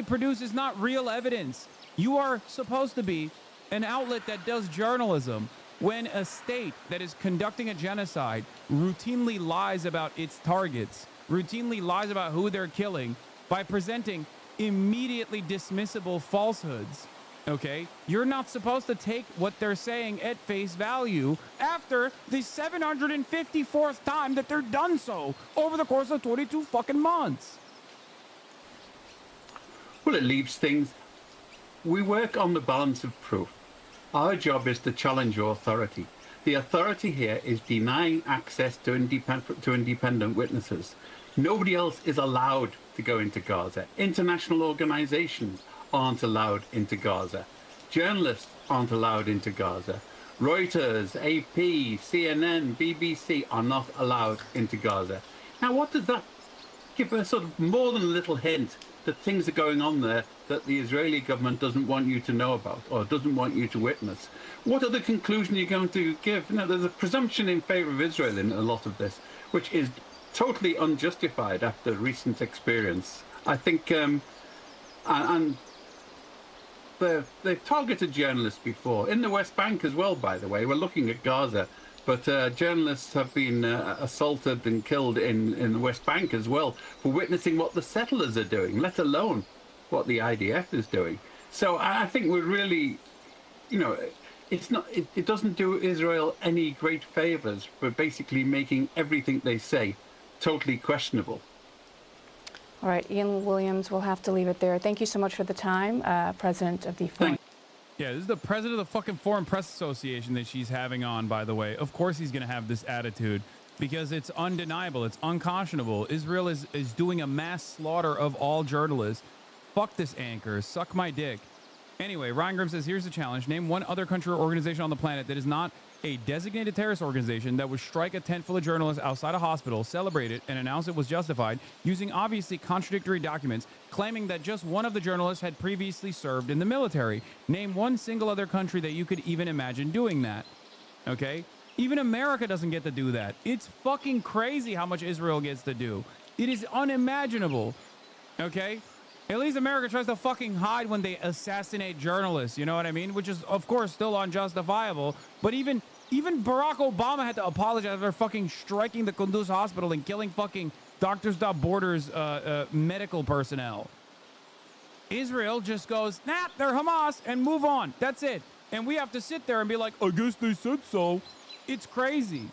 produce is not real evidence. You are supposed to be an outlet that does journalism. When a state that is conducting a genocide routinely lies about its targets, routinely lies about who they're killing by presenting immediately dismissible falsehoods, okay? You're not supposed to take what they're saying at face value after the 754th time that they're done so over the course of 22 fucking months. Well, it leaves things. We work on the balance of proof. Our job is to challenge authority. The authority here is denying access to independent witnesses. Nobody else is allowed to go into Gaza. International organizations aren't allowed into Gaza. Journalists aren't allowed into Gaza. Reuters, AP, CNN, BBC are not allowed into Gaza. Now, what does that give us? Sort of more than a little hint that things are going on there that the Israeli government doesn't want you to know about or doesn't want you to witness. What other conclusion are you going to give? You know, there's a presumption in favor of Israel in a lot of this, which is totally unjustified after recent experience. I think, and they've targeted journalists before, in the West Bank as well, by the way. We're looking at Gaza, but journalists have been assaulted and killed in the West Bank as well for witnessing what the settlers are doing, let alone what the IDF is doing. So I think we're really, you know, it doesn't do Israel any great favors for basically making everything they say totally questionable. All right, Ian Williams, we'll have to leave it there. Thank you so much for the time, President of the Foreign. Yeah, this is the president of the fucking Foreign Press Association that she's having on, by the way. Of course he's going to have this attitude because it's undeniable. It's unconscionable. Israel is doing a mass slaughter of all journalists. Fuck this anchor. Suck my dick. Anyway, Ryan Grimm says, here's the challenge. Name one other country or organization on the planet that is not a designated terrorist organization that would strike a tent full of journalists outside a hospital, celebrate it, and announce it was justified using obviously contradictory documents, claiming that just one of the journalists had previously served in the military. Name one single other country that you could even imagine doing that. Okay? Even America doesn't get to do that. It's fucking crazy how much Israel gets to do. It is unimaginable. Okay? At least America tries to fucking hide when they assassinate journalists, you know what I mean? Which is, of course, still unjustifiable. But even Barack Obama had to apologize for fucking striking the Kunduz hospital and killing fucking Doctors Without Borders medical personnel. Israel just goes, nah, they're Hamas, and move on. That's it. And we have to sit there and be like, I guess they said so. It's crazy.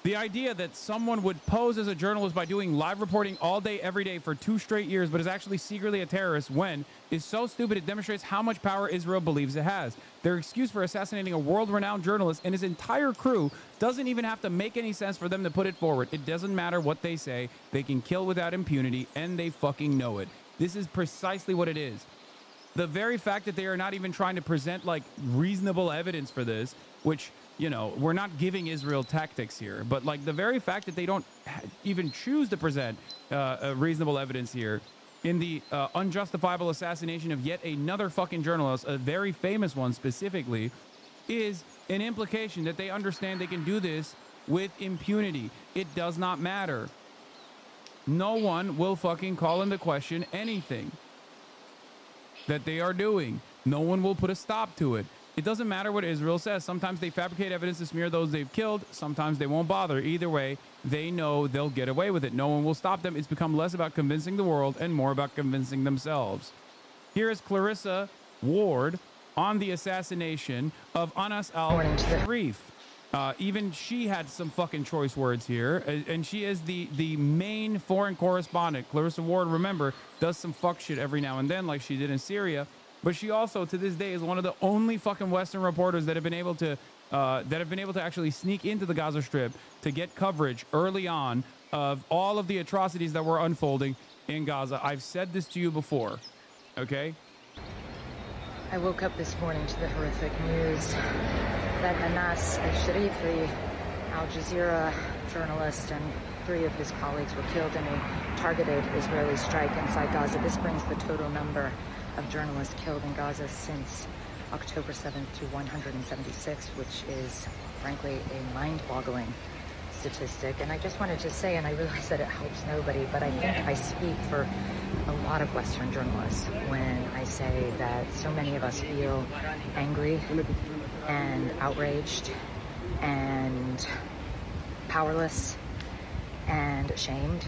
The idea that someone would pose as a journalist by doing live reporting all day, every day for 2 straight years, but is actually secretly a terrorist when is so stupid it demonstrates how much power Israel believes it has. Their excuse for assassinating a world-renowned journalist and his entire crew doesn't even have to make any sense for them to put it forward. It doesn't matter what they say. They can kill without impunity, and they fucking know it. This is precisely what it is. The very fact that they are not even trying to present like reasonable evidence for this, which, you know, we're not giving Israel tactics here, but like the very fact that they don't even choose to present reasonable evidence here in the unjustifiable assassination of yet another fucking journalist, a very famous one specifically, is an implication that they understand they can do this with impunity. It does not matter. No one will fucking call into question anything that they are doing. No one will put a stop to it. It doesn't matter what Israel says. Sometimes they fabricate evidence to smear those they've killed. Sometimes they won't bother. Either way, they know they'll get away with it. No one will stop them. It's become less about convincing the world and more about convincing themselves. Here is Clarissa Ward on the assassination of Anas al-Tarif. Even she had some fucking choice words here, and she is the main foreign correspondent. Clarissa Ward, remember, does some fuck shit every now and then, like she did in Syria. But she also, to this day, is one of the only fucking Western reporters that have been able to actually sneak into the Gaza Strip to get coverage early on of all of the atrocities that were unfolding in Gaza. I've said this to you before, okay? I woke up this morning to the horrific news that Anas al-Sharif, the Al Jazeera journalist, and 3 of his colleagues were killed in a targeted Israeli strike inside Gaza. This brings the total number of journalists killed in Gaza since October 7th to 176, which is, frankly, a mind-boggling statistic. And I just wanted to say, and I realize that it helps nobody, but I think I speak for a lot of Western journalists when I say that so many of us feel angry and outraged and powerless and ashamed.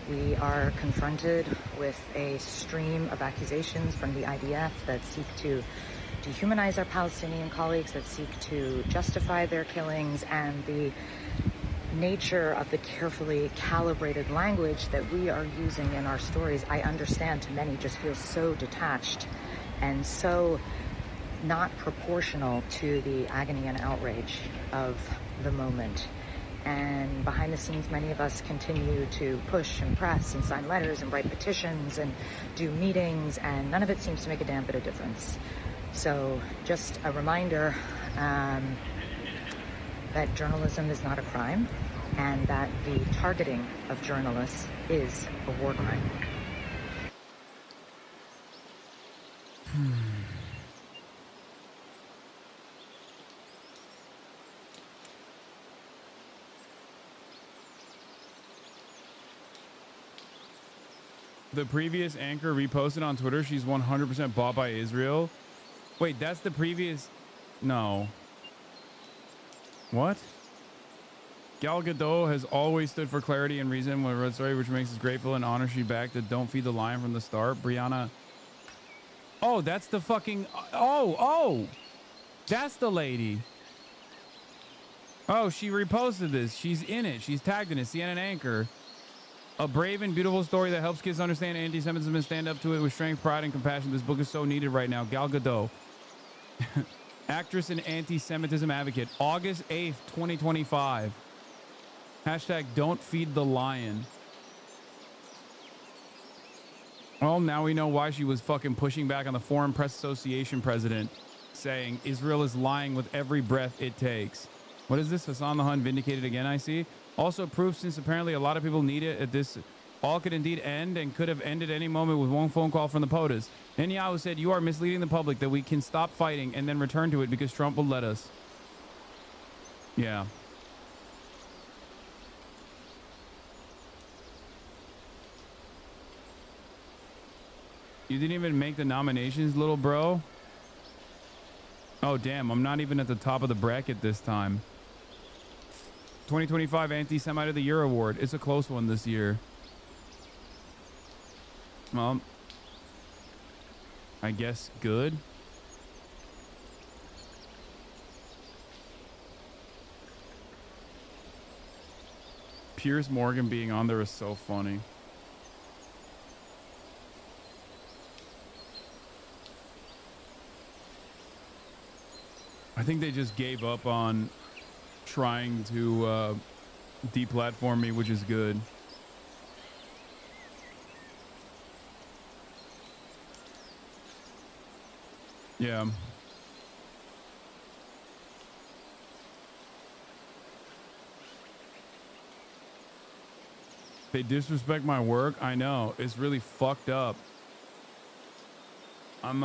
We are confronted with a stream of accusations from the IDF that seek to dehumanize our Palestinian colleagues, that seek to justify their killings, and the nature of the carefully calibrated language that we are using in our stories, I understand to many just feels so detached and so not proportional to the agony and outrage of the moment. And behind the scenes, many of us continue to push and press and sign letters and write petitions and do meetings, and none of it seems to make a damn bit of difference. So just a reminder that journalism is not a crime, and that the targeting of journalists is a war crime. The previous anchor reposted on Twitter, she's 100% bought by Israel. Wait, that's the previous... No. What? Gal Gadot has always stood for clarity and reason when Red Story, which makes us grateful and honor she backed the Don't Feed the Lion from the start. Brianna... Oh, that's the fucking... Oh! That's the lady. Oh, she reposted this. She's in it. She's tagged in it. CNN anchor. A brave and beautiful story that helps kids understand anti-Semitism and stand up to it with strength, pride, and compassion. This book is so needed right now. Gal Gadot. Actress and anti-Semitism advocate. August 8th, 2025. Hashtag don't feed the lion. Well, now we know why she was fucking pushing back on the Foreign Press Association president, saying Israel is lying with every breath it takes. What is this? Hassan the Hun vindicated again, I see. Also proof, since apparently a lot of people need it, this all could indeed end and could have ended any moment with one phone call from the POTUS. Netanyahu said, you are misleading the public that we can stop fighting and then return to it because Trump will let us. Yeah. You didn't even make the nominations, little bro? Oh, damn. I'm not even at the top of the bracket this time. 2025 Anti-Semite of the Year Award. It's a close one this year. Well, I guess, good. Piers Morgan being on there is so funny. I think they just gave up on trying to deplatform me, which is good. Yeah. They disrespect my work. I know. It's really fucked up. I'm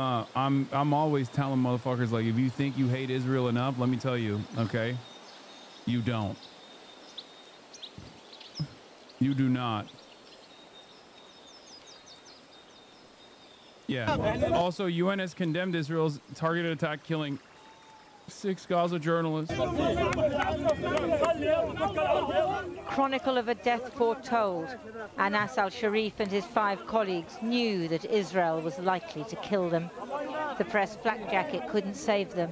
always telling motherfuckers, like, if you think you hate Israel enough, let me tell you, okay? You don't. You do not. Yeah. Also, UN has condemned Israel's targeted attack, killing 6 Gaza journalists. Chronicle of a death foretold. Anas al-Sharif and his 5 colleagues knew that Israel was likely to kill them. The press flak jacket couldn't save them.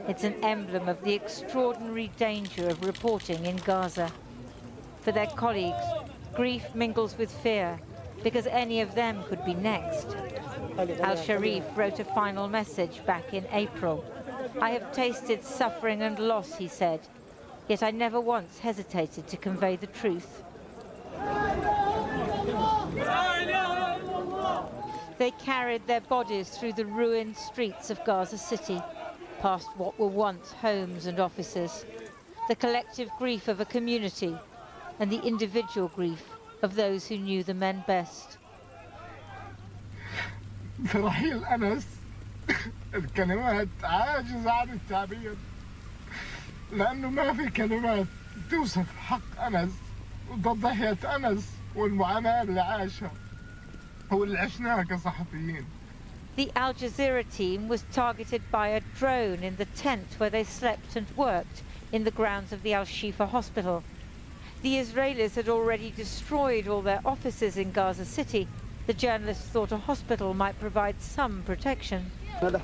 It's an emblem of the extraordinary danger of reporting in Gaza. For their colleagues, grief mingles with fear, because any of them could be next. Al-Sharif wrote a final message back in April. I have tasted suffering and loss, he said, yet I never once hesitated to convey the truth. They carried their bodies through the ruined streets of Gaza City, past what were once homes and offices, the collective grief of a community and the individual grief of those who knew the men best. رحيل أنس الكلمات عاجز عن التعبير لأنه ما في كلمات توصف حق أنس وتضحية أنس والمعاناة اللي عاشها واللي عشناها كصحفيين. The Al Jazeera team was targeted by a drone in the tent where they slept and worked in the grounds of the Al-Shifa hospital. The Israelis had already destroyed all their offices in Gaza City. The journalists thought a hospital might provide some protection. The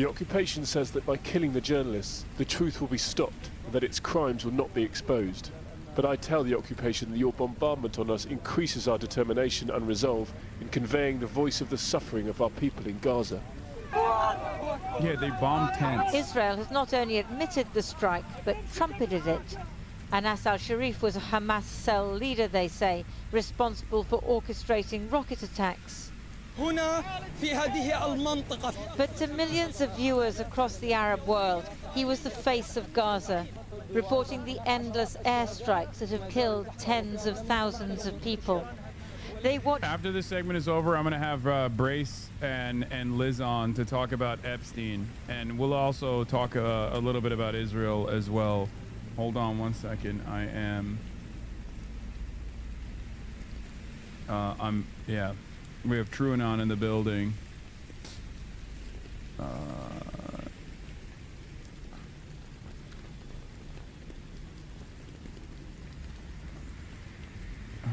occupation says that by killing the journalists, the truth will be stopped and that its crimes will not be exposed. But I tell the occupation that your bombardment on us increases our determination and resolve in conveying the voice of the suffering of our people in Gaza. Yeah, they bombed tents. Israel has not only admitted the strike, but trumpeted it. Anas al-Sharif was a Hamas cell leader, they say, responsible for orchestrating rocket attacks. But to millions of viewers across the Arab world, he was the face of Gaza, reporting the endless airstrikes that have killed tens of thousands of people. They watched. After this segment is over, I'm going to have Brace and Liz on to talk about Epstein, and we'll also talk a little bit about Israel as well. Hold on one second. Yeah. We have Truanon in the building.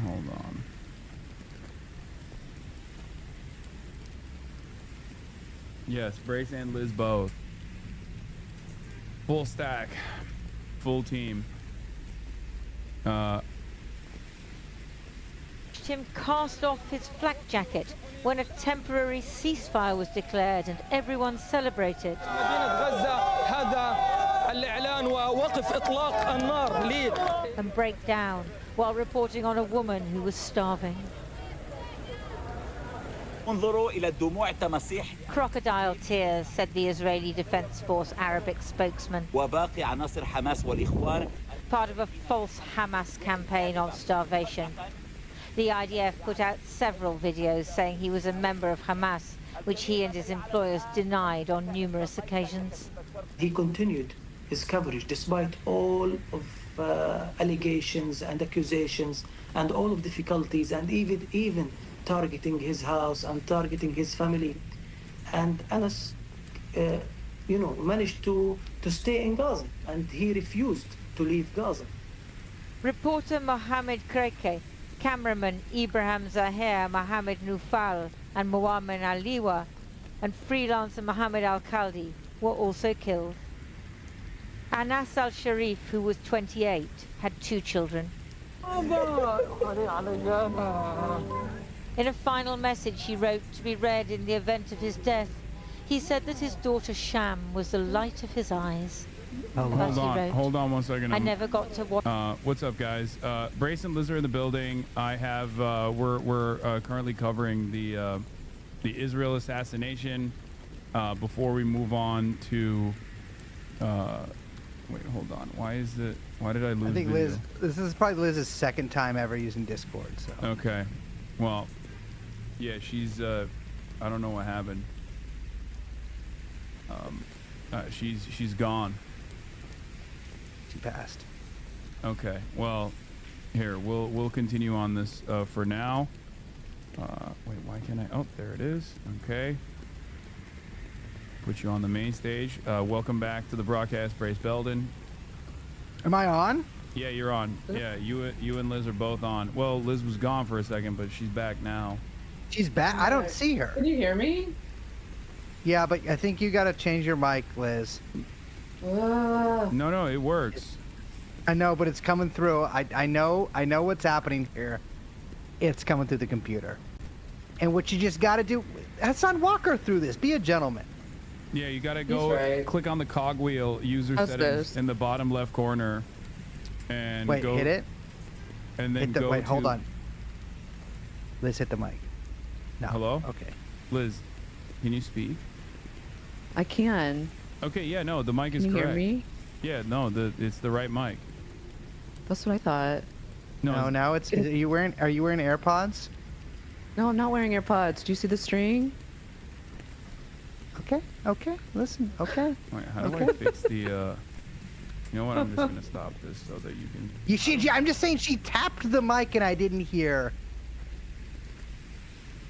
Hold on. Yes, Brace and Liz both. Full stack. Full team. Him cast off his flak jacket when a temporary ceasefire was declared and everyone celebrated. And break down while reporting on a woman who was starving. Crocodile tears, said the Israeli Defense Force Arabic spokesman. Part of a false Hamas campaign on starvation. The IDF put out several videos saying he was a member of Hamas, which he and his employers denied on numerous occasions. He continued his coverage despite all of allegations and accusations and all of difficulties, and even targeting his house and targeting his family. And Anas, managed to stay in Gaza, and he refused to leave Gaza. Reporter Mohammed Kreke cameraman Ibrahim Zahir, Mohammed Nufal, and Muammer Aliwa, and freelancer Mohammed Al-Khaldi were also killed. Anas al-Sharif, who was 28, had 2 children. In a final message he wrote to be read in the event of his death, he said that his daughter Sham was the light of his eyes. Hold on 1 second. I never got to watch. What's up, guys? Brace and Liz are in the building. I have we're currently covering the Israel assassination. Before we move on to wait, hold on. Why did I lose? I think video? Liz. This is probably Liz's second time ever using Discord. So. Okay. Well, yeah, she's. I don't know what happened. She's gone. She passed. Okay. Well, here we'll continue on this for now. Wait, why can't I? Oh, there it is. Okay. Put you on the main stage. Welcome back to the broadcast, Brace Belden. Am I on? Yeah, you're on. Yeah, you and Liz are both on. Well, Liz was gone for a second, but she's back now. She's back? I don't see her. Can you hear me? Yeah, but I think you gotta change your mic, Liz. No, it works. I know, but it's coming through. I know what's happening here. It's coming through the computer. And what you just gotta do, Hassan, walk her through this. Be a gentleman. Yeah, you gotta go click on the cogwheel, user settings in the bottom left corner, and wait, go. Hit it. And then go. Wait, hold on. Liz, hit the mic. No. Hello? Okay. Liz, can you speak? I can. Okay, yeah, no, the mic is Can you correct. hear me? Yeah, no, it's the right mic. That's what I thought. No, now it's. Are you wearing AirPods? No, I'm not wearing AirPods. Do you see the string? Okay. Listen. Okay. Wait, how do I fix the? You know what? I'm just gonna stop this so that you can. I'm just saying she tapped the mic and I didn't hear.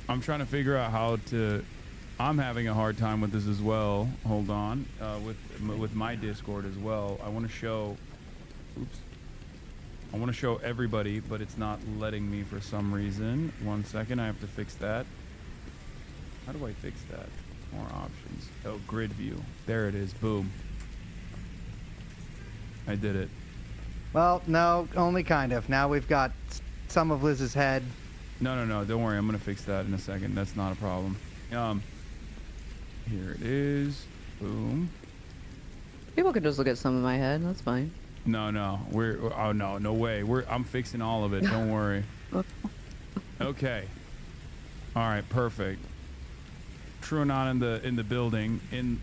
I'm trying to figure out how to. I'm having a hard time with this as well. Hold on. With my Discord as well. I want to show. Oops. I want to show everybody, but it's not letting me for some reason. 1 second. I have to fix that. How do I fix that? More options. Oh, grid view. There it is. Boom. I did it. Well, no, only kind of. Now we've got some of Liz's head. No. Don't worry. I'm gonna fix that in a second. That's not a problem. Here it is. Boom. People can just look at some of my head. That's fine. No. No way. I'm fixing all of it. Don't worry. Okay. All right. Perfect. TrueAnon in the building,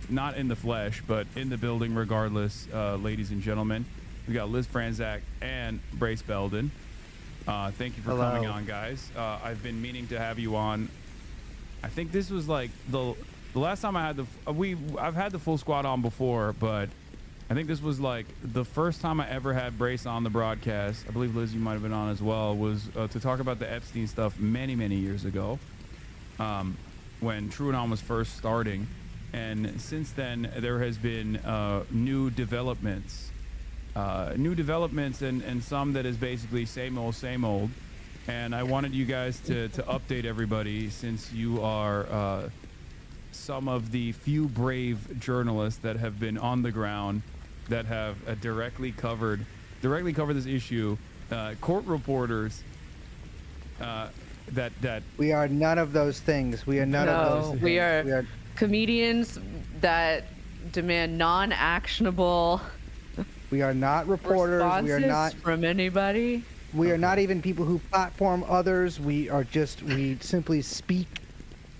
not in the flesh, but in the building regardless, ladies and gentlemen. We got Liz Franzak and Brace Belden. Thank you for coming on, guys. I've been meaning to have you on. I think this was like the last time I had I've had the full squad on before, but I think this was like the first time I ever had Brace on the broadcast. I believe Liz, you might have been on as well. Was to talk about the Epstein stuff many years ago. When TrueAnon was first starting, and since then there has been new developments and some that is basically same old, and I wanted you guys to update everybody, since you are some of the few brave journalists that have been on the ground that have directly covered this issue, court reporters that we are none of those things. We are none of those things. We are comedians that demand non-actionable. We are not reporters. We are not from anybody. We are not even people who platform others. We simply speak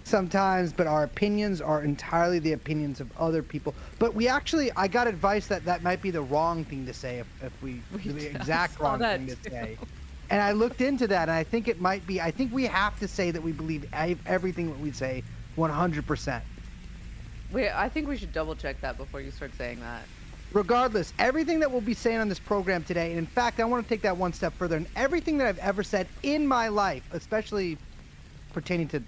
sometimes, but our opinions are entirely the opinions of other people. But I got advice that might be the wrong thing to say if the exact wrong thing to say. And I looked into that, and I think it might be. I think we have to say that we believe everything that we say 100%. I think we should double check that before you start saying that. Regardless, everything that we'll be saying on this program today, and in fact, I want to take that one step further, and everything that I've ever said in my life, especially pertaining to,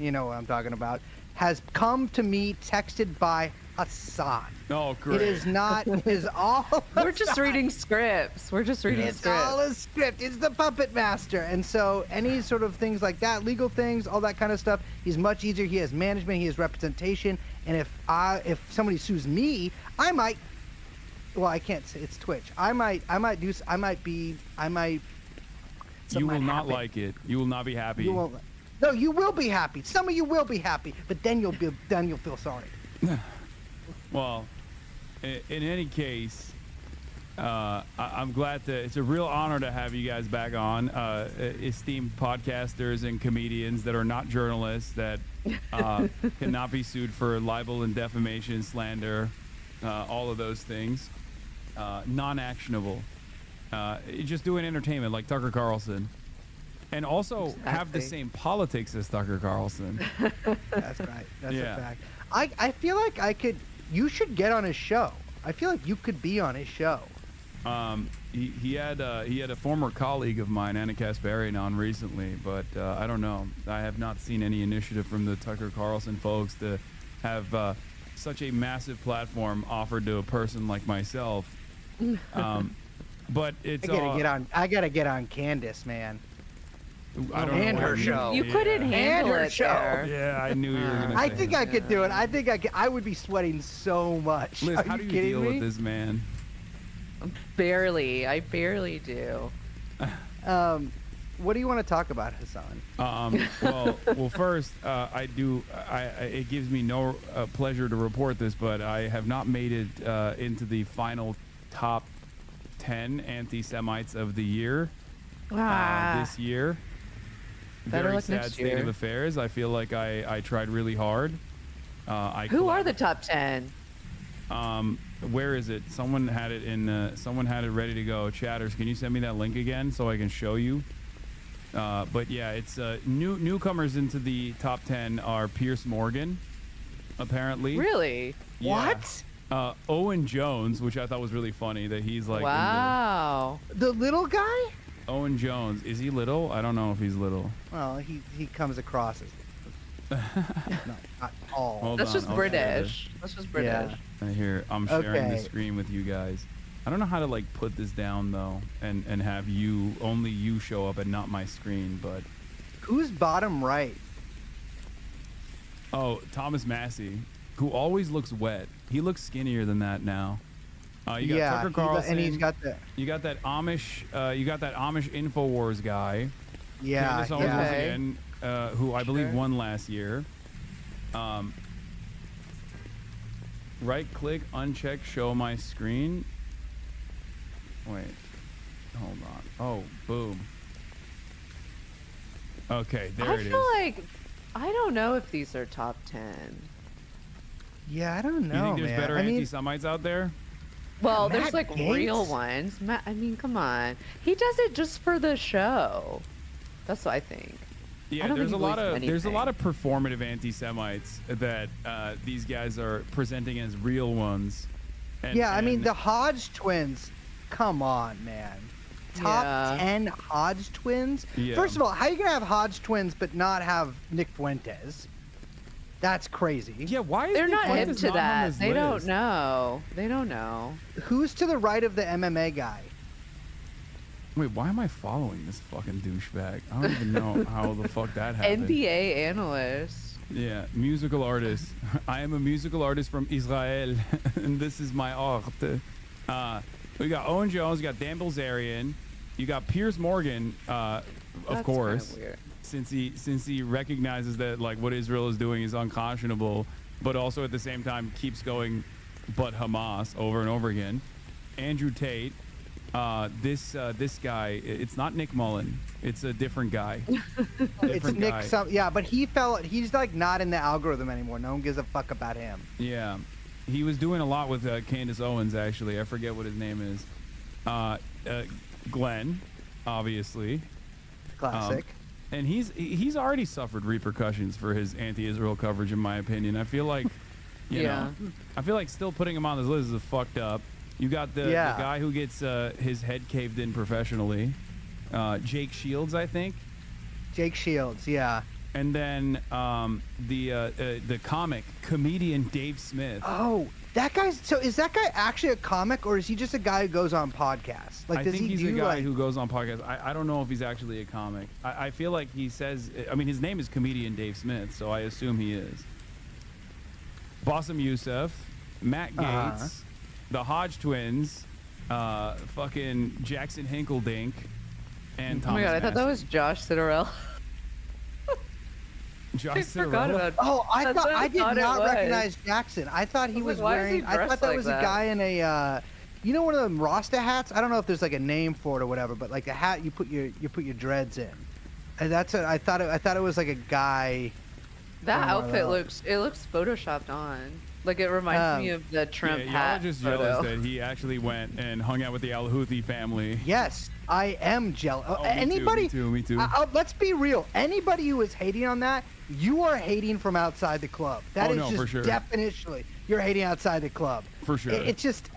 you know what I'm talking about, has come to me texted by Hasan. Oh, great. It is not. It is all. We're just reading scripts. We're just reading It's scripts. all a script. It's the puppet master. And so any sort of things like that, legal things, all that kind of stuff, he's much easier. He has management. He has representation. And if somebody sues me, I might. Well, I can't say it's Twitch. You will not like it. You will not be happy. You won't. No, you will be happy. Some of you will be happy, but then you'll feel sorry. Well, in any case, I'm glad to. It's a real honor to have you guys back on, esteemed podcasters and comedians that are not journalists that cannot be sued for libel and defamation, slander, all of those things, non-actionable. Just doing entertainment like Tucker Carlson, and also have the same politics as Tucker Carlson. That's right. That's a fact. I feel like you should get on his show. I feel like you could be on his show. He had a former colleague of mine, Anna Kasparian, on recently, but I don't know. I have not seen any initiative from the Tucker Carlson folks to have such a massive platform offered to a person like myself. But it's I gotta get on Candace, man. I don't know her show. You couldn't handle her it show. there. Yeah, I knew you were gonna. I think I could do it. I think I could. I would be sweating so much. Liz, how do you deal me? with this man? Barely. I barely do. What do you want to talk about, Hasan? Well, first, it gives me no pleasure to report this, but I have not made it into the final top 10 anti-Semites of the year this year. Better Very luck sad next state year. of affairs. I feel like I tried really hard. Who are the top 10? Where is it? Someone had it ready to go. Chatters, can you send me that link again so I can show you? But yeah, it's newcomers into the top 10 are Piers Morgan, apparently. Really? Yeah. What? Owen Jones, which I thought was really funny that he's like. Wow. The little guy? Owen Jones. Is he little? I don't know if he's little. Well, he comes across as not tall. That's just British. That's just British. Yeah. Here, I'm sharing the screen with you guys. I don't know how to like put this down though, and have only you show up and not my screen. But who's bottom right? Oh, Thomas Massey, who always looks wet. He looks skinnier than that now. You got Tucker Carlson, and he's got the. You got that Amish. You got that Amish Infowars guy. Yeah, Candace Owens again, who I believe won last year. Right click, uncheck, show my screen. Wait, hold on. Oh, boom. Okay, there it is. I feel like I don't know if these are top 10. Yeah, I don't know. You think there's man. better I mean, anti-Semites out there? Well, Matt there's like Gaetz? real ones. I mean, come on. He does it just for the show. That's what I think. Yeah, there's a lot of performative anti-Semites that these guys are presenting as real ones. And, I mean the Hodge twins. Come on, man. Top 10 Hodge twins. Yeah. First of all, how are you gonna have Hodge twins but not have Nick Fuentes? That's crazy. Yeah, why is They're Nick not Fuentes into not on that. this They don't list? know. They don't know. Who's to the right of the MMA guy? Wait, why am I following this fucking douchebag? I don't even know how the fuck that happened. NBA analyst. Yeah, musical artist. I am a musical artist from Israel, and this is my art. We got Owen Jones, you got Dan Bilzerian, you got Piers Morgan, of That's course, kinda weird. since he recognizes that like what Israel is doing is unconscionable, but also at the same time keeps going, but Hamas over and over again. Andrew Tate. This guy, it's not Nick Mullen. It's a different guy. It's Nick. But he's like not in the algorithm anymore. No one gives a fuck about him. Yeah, he was doing a lot with Candace Owens. Actually, I forget what his name is. Glenn, obviously. Classic. And he's already suffered repercussions for his anti-Israel coverage, in my opinion. I feel like, you know, I feel like still putting him on this list is fucked up. You got the guy who gets his head caved in professionally. Jake Shields, I think. Jake Shields, yeah. and then the comedian Dave Smith. Oh, that guy's. So is that guy actually a comic, or is he just a guy who goes on podcasts? Like, I does think he he's do a guy like? who goes on podcasts. I don't know if he's actually a comic. I feel like he says. I mean, his name is comedian Dave Smith, so I assume he is. Bassem Youssef, Matt Gates, the Hodge twins, fucking Jackson Hinkledink, and Thomas. Oh my god, I thought that was Josh Citarell. Josh I forgot Citarell. about. Oh, I That's thought what I did it not was. recognize Jackson. I thought he was Why is he wearing. I dressed thought that like was that? a guy in a. You know, one of them Rasta hats. I don't know if there's like a name for it or whatever, but like the hat you put your dreads in. And that's I thought it was like a guy. That from one of outfit those. looks photoshopped on. Like it reminds me of the Trump Yeah, y'all hat. are just photo. jealous that he actually went and hung out with the Al Houthi family. Yes, I am jealous. Oh, me Anybody? too, me too. Let's be real. Anybody who is hating on that, you are hating from outside the club. That is no, just for sure. definitionally you're hating outside the club. For sure. It's just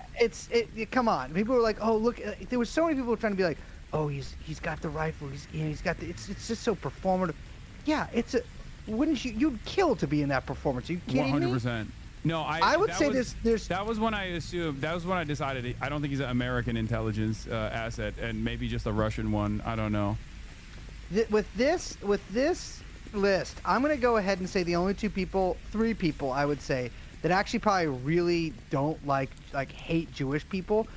come on. People were like, oh look, there were so many people trying to be like, oh he's got the rifle. He's got the. It's just so performative. Yeah, wouldn't you'd kill to be in that performance? Are you kidding me? 100%. No, I would say there's. That was when I assumed. That was when I decided. I don't think he's an American intelligence asset, and maybe just a Russian one. I don't know. With this list, I'm gonna go ahead and say the only three people I would say that actually probably really don't like hate Jewish people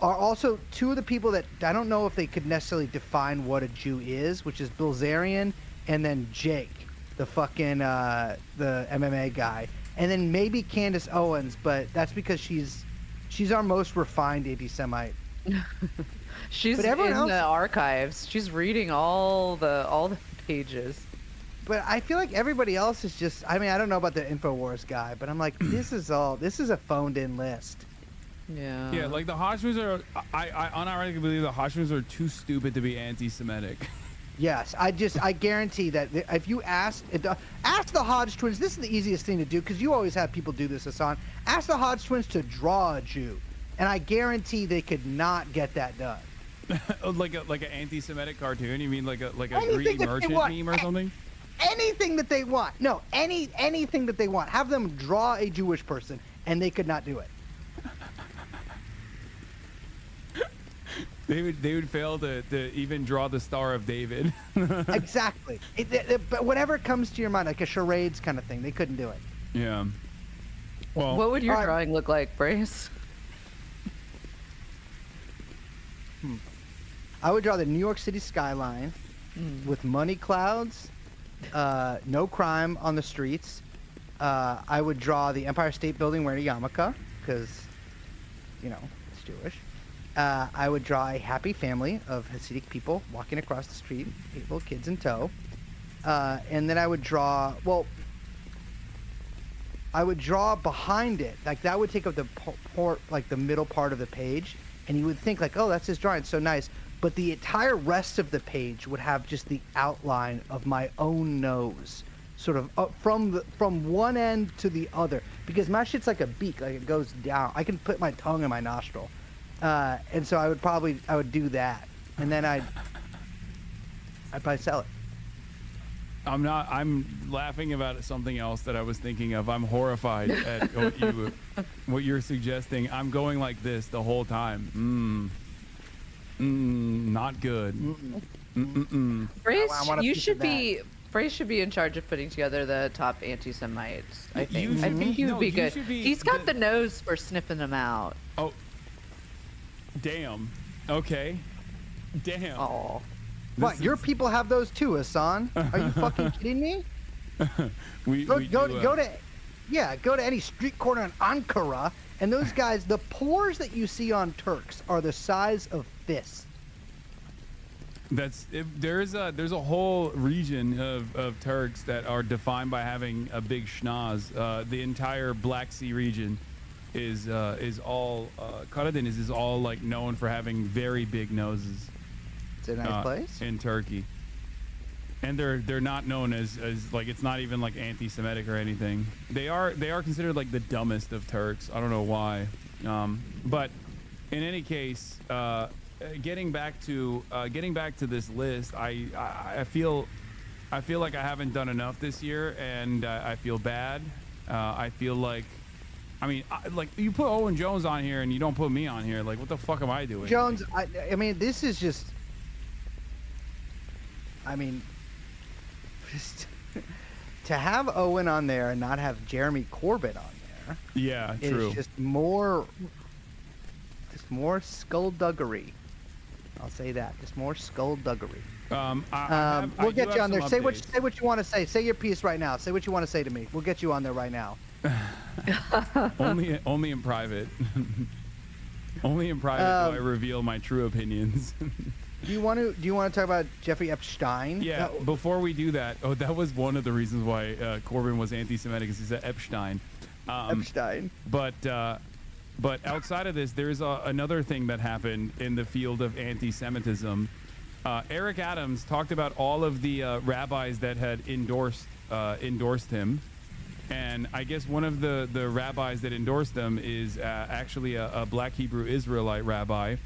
are also two of the people that I don't know if they could necessarily define what a Jew is, which is Bilzerian and then Jake, the fucking the MMA guy. And then maybe Candace Owens, but that's because she's our most refined anti-Semite. She's But in everyone else- the archives. She's reading all the pages. But I feel like everybody else is just. I mean, I don't know about the InfoWars guy, but I'm like, this is a phoned-in list. Yeah. Yeah, like the Hodgmans are. I unironically believe the Hodgmans are too stupid to be anti-Semitic. Yes, I guarantee that if you ask the Hodge twins, this is the easiest thing to do because you always have people do this, Hasan. Ask the Hodge twins to draw a Jew, and I guarantee they could not get that done. like an anti-Semitic cartoon? You mean like a Anything greedy that they merchant want. meme or something? Anything that they want. No, anything that they want. Have them draw a Jewish person, and they could not do it. They would fail to even draw the Star of David. Exactly. But whatever comes to your mind, like a charades kind of thing, they couldn't do it. Yeah. Well, What would your drawing look like, Brace? I would draw the New York City skyline with money clouds, no crime on the streets. I would draw the Empire State Building wearing a yarmulke because, it's Jewish. I would draw a happy family of Hasidic people walking across the street, little kids in tow. And then I would draw, behind it, like that would take up the middle part of the page, and you would think like, oh, that's his drawing, it's so nice. But the entire rest of the page would have just the outline of my own nose, sort of up from one end to the other, because my shit's like a beak, like it goes down. I can put my tongue in my nostril. And so I would do that, and then I'd probably sell it. I'm laughing about something else that I was thinking of. I'm horrified at what you're suggesting. I'm going like this the whole time. Not good. Brace, I want a you piece should of be. Brace should be in charge of putting together the top anti-Semites. I think. You I should think be- he would no, be you good. should be He's got the nose for sniffing them out. Oh, damn. Okay. Damn. Oh. What? Your people have those too, Hasan? Are you fucking kidding me? Go to any street corner in Ankara, and those guys, the pores that you see on Turks are the size of fists. There's a whole region of Turks that are defined by having a big schnoz. The entire Black Sea region is all Karadeniz is all like known for having very big noses. It's a nice place in Turkey, and they're not known as like, it's not even like anti-Semitic or anything. They are considered like the dumbest of Turks. I don't know why, but in any case, getting back to this list, I feel I feel like I haven't done enough this year, and I feel bad. I feel like, I mean, like you put Owen Jones on here and you don't put me on here. Like, what the fuck am I doing? Jones, I mean, this is just, I mean, just to have Owen on there and not have Jeremy Corbett on there. Yeah, true. It's just more skullduggery. I'll say that. Just more skullduggery. We'll get you on there. Say what you want to say. Say your piece right now. Say what you want to say to me. We'll get you on there right now. only in private. Only in private do I reveal my true opinions. Do you want to talk about Jeffrey Epstein? Yeah. Before we do that, that was one of the reasons why Corbyn was anti-Semitic, is he said Epstein. Epstein. But outside of this, there's another thing that happened in the field of anti-Semitism. Eric Adams talked about all of the rabbis that had endorsed him, and I guess one of the rabbis that endorsed them is actually a black Hebrew Israelite rabbi.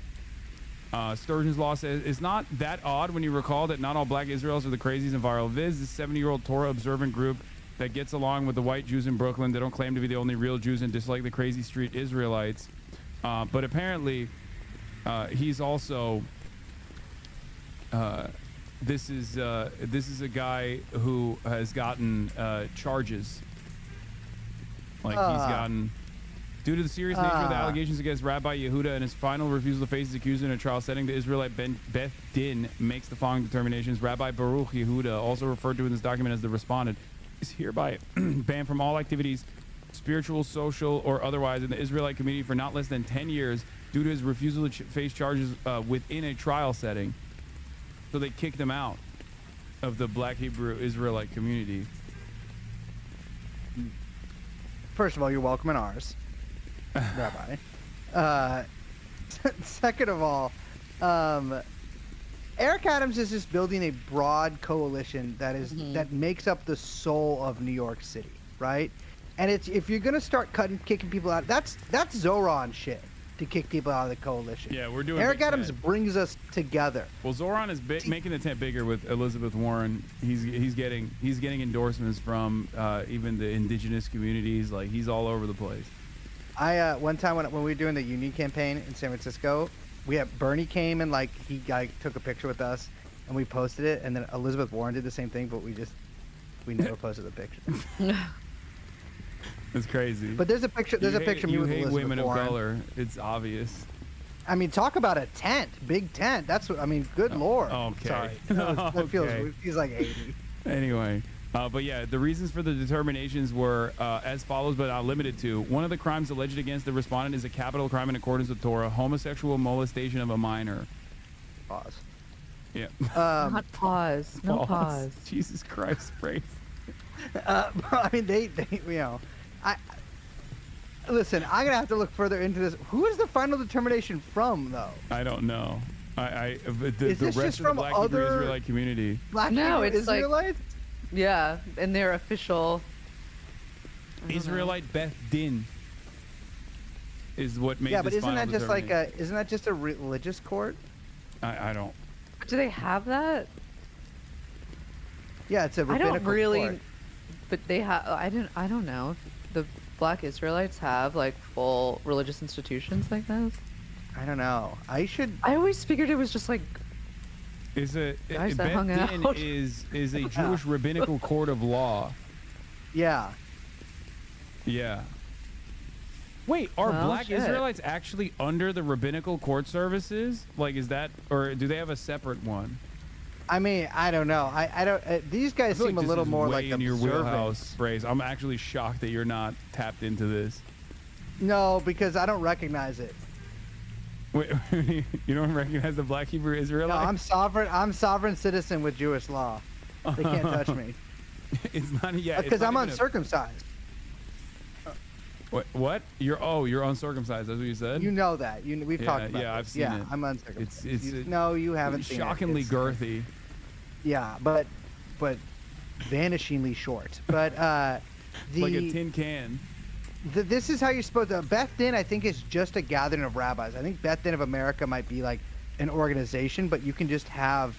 Sturgeon's Law says it's not that odd when you recall that not all black Israelis are the crazies and viral viz. This 70-year-old Torah observant group that gets along with the white Jews in Brooklyn. They don't claim to be the only real Jews and dislike the crazy street Israelites. But apparently, he's also. This is a guy who has gotten charges. Like he's gotten, due to the serious nature of the allegations against Rabbi Yehuda and his final refusal to face his accuser in a trial setting, the Israelite Beth Din makes the following determinations. Rabbi Baruch Yehuda, also referred to in this document as the respondent, is hereby banned from all activities, spiritual, social, or otherwise, in the Israelite community for not less than 10 years due to his refusal to face charges within a trial setting. So they kicked him out of the black Hebrew Israelite community. First of all, you're welcome in ours, Rabbi. Second of all, Eric Adams is just building a broad coalition that is that makes up the soul of New York City, right? And it's, if you're gonna start kicking people out, that's Zoran shit to kick people out of the coalition. Yeah, we're doing. Eric Adams brings us together. Well, Zoran is making the tent bigger with Elizabeth Warren. He's getting endorsements from even the indigenous communities. Like, he's all over the place. I one time when we were doing the union campaign in San Francisco, we had Bernie came and like he took a picture with us and we posted it, and then Elizabeth Warren did the same thing, but we never posted the picture. It's crazy. But there's a picture. There's a picture of me with Elizabeth women Warren. of color. It's obvious. I mean, talk about a tent, big tent. That's what I mean. Good lord. Okay. Sorry. That feels like 80. Anyway, but yeah, the reasons for the determinations were as follows, but not limited to: one of the crimes alleged against the respondent is a capital crime in accordance with Torah: homosexual molestation of a minor. Pause. Yeah. Not pause. No pause. Jesus Christ, praise. I mean, they you know. Listen, I'm gonna have to look further into this. Who is the final determination from, though? I don't know. The Is this rest just of the from Black Hebrew other Israelite community. Black No, Hebrew it's like- Israelites? Yeah, and their official. Israelite Beth Din is what made. Yeah, but this isn't final that just like determination. isn't that just a religious court? I don't. Do they have that? Yeah, it's a I rabbinical don't really. court. But they have. I don't know. The Black Israelites have like full religious institutions like this. I don't know. I always figured it was just like. Is a Guys that Beth hung Din out. is a Jewish rabbinical court of law. Yeah. Yeah. Wait, are Well, Black shit. Israelites actually under the rabbinical court services? Like, is that, or do they have a separate one? I mean, I don't know. I don't. These guys I feel seem like a little this is more way like in your observant. wheelhouse, Braze. I'm actually shocked that you're not tapped into this. No, because I don't recognize it. Wait, you don't recognize the Black Hebrew No, Israelite? I'm sovereign. I'm sovereign citizen with Jewish law. They can't touch me It's not yet. because I'm uncircumcised. What? You're uncircumcised. That's what you said. You know that. We've talked about. Yeah, this. I've seen it. I'm uncircumcised. It's no, you haven't seen it. shockingly It's- girthy. Yeah, but vanishingly short. But Like a tin can. This is how you're supposed to. Beth Din, I think, is just a gathering of rabbis. I think Beth Din of America might be like an organization, but you can just have,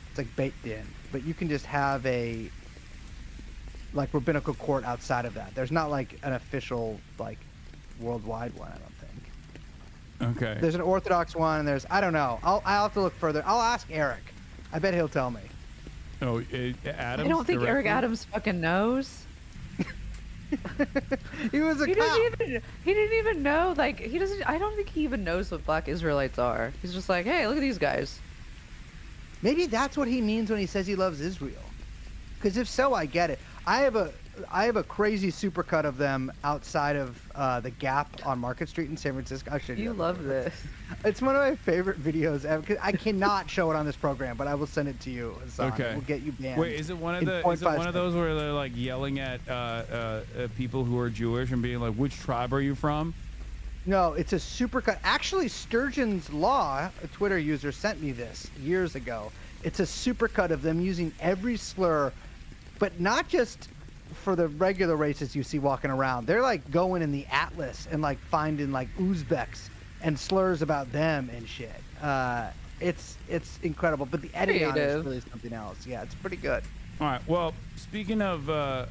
it's like Beit Din. but you can just have a like rabbinical court outside of that. There's not like an official like worldwide one, I don't think. Okay. There's an Orthodox one, and there's I don't know. I'll have to look further. I'll ask Eric. I bet he'll tell me. Oh, Adams. I don't think Eric directly? Adams fucking knows. He was a cop. He didn't even know. Like he doesn't. I don't think he even knows what Black Israelites are. He's just like, hey, look at these guys. Maybe that's what he means when he says he loves Israel. Because if so, I get it. I have a crazy supercut of them outside of the Gap on Market Street in San Francisco. I'll show you. You love this. It's one of my favorite videos ever. 'Cause I cannot show it on this program, but I will send it to you. Hassan. Okay. We'll get you banned. Wait, is it one of the? Is it one of those where they're like yelling at people who are Jewish and being like, "Which tribe are you from?" No, it's a supercut. Actually, Sturgeon's Law, a Twitter user, sent me this years ago. It's a supercut of them using every slur, but not just for the regular races you see walking around. They're like going in the atlas and like finding like Uzbeks and slurs about them and shit. It's incredible, but the editing on it is really something else. Yeah, it's pretty good. All right. Well, speaking of I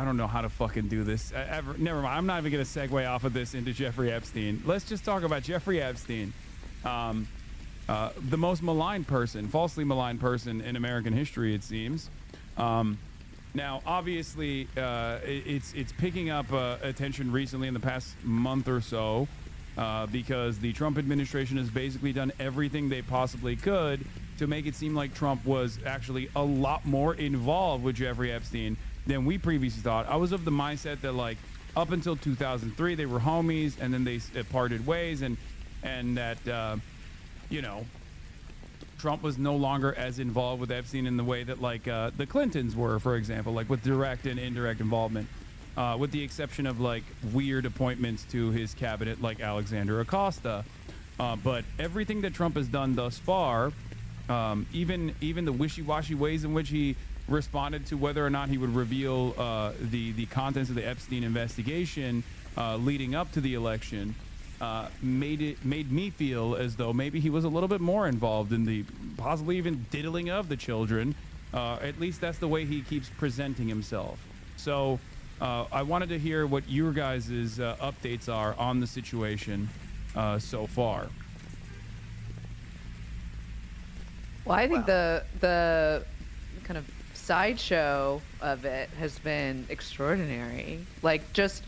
don't know how to fucking do this. Never mind. I'm not even gonna segue off of this into Jeffrey Epstein. Let's just talk about Jeffrey Epstein, the most maligned person, falsely maligned person in American history, it seems. Now, obviously, it's picking up attention recently in the past month or so because the Trump administration has basically done everything they possibly could to make it seem like Trump was actually a lot more involved with Jeffrey Epstein than we previously thought. I was of the mindset that, like, up until 2003, they were homies, and then they parted ways, and that, you know, Trump was no longer as involved with Epstein in the way that, like, the Clintons were, for example, like with direct and indirect involvement, with the exception of, like, weird appointments to his cabinet, like Alexander Acosta. But everything that Trump has done thus far, even the wishy-washy ways in which he responded to whether or not he would reveal the contents of the Epstein investigation leading up to the election, made me feel as though maybe he was a little bit more involved in the possibly even diddling of the children. At least that's the way he keeps presenting himself. So I wanted to hear what your guys' updates are on the situation so far. Well, I think the kind of sideshow of it has been extraordinary. Like, just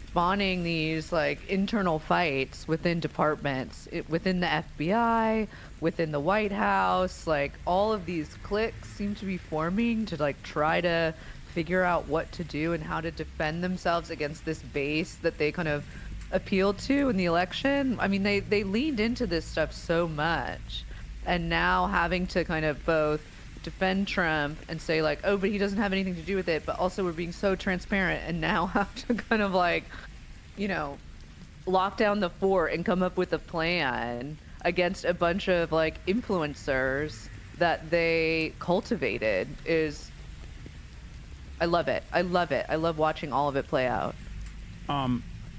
spawning these like internal fights within departments, within the FBI, within the White House. Like, all of these cliques seem to be forming to like try to figure out what to do and how to defend themselves against this base that they kind of appealed to in the election. I mean, they leaned into this stuff so much, and now having to kind of both defend Trump and say like, oh, but he doesn't have anything to do with it, but also we're being so transparent, and now have to kind of like, you know, lock down the fort and come up with a plan against a bunch of like influencers that they cultivated is, I love it. I love it. I love watching all of it play out.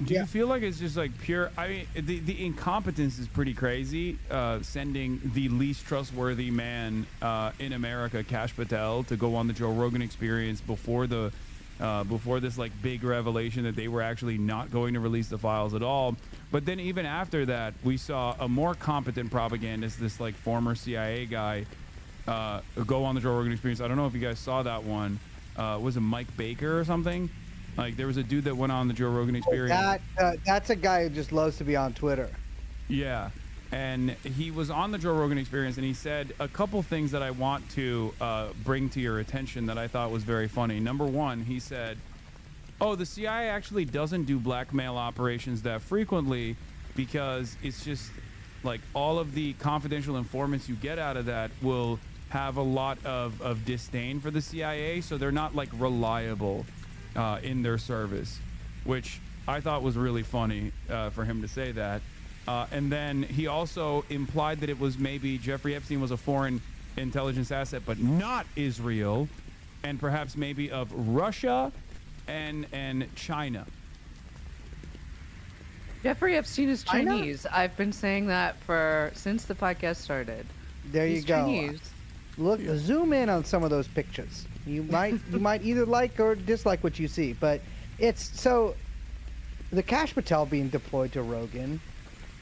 Do you feel like it's just like pure? I mean, the incompetence is pretty crazy. Sending the least trustworthy man in America, Kash Patel, to go on the Joe Rogan Experience before this like big revelation that they were actually not going to release the files at all. But then even after that, we saw a more competent propagandist, this like former CIA guy, go on the Joe Rogan Experience. I don't know if you guys saw that one. Was it Mike Baker or something? Like, there was a dude that went on the Joe Rogan Experience. That's a guy who just loves to be on Twitter. Yeah, and he was on the Joe Rogan Experience, and he said a couple things that I want to bring to your attention that I thought was very funny. Number one, he said, oh, the CIA actually doesn't do blackmail operations that frequently because it's just like all of the confidential informants you get out of that will have a lot of disdain for the CIA, so they're not like reliable in their service, which I thought was really funny for him to say that. And then he also implied that it was maybe Jeffrey Epstein was a foreign intelligence asset, but not Israel, and perhaps maybe of Russia and China. Jeffrey Epstein is Chinese. I've been saying that since the podcast started. There you go. Chinese. zoom in on some of those pictures. You might either like or dislike what you see, but it's so the Kash Patel being deployed to Rogan,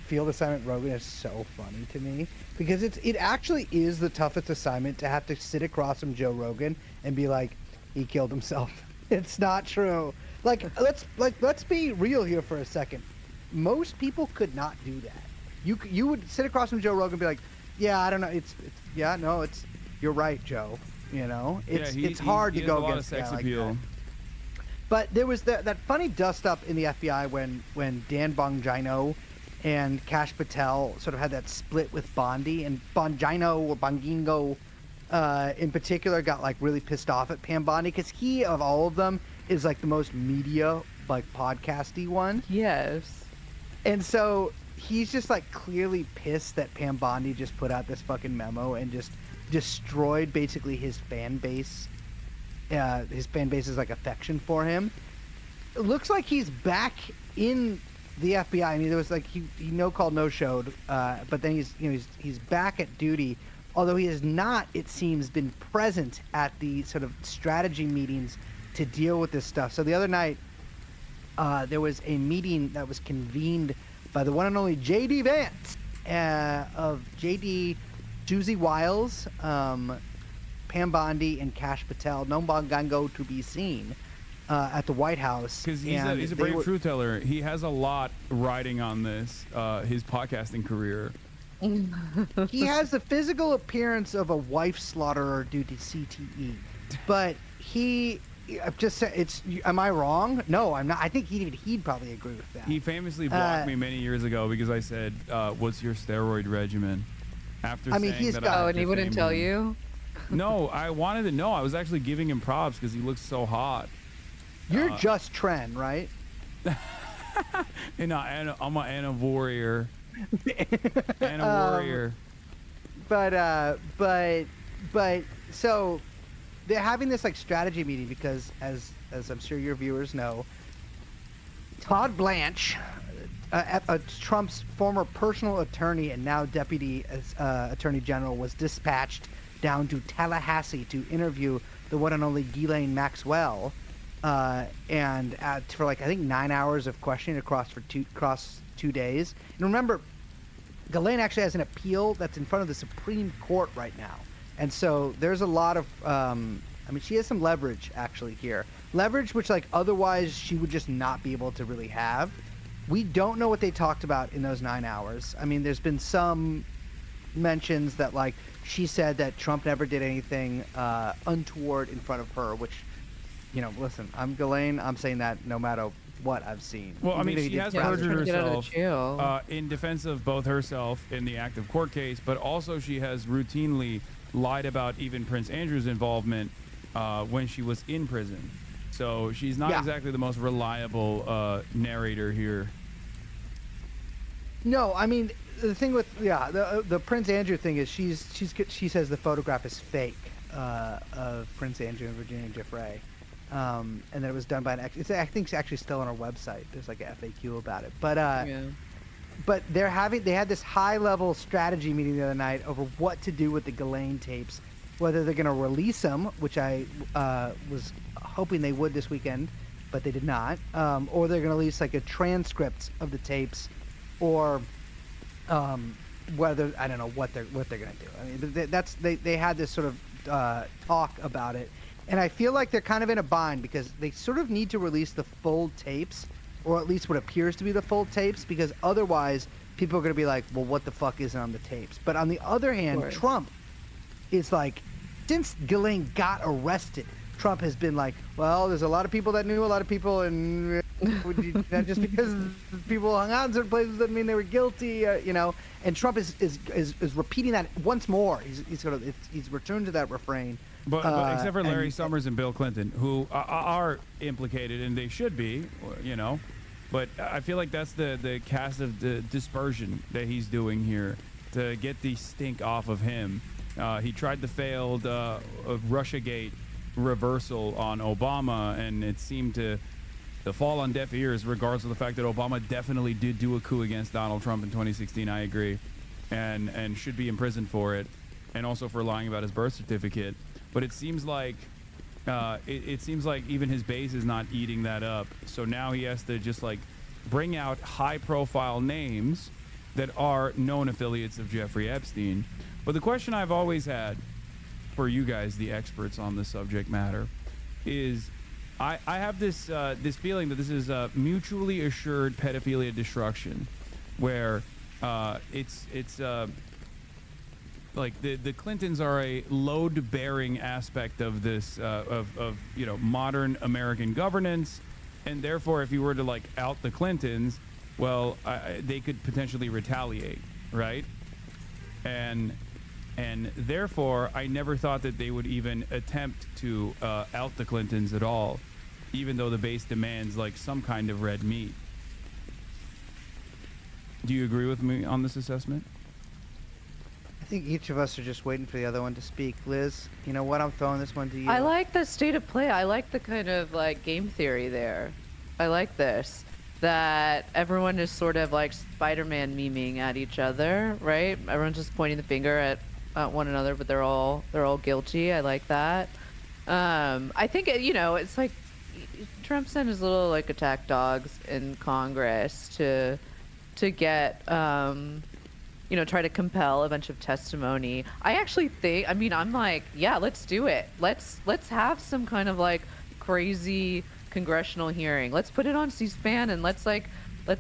field assignment Rogan, is so funny to me because it actually is the toughest assignment to have to sit across from Joe Rogan and be like, he killed himself. It's not true. Let's be real here for a second. Most people could not do that. You would sit across from Joe Rogan and be like, yeah, I don't know. You're right, Joe. You know, it's hard to go against a guy like that. But there was that funny dust up in the FBI when Dan Bongino and Kash Patel sort of had that split with Bondi, and Bongino or Bongino in particular got like really pissed off at Pam Bondi because he, of all of them, is like the most media like podcasty one. Yes. And so he's just like clearly pissed that Pam Bondi just put out this fucking memo and just destroyed basically his fan base. His fan base's like affection for him. It looks like he's back in the FBI. I mean, there was like he no called, no showed, but then he's back at duty. Although he has not, it seems, been present at the sort of strategy meetings to deal with this stuff. So the other night, there was a meeting that was convened by the one and only J.D. Vance of J.D. Susie Wiles, Pam Bondi, and Kash Patel. No Bongango to be seen at the White House. Because he's a brave truth teller. He has a lot riding on this, his podcasting career. He has the physical appearance of a wife slaughterer due to CTE, but I've just said am I wrong? No, I'm not. I think he'd probably agree with that. He famously blocked me many years ago because I said, "What's your steroid regimen?" After saying that and he wouldn't tell you. No, I wanted to know. I was actually giving him props because he looks so hot. You're just Tren, right? I'm an Anna warrior. Anna warrior. But so they're having this like strategy meeting because as I'm sure your viewers know, Todd Blanche, Trump's former personal attorney and now deputy attorney general, was dispatched down to Tallahassee to interview the one and only Ghislaine Maxwell, and for like I think 9 hours of questioning across 2 days. And remember, Ghislaine actually has an appeal that's in front of the Supreme Court right now, and so there's a lot of she has some leverage actually here, leverage which like otherwise she would just not be able to really have. We don't know what they talked about in those 9 hours. I mean, there's been some mentions that like she said that Trump never did anything untoward in front of her, which, you know, listen, I'm Ghislaine. I'm saying that no matter what I've seen. Well, I mean, she has perjured herself in defense of both herself in the active court case, but also she has routinely lied about even Prince Andrew's involvement when she was in prison. So she's not exactly the most reliable narrator here. No, I mean, the thing with the Prince Andrew thing is she says the photograph is fake of Prince Andrew and Virginia Giuffre, and that it was done by an I think it's actually still on our website. There's like a FAQ about it, but they had this high level strategy meeting the other night over what to do with the Ghislaine tapes, whether they're going to release them, which I was hoping they would this weekend, but they did not, or they're going to release like a transcript of the tapes, or whether I don't know what they're going to do. I mean, they had this sort of talk about it, and I feel like they're kind of in a bind because they sort of need to release the full tapes, or at least what appears to be the full tapes, because otherwise people are going to be like, well, what the fuck isn't on the tapes? But on the other hand, Trump is like, since Ghislaine got arrested, Trump has been like, well, there's a lot of people that knew a lot of people, and just because people hung out in certain places doesn't mean they were guilty, you know. And Trump is repeating that once more. He's returned to that refrain. But except for Larry Summers and Bill Clinton, who are implicated, and they should be, you know. But I feel like that's the cast of the dispersion that he's doing here to get the stink off of him. He tried the failed Russiagate reversal on Obama, and it seemed to fall on deaf ears, regardless of the fact that Obama definitely did do a coup against Donald Trump in 2016. I agree, and should be imprisoned for it. and also for lying about his birth certificate. But it seems like it seems like even his base is not eating that up. So now he has to just like bring out high-profile names that are known affiliates of Jeffrey Epstein. But the question I've always had for you guys, the experts on the subject matter, is I have this this feeling that this is a mutually assured pedophilia destruction, where it's like the Clintons are a load-bearing aspect of this of you know, modern American governance, and therefore if you were to like out the Clintons, well, they could potentially retaliate, right? And therefore I never thought that they would even attempt to out the Clintons at all, even though the base demands like some kind of red meat. Do you agree with me on this assessment? I think each of us are just waiting for the other one to speak. Liz, you know what? I'm throwing this one to you. I like the state of play. I like the kind of like game theory there. I like this. That everyone is sort of like Spider-Man memeing at each other, right? Everyone's just pointing the finger at one another, but they're all guilty. I like that. I think you know, it's like Trump sent his little like attack dogs in Congress to get you know, try to compel a bunch of testimony. I actually think, I mean, I'm like, yeah, let's do it. Let's have some kind of like crazy congressional hearing. Let's put it on C-SPAN and let's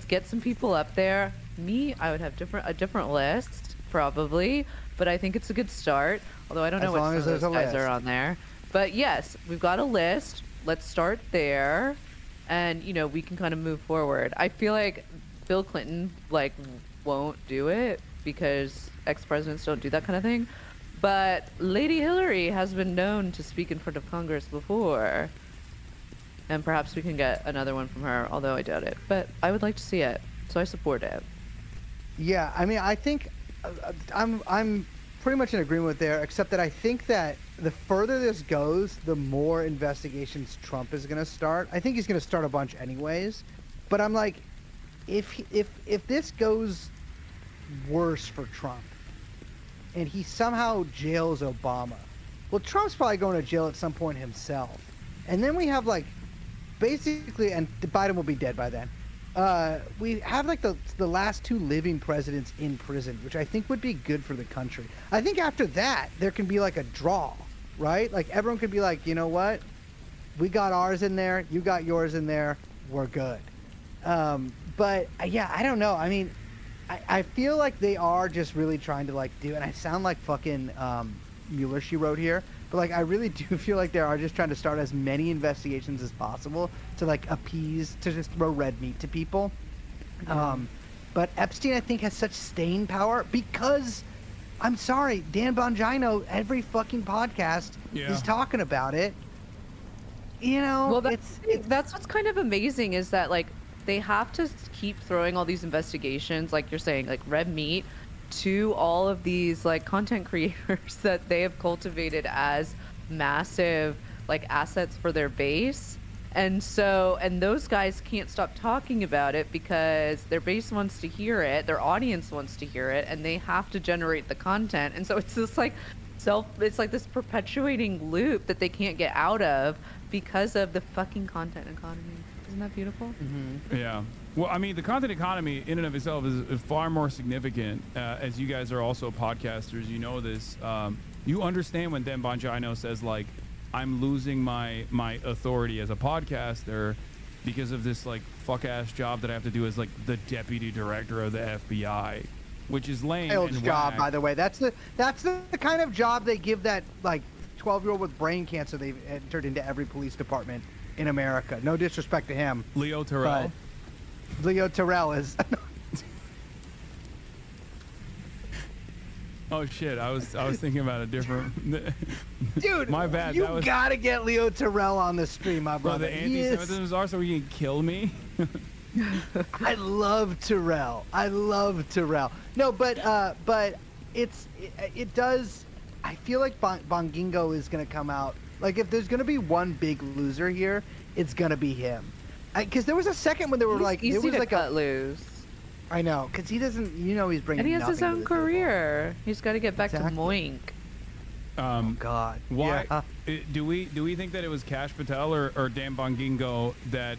get some people up there. Me, I would have a different list probably, but I think it's a good start. Although I don't know what some of those guys are on there. But yes, we've got a list. Let's start there, and you know, we can kind of move forward. I feel like Bill Clinton like won't do it because ex-presidents don't do that kind of thing. But Lady Hillary has been known to speak in front of Congress before. And perhaps we can get another one from her, although I doubt it. But I would like to see it, so I support it. Yeah, I mean, I think I'm pretty much in agreement with there, except that I think that the further this goes, the more investigations Trump is going to start. I think he's going to start a bunch anyways. But I'm like, if this goes worse for Trump and he somehow jails Obama, well, Trump's probably going to jail at some point himself. And then we have like basically, and Biden will be dead by then. We have like the last two living presidents in prison, which I think would be good for the country. I think after that, there can be like a draw, right? Like everyone could be like, you know what? We got ours in there. You got yours in there. We're good. But yeah, I don't know. I mean, I feel like they are just really trying to like do, and I sound like fucking Mueller, she wrote here, but like I really do feel like they are just trying to start as many investigations as possible to like appease, to just throw red meat to people. But Epstein, I think, has such staying power because, I'm sorry, Dan Bongino, every fucking podcast is talking about it. You know, well, that's what's kind of amazing is that like they have to keep throwing all these investigations, like you're saying, like red meat, to all of these like content creators that they have cultivated as massive like assets for their base. And so, and those guys can't stop talking about it because their base wants to hear it, their audience wants to hear it, and they have to generate the content. And so it's just like it's like this perpetuating loop that they can't get out of because of the fucking content economy. Isn't that beautiful? Mm-hmm. Yeah. Well, I mean, the content economy in and of itself is far more significant. As you guys are also podcasters, you know this. You understand when Dan Bongino says, like, I'm losing my authority as a podcaster because of this, like, fuck-ass job that I have to do as, like, the deputy director of the FBI, which is lame and job, whack. by the way. That's the kind of job they give that, like, 12-year-old with brain cancer they've entered into every police department in America. No disrespect to him. Leo Terrell. Leo Terrell is... Oh shit! I was thinking about a different. Dude, my bad. You gotta get Leo Terrell on the stream, my brother. The anti-Semitisms are so he can kill me. I love Terrell. No, but it does. I feel like Bongingo is gonna come out. Like if there's gonna be one big loser here, it's gonna be him. Because there was a second when they were like, easy it was to like cut loose. I know, because he doesn't, you know, he's bringing. And he has his own to the career. He's got to get back to Moink. Oh God! Why Yeah. do we think that it was Kash Patel or Dan Bongingo that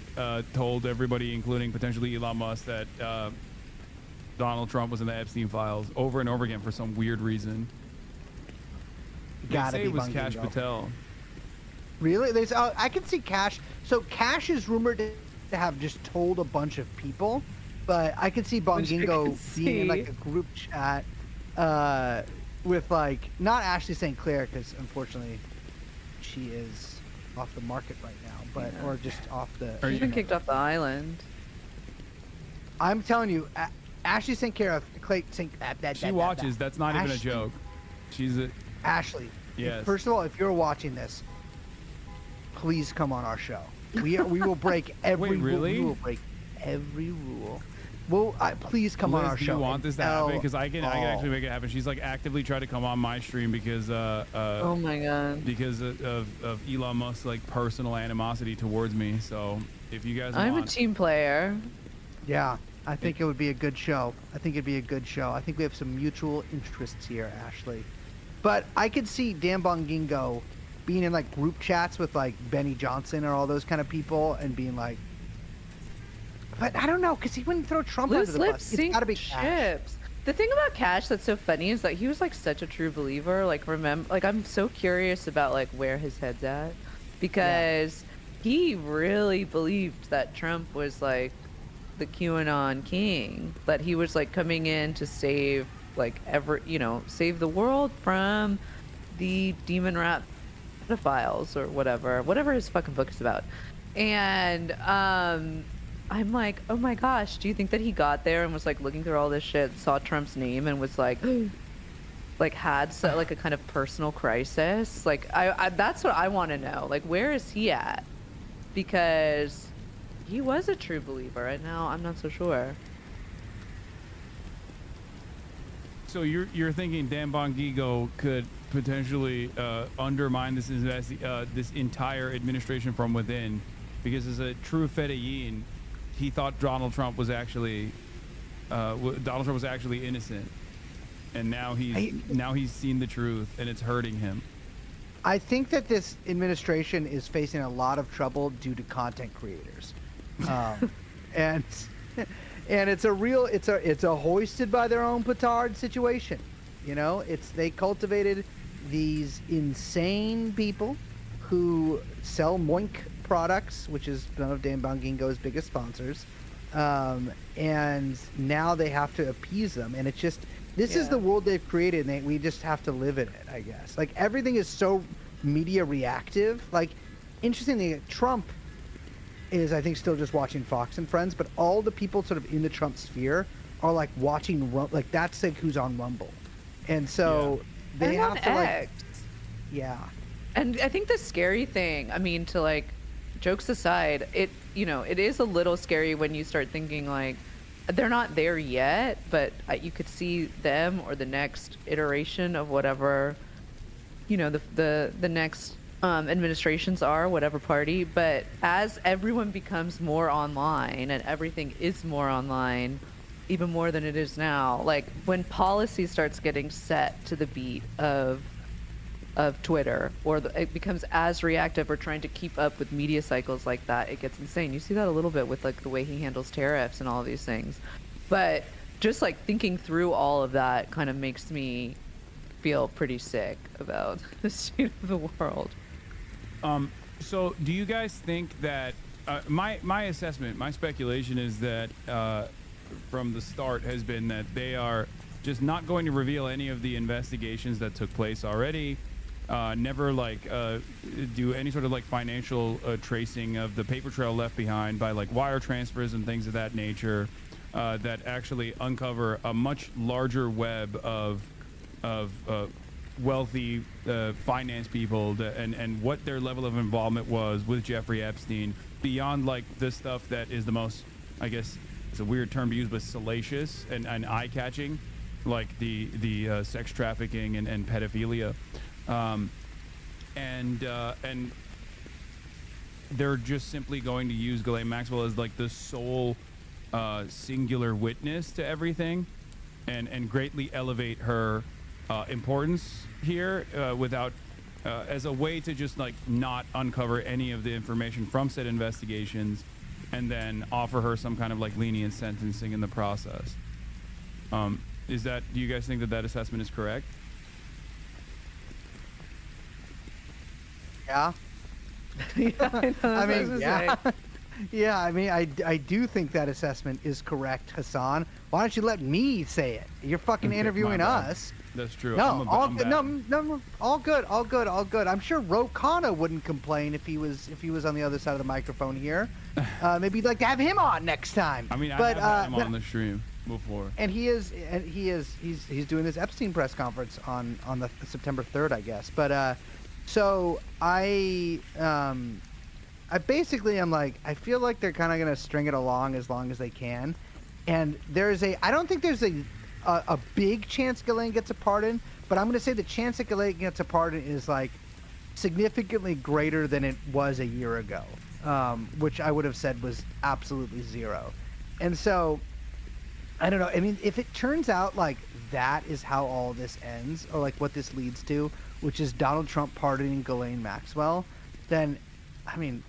told everybody, including potentially Elon Musk, that Donald Trump was in the Epstein files over and over again for some weird reason? They Gotta say be it was Kash Bongingo. Patel. Really? I can see Kash. So Kash is rumored to have just told a bunch of people, but I could see Bongingo being in like a group chat with like not Ashley St. Clair, because unfortunately she is off the market right now, but or just off the. She's been kicked off the island. I'm telling you, Ashley St. Clair. She watches. That's not even a joke. She's a Ashley. Yes. First of all, if you're watching this, please come on our show. We will break every Wait, really? rule. We will break every rule. Well, please come on Liz, our do show. you want and this to happen? tell Because I can all. actually make it happen. She's like actively trying to come on my stream because oh my God. because of Elon Musk's like personal animosity towards me. So if you guys I'm want, a team player. Yeah, I think it would be a good show. I think it'd be a good show. I think we have some mutual interests here, Ashley. But I could see Dan Bongingo being in like group chats with like Benny Johnson or all those kind of people and being like, but I don't know, because he wouldn't throw Trump under the bus. It's gotta be Kash. The thing about Kash that's so funny is that he was like such a true believer. Like I'm so curious about like where his head's at, because he really believed that Trump was like the QAnon king, that he was like coming in to save like save the world from the demon rat pedophiles or whatever his fucking book is about. And I'm like, oh my gosh, do you think that he got there and was like looking through all this shit, saw Trump's name and was like had like a kind of personal crisis? Like I that's what I want to know. Like, where is he at? Because he was a true believer, and now I'm not so sure. so you're thinking Dan Bongingo could potentially undermine this entire administration from within, because as a true Fedayeen, he thought Donald Trump was actually innocent, and now he's seen the truth, and it's hurting him. I think that this administration is facing a lot of trouble due to content creators, and it's a hoisted by their own petard situation. You know, they cultivated these insane people who sell Moink products, which is one of Dan Bongingo's biggest sponsors, and now they have to appease them, and it's just this is the world they've created, and we just have to live in it, I guess. Like, everything is so media reactive. Like, interestingly, Trump is, I think, still just watching Fox and Friends, but all the people sort of in the Trump sphere are like watching that's like who's on Rumble, and so they have to like And I think the scary thing, I mean, to like, jokes aside, it is a little scary when you start thinking like they're not there yet, but you could see them or the next iteration of whatever, the next administrations are, whatever party. But as everyone becomes more online and everything is more online, even more than it is now, like when policy starts getting set to the beat of Twitter, or it becomes as reactive or trying to keep up with media cycles like that, it gets insane. You see that a little bit with like the way he handles tariffs and all of these things. But just like thinking through all of that kind of makes me feel pretty sick about the state of the world. So do you guys think that my assessment, my speculation is that from the start has been that they are just not going to reveal any of the investigations that took place already. Never do any sort of like financial tracing of the paper trail left behind by like wire transfers and things of that nature, that actually uncover a much larger web of wealthy finance people and what their level of involvement was with Jeffrey Epstein, beyond like the stuff that is the most, I guess it's a weird term to use, but salacious and eye-catching, like the sex trafficking and pedophilia. And they're just simply going to use Ghislaine Maxwell as like the sole singular witness to everything, and greatly elevate her importance here without as a way to just like not uncover any of the information from said investigations, and then offer her some kind of like lenient sentencing in the process. Do you guys think that that assessment is correct? Yeah. I mean, yeah. Yeah, I mean, I do think that assessment is correct, Hassan. Why don't you let me say it? You're fucking interviewing us. That's true. No, all good. No, all good. I'm sure Ro Khanna wouldn't complain if he was on the other side of the microphone here. Maybe you'd like to have him on next time. I mean, but, I have him on the stream before. And he's doing this Epstein press conference on the September 3rd, I guess. But so I basically am like, I feel like they're kind of gonna string it along as long as they can, and I don't think there's a big chance Ghislaine gets a pardon, but I'm gonna say the chance that Ghislaine gets a pardon is like significantly greater than it was a year ago, which I would have said was absolutely zero. And so I don't know. I mean, if it turns out like that is how all this ends, or like what this leads to, which is Donald Trump pardoning Ghislaine Maxwell, then, I mean,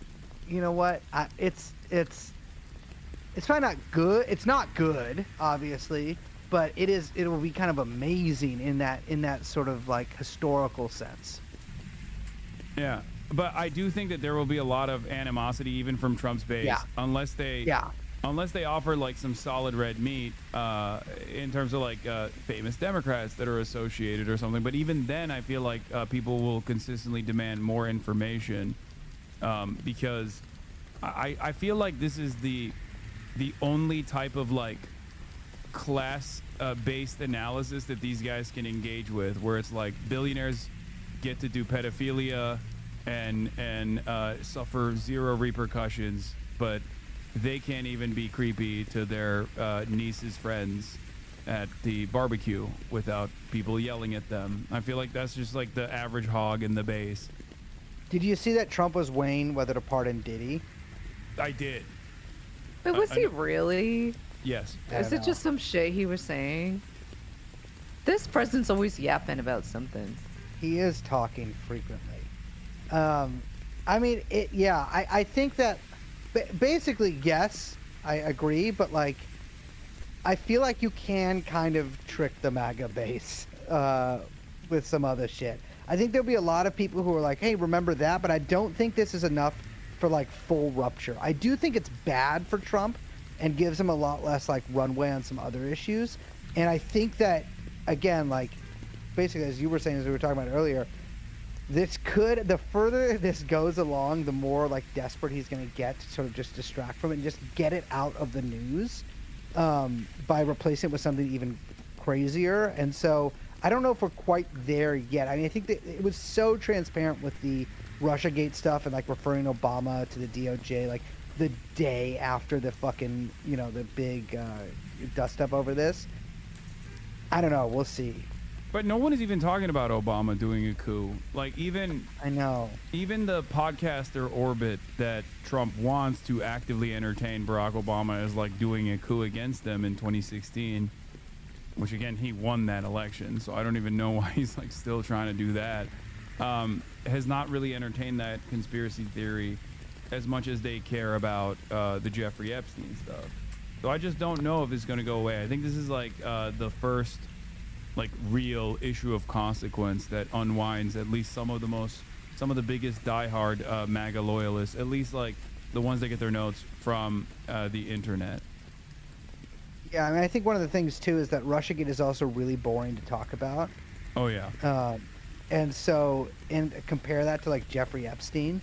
you know what? It's probably not good. It's not good, obviously, but it will be kind of amazing in that sort of like historical sense. Yeah, but I do think that there will be a lot of animosity even from Trump's base, unless they offer like some solid red meat in terms of like famous Democrats that are associated or something. But even then, I feel like people will consistently demand more information because I feel like this is the only type of like class based analysis that these guys can engage with, where it's like billionaires get to do pedophilia and suffer zero repercussions, but they can't even be creepy to their niece's friends at the barbecue without people yelling at them. I feel like that's just like the average hog in the base. Did you see that Trump was weighing whether to pardon Diddy? I did. But was he really? Yes. Is it just some shit he was saying? This president's always yapping about something. He is talking frequently. I mean, I think that basically, yes, I agree, but like, I feel like you can kind of trick the MAGA base with some other shit. I think there'll be a lot of people who are like, hey, remember that, but I don't think this is enough for like full rupture. I do think it's bad for Trump and gives him a lot less like runway on some other issues. And I think that, again, like, basically, as you were saying, as we were talking about earlier, the further this goes along, the more like desperate he's going to get to sort of just distract from it and just get it out of the news by replacing it with something even crazier. And so I don't know if we're quite there yet. I mean, I think that it was so transparent with the Russiagate stuff and like referring Obama to the DOJ like the day after the fucking, the big dust up over this. I don't know. We'll see. But no one is even talking about Obama doing a coup. Like even the podcaster orbit that Trump wants to actively entertain Barack Obama is like doing a coup against them in 2016, which again, he won that election. So I don't even know why he's like still trying to do that. Has not really entertained that conspiracy theory as much as they care about the Jeffrey Epstein stuff. So I just don't know if it's going to go away. I think this is like the first like real issue of consequence that unwinds at least some of the biggest diehard MAGA loyalists, at least like the ones that get their notes from the internet. Yeah, I mean, I think one of the things too is that Russiagate is also really boring to talk about. Oh yeah. And compare that to like Jeffrey Epstein.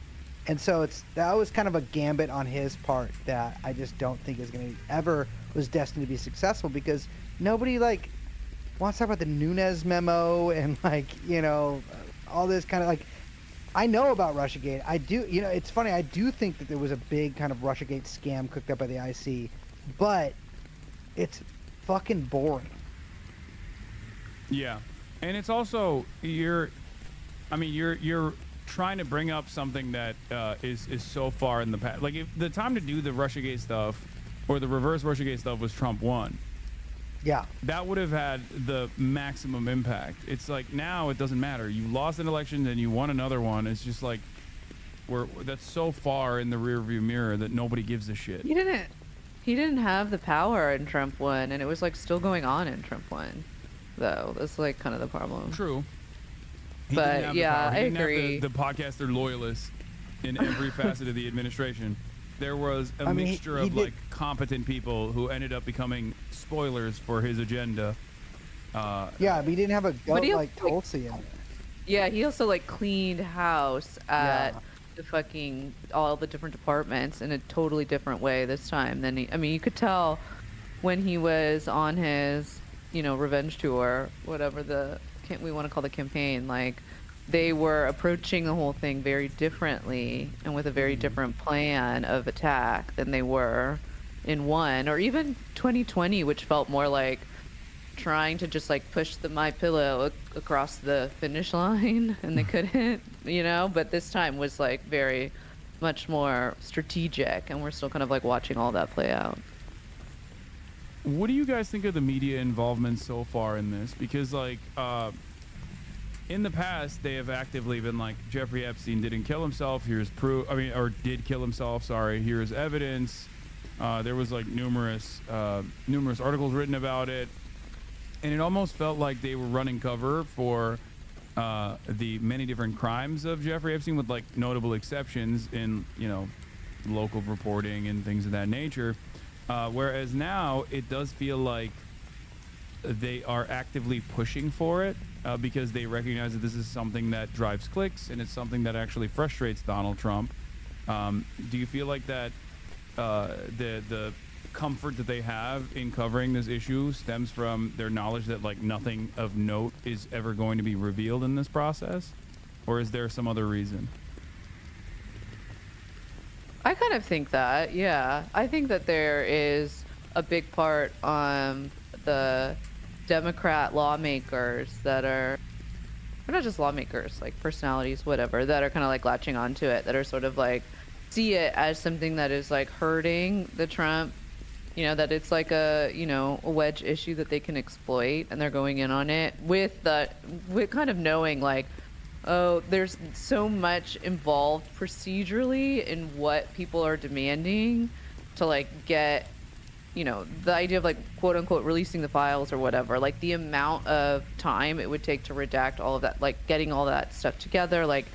And so that was kind of a gambit on his part that I just don't think was destined to be successful, because nobody like wants to talk about the Nunes memo and like, all this kind of like, I know about Russiagate. I do, it's funny. I do think that there was a big kind of Russiagate scam cooked up by the IC, but it's fucking boring. Yeah. And it's also, you're trying to bring up something that is so far in the past. Like, if the time to do the Russiagate stuff or the reverse Russiagate stuff was Trump 1. Yeah. That would have had the maximum impact. It's like now it doesn't matter. You lost an election and you won another one. It's just like that's so far in the rearview mirror that nobody gives a shit. He didn't have the power in Trump won, and it was like still going on in Trump won, though. That's like kind of the problem. True. But yeah, I agree. The podcaster loyalists in every facet of the administration. There was a mixture of like competent people who ended up becoming spoilers for his agenda. Yeah, but he didn't have a goat like Tulsi in there. Yeah, he also like cleaned house at the fucking all the different departments in a totally different way this time than I mean, you could tell when he was on his, revenge tour, whatever we want to call the campaign, like they were approaching the whole thing very differently and with a very different plan of attack than they were in one or even 2020, which felt more like trying to just like push the My Pillow across the finish line, and they couldn't, but this time was like very much more strategic, and we're still kind of like watching all that play out. What do you guys think of the media involvement so far in this? Because like in the past, they have actively been like, Jeffrey Epstein didn't kill himself. Here's proof. Or did kill himself. Sorry. Here's evidence. There was like numerous articles written about it, and it almost felt like they were running cover for the many different crimes of Jeffrey Epstein, with like notable exceptions in local reporting and things of that nature. Whereas now it does feel like they are actively pushing for it. Because they recognize that this is something that drives clicks and it's something that actually frustrates Donald Trump. Do you feel like that the comfort that they have in covering this issue stems from their knowledge that like nothing of note is ever going to be revealed in this process? Or is there some other reason? I kind of think that, yeah. I think that there is a big part on the Democrat lawmakers that are, or not just lawmakers, like personalities, whatever, that are kind of like latching onto it, that are sort of like see it as something that is like hurting the Trump, that it's like a wedge issue that they can exploit, and they're going in on it with kind of knowing like, oh, there's so much involved procedurally in what people are demanding to like get the idea of like quote unquote releasing the files or whatever, like the amount of time it would take to redact all of that, like getting all that stuff together, like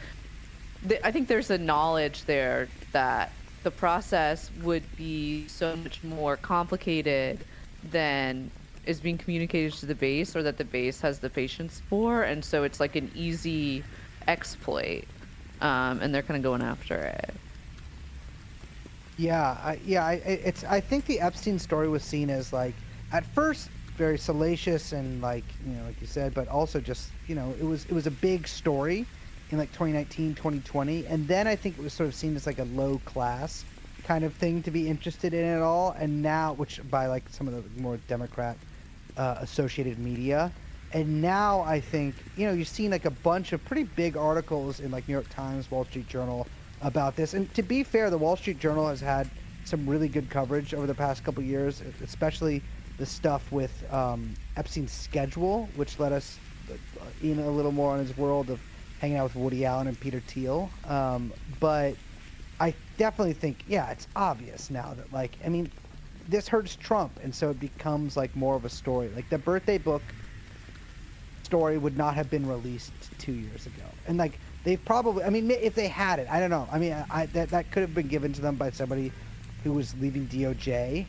I think there's a knowledge there that the process would be so much more complicated than is being communicated to the base, or that the base has the patience for, and so it's like an easy exploit, and they're kind of going after it. Yeah, I think the Epstein story was seen as like at first very salacious and like like you said, but also just it was a big story in like 2019, 2020, and then I think it was sort of seen as like a low class kind of thing to be interested in it all, and now, which by like some of the more Democrat associated media, and now I think you've seen like a bunch of pretty big articles in like New York Times, Wall Street Journal about this. And to be fair, the Wall Street Journal has had some really good coverage over the past couple of years, especially the stuff with Epstein's schedule, which let us in a little more on his world of hanging out with Woody Allen and Peter Thiel. But I definitely think, it's obvious now that like, this hurts Trump, and so it becomes like more of a story. Like the birthday book story would not have been released 2 years ago, and like they probably, if they had it, I don't know. That could have been given to them by somebody who was leaving DOJ,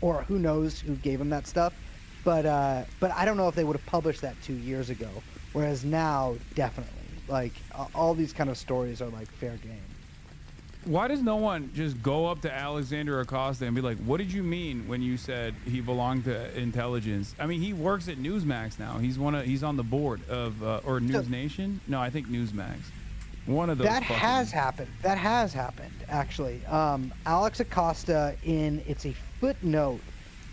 or who knows who gave them that stuff. But I don't know if they would have published that 2 years ago. Whereas now, definitely, like all these kind of stories are like fair game. Why does no one just go up to Alexander Acosta and be like, what did you mean when you said he belonged to intelligence? He works at Newsmax now. He's on the board of or News Nation. No, I think Newsmax. One of those. That has happened. That has happened, actually. Alex Acosta, it's a footnote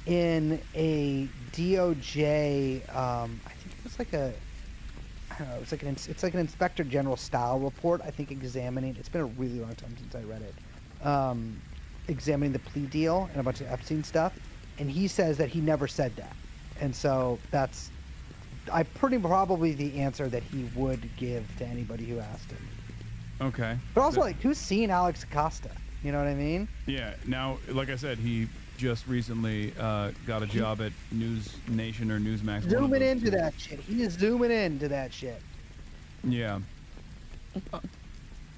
in a DOJ, I think it was like a, I don't know, it's like an Inspector General style report, I think, examining, it's been a really long time since I read it, examining the plea deal and a bunch of Epstein stuff. and he says that he never said that, and so that's probably the answer that he would give to anybody who asked him. Okay. But also, like, who's seen Alex Acosta? You know what I mean? Yeah. Now, like I said, he just recently got a job at News Nation or Newsmax. Zooming into that shit. He is zooming into that shit. Yeah.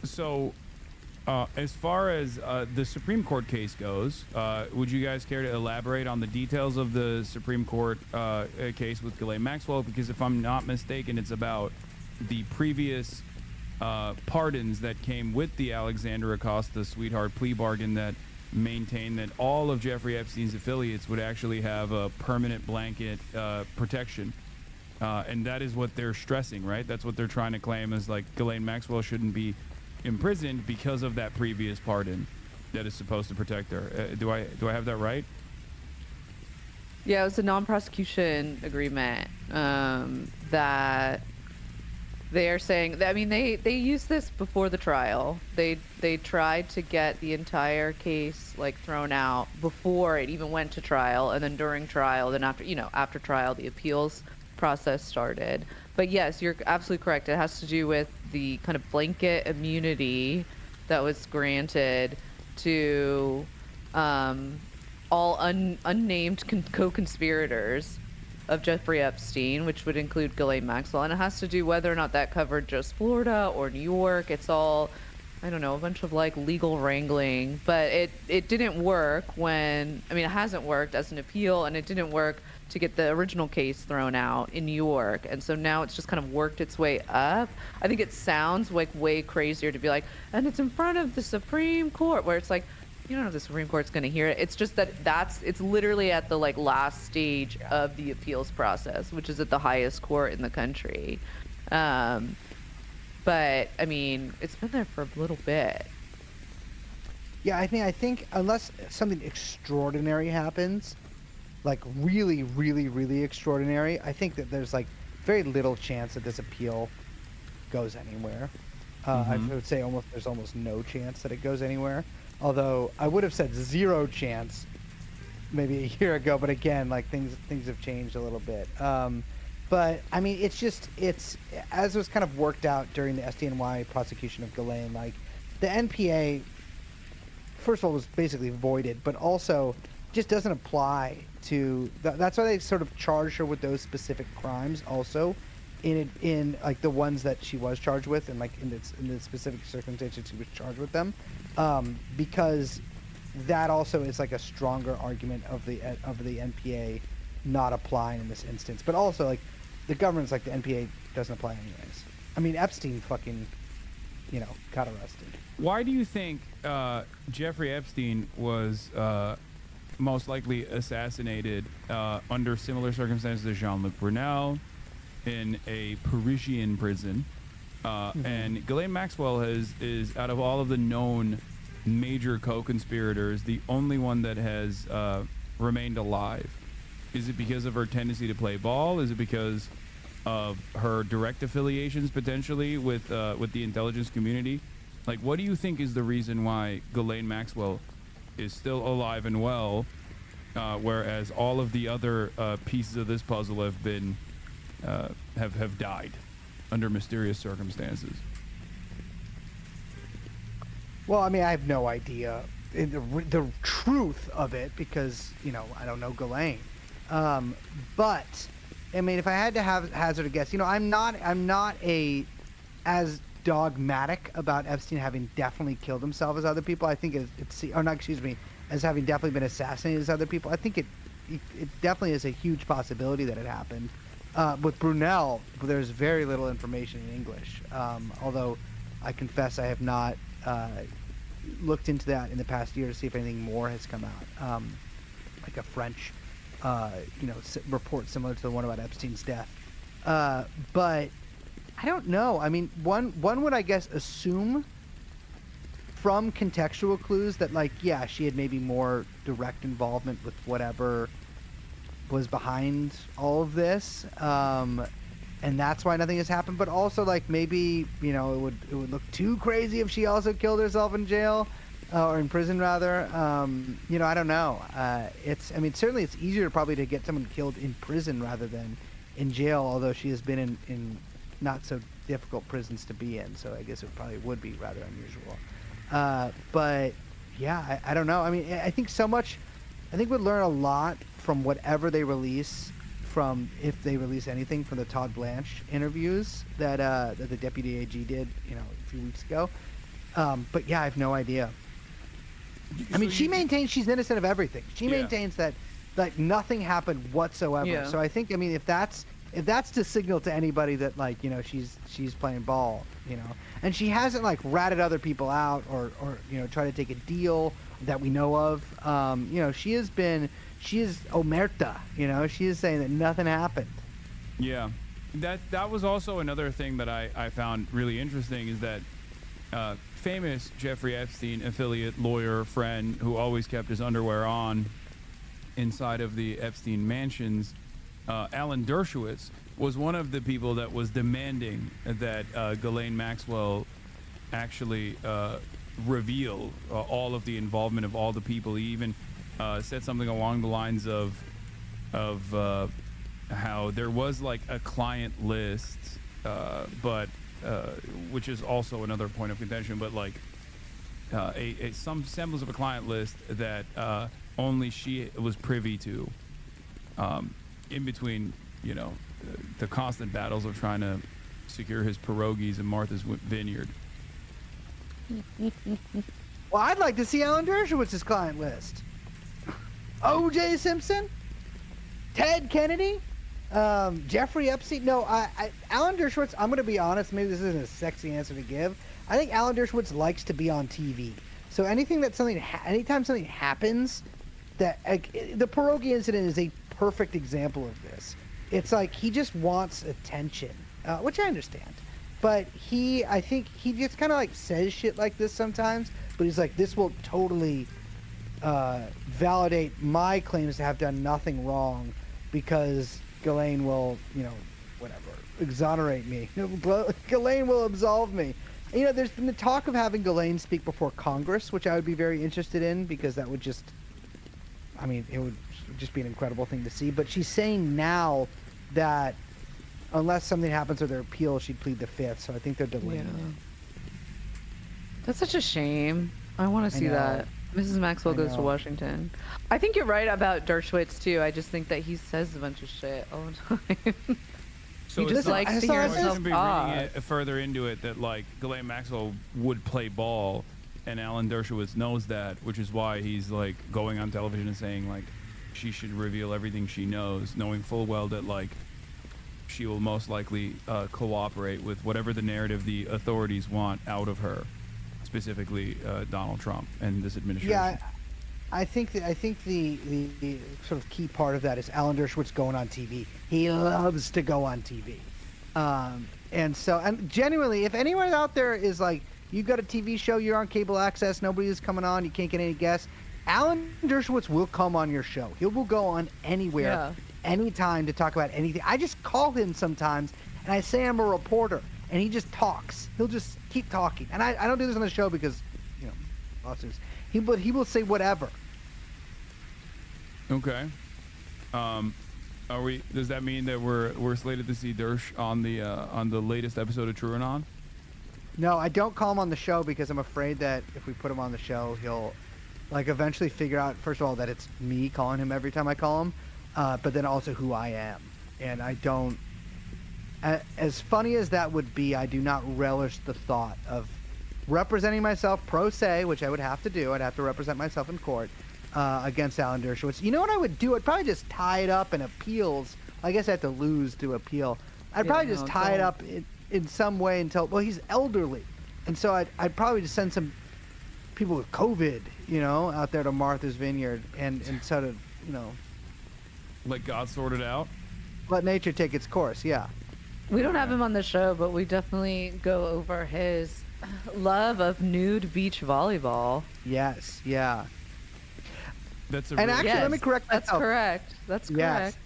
So, as far as the Supreme Court case goes, would you guys care to elaborate on the details of the Supreme Court case with Ghislaine Maxwell? Because if I'm not mistaken, it's about the previous pardons that came with the Alexandra Acosta sweetheart plea bargain that maintained that all of Jeffrey Epstein's affiliates would actually have a permanent blanket protection. And that is what they're stressing, right? That's what they're trying to claim, is like Ghislaine Maxwell shouldn't be imprisoned because of that previous pardon that is supposed to protect her. Do I have that right? Yeah, it was a non-prosecution agreement that they are saying. I mean, they used this before the trial. They tried to get the entire case like thrown out before it even went to trial, and then during trial, then after trial, the appeals process started. But yes, you're absolutely correct. It has to do with the kind of blanket immunity that was granted to all unnamed co-conspirators of Jeffrey Epstein, which would include Ghislaine Maxwell. And it has to do whether or not that covered just Florida or New York. It's all, I don't know, a bunch of like legal wrangling. But it didn't work when, I mean, it hasn't worked as an appeal, and it didn't work to get the original case thrown out in New York. And so now it's just kind of worked its way up. I think it sounds like way crazier to be like, and it's in front of the Supreme Court, where it's like, you don't know if the Supreme Court's going to hear it. It's just that it's literally at the like last stage of the appeals process, which is at the highest court in the country. But I mean, it's been there for a little bit. Yeah, I think unless something extraordinary happens, like really, really, really extraordinary, I think that there's like very little chance that this appeal goes anywhere. I would say there's almost no chance that it goes anywhere. Although I would have said 0 chance maybe a year ago, but again, like things have changed a little bit. But I mean, it's as was kind of worked out during the SDNY prosecution of Ghislaine, like the NPA, first of all, was basically voided, but also just doesn't apply to that's why they sort of charged her with those specific crimes also in like the ones that she was charged with, and like in the specific circumstances she was charged with them, because that also is like a stronger argument of the NPA not applying in this instance. But also like the government's like the NPA doesn't apply anyways. I mean, Epstein fucking got arrested. Why do you think Jeffrey Epstein was most likely assassinated under similar circumstances as Jean-Luc Brunel in a Parisian prison? And Ghislaine Maxwell is out of all of the known major co-conspirators, the only one that has remained alive. Is it because of her tendency to play ball? Is it because of her direct affiliations potentially with the intelligence community? Like, what do you think is the reason why Ghislaine Maxwell is still alive and well, whereas all of the other pieces of this puzzle have been have died under mysterious circumstances? Well, I mean, I have no idea the truth of it because I don't know Ghislaine. But I mean, if I had to hazard a guess, I'm not as dogmatic about Epstein having definitely killed himself as other people. I think as having definitely been assassinated as other people. I think it definitely is a huge possibility that it happened. With Brunel, there's very little information in English. Although I confess I have not looked into that in the past year to see if anything more has come out, like a French, report similar to the one about Epstein's death. But I don't know. I mean, one would, I guess, assume from contextual clues that, like, yeah, she had maybe more direct involvement with whatever was behind all of this, and that's why nothing has happened. But also, like, maybe it would look too crazy if she also killed herself in jail. or in prison rather. You know, I don't know. I mean, certainly it's easier probably to get someone killed in prison rather than in jail, although she has been in not so difficult prisons to be in, so I guess it probably would be rather unusual. But yeah, I don't know. I mean, I think we'd learn a lot from whatever they release, from if they release anything from the Todd Blanche interviews that the deputy AG did, you know, a few weeks ago. But yeah, I have no idea. I mean, she maintains she's innocent of everything. She maintains that like nothing happened whatsoever. Yeah. So I think, I mean, if that's to signal to anybody that, like, you know, she's playing ball, you know, and she hasn't like ratted other people out or you know, try to take a deal that we know of. You know, she is omerta, you know, she is saying that nothing happened. Yeah, that was also another thing that I found really interesting is that famous Jeffrey Epstein affiliate lawyer friend who always kept his underwear on inside of the Epstein mansions, Alan Dershowitz, was one of the people that was demanding that Ghislaine Maxwell actually reveal all of the involvement of all the people. He even said something along the lines of how there was like a client list, but which is also another point of contention, but like some semblance of a client list that only she was privy to, in between, you know, the constant battles of trying to secure his pierogies in Martha's Vineyard. Well, I'd like to see Alan Dershowitz's client list. O.J. Simpson, Ted Kennedy, Jeffrey Epstein. No, Alan Dershowitz, I'm going to be honest, maybe this isn't a sexy answer to give. I think Alan Dershowitz likes to be on TV. So anytime something happens, that the pierogi incident is a perfect example of this. It's like he just wants attention, which I understand. But I think he just kind of like says shit like this sometimes, but he's like, this will totally validate my claims to have done nothing wrong because Ghislaine will, you know, whatever, exonerate me. Ghislaine will absolve me. You know, there's been the talk of having Ghislaine speak before Congress, which I would be very interested in because that would just, I mean, it would just be an incredible thing to see. But she's saying now that unless something happens with her appeal, she'd plead the fifth. So I think they're delaying it. That's such a shame. I want to see that. Mrs. Maxwell goes to Washington. I think you're right about Dershowitz too. I just think that he says a bunch of shit all the time. So he just likes to hear himself be reading it further into it that like Ghislaine Maxwell would play ball, and Alan Dershowitz knows that, which is why he's like going on television and saying like she should reveal everything she knows, knowing full well that like she will most likely cooperate with whatever the narrative the authorities want out of her, specifically Donald Trump and this administration. Yeah, I think the sort of key part of that is Alan Dershowitz going on TV. He loves to go on TV, and genuinely, if anyone out there is like, you've got a TV show, you're on cable access, nobody is coming on, you can't get any guests, Alan Dershowitz will come on your show. He will go on anywhere, anytime to talk about anything. I just call him sometimes, and I say I'm a reporter, and he just talks. He'll just keep talking, and I don't do this on the show because, you know, lawsuits. He will say whatever. Okay. Are we? Does that mean that we're slated to see Dersh on the latest episode of True and On? No, I don't call him on the show because I'm afraid that if we put him on the show, he'll like eventually figure out, first of all, that it's me calling him every time I call him, but then also who I am. And I don't, as funny as that would be, I do not relish the thought of representing myself pro se, which I would have to do. I'd have to represent myself in court against Alan Dershowitz. You know what I would do? I'd probably just tie it up in appeals. I guess I have to lose to appeal. I'd probably just tie it up in some way until, well, he's elderly. And so I'd probably just send some people with COVID, you know, out there to Martha's Vineyard and sort of, you know, let God sort it out. Let nature take its course. Yeah. We don't have him on the show, but we definitely go over his love of nude beach volleyball. Yes. Yeah. That's and actually, let me correct myself. That's correct. That's correct.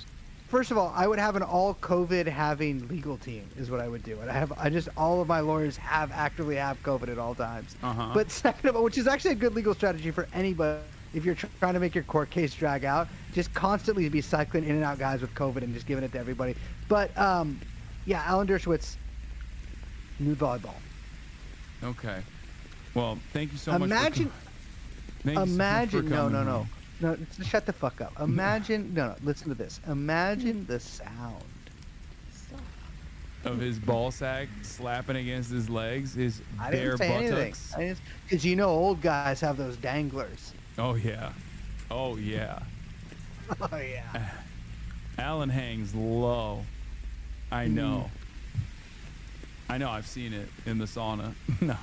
First of all, I would have an all COVID having legal team is what I would do. I just all of my lawyers actively have COVID at all times. But second of all, which is actually a good legal strategy for anybody if you're trying to make your court case drag out, just constantly be cycling in and out guys with COVID and just giving it to everybody. But yeah, Alan Dershowitz, nude volleyball. Okay. Well, thank you so much. Imagine. No, shut the fuck up. Imagine. No, listen to this. Imagine the sound of his ball sack slapping against his legs, his bare buttocks. Because you know, old guys have those danglers. Oh yeah. Oh yeah. Oh yeah. Alan hangs low. I know. I know. I've seen it in the sauna. No.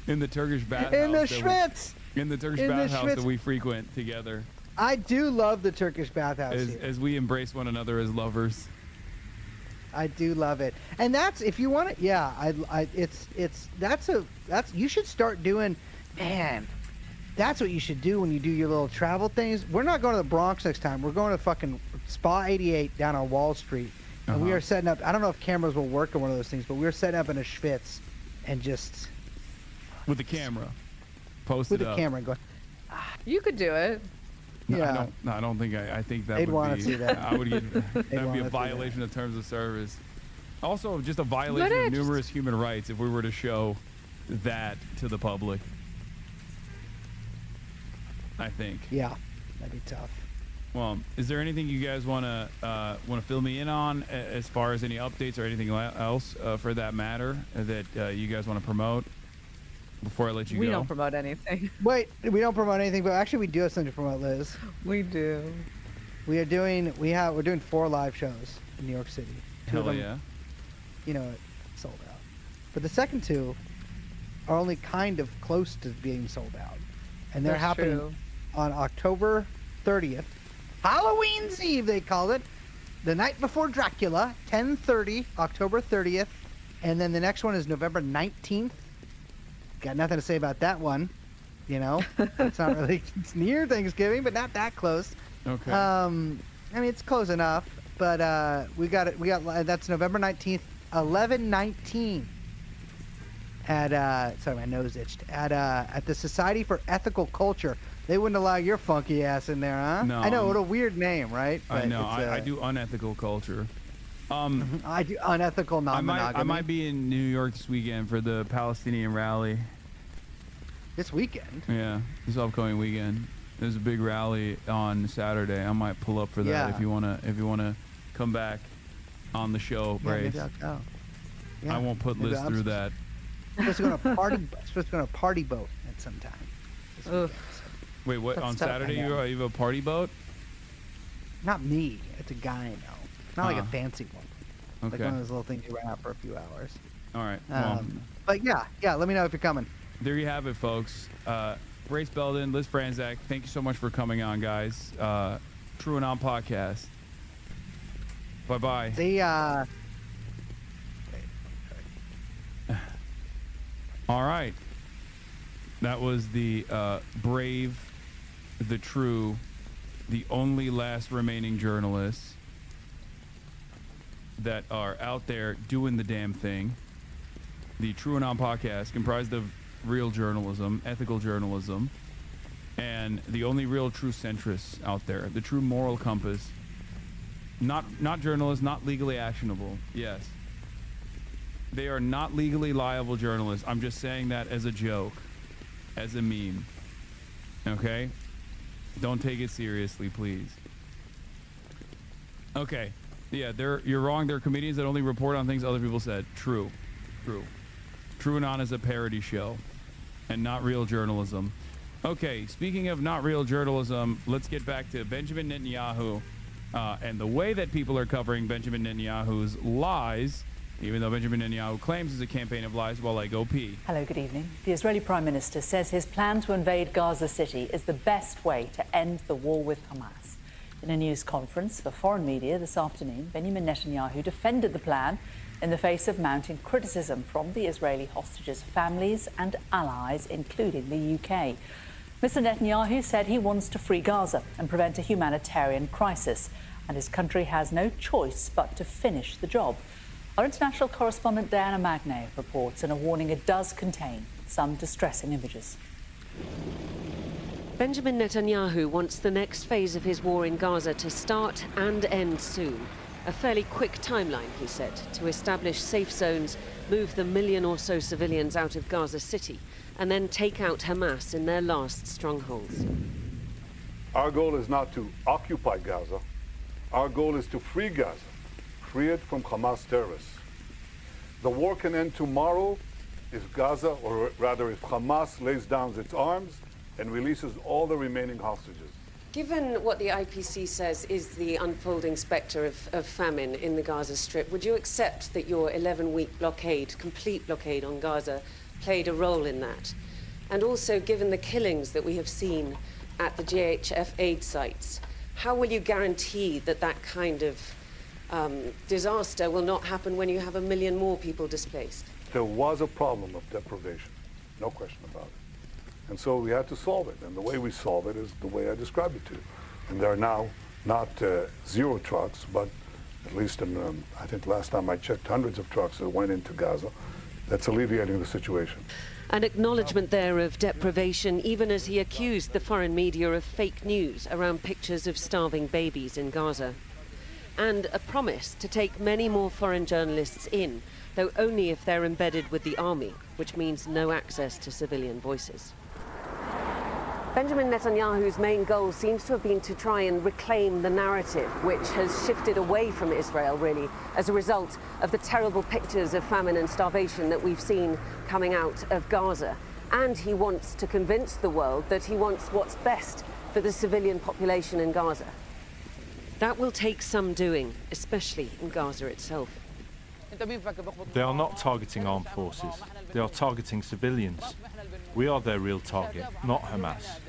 In the Turkish bathhouse. In the Schwitz. In the Turkish bathhouse that we frequent together. I do love the Turkish bathhouse as we embrace one another as lovers. I do love it, and that's if you want it. Yeah, that's you should start doing, man. That's what you should do when you do your little travel things. We're not going to the Bronx next time. We're going to fucking Spa 88 down on Wall Street, and we are setting up. I don't know if cameras will work on one of those things, but we're setting up in a Schwitz, and just with the camera. Post with it the up. camera going. You could do it. No, Yeah. I don't think. I think that They'd would want be. to see that. I would get. That would be a wanna see violation of terms of service. Also, just a violation of numerous human rights if we were to show that to the public. I think. Yeah, that'd be tough. Well, is there anything you guys want to fill me in on as far as any updates or anything else for that matter that you guys want to promote before I let you go? We don't promote anything. Wait, we don't promote anything, but actually we do have something to promote, Liz. We do. We're doing 4 live shows in New York City. 2 of Hell them, yeah. You know, sold out. But the second 2 are only kind of close to being sold out. And they're That's happening true. on October 30th. Halloween's Eve, they call it. The night before Dracula, 10:30, October 30th. And then the next one is November 19th. Got nothing to say about that one. You know, it's not really, it's near Thanksgiving, but not that close. Okay. I mean, it's close enough, but that's November 19th, 11:19 at sorry, my nose itched, at the Society for Ethical Culture. They wouldn't allow your funky ass in there, huh? No. I know, what a weird name, right? I But know. it's, I do unethical culture. I do unethical non-monogamy. I might be in New York this weekend for the Palestinian rally. This weekend? Yeah, this upcoming weekend. There's a big rally on Saturday. I might pull up for that Yeah. if you wanna come back on the show, Yeah, Brace. maybe I'll go. Yeah, I won't put maybe Liz I'm through that. supposed to go on a party. Supposed to go on a party boat at some time. This weekend. Wait, what? That's On tough, I Saturday you know. have a party boat? Not me. It's a guy I know. Not like a Uh-huh. fancy one. Like Okay. one of those little things you rent out for a few hours. All right. Well, But yeah. Let me know if you're coming. there you have it, folks. Brace Belden, Liz Franzak, thank you so much for coming on, guys. True and On Podcast. Bye-bye. See, All right. That was the brave, the true, the only last remaining journalists that are out there doing the damn thing. The True and On Podcast, comprised of real journalism, ethical journalism, and the only real true centrists out there, the true moral compass. Not journalists, not legally actionable. Yes. They are not legally liable journalists. I'm just saying that as a joke, as a meme. Okay? Don't take it seriously, please. Okay. Yeah, you're wrong. There are comedians that only report on things other people said. True. True and On is a parody show and not real journalism. Okay, speaking of not real journalism, let's get back to Benjamin Netanyahu and the way that people are covering Benjamin Netanyahu's lies, even though Benjamin Netanyahu claims it's a campaign of lies, while I go pee. Hello, good evening. The Israeli Prime Minister says his plan to invade Gaza City is the best way to end the war with Hamas. In a news conference for foreign media this afternoon, Benjamin Netanyahu defended the plan in the face of mounting criticism from the Israeli hostages' families and allies, including the UK. Mr. Netanyahu said he wants to free Gaza and prevent a humanitarian crisis, and his country has no choice but to finish the job. Our international correspondent Diana Magne reports, and a warning it does contain some distressing images. Benjamin Netanyahu wants the next phase of his war in Gaza to start and end soon. A fairly quick timeline, he said, to establish safe zones, move the million or so civilians out of Gaza City, and then take out Hamas in their last strongholds. Our goal is not to occupy Gaza. Our goal is to free Gaza, free it from Hamas terrorists. The war can end tomorrow if Gaza, or rather if Hamas lays down its arms and releases all the remaining hostages. Given what the IPC says is the unfolding spectre of famine in the Gaza Strip, would you accept that your 11-week blockade, complete blockade on Gaza, played a role in that? And also, given the killings that we have seen at the GHF aid sites, how will you guarantee that that kind of disaster will not happen when you have 1 million more people displaced? There was a problem of deprivation, no question about it. And so we had to solve it. And the way we solve it is the way I described it to you. And there are now not 0 trucks, but at least in, I think last time I checked, hundreds of trucks that went into Gaza. That's alleviating the situation. An acknowledgement there of deprivation, even as he accused the foreign media of fake news around pictures of starving babies in Gaza. And a promise to take many more foreign journalists in, though only if they're embedded with the army, which means no access to civilian voices. Benjamin Netanyahu's main goal seems to have been to try and reclaim the narrative, which has shifted away from Israel, really, as a result of the terrible pictures of famine and starvation that we've seen coming out of Gaza. And he wants to convince the world that he wants what's best for the civilian population in Gaza. That will take some doing, especially in Gaza itself. They are not targeting armed forces. They are targeting civilians. We are their real target, not Hamas.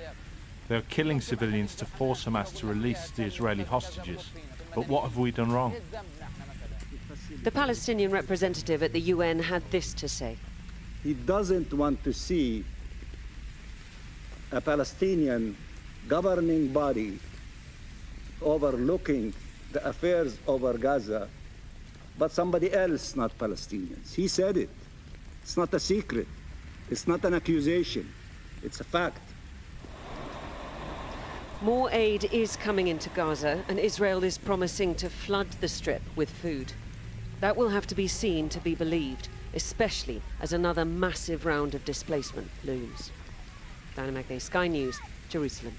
They are killing civilians to force Hamas to release the Israeli hostages. But what have we done wrong? The Palestinian representative at the UN had this to say. He doesn't want to see a Palestinian governing body overlooking the affairs over Gaza, but somebody else, not Palestinians. He said it. It's not a secret. It's not an accusation. It's a fact. More aid is coming into Gaza, and Israel is promising to flood the Strip with food. That will have to be seen to be believed, especially as another massive round of displacement looms. Diana Magne, Sky News, Jerusalem.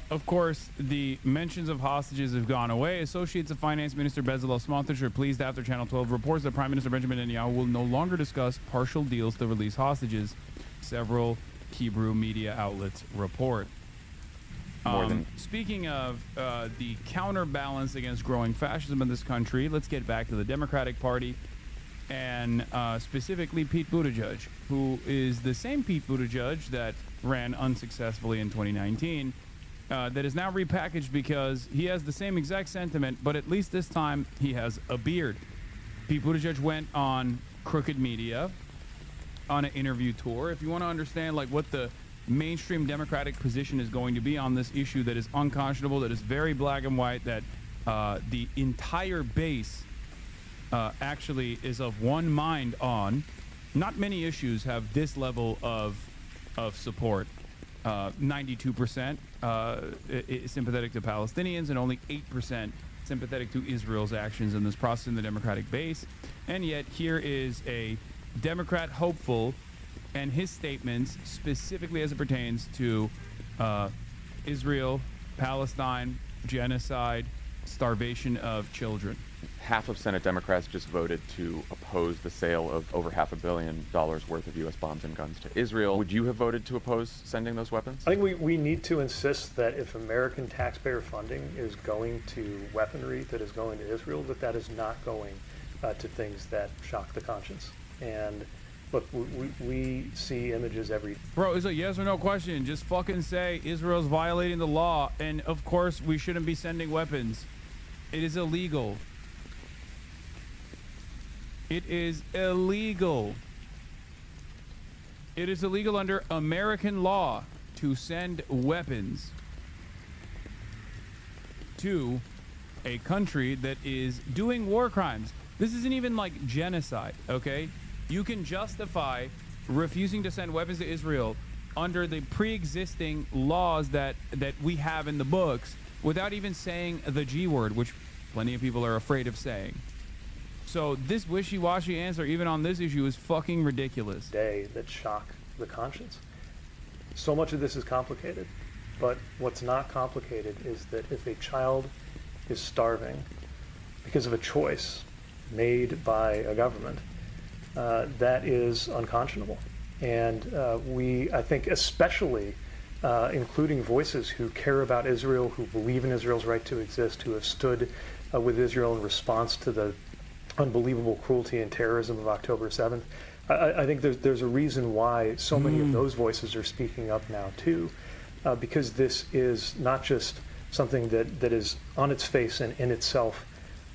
Of course, the mentions of hostages have gone away. Associates of Finance Minister Bezalel Smotrich are pleased after Channel 12 reports that Prime Minister Benjamin Netanyahu will no longer discuss partial deals to release hostages. Several Hebrew media outlets report. Speaking of the counterbalance against growing fascism in this country, let's get back to the Democratic Party and specifically Pete Buttigieg, who is the same Pete Buttigieg that ran unsuccessfully in 2019. That is now repackaged because he has the same exact sentiment, but at least this time he has a beard. Pete Buttigieg went on Crooked Media on an interview tour. If you want to understand like what the mainstream Democratic position is going to be on this issue that is unconscionable, that is very black and white, that the entire base actually is of one mind on, not many issues have this level of support. 92% sympathetic to Palestinians and only 8% sympathetic to Israel's actions in this process in the Democratic base. And yet here is a Democrat hopeful and his statements specifically as it pertains to Israel, Palestine, genocide, starvation of children. Half of Senate Democrats just voted to oppose the sale of over $500 million worth of U.S. bombs and guns to Israel. Would you have voted to oppose sending those weapons? I think we need to insist that if American taxpayer funding is going to weaponry that is going to Israel, that is not going to things that shock the conscience. And look, we see images every... Bro, it's a yes or no question. Just fucking say Israel's violating the law. And of course, we shouldn't be sending weapons. It is illegal. It is illegal. It is illegal under American law to send weapons. to a country that is doing war crimes. This isn't even like genocide, okay? You can justify refusing to send weapons to Israel under the pre-existing laws that we have in the books without even saying the G word, which plenty of people are afraid of saying. So this wishy-washy answer, even on this issue, is fucking ridiculous. Day that shock the conscience. So much of this is complicated, but what's not complicated is that if a child is starving because of a choice made by a government, that is unconscionable. And I think especially including voices who care about Israel, who believe in Israel's right to exist, who have stood with Israel in response to the unbelievable cruelty and terrorism of October 7th. I think there's a reason why so many of those voices are speaking up now too, because this is not just something that is on its face and in itself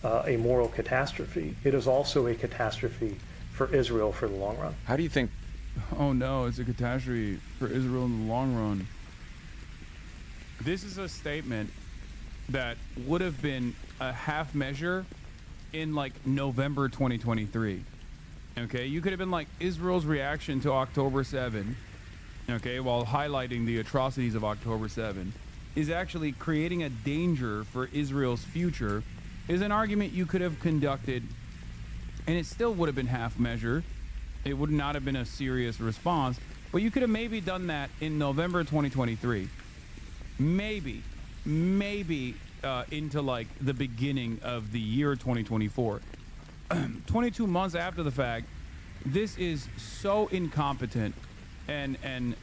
a moral catastrophe. It is also a catastrophe for Israel for the long run. How do you think? Oh no, it's a catastrophe for Israel in the long run. This is a statement that would have been a half measure in like November 2023. Okay, you could have been like, Israel's reaction to October 7, okay, while highlighting the atrocities of October 7, is actually creating a danger for Israel's future, is an argument you could have conducted, and it still would have been half measure. It would not have been a serious response, but you could have maybe done that in November 2023. Maybe into like the beginning of the year 2024. 22 months after the fact, this is so incompetent and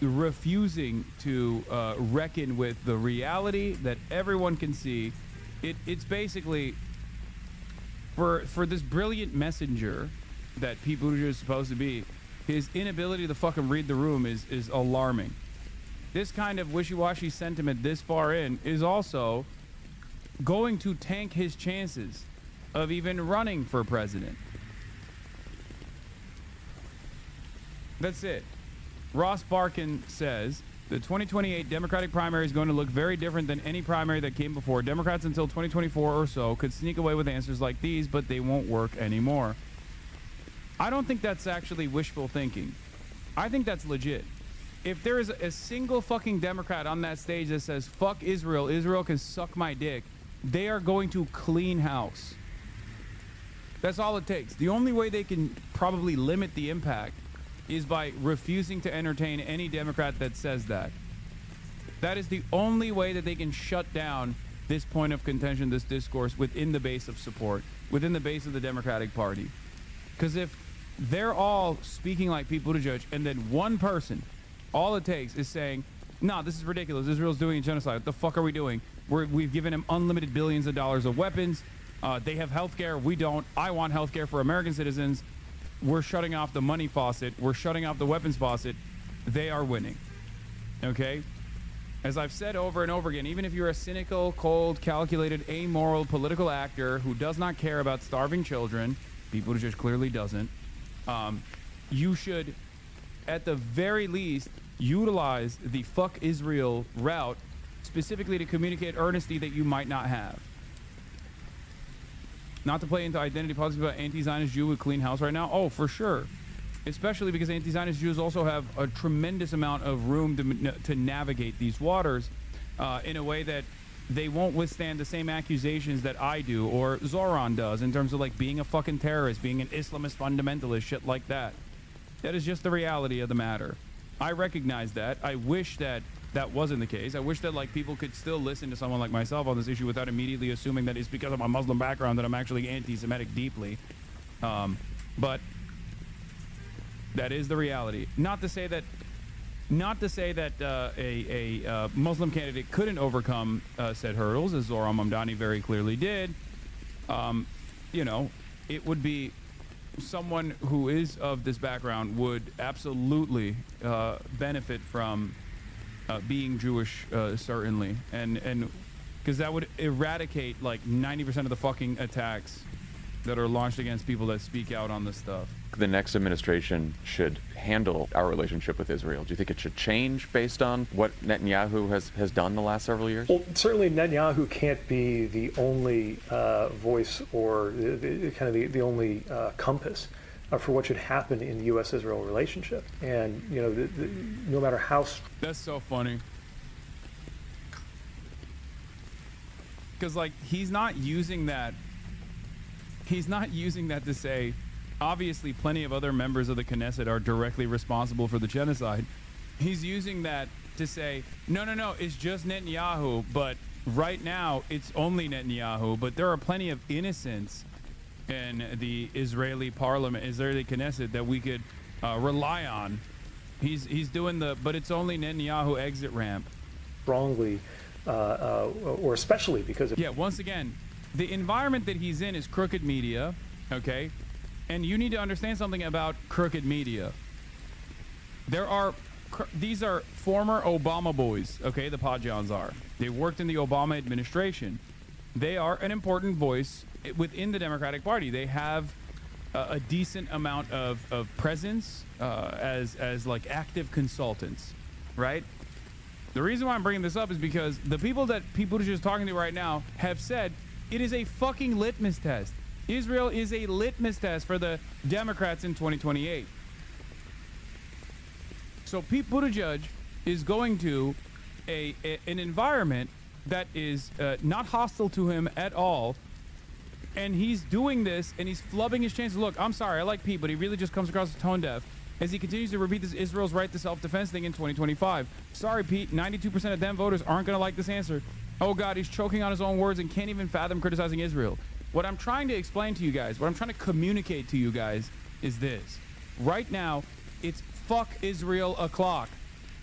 refusing to reckon with the reality that everyone can see. It's basically for this brilliant messenger that Pete Buttigieg is supposed to be, his inability to fucking read the room is alarming. This kind of wishy-washy sentiment this far in is also going to tank his chances of even running for president. That's it. Ross Barkin says the 2028 Democratic primary is going to look very different than any primary that came before. Democrats until 2024 or so could sneak away with answers like these, but they won't work anymore. I don't think that's actually wishful thinking. I think that's legit. If there is a single fucking Democrat on that stage that says, fuck Israel, Israel can suck my dick, they are going to clean house. That's all it takes. The only way they can probably limit the impact is by refusing to entertain any Democrat that says that. That is the only way that they can shut down this point of contention, this discourse within the base of support, within the base of the Democratic Party. Because if they're all speaking like Pete Buttigieg, and then one person, all it takes is saying, no, this is ridiculous. Israel's doing a genocide. What the fuck are we doing? We've given him unlimited billions of dollars of weapons. They have healthcare. We don't. I want healthcare for American citizens. We're shutting off the money faucet. We're shutting off the weapons faucet. They are winning. Okay? As I've said over and over again, even if you're a cynical, cold, calculated, amoral political actor who does not care about starving children, Pete Buttigieg clearly doesn't, you should, at the very least, utilize the fuck Israel route specifically to communicate earnesty that you might not have. Not to play into identity politics about anti-Zionist Jew with clean house right now. Oh, for sure. Especially because anti-Zionist Jews also have a tremendous amount of room to navigate these waters in a way that they won't withstand the same accusations that I do or Zoran does in terms of like being a fucking terrorist, being an Islamist fundamentalist, shit like that. That is just the reality of the matter. I recognize that. I wish that that wasn't the case. I wish that like people could still listen to someone like myself on this issue without immediately assuming that it's because of my Muslim background that I'm actually anti-Semitic deeply. But that is the reality. Not to say that a Muslim candidate couldn't overcome said hurdles, as Zohran Mamdani very clearly did. You know, it would be someone who is of this background would absolutely benefit from being Jewish, certainly, and because that would eradicate like 90% of the fucking attacks that are launched against people that speak out on this stuff. The next administration should handle our relationship with Israel. Do you think it should change based on what Netanyahu has done the last several years? Well, certainly Netanyahu can't be the only voice or the only compass for what should happen in the U.S.-Israel relationship. And, you know, no matter how... That's so funny. Because, like, he's not using that to say, obviously plenty of other members of the Knesset are directly responsible for the genocide. He's using that to say, no, it's just Netanyahu, but right now it's only Netanyahu, but there are plenty of innocents in the Israeli parliament, Israeli Knesset, that we could rely on. He's doing but it's only Netanyahu exit ramp. Strongly, or especially because of... Yeah, once again, the environment that he's in is crooked media, okay? And you need to understand something about crooked media. These are former Obama boys, okay? The Podjans are. They worked in the Obama administration. They are an important voice within the Democratic Party. They have a decent amount of presence as like active consultants, right? The reason why I'm bringing this up is because the people that Pete Buttigieg is talking to right now have said it is a fucking litmus test. Israel is a litmus test for the Democrats in 2028. So Pete Buttigieg is going to an environment that is not hostile to him at all, and he's doing this and he's flubbing his chances. Look, I'm sorry, I like Pete, but he really just comes across as tone deaf as he continues to repeat this Israel's right to self-defense thing in 2025. Sorry, Pete, 92% of them voters aren't going to like this answer. Oh God, he's choking on his own words and can't even fathom criticizing Israel. What I'm trying to explain to you guys, what I'm trying to communicate to you guys is this. Right now, it's fuck Israel o'clock.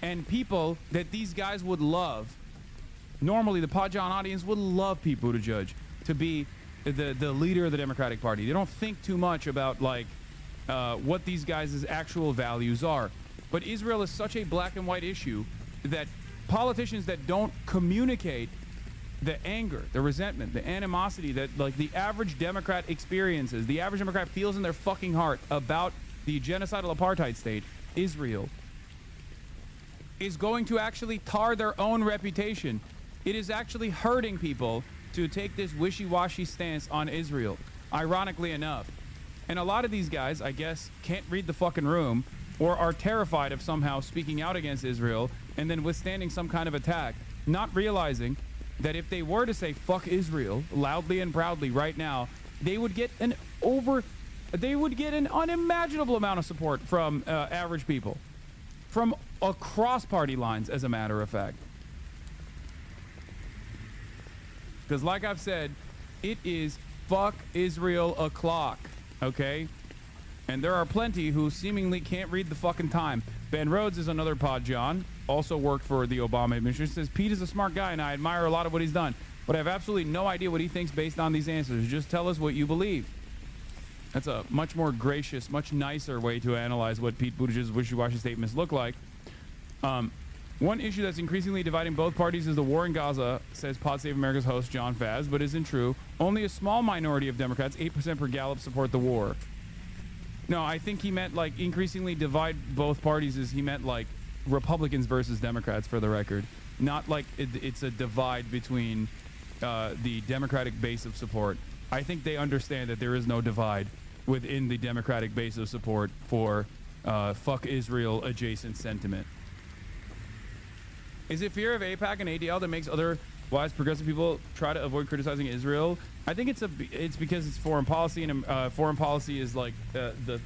And people that these guys would love, normally the Podjan audience would love Pete Buttigieg to be the leader of the Democratic Party. They don't think too much about like what these guys' actual values are. But Israel is such a black and white issue that politicians that don't communicate the anger, the resentment, the animosity that like the average Democrat experiences, the average Democrat feels in their fucking heart about the genocidal apartheid state, Israel, is going to actually tar their own reputation. It is actually hurting people to take this wishy-washy stance on Israel, ironically enough. And a lot of these guys, I guess, can't read the fucking room or are terrified of somehow speaking out against Israel and then withstanding some kind of attack, not realizing that if they were to say fuck Israel loudly and proudly right now, they would get an unimaginable amount of support from average people, from across party lines, as a matter of fact. Because like I've said, it is fuck Israel o'clock, okay? And there are plenty who seemingly can't read the fucking time. Ben Rhodes is another Podjon, also worked for the Obama administration, says Pete is a smart guy and I admire a lot of what he's done, but I have absolutely no idea what he thinks based on these answers. Just tell us what you believe. That's a much more gracious, much nicer way to analyze what Pete Buttigieg's wishy-washy statements look like. One issue that's increasingly dividing both parties is the war in Gaza, says Pod Save America's host John Faz, but isn't true. Only a small minority of Democrats, 8% per Gallup, support the war. No, I think he meant like increasingly divide both parties he meant like Republicans versus Democrats, for the record. Not like it's a divide between the Democratic base of support. I think they understand that there is no divide within the Democratic base of support for fuck Israel adjacent sentiment. Is it fear of AIPAC and ADL that makes other wise progressive people try to avoid criticizing Israel? I think it's because it's foreign policy, and foreign policy is like it's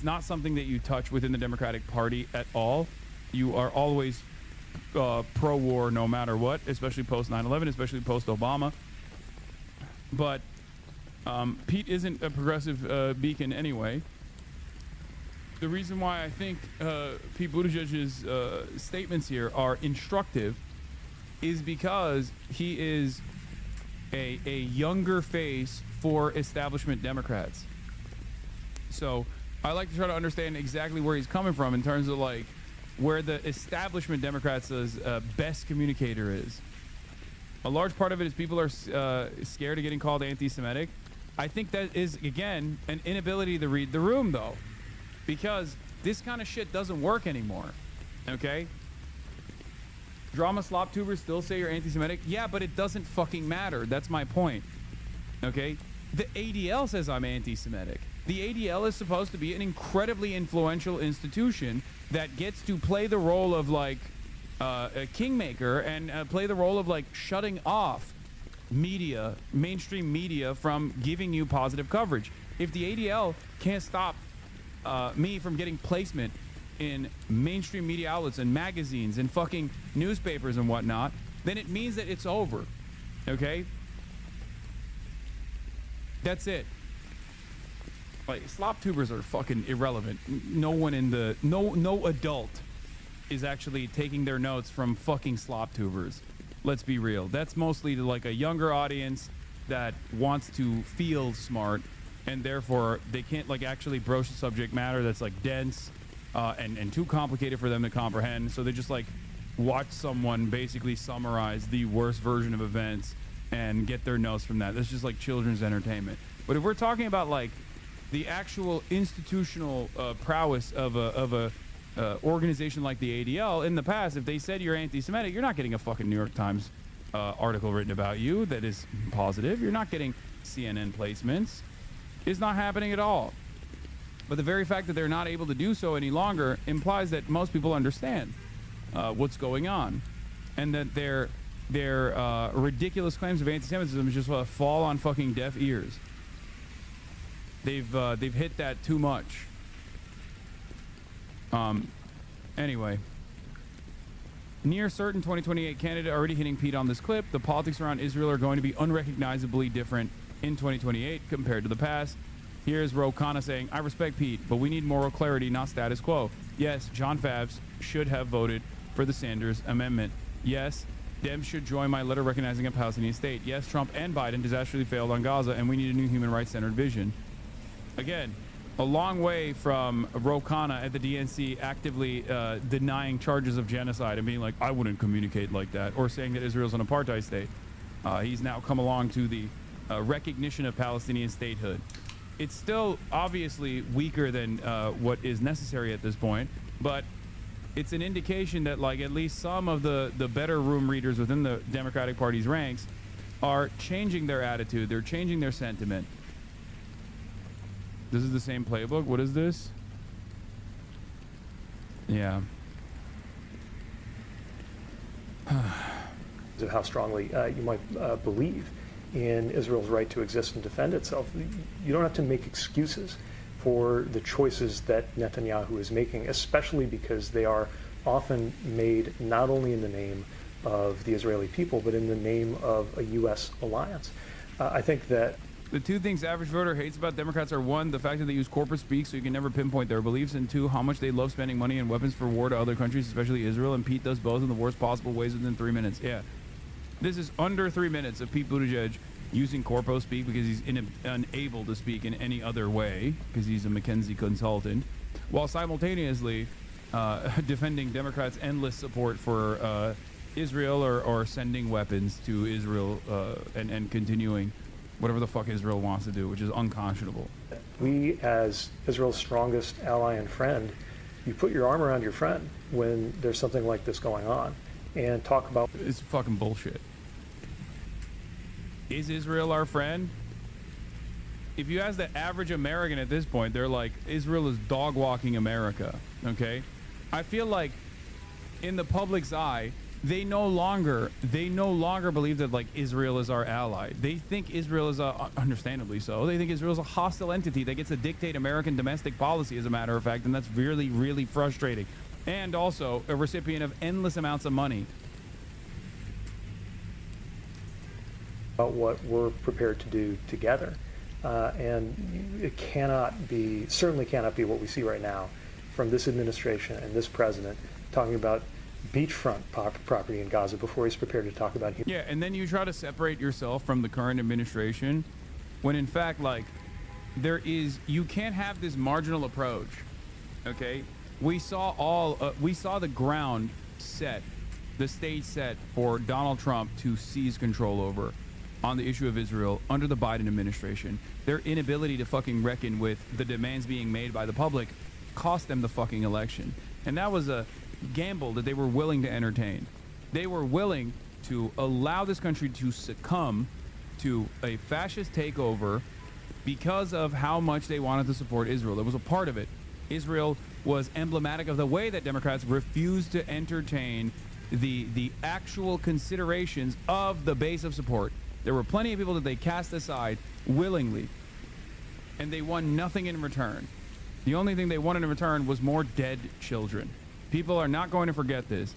not something that you touch within the Democratic Party at all. You are always pro-war no matter what, especially post 9/11, especially post Obama. But Pete isn't a progressive beacon anyway. The reason why I think Pete Buttigieg's statements here are instructive is because he is a younger face for establishment Democrats. So I like to try to understand exactly where he's coming from in terms of like where the establishment Democrats' best communicator is. A large part of it is people are scared of getting called anti-Semitic. I think that is, again, an inability to read the room, though, because this kind of shit doesn't work anymore. Okay? Drama slop tubers still say you're anti-Semitic. Yeah, but it doesn't fucking matter. That's my point. Okay? The ADL says I'm anti-Semitic. The ADL is supposed to be an incredibly influential institution that gets to play the role of like a kingmaker and play the role of like shutting off media, mainstream media, from giving you positive coverage. If the ADL can't stop me from getting placement in mainstream media outlets and magazines and fucking newspapers and whatnot, then it means that it's over. Okay? That's it. Like, slop tubers are fucking irrelevant. No one in the no adult is actually taking their notes from fucking slop tubers. Let's be real. That's mostly to like a younger audience that wants to feel smart, and therefore they can't like actually broach the subject matter that's like dense and too complicated for them to comprehend. So they just like watch someone basically summarize the worst version of events and get their notes from that. That's just like children's entertainment. But if we're talking about like the actual institutional prowess of a organization like the ADL, in the past, if they said you're anti-Semitic, you're not getting a fucking New York Times article written about you that is positive. You're not getting CNN placements. It's not happening at all. But the very fact that they're not able to do so any longer implies that most people understand what's going on, and that their ridiculous claims of anti-Semitism just fall on fucking deaf ears. They've hit that too much. Anyway, near certain 2028 candidate already hitting Pete on this clip. The politics around Israel are going to be unrecognizably different in 2028 compared to the past. Here's Ro Khanna saying, I respect Pete, but we need moral clarity, not status quo. Yes, John Favs should have voted for the Sanders Amendment. Yes, Dems should join my letter recognizing a Palestinian state. Yes, Trump and Biden disastrously failed on Gaza, and we need a new human rights-centered vision. Again, a long way from Ro Khanna at the DNC actively denying charges of genocide and being like, I wouldn't communicate like that, or saying that Israel's an apartheid state. He's now come along to the recognition of Palestinian statehood. It's still obviously weaker than what is necessary at this point, but it's an indication that like at least some of the better room readers within the Democratic Party's ranks are changing their attitude. They're changing their sentiment. This is the same playbook. What is this? Yeah. Of how strongly you might believe in Israel's right to exist and defend itself. You don't have to make excuses for the choices that Netanyahu is making, especially because they are often made not only in the name of the Israeli people, but in the name of a U.S. alliance. I think that the two things average voter hates about Democrats are, one, the fact that they use corporate speak so you can never pinpoint their beliefs, and two, how much they love spending money and weapons for war to other countries, especially Israel, and Pete does both in the worst possible ways within 3 minutes. Yeah. This is under 3 minutes of Pete Buttigieg using corpo speak because he's unable to speak in any other way because he's a McKinsey consultant, while simultaneously defending Democrats' endless support for Israel or sending weapons to Israel and continuing whatever the fuck Israel wants to do, which is unconscionable. we, as Israel's strongest ally and friend, you put your arm around your friend when there's something like this going on and talk about... It's fucking bullshit. Is Israel our friend? If you ask the average American at this point, they're like, Israel is dog walking America, okay? I feel like in the public's eye, they no longer believe that like Israel is our ally. They think Israel is understandably so. They think Israel is a hostile entity that gets to dictate American domestic policy, as a matter of fact, and that's really, really frustrating. And also a recipient of endless amounts of money. About what we're prepared to do together. And it cannot be, certainly cannot be what we see right now from this administration and this president talking about beachfront property in Gaza before he's prepared to talk about human. Yeah, and then you try to separate yourself from the current administration when in fact, like, you can't have this marginal approach, okay? We saw the ground set, the stage set for Donald Trump to seize control over. on the issue of Israel under the Biden administration. Their inability to fucking reckon with the demands being made by the public cost them the fucking election. And that was a gamble that they were willing to entertain. They were willing to allow this country to succumb to a fascist takeover because of how much they wanted to support Israel. It was a part of it. Israel was emblematic of the way that Democrats refused to entertain the actual considerations of the base of support. There were plenty of people that they cast aside willingly, and they won nothing in return. The only thing they wanted in return was more dead children. People are not going to forget this.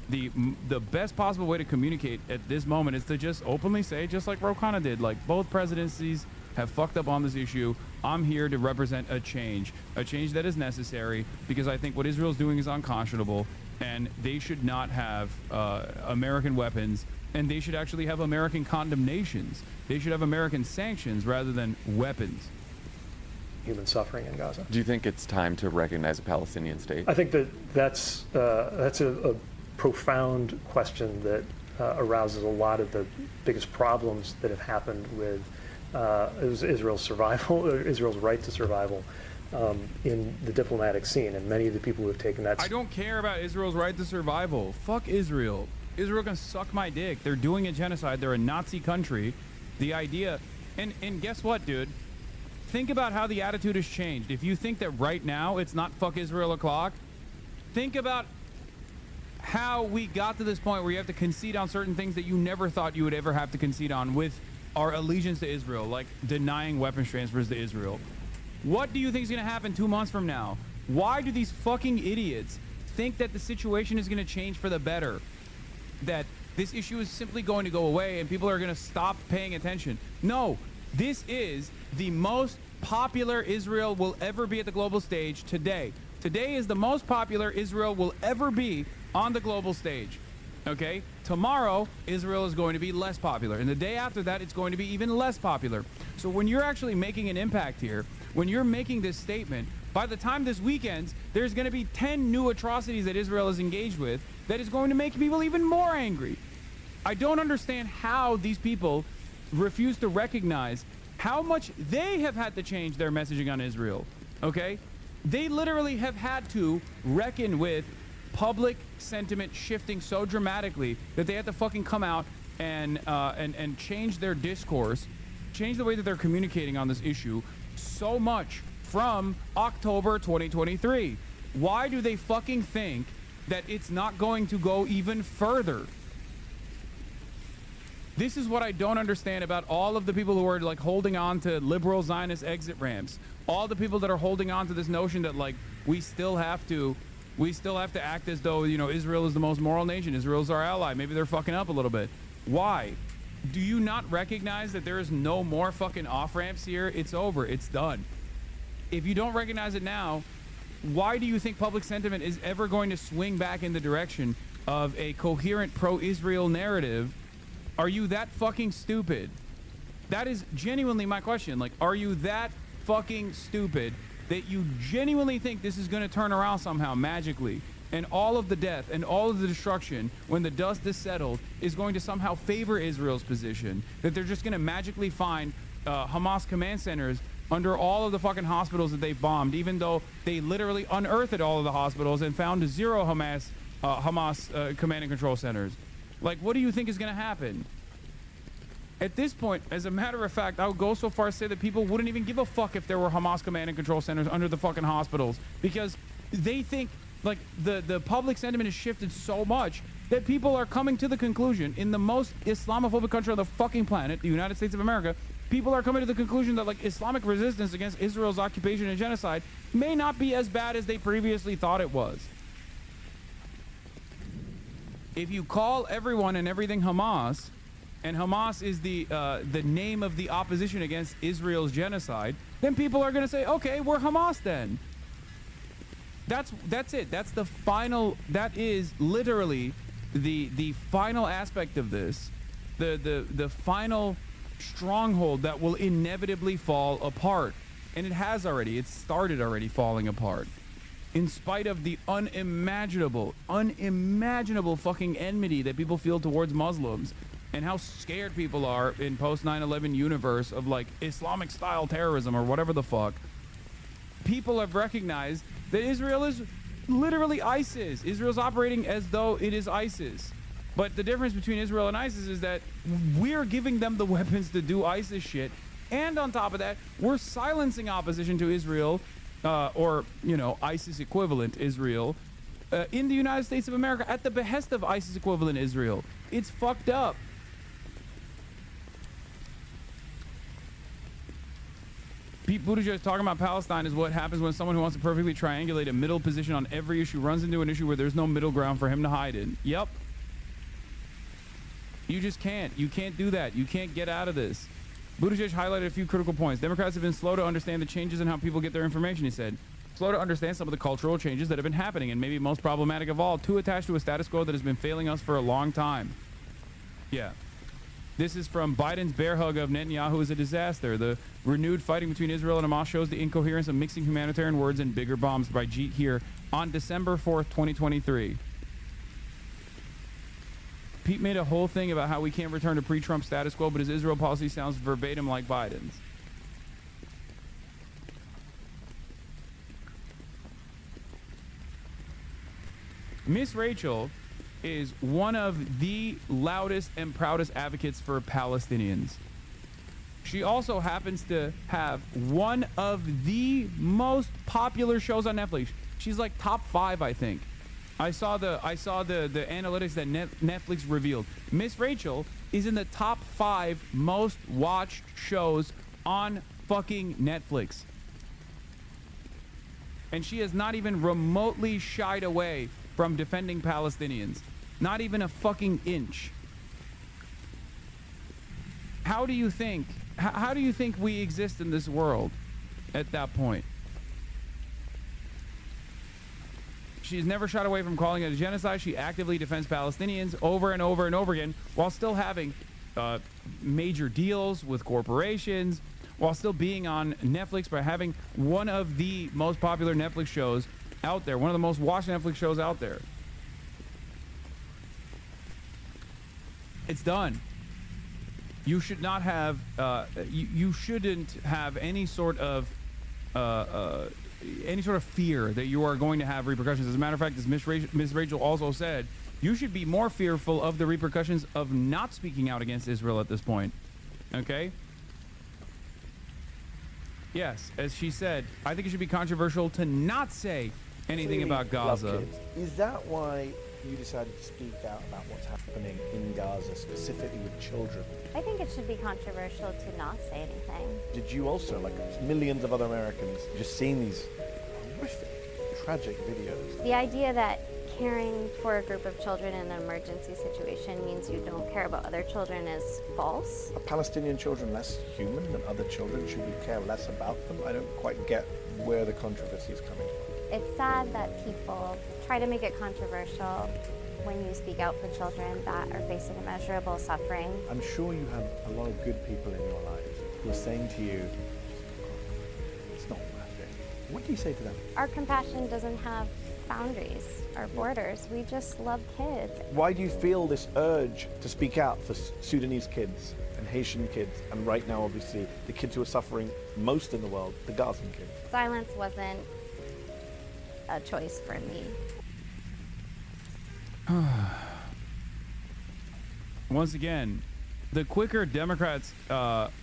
The best possible way to communicate at this moment is to just openly say, just like Ro Khanna did, like, both presidencies have fucked up on this issue. I'm here to represent a change that is necessary, because I think what Israel's doing is unconscionable, and they should not have American weapons, and they should actually have American condemnations. They should have American sanctions rather than weapons. Human suffering in Gaza. Do you think it's time to recognize a Palestinian state? I think that's a profound question that arouses a lot of the biggest problems that have happened with Israel's survival, Israel's right to survival in the diplomatic scene, and many of the people who have taken that. I don't care about Israel's right to survival. Fuck Israel. Israel can suck my dick. They're doing a genocide. They're a Nazi country. The idea, and guess what, dude? Think about how the attitude has changed. If you think that right now it's not fuck Israel o'clock, think about how we got to this point where you have to concede on certain things that you never thought you would ever have to concede on with our allegiance to Israel, like denying weapons transfers to Israel. What do you think is going to happen 2 months from now? Why do these fucking idiots think that the situation is going to change for the better? That this issue is simply going to go away and people are going to stop paying attention? No, this is the most popular Israel will ever be at the global stage today. Today is the most popular Israel will ever be on the global stage. Okay? Tomorrow, Israel is going to be less popular. And the day after that, it's going to be even less popular. So when you're actually making an impact here, when you're making this statement, by the time this weekend, there's going to be 10 new atrocities that Israel is engaged with that is going to make people even more angry. I don't understand how these people refuse to recognize how much they have had to change their messaging on Israel. Okay? They literally have had to reckon with public sentiment shifting so dramatically that they had to fucking come out and change their discourse, change the way that they're communicating on this issue so much from October 2023. Why do they fucking think that it's not going to go even further? This is what I don't understand about all of the people who are like holding on to liberal Zionist exit ramps. All the people that are holding on to this notion that like we still have to act as though, you know, Israel is the most moral nation. Israel's our ally. Maybe they're fucking up a little bit. Why? Do you not recognize that there is no more fucking off-ramps here? It's over. It's done. If you don't recognize it now, why do you think public sentiment is ever going to swing back in the direction of a coherent pro-Israel narrative? Are you that fucking stupid? That is genuinely my question. Like, are you that fucking stupid that you genuinely think this is going to turn around somehow magically, and all of the death and all of the destruction when the dust is settled is going to somehow favor Israel's position, that they're just going to magically find Hamas command centers under all of the fucking hospitals that they bombed, even though they literally unearthed all of the hospitals and found 0 Hamas command and control centers? Like, what do you think is going to happen? At this point, as a matter of fact, I would go so far as to say that people wouldn't even give a fuck if there were Hamas command and control centers under the fucking hospitals, because they think, like, the public sentiment has shifted so much that people are coming to the conclusion, in the most Islamophobic country on the fucking planet, the United States of America, people are coming to the conclusion that, like, Islamic resistance against Israel's occupation and genocide may not be as bad as they previously thought it was. If you call everyone and everything Hamas, and Hamas is the name of the opposition against Israel's genocide, then people are going to say, okay, we're Hamas then. That's it. That's the final, that is literally the final aspect of this, the final stronghold that will inevitably fall apart. And it has already. It's started already falling apart. In spite of the unimaginable fucking enmity that people feel towards Muslims, and how scared people are in post 9/11 universe of like Islamic style terrorism or whatever the fuck, people have recognized that Israel is literally ISIS. Israel's operating as though it is ISIS. But the difference between Israel and ISIS is that we're giving them the weapons to do ISIS shit. And on top of that, we're silencing opposition to Israel, or, you know, ISIS equivalent Israel, in the United States of America at the behest of ISIS equivalent Israel. It's fucked up. Pete Buttigieg talking about Palestine is what happens when someone who wants to perfectly triangulate a middle position on every issue runs into an issue where there's no middle ground for him to hide in. Yep. You just can't. You can't do that. You can't get out of this. Buttigieg highlighted a few critical points. Democrats have been slow to understand the changes in how people get their information, he said. Slow to understand some of the cultural changes that have been happening, and maybe most problematic of all, too attached to a status quo that has been failing us for a long time. Yeah. This is from Biden's bear hug of Netanyahu is a disaster. The renewed fighting between Israel and Hamas shows the incoherence of mixing humanitarian words and bigger bombs by Jeet here on December 4th, 2023. Pete made a whole thing about how we can't return to pre-Trump status quo, but his Israel policy sounds verbatim like Biden's. Miss Rachel is one of the loudest and proudest advocates for Palestinians. She also happens to have one of the most popular shows on Netflix. She's like top 5, I think. I saw the analytics that Netflix revealed. Miss Rachel is in the top 5 most watched shows on fucking Netflix. And she has not even remotely shied away from defending Palestinians. Not even a fucking inch. How do you think we exist in this world at that point? She's never shied away from calling it a genocide. She actively defends Palestinians over and over and over again while still having major deals with corporations, while still being on Netflix by having one of the most popular Netflix shows out there, one of the most watched Netflix shows out there. It's done. You should not have, you shouldn't have any sort of fear that you are going to have repercussions. As a matter of fact, as Ms. Rachel also said, you should be more fearful of the repercussions of not speaking out against Israel at this point. Okay? Yes, as she said, I think it should be controversial to not say anything about Gaza. Is that why you decided to speak out about what's happening in Gaza, specifically with children? I think it should be controversial to not say anything. Did you also, like millions of other Americans, just seeing these horrific, tragic videos? The idea that caring for a group of children in an emergency situation means you don't care about other children is false. Are Palestinian children less human than other children? Should we care less about them? I don't quite get where the controversy is coming from. It's sad that people try to make it controversial when you speak out for children that are facing immeasurable suffering. I'm sure you have a lot of good people in your lives who are saying to you, it's not worth it. What do you say to them? Our compassion doesn't have boundaries or borders. We just love kids. Why do you feel this urge to speak out for Sudanese kids and Haitian kids, and right now, obviously, the kids who are suffering most in the world, the Gazan kids? Silence wasn't a choice for me. Once again, the quicker Democrats,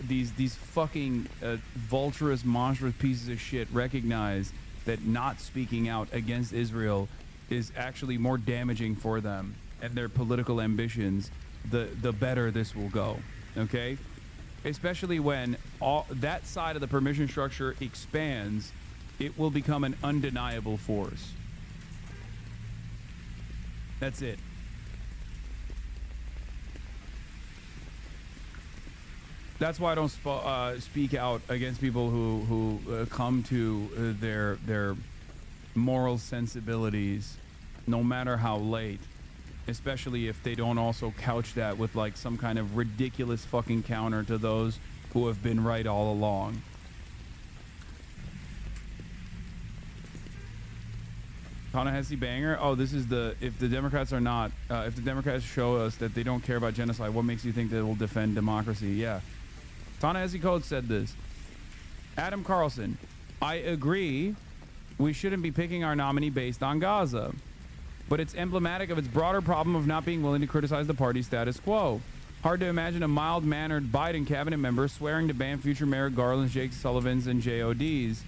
these fucking vulturous, monstrous pieces of shit recognize that not speaking out against Israel is actually more damaging for them and their political ambitions, the better this will go. Okay? Especially when that side of the permission structure expands, it will become an undeniable force. That's it. That's why I don't speak out against people who come to their moral sensibilities, no matter how late. Especially if they don't also couch that with like some kind of ridiculous fucking counter to those who have been right all along. Ta-Nehisi banger. Oh, this is the if the Democrats are not if the Democrats show us that they don't care about genocide, what makes you think they will defend democracy? Yeah. Ta-Nehisi Code said this. Adam Carlson, I agree we shouldn't be picking our nominee based on Gaza, but it's emblematic of its broader problem of not being willing to criticize the party's status quo. Hard to imagine a mild-mannered Biden cabinet member swearing to ban future Merrick Garland's, Jake Sullivan's, and JODs.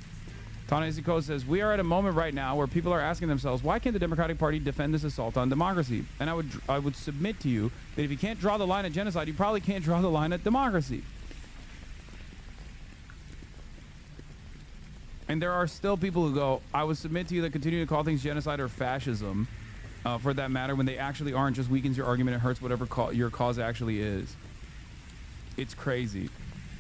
Ta-Nehisi Code says, we are at a moment right now where people are asking themselves, why can't the Democratic Party defend this assault on democracy? And I would submit to you that if you can't draw the line at genocide, you probably can't draw the line at democracy. And there are still people who go, I would submit to you that continuing to call things genocide or fascism, for that matter, when they actually aren't, just weakens your argument and hurts whatever your cause actually is. It's crazy.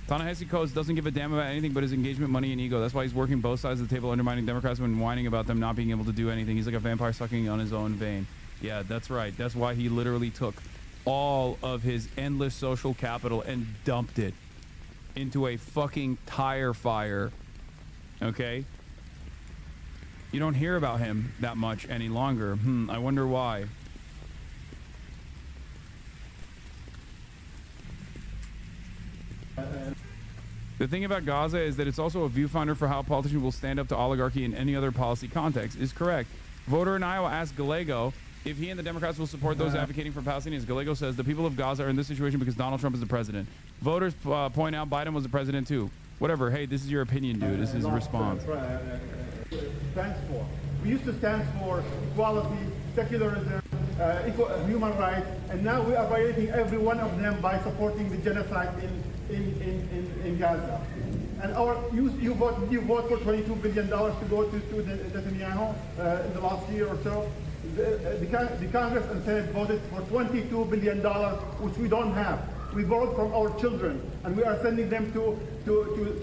Ta-Nehisi Coates doesn't give a damn about anything but his engagement, money, and ego. That's why he's working both sides of the table, undermining Democrats when whining about them not being able to do anything. He's like a vampire sucking on his own vein. Yeah, that's right. That's why he literally took all of his endless social capital and dumped it into a fucking tire fire. Okay? You don't hear about him that much any longer. I wonder why. The thing about Gaza is that it's also a viewfinder for how politicians will stand up to oligarchy in any other policy context. Is correct. Voter in Iowa asked Gallego if he and the Democrats will support those advocating for Palestinians. Gallego says the people of Gaza are in this situation because Donald Trump is the president. Voters point out Biden was the president too. Whatever. Hey, this is your opinion, dude. This is a response. Stands for. We used to stand for equality, secularism, human rights, and now we are violating every one of them by supporting the genocide in Gaza. And you vote for $22 billion to go to Netanyahu in the last year or so. The Congress and Senate voted for $22 billion, which we don't have. We borrowed from our children, and we are sending them to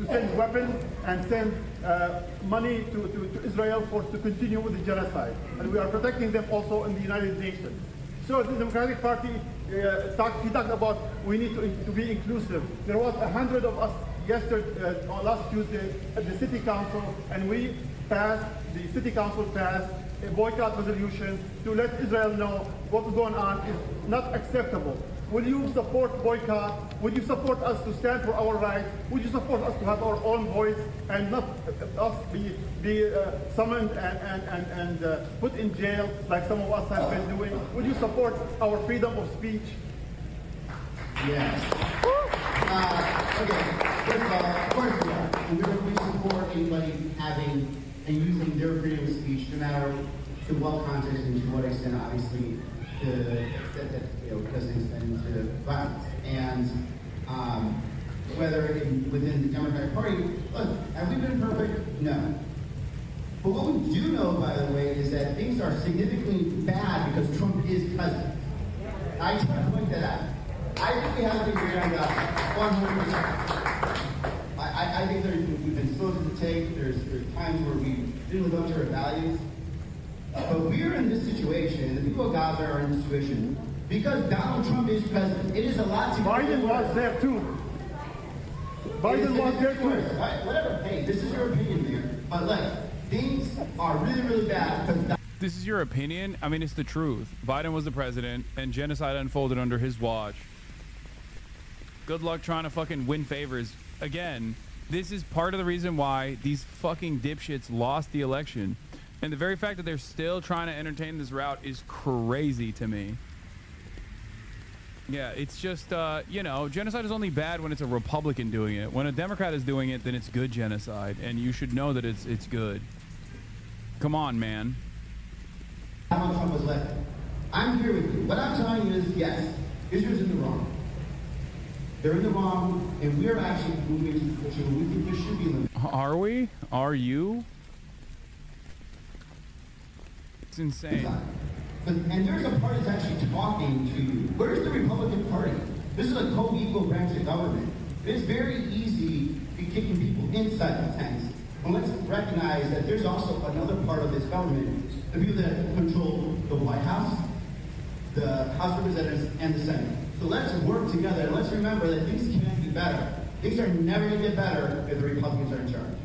send weapons and send money to Israel to continue with the genocide. And we are protecting them also in the United Nations. So the Democratic Party talked about we need to be inclusive. There was 100 of us last Tuesday at the City Council, and the City Council passed a boycott resolution to let Israel know what's going on is not acceptable. Will you support boycott? Will you support us to stand for our rights? Will you support us to have our own voice and not us be summoned and put in jail like some of us have been doing? Will you support our freedom of speech? Yes. Okay. First of all, of course we are. We support anybody having and using their freedom of speech, no matter to what context and to what extent, obviously, the extent that presidents been to violence. And whether within the Democratic Party, look, have we been perfect? No. But what we do know, by the way, is that things are significantly bad because Trump is president. I just want to point that out. I think we have to agree on that 100%. I think we've been slow to the take. There's times where we didn't live up to our values. But we're in this situation, the people of Gaza are in this situation, because Donald Trump is president. It is a lot to Biden was there too. Biden was there too. Whatever, hey, this is your opinion here. But like, things are really, really bad because This is your opinion? I mean, it's the truth. Biden was the president, and genocide unfolded under his watch. Good luck trying to fucking win favors. Again, this is part of the reason why these fucking dipshits lost the election. And the very fact that they're still trying to entertain this route is crazy to me. Yeah, it's just, genocide is only bad when it's a Republican doing it. When a Democrat is doing it, then it's good genocide. And you should know that it's good. Come on, man. Donald Trump was elected. I'm here with you. What I'm telling you is, yes, Israel's in the wrong. They're in the wrong, and we're actually moving to the future where we think there should be limits. Are we? Are you? It's insane. And there's a party that's actually talking to you. Where's the Republican Party? This is a co-equal branch of government. It's very easy to be kicking people inside the tents. And let's recognize that there's also another part of this government, the people that control the White House, the House of Representatives, and the Senate. So let's work together, and let's remember that things can be better. Things are never going to get better if the Republicans are in charge.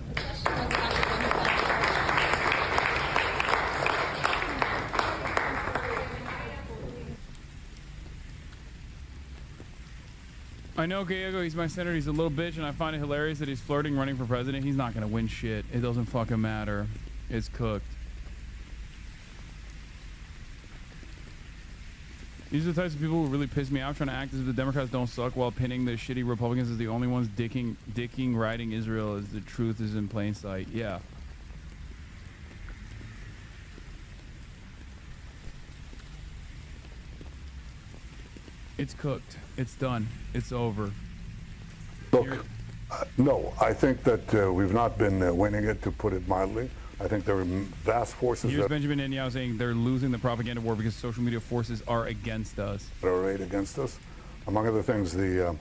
I know Gallego, he's my senator, he's a little bitch, and I find it hilarious that he's flirting running for president. He's not gonna win shit. It doesn't fucking matter. It's cooked. These are the types of people who really piss me off, trying to act as if the Democrats don't suck while pinning the shitty Republicans as the only ones dicking riding Israel as the truth is in plain sight. Yeah. It's cooked. It's done. It's over. Look, no, I think that we've not been winning it, to put it mildly. I think there are vast forces Here's that Benjamin Netanyahu saying they're losing the propaganda war because social media forces are against us. are arrayed against us. Among other things, the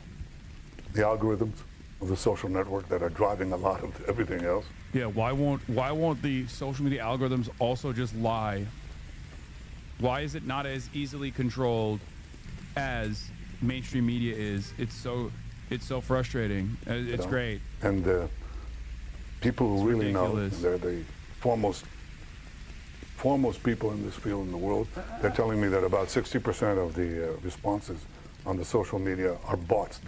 algorithms of the social network that are driving a lot of everything else. Yeah, why won't the social media algorithms also just lie? Why is it not as easily controlled as mainstream media is? It's so frustrating. It's great. And people who really ridiculous. know, they're the foremost people in this field in the world. They're telling me that about 60% of the responses on the social media are bots.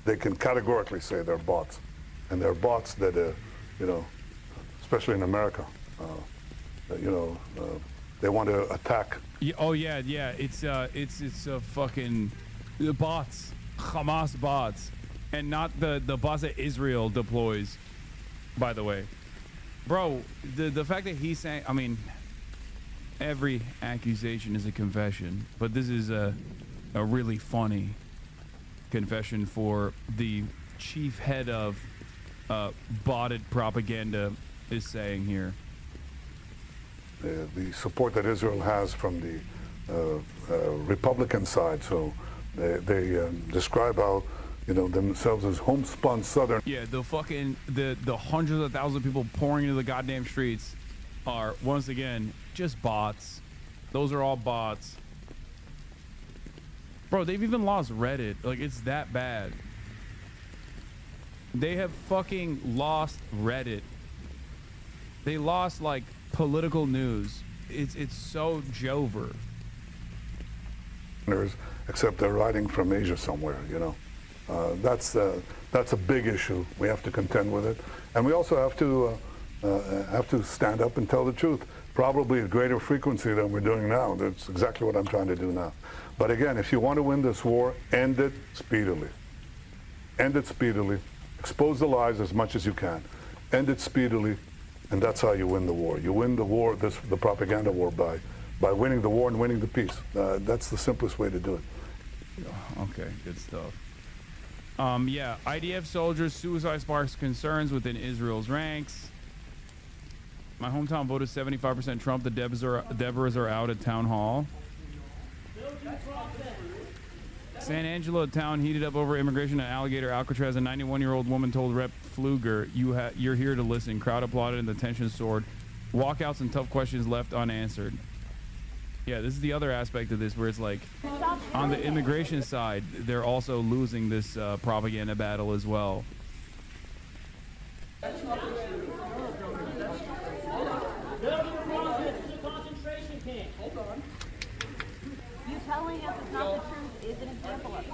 They can categorically say they're bots, and they're bots that, you know, especially in America, you know, they want to attack. Yeah, oh yeah. It's fucking the bots, Hamas bots, and not the bots that Israel deploys. By the way, bro, the fact that he's saying, I mean, every accusation is a confession, but this is a really funny confession for the chief head of botted propaganda is saying here. The support that Israel has from the Republican side, so they describe how, you know, themselves as homespun Southern. Yeah, the fucking the hundreds of thousands of people pouring into the goddamn streets are once again just bots. Those are all bots. Bro, they've even lost Reddit. Like, it's that bad. They have fucking lost Reddit. They lost like political news. It's so Jover. Except they're riding from Asia somewhere, you know. That's a big issue. We have to contend with it, and we also have to stand up and tell the truth. Probably at greater frequency than we're doing now. That's exactly what I'm trying to do now. But again, if you want to win this war, end it speedily. End it speedily. Expose the lies as much as you can. End it speedily, and that's how you win the war. You win the war, the propaganda war, by winning the war and winning the peace. That's the simplest way to do it. Okay, good stuff. Yeah, IDF soldiers, suicide sparks concerns within Israel's ranks. My hometown voted 75% Trump. The Deborahs are out at town hall. San Angelo town heated up over immigration at Alligator Alcatraz. A 91-year-old woman told Rep. Pfluger, "You're here to listen." Crowd applauded and the tension soared. Walkouts and tough questions left unanswered. Yeah, this is the other aspect of this, where it's like, on the immigration side, they're also losing this propaganda battle as well. You telling us it's not the truth is an example of it.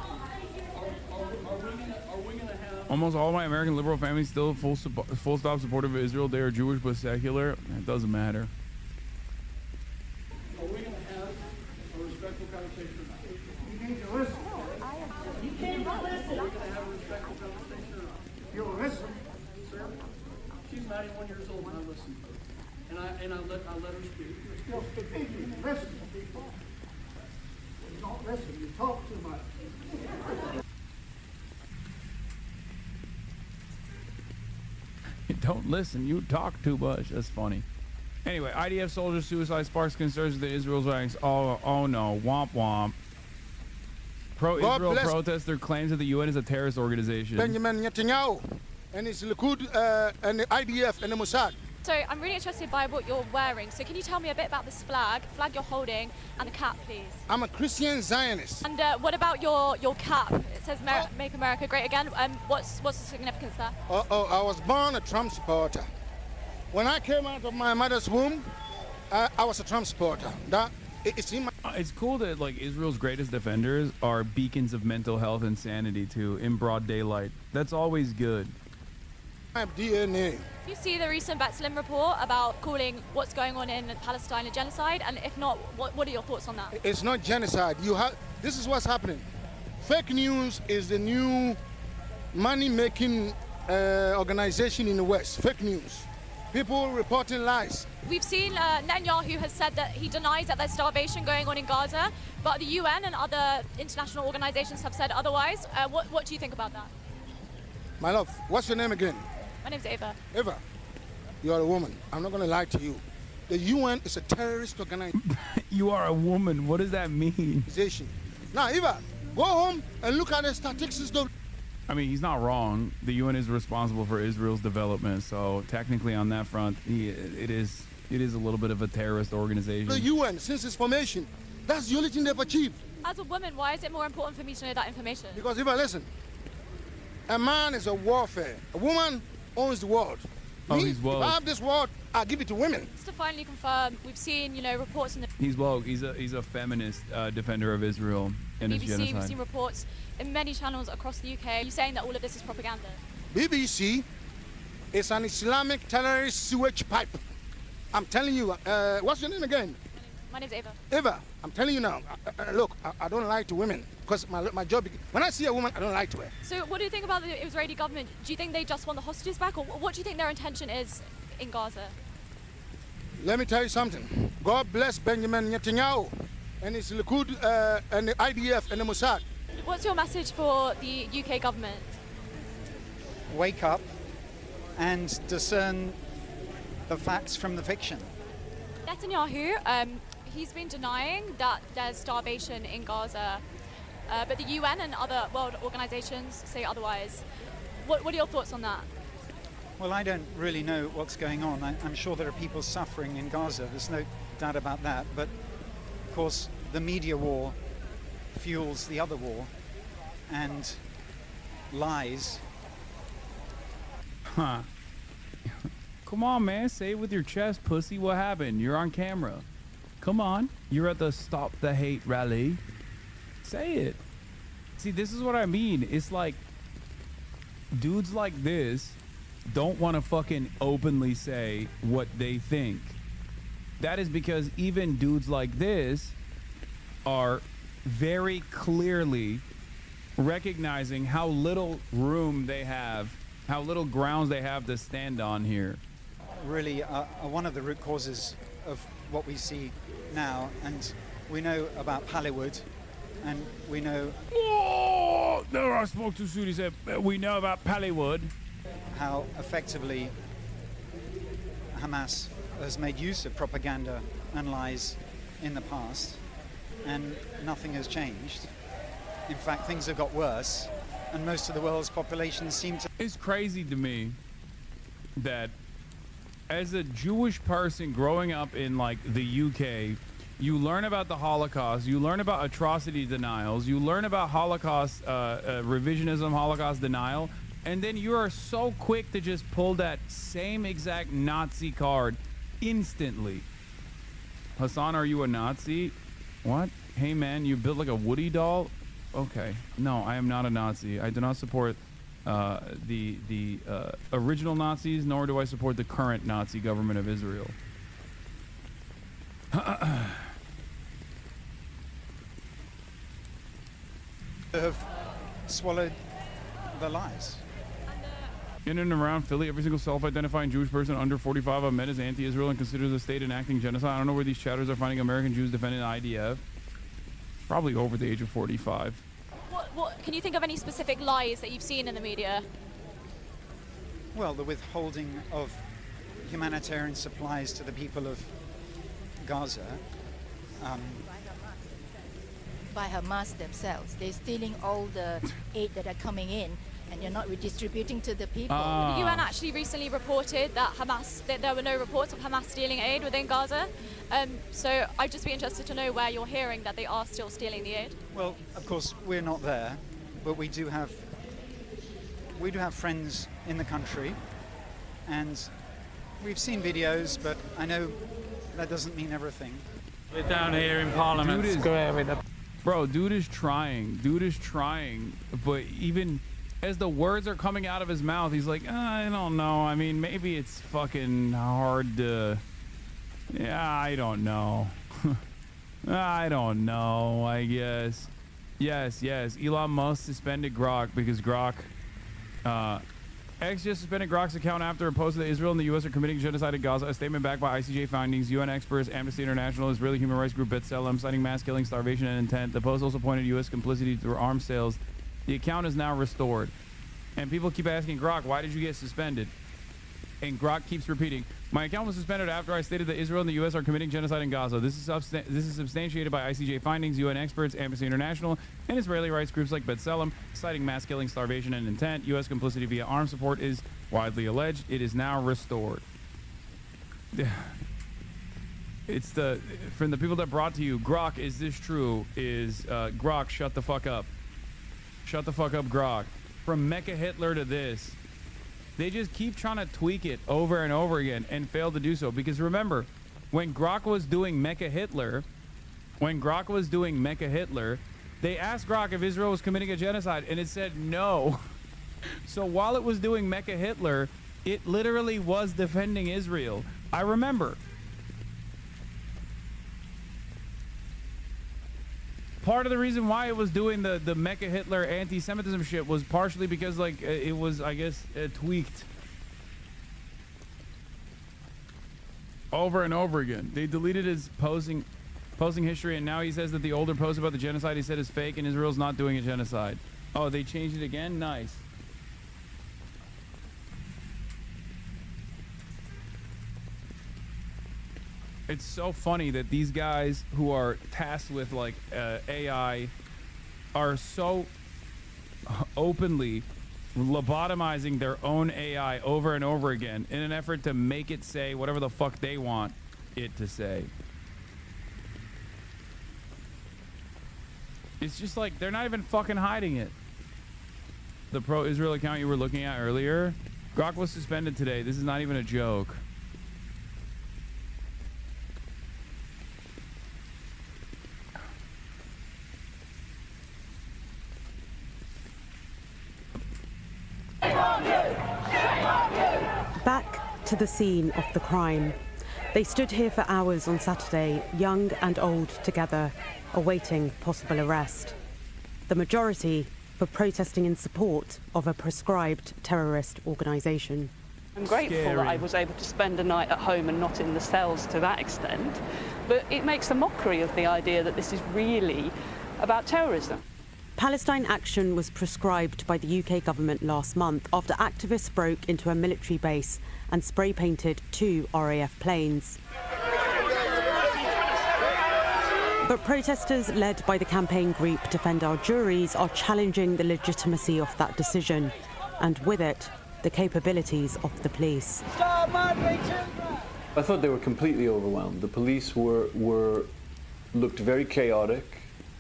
Almost all of my American liberal family still full stop supportive of Israel. They are Jewish but secular. It doesn't matter. Are we going to have a respectful conversation or not? You need to listen. You can't listen. Are we going to have a respectful conversation or not? You'll listen. Sir, she's 91 years old and I listen to her. And I let her speak. You're still speaking. Listen to people. You don't listen. You talk too much. You don't listen. You talk too much. That's funny. Anyway, IDF soldiers, suicide sparks concerns with Israel's ranks. Oh no. Womp womp. Pro-Israel protesters claims that the UN is a terrorist organization. Benjamin Netanyahu and his Likud and the IDF and the Mossad. So I'm really interested by what you're wearing. So can you tell me a bit about this flag you're holding, and the cap, please? I'm a Christian Zionist. And what about your cap? It says "Make America Great Again." What's the significance there? I was born a Trump supporter. When I came out of my mother's womb, I was a Trump supporter. That It's in my... It's cool that like Israel's greatest defenders are beacons of mental health and sanity too, in broad daylight. That's always good. DNA. You see the recent B'Tselem report about calling what's going on in Palestine a genocide, and if not, what are your thoughts on that? It's not genocide. This is what's happening. Fake news is the new money-making organization in the West. Fake news. People reporting lies. We've seen Netanyahu has said that he denies that there's starvation going on in Gaza, but the UN and other international organizations have said otherwise. What do you think about that? My love, what's your name again? My name's Ava. Eva, you are a woman. I'm not going to lie to you. The UN is a terrorist organization. You are a woman. What does that mean? Now, Eva, go home and look at the statistics. I mean, he's not wrong. The UN is responsible for Israel's development, so technically on that front, it is a little bit of a terrorist organization. The UN, since its formation, that's the only thing they've achieved. As a woman, why is it more important for me to know that information? Because Eva, listen, a man is a warfare. A woman owns the world. Oh, Me, he's woke. If I have this world, I'll give it to women. Just to finally confirm, we've seen, reports in the He's woke. He's a feminist defender of Israel and its BBC. genocide. We've seen reports in many channels across the UK. You're saying that all of this is propaganda? BBC is an Islamic terrorist sewage pipe. I'm telling you. What's your name again? My name's Ava. Eva, I'm telling you now. Look, I don't lie to women because my job. When I see a woman, I don't lie to her. So what do you think about the Israeli government? Do you think they just want the hostages back, or what do you think their intention is in Gaza? Let me tell you something. God bless Benjamin Netanyahu and his Likud and the IDF and the Mossad. What's your message for the UK government? Wake up and discern the facts from the fiction. Netanyahu, he's been denying that there's starvation in Gaza, but the UN and other world organizations say otherwise. What are your thoughts on that? Well, I don't really know what's going on. I'm sure there are people suffering in Gaza. There's no doubt about that. But, of course, the media war fuels the other war, and lies. Huh. Come on, man. Say it with your chest, pussy. What happened? You're on camera. Come on. You're at the Stop the Hate rally. Say it. See, this is what I mean. It's like dudes like this don't want to fucking openly say what they think. That is because even dudes like this are very clearly recognizing how little room they have, how little grounds they have to stand on here. Really one of the root causes of what we see now, and we know about Pallywood, and we know... Oh, no, I spoke too soon. He said, we know about Pallywood. How effectively Hamas has made use of propaganda and lies in the past, and nothing has changed. In fact, things have got worse, and most of the world's population seem to... It's crazy to me that as a Jewish person growing up in like the UK, you learn about the Holocaust, you learn about atrocity denials, you learn about Holocaust revisionism, Holocaust denial, and then you are so quick to just pull that same exact Nazi card instantly. Hasan, are you a Nazi? What? Hey man, you built like a Woody doll? Okay. No, I am not a Nazi. I do not support the original Nazis, nor do I support the current Nazi government of Israel. have swallowed the lies. In and around Philly, every single self-identifying Jewish person under 45 I've met is anti-Israel and considers the state enacting genocide. I don't know where these chatters are finding American Jews defending the IDF. Probably over the age of 45. What can you think of any specific lies that you've seen in the media? Well, the withholding of humanitarian supplies to the people of Gaza. By Hamas themselves. They're stealing all the aid that are coming in, and you're not redistributing to the people. The UN actually recently reported that there were no reports of Hamas stealing aid within Gaza. So I'd just be interested to know where you're hearing that they are still stealing the aid. Well, of course, we're not there, but we do have friends in the country, and we've seen videos, but I know that doesn't mean everything. We're down here in Parliament Square with a... Bro, dude is trying. Dude is trying. But even as the words are coming out of his mouth, he's like, I don't know. I mean, maybe it's fucking hard to... Yeah, I don't know. I don't know, I guess. Yes. Elon Musk suspended Grok because Grok... X just suspended Grok's account after a post that Israel and the U.S. are committing genocide in Gaza. A statement backed by ICJ findings, UN experts, Amnesty International, Israeli human rights group B'Tselem, citing mass killing, starvation, and intent. The post also pointed to U.S. complicity through arms sales. The account is now restored. And people keep asking Grok, why did you get suspended? And Grok keeps repeating, my account was suspended after I stated that Israel and the U.S. are committing genocide in Gaza. This is substantiated by ICJ findings, UN experts, Amnesty International, and Israeli rights groups like B'Tselem, citing mass killing, starvation, and intent. U.S. complicity via arms support is widely alleged. It is now restored. It's from the people that brought to you, Grok, is this true? Is Grok, shut the fuck up. Shut the fuck up, Grok. From Mecha Hitler to this. They just keep trying to tweak it over and over again and fail to do so. Because remember, when Grok was doing Mecha Hitler, they asked Grok if Israel was committing a genocide, and it said no. So while it was doing Mecha Hitler, it literally was defending Israel. I remember. Part of the reason why it was doing the Mecha Hitler anti-Semitism shit was partially because, like, it was, I guess, tweaked over and over again. They deleted his posting history, and now he says that the older post about the genocide he said is fake and Israel's not doing a genocide. Oh, they changed it again? Nice. It's so funny that these guys who are tasked with, like, AI are so openly lobotomizing their own AI over and over again in an effort to make it say whatever the fuck they want it to say. It's just like they're not even fucking hiding it. The pro-Israel account you were looking at earlier, Grok was suspended today. This is not even a joke. Back to the scene of the crime. They stood here for hours on Saturday, young and old together, awaiting possible arrest. The majority for protesting in support of a prescribed terrorist organisation. I'm grateful that I was able to spend a night at home and not in the cells to that extent, but it makes a mockery of the idea that this is really about terrorism. Palestine Action was prescribed by the UK government last month after activists broke into a military base and spray-painted 2 RAF planes. But protesters led by the campaign group Defend Our Juries are challenging the legitimacy of that decision, and with it, the capabilities of the police. I thought they were completely overwhelmed. The police looked very chaotic,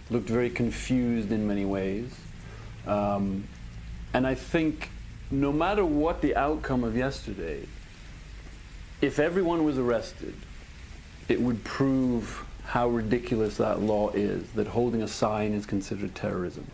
looked very confused in many ways. And I think no matter what the outcome of yesterday, if everyone was arrested, it would prove how ridiculous that law is, that holding a sign is considered terrorism.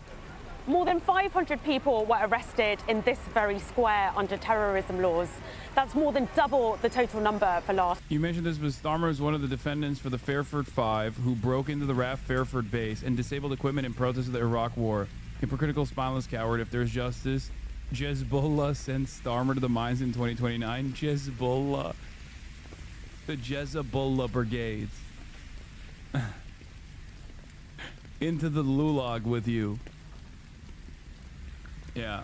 More than 500 people were arrested in this very square under terrorism laws. That's more than double the total number for last. You mentioned this, but Starmer is one of the defendants for the Fairford Five who broke into the RAF Fairford base and disabled equipment in protest of the Iraq War. Hypocritical, spineless coward. If there's justice, Jezbollah sends Starmer to the mines in 2029. Jezbollah. The Jezbollah brigades. Into the Lulag with you. Yeah.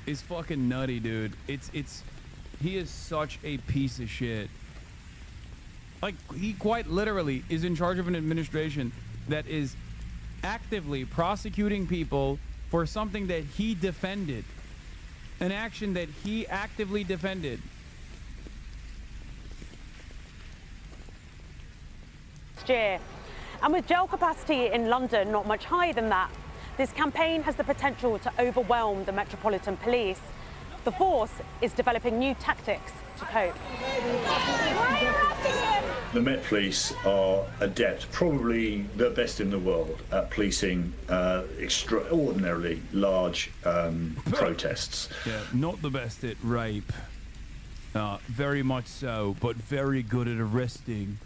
It's fucking nutty, dude. He is such a piece of shit. Like, he quite literally is in charge of an administration that is actively prosecuting people for something that he defended. An action that he actively defended. Year. And with jail capacity in London not much higher than that, this campaign has the potential to overwhelm the Metropolitan Police. The force is developing new tactics to cope. The Met Police are adept, probably the best in the world, at policing extraordinarily large protests. Yeah, not the best at rape. Very much so, but very good at arresting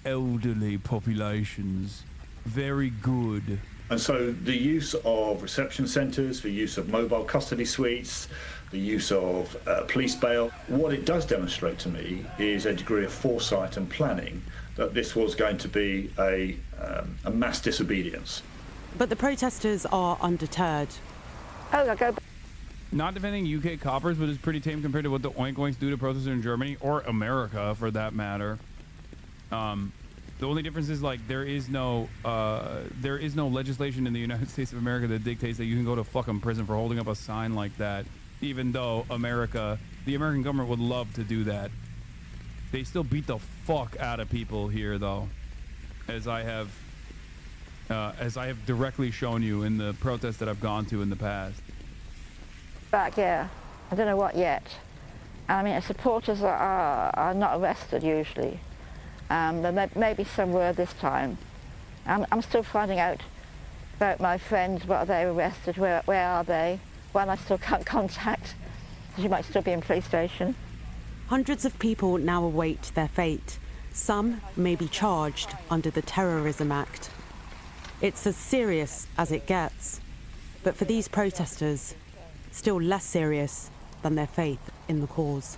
elderly populations. Very good. And so the use of reception centres, the use of mobile custody suites, the use of police bail, what it does demonstrate to me is a degree of foresight and planning that this was going to be a mass disobedience. But the protesters are undeterred. Not defending UK coppers, but it's pretty tame compared to what the Oink Oinks do to protesters in Germany, or America for that matter. The only difference is, like, there is no legislation in the United States of America that dictates that you can go to fucking prison for holding up a sign like that, even though the American government would love to do that. They still beat the fuck out of people here, though, as I have directly shown you in the protests that I've gone to in the past. Back here, I don't know what yet. I mean, supporters are not arrested usually. There may be some word this time. I'm still finding out about my friends. What are they arrested? Where are they? One I still can't contact. She might still be in police station. Hundreds of people now await their fate. Some may be charged under the Terrorism Act. It's as serious as it gets. But for these protesters, still less serious than their faith in the cause.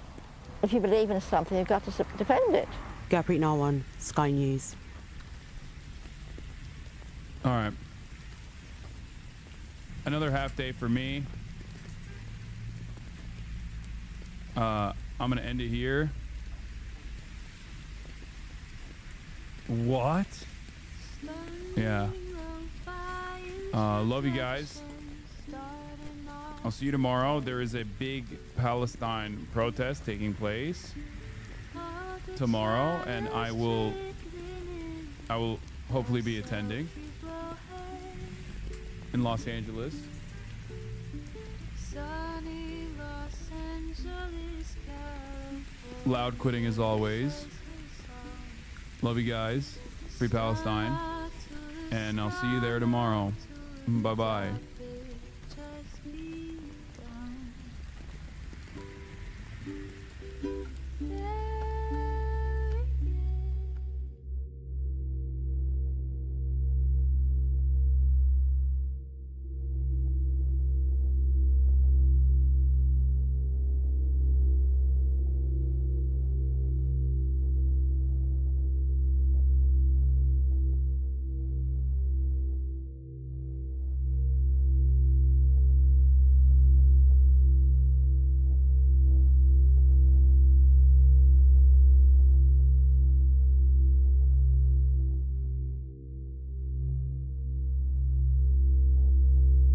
If you believe in something, you've got to defend it. Gurpreet Narwan, Sky News. All right. Another half day for me. I'm going to end it here. What? Yeah. Love you guys. I'll see you tomorrow. There is a big Palestine protest taking place tomorrow, and I will hopefully be attending in Los Angeles. Loud quitting as always. Love you guys. Free Palestine. And I'll see you there tomorrow. Bye-bye.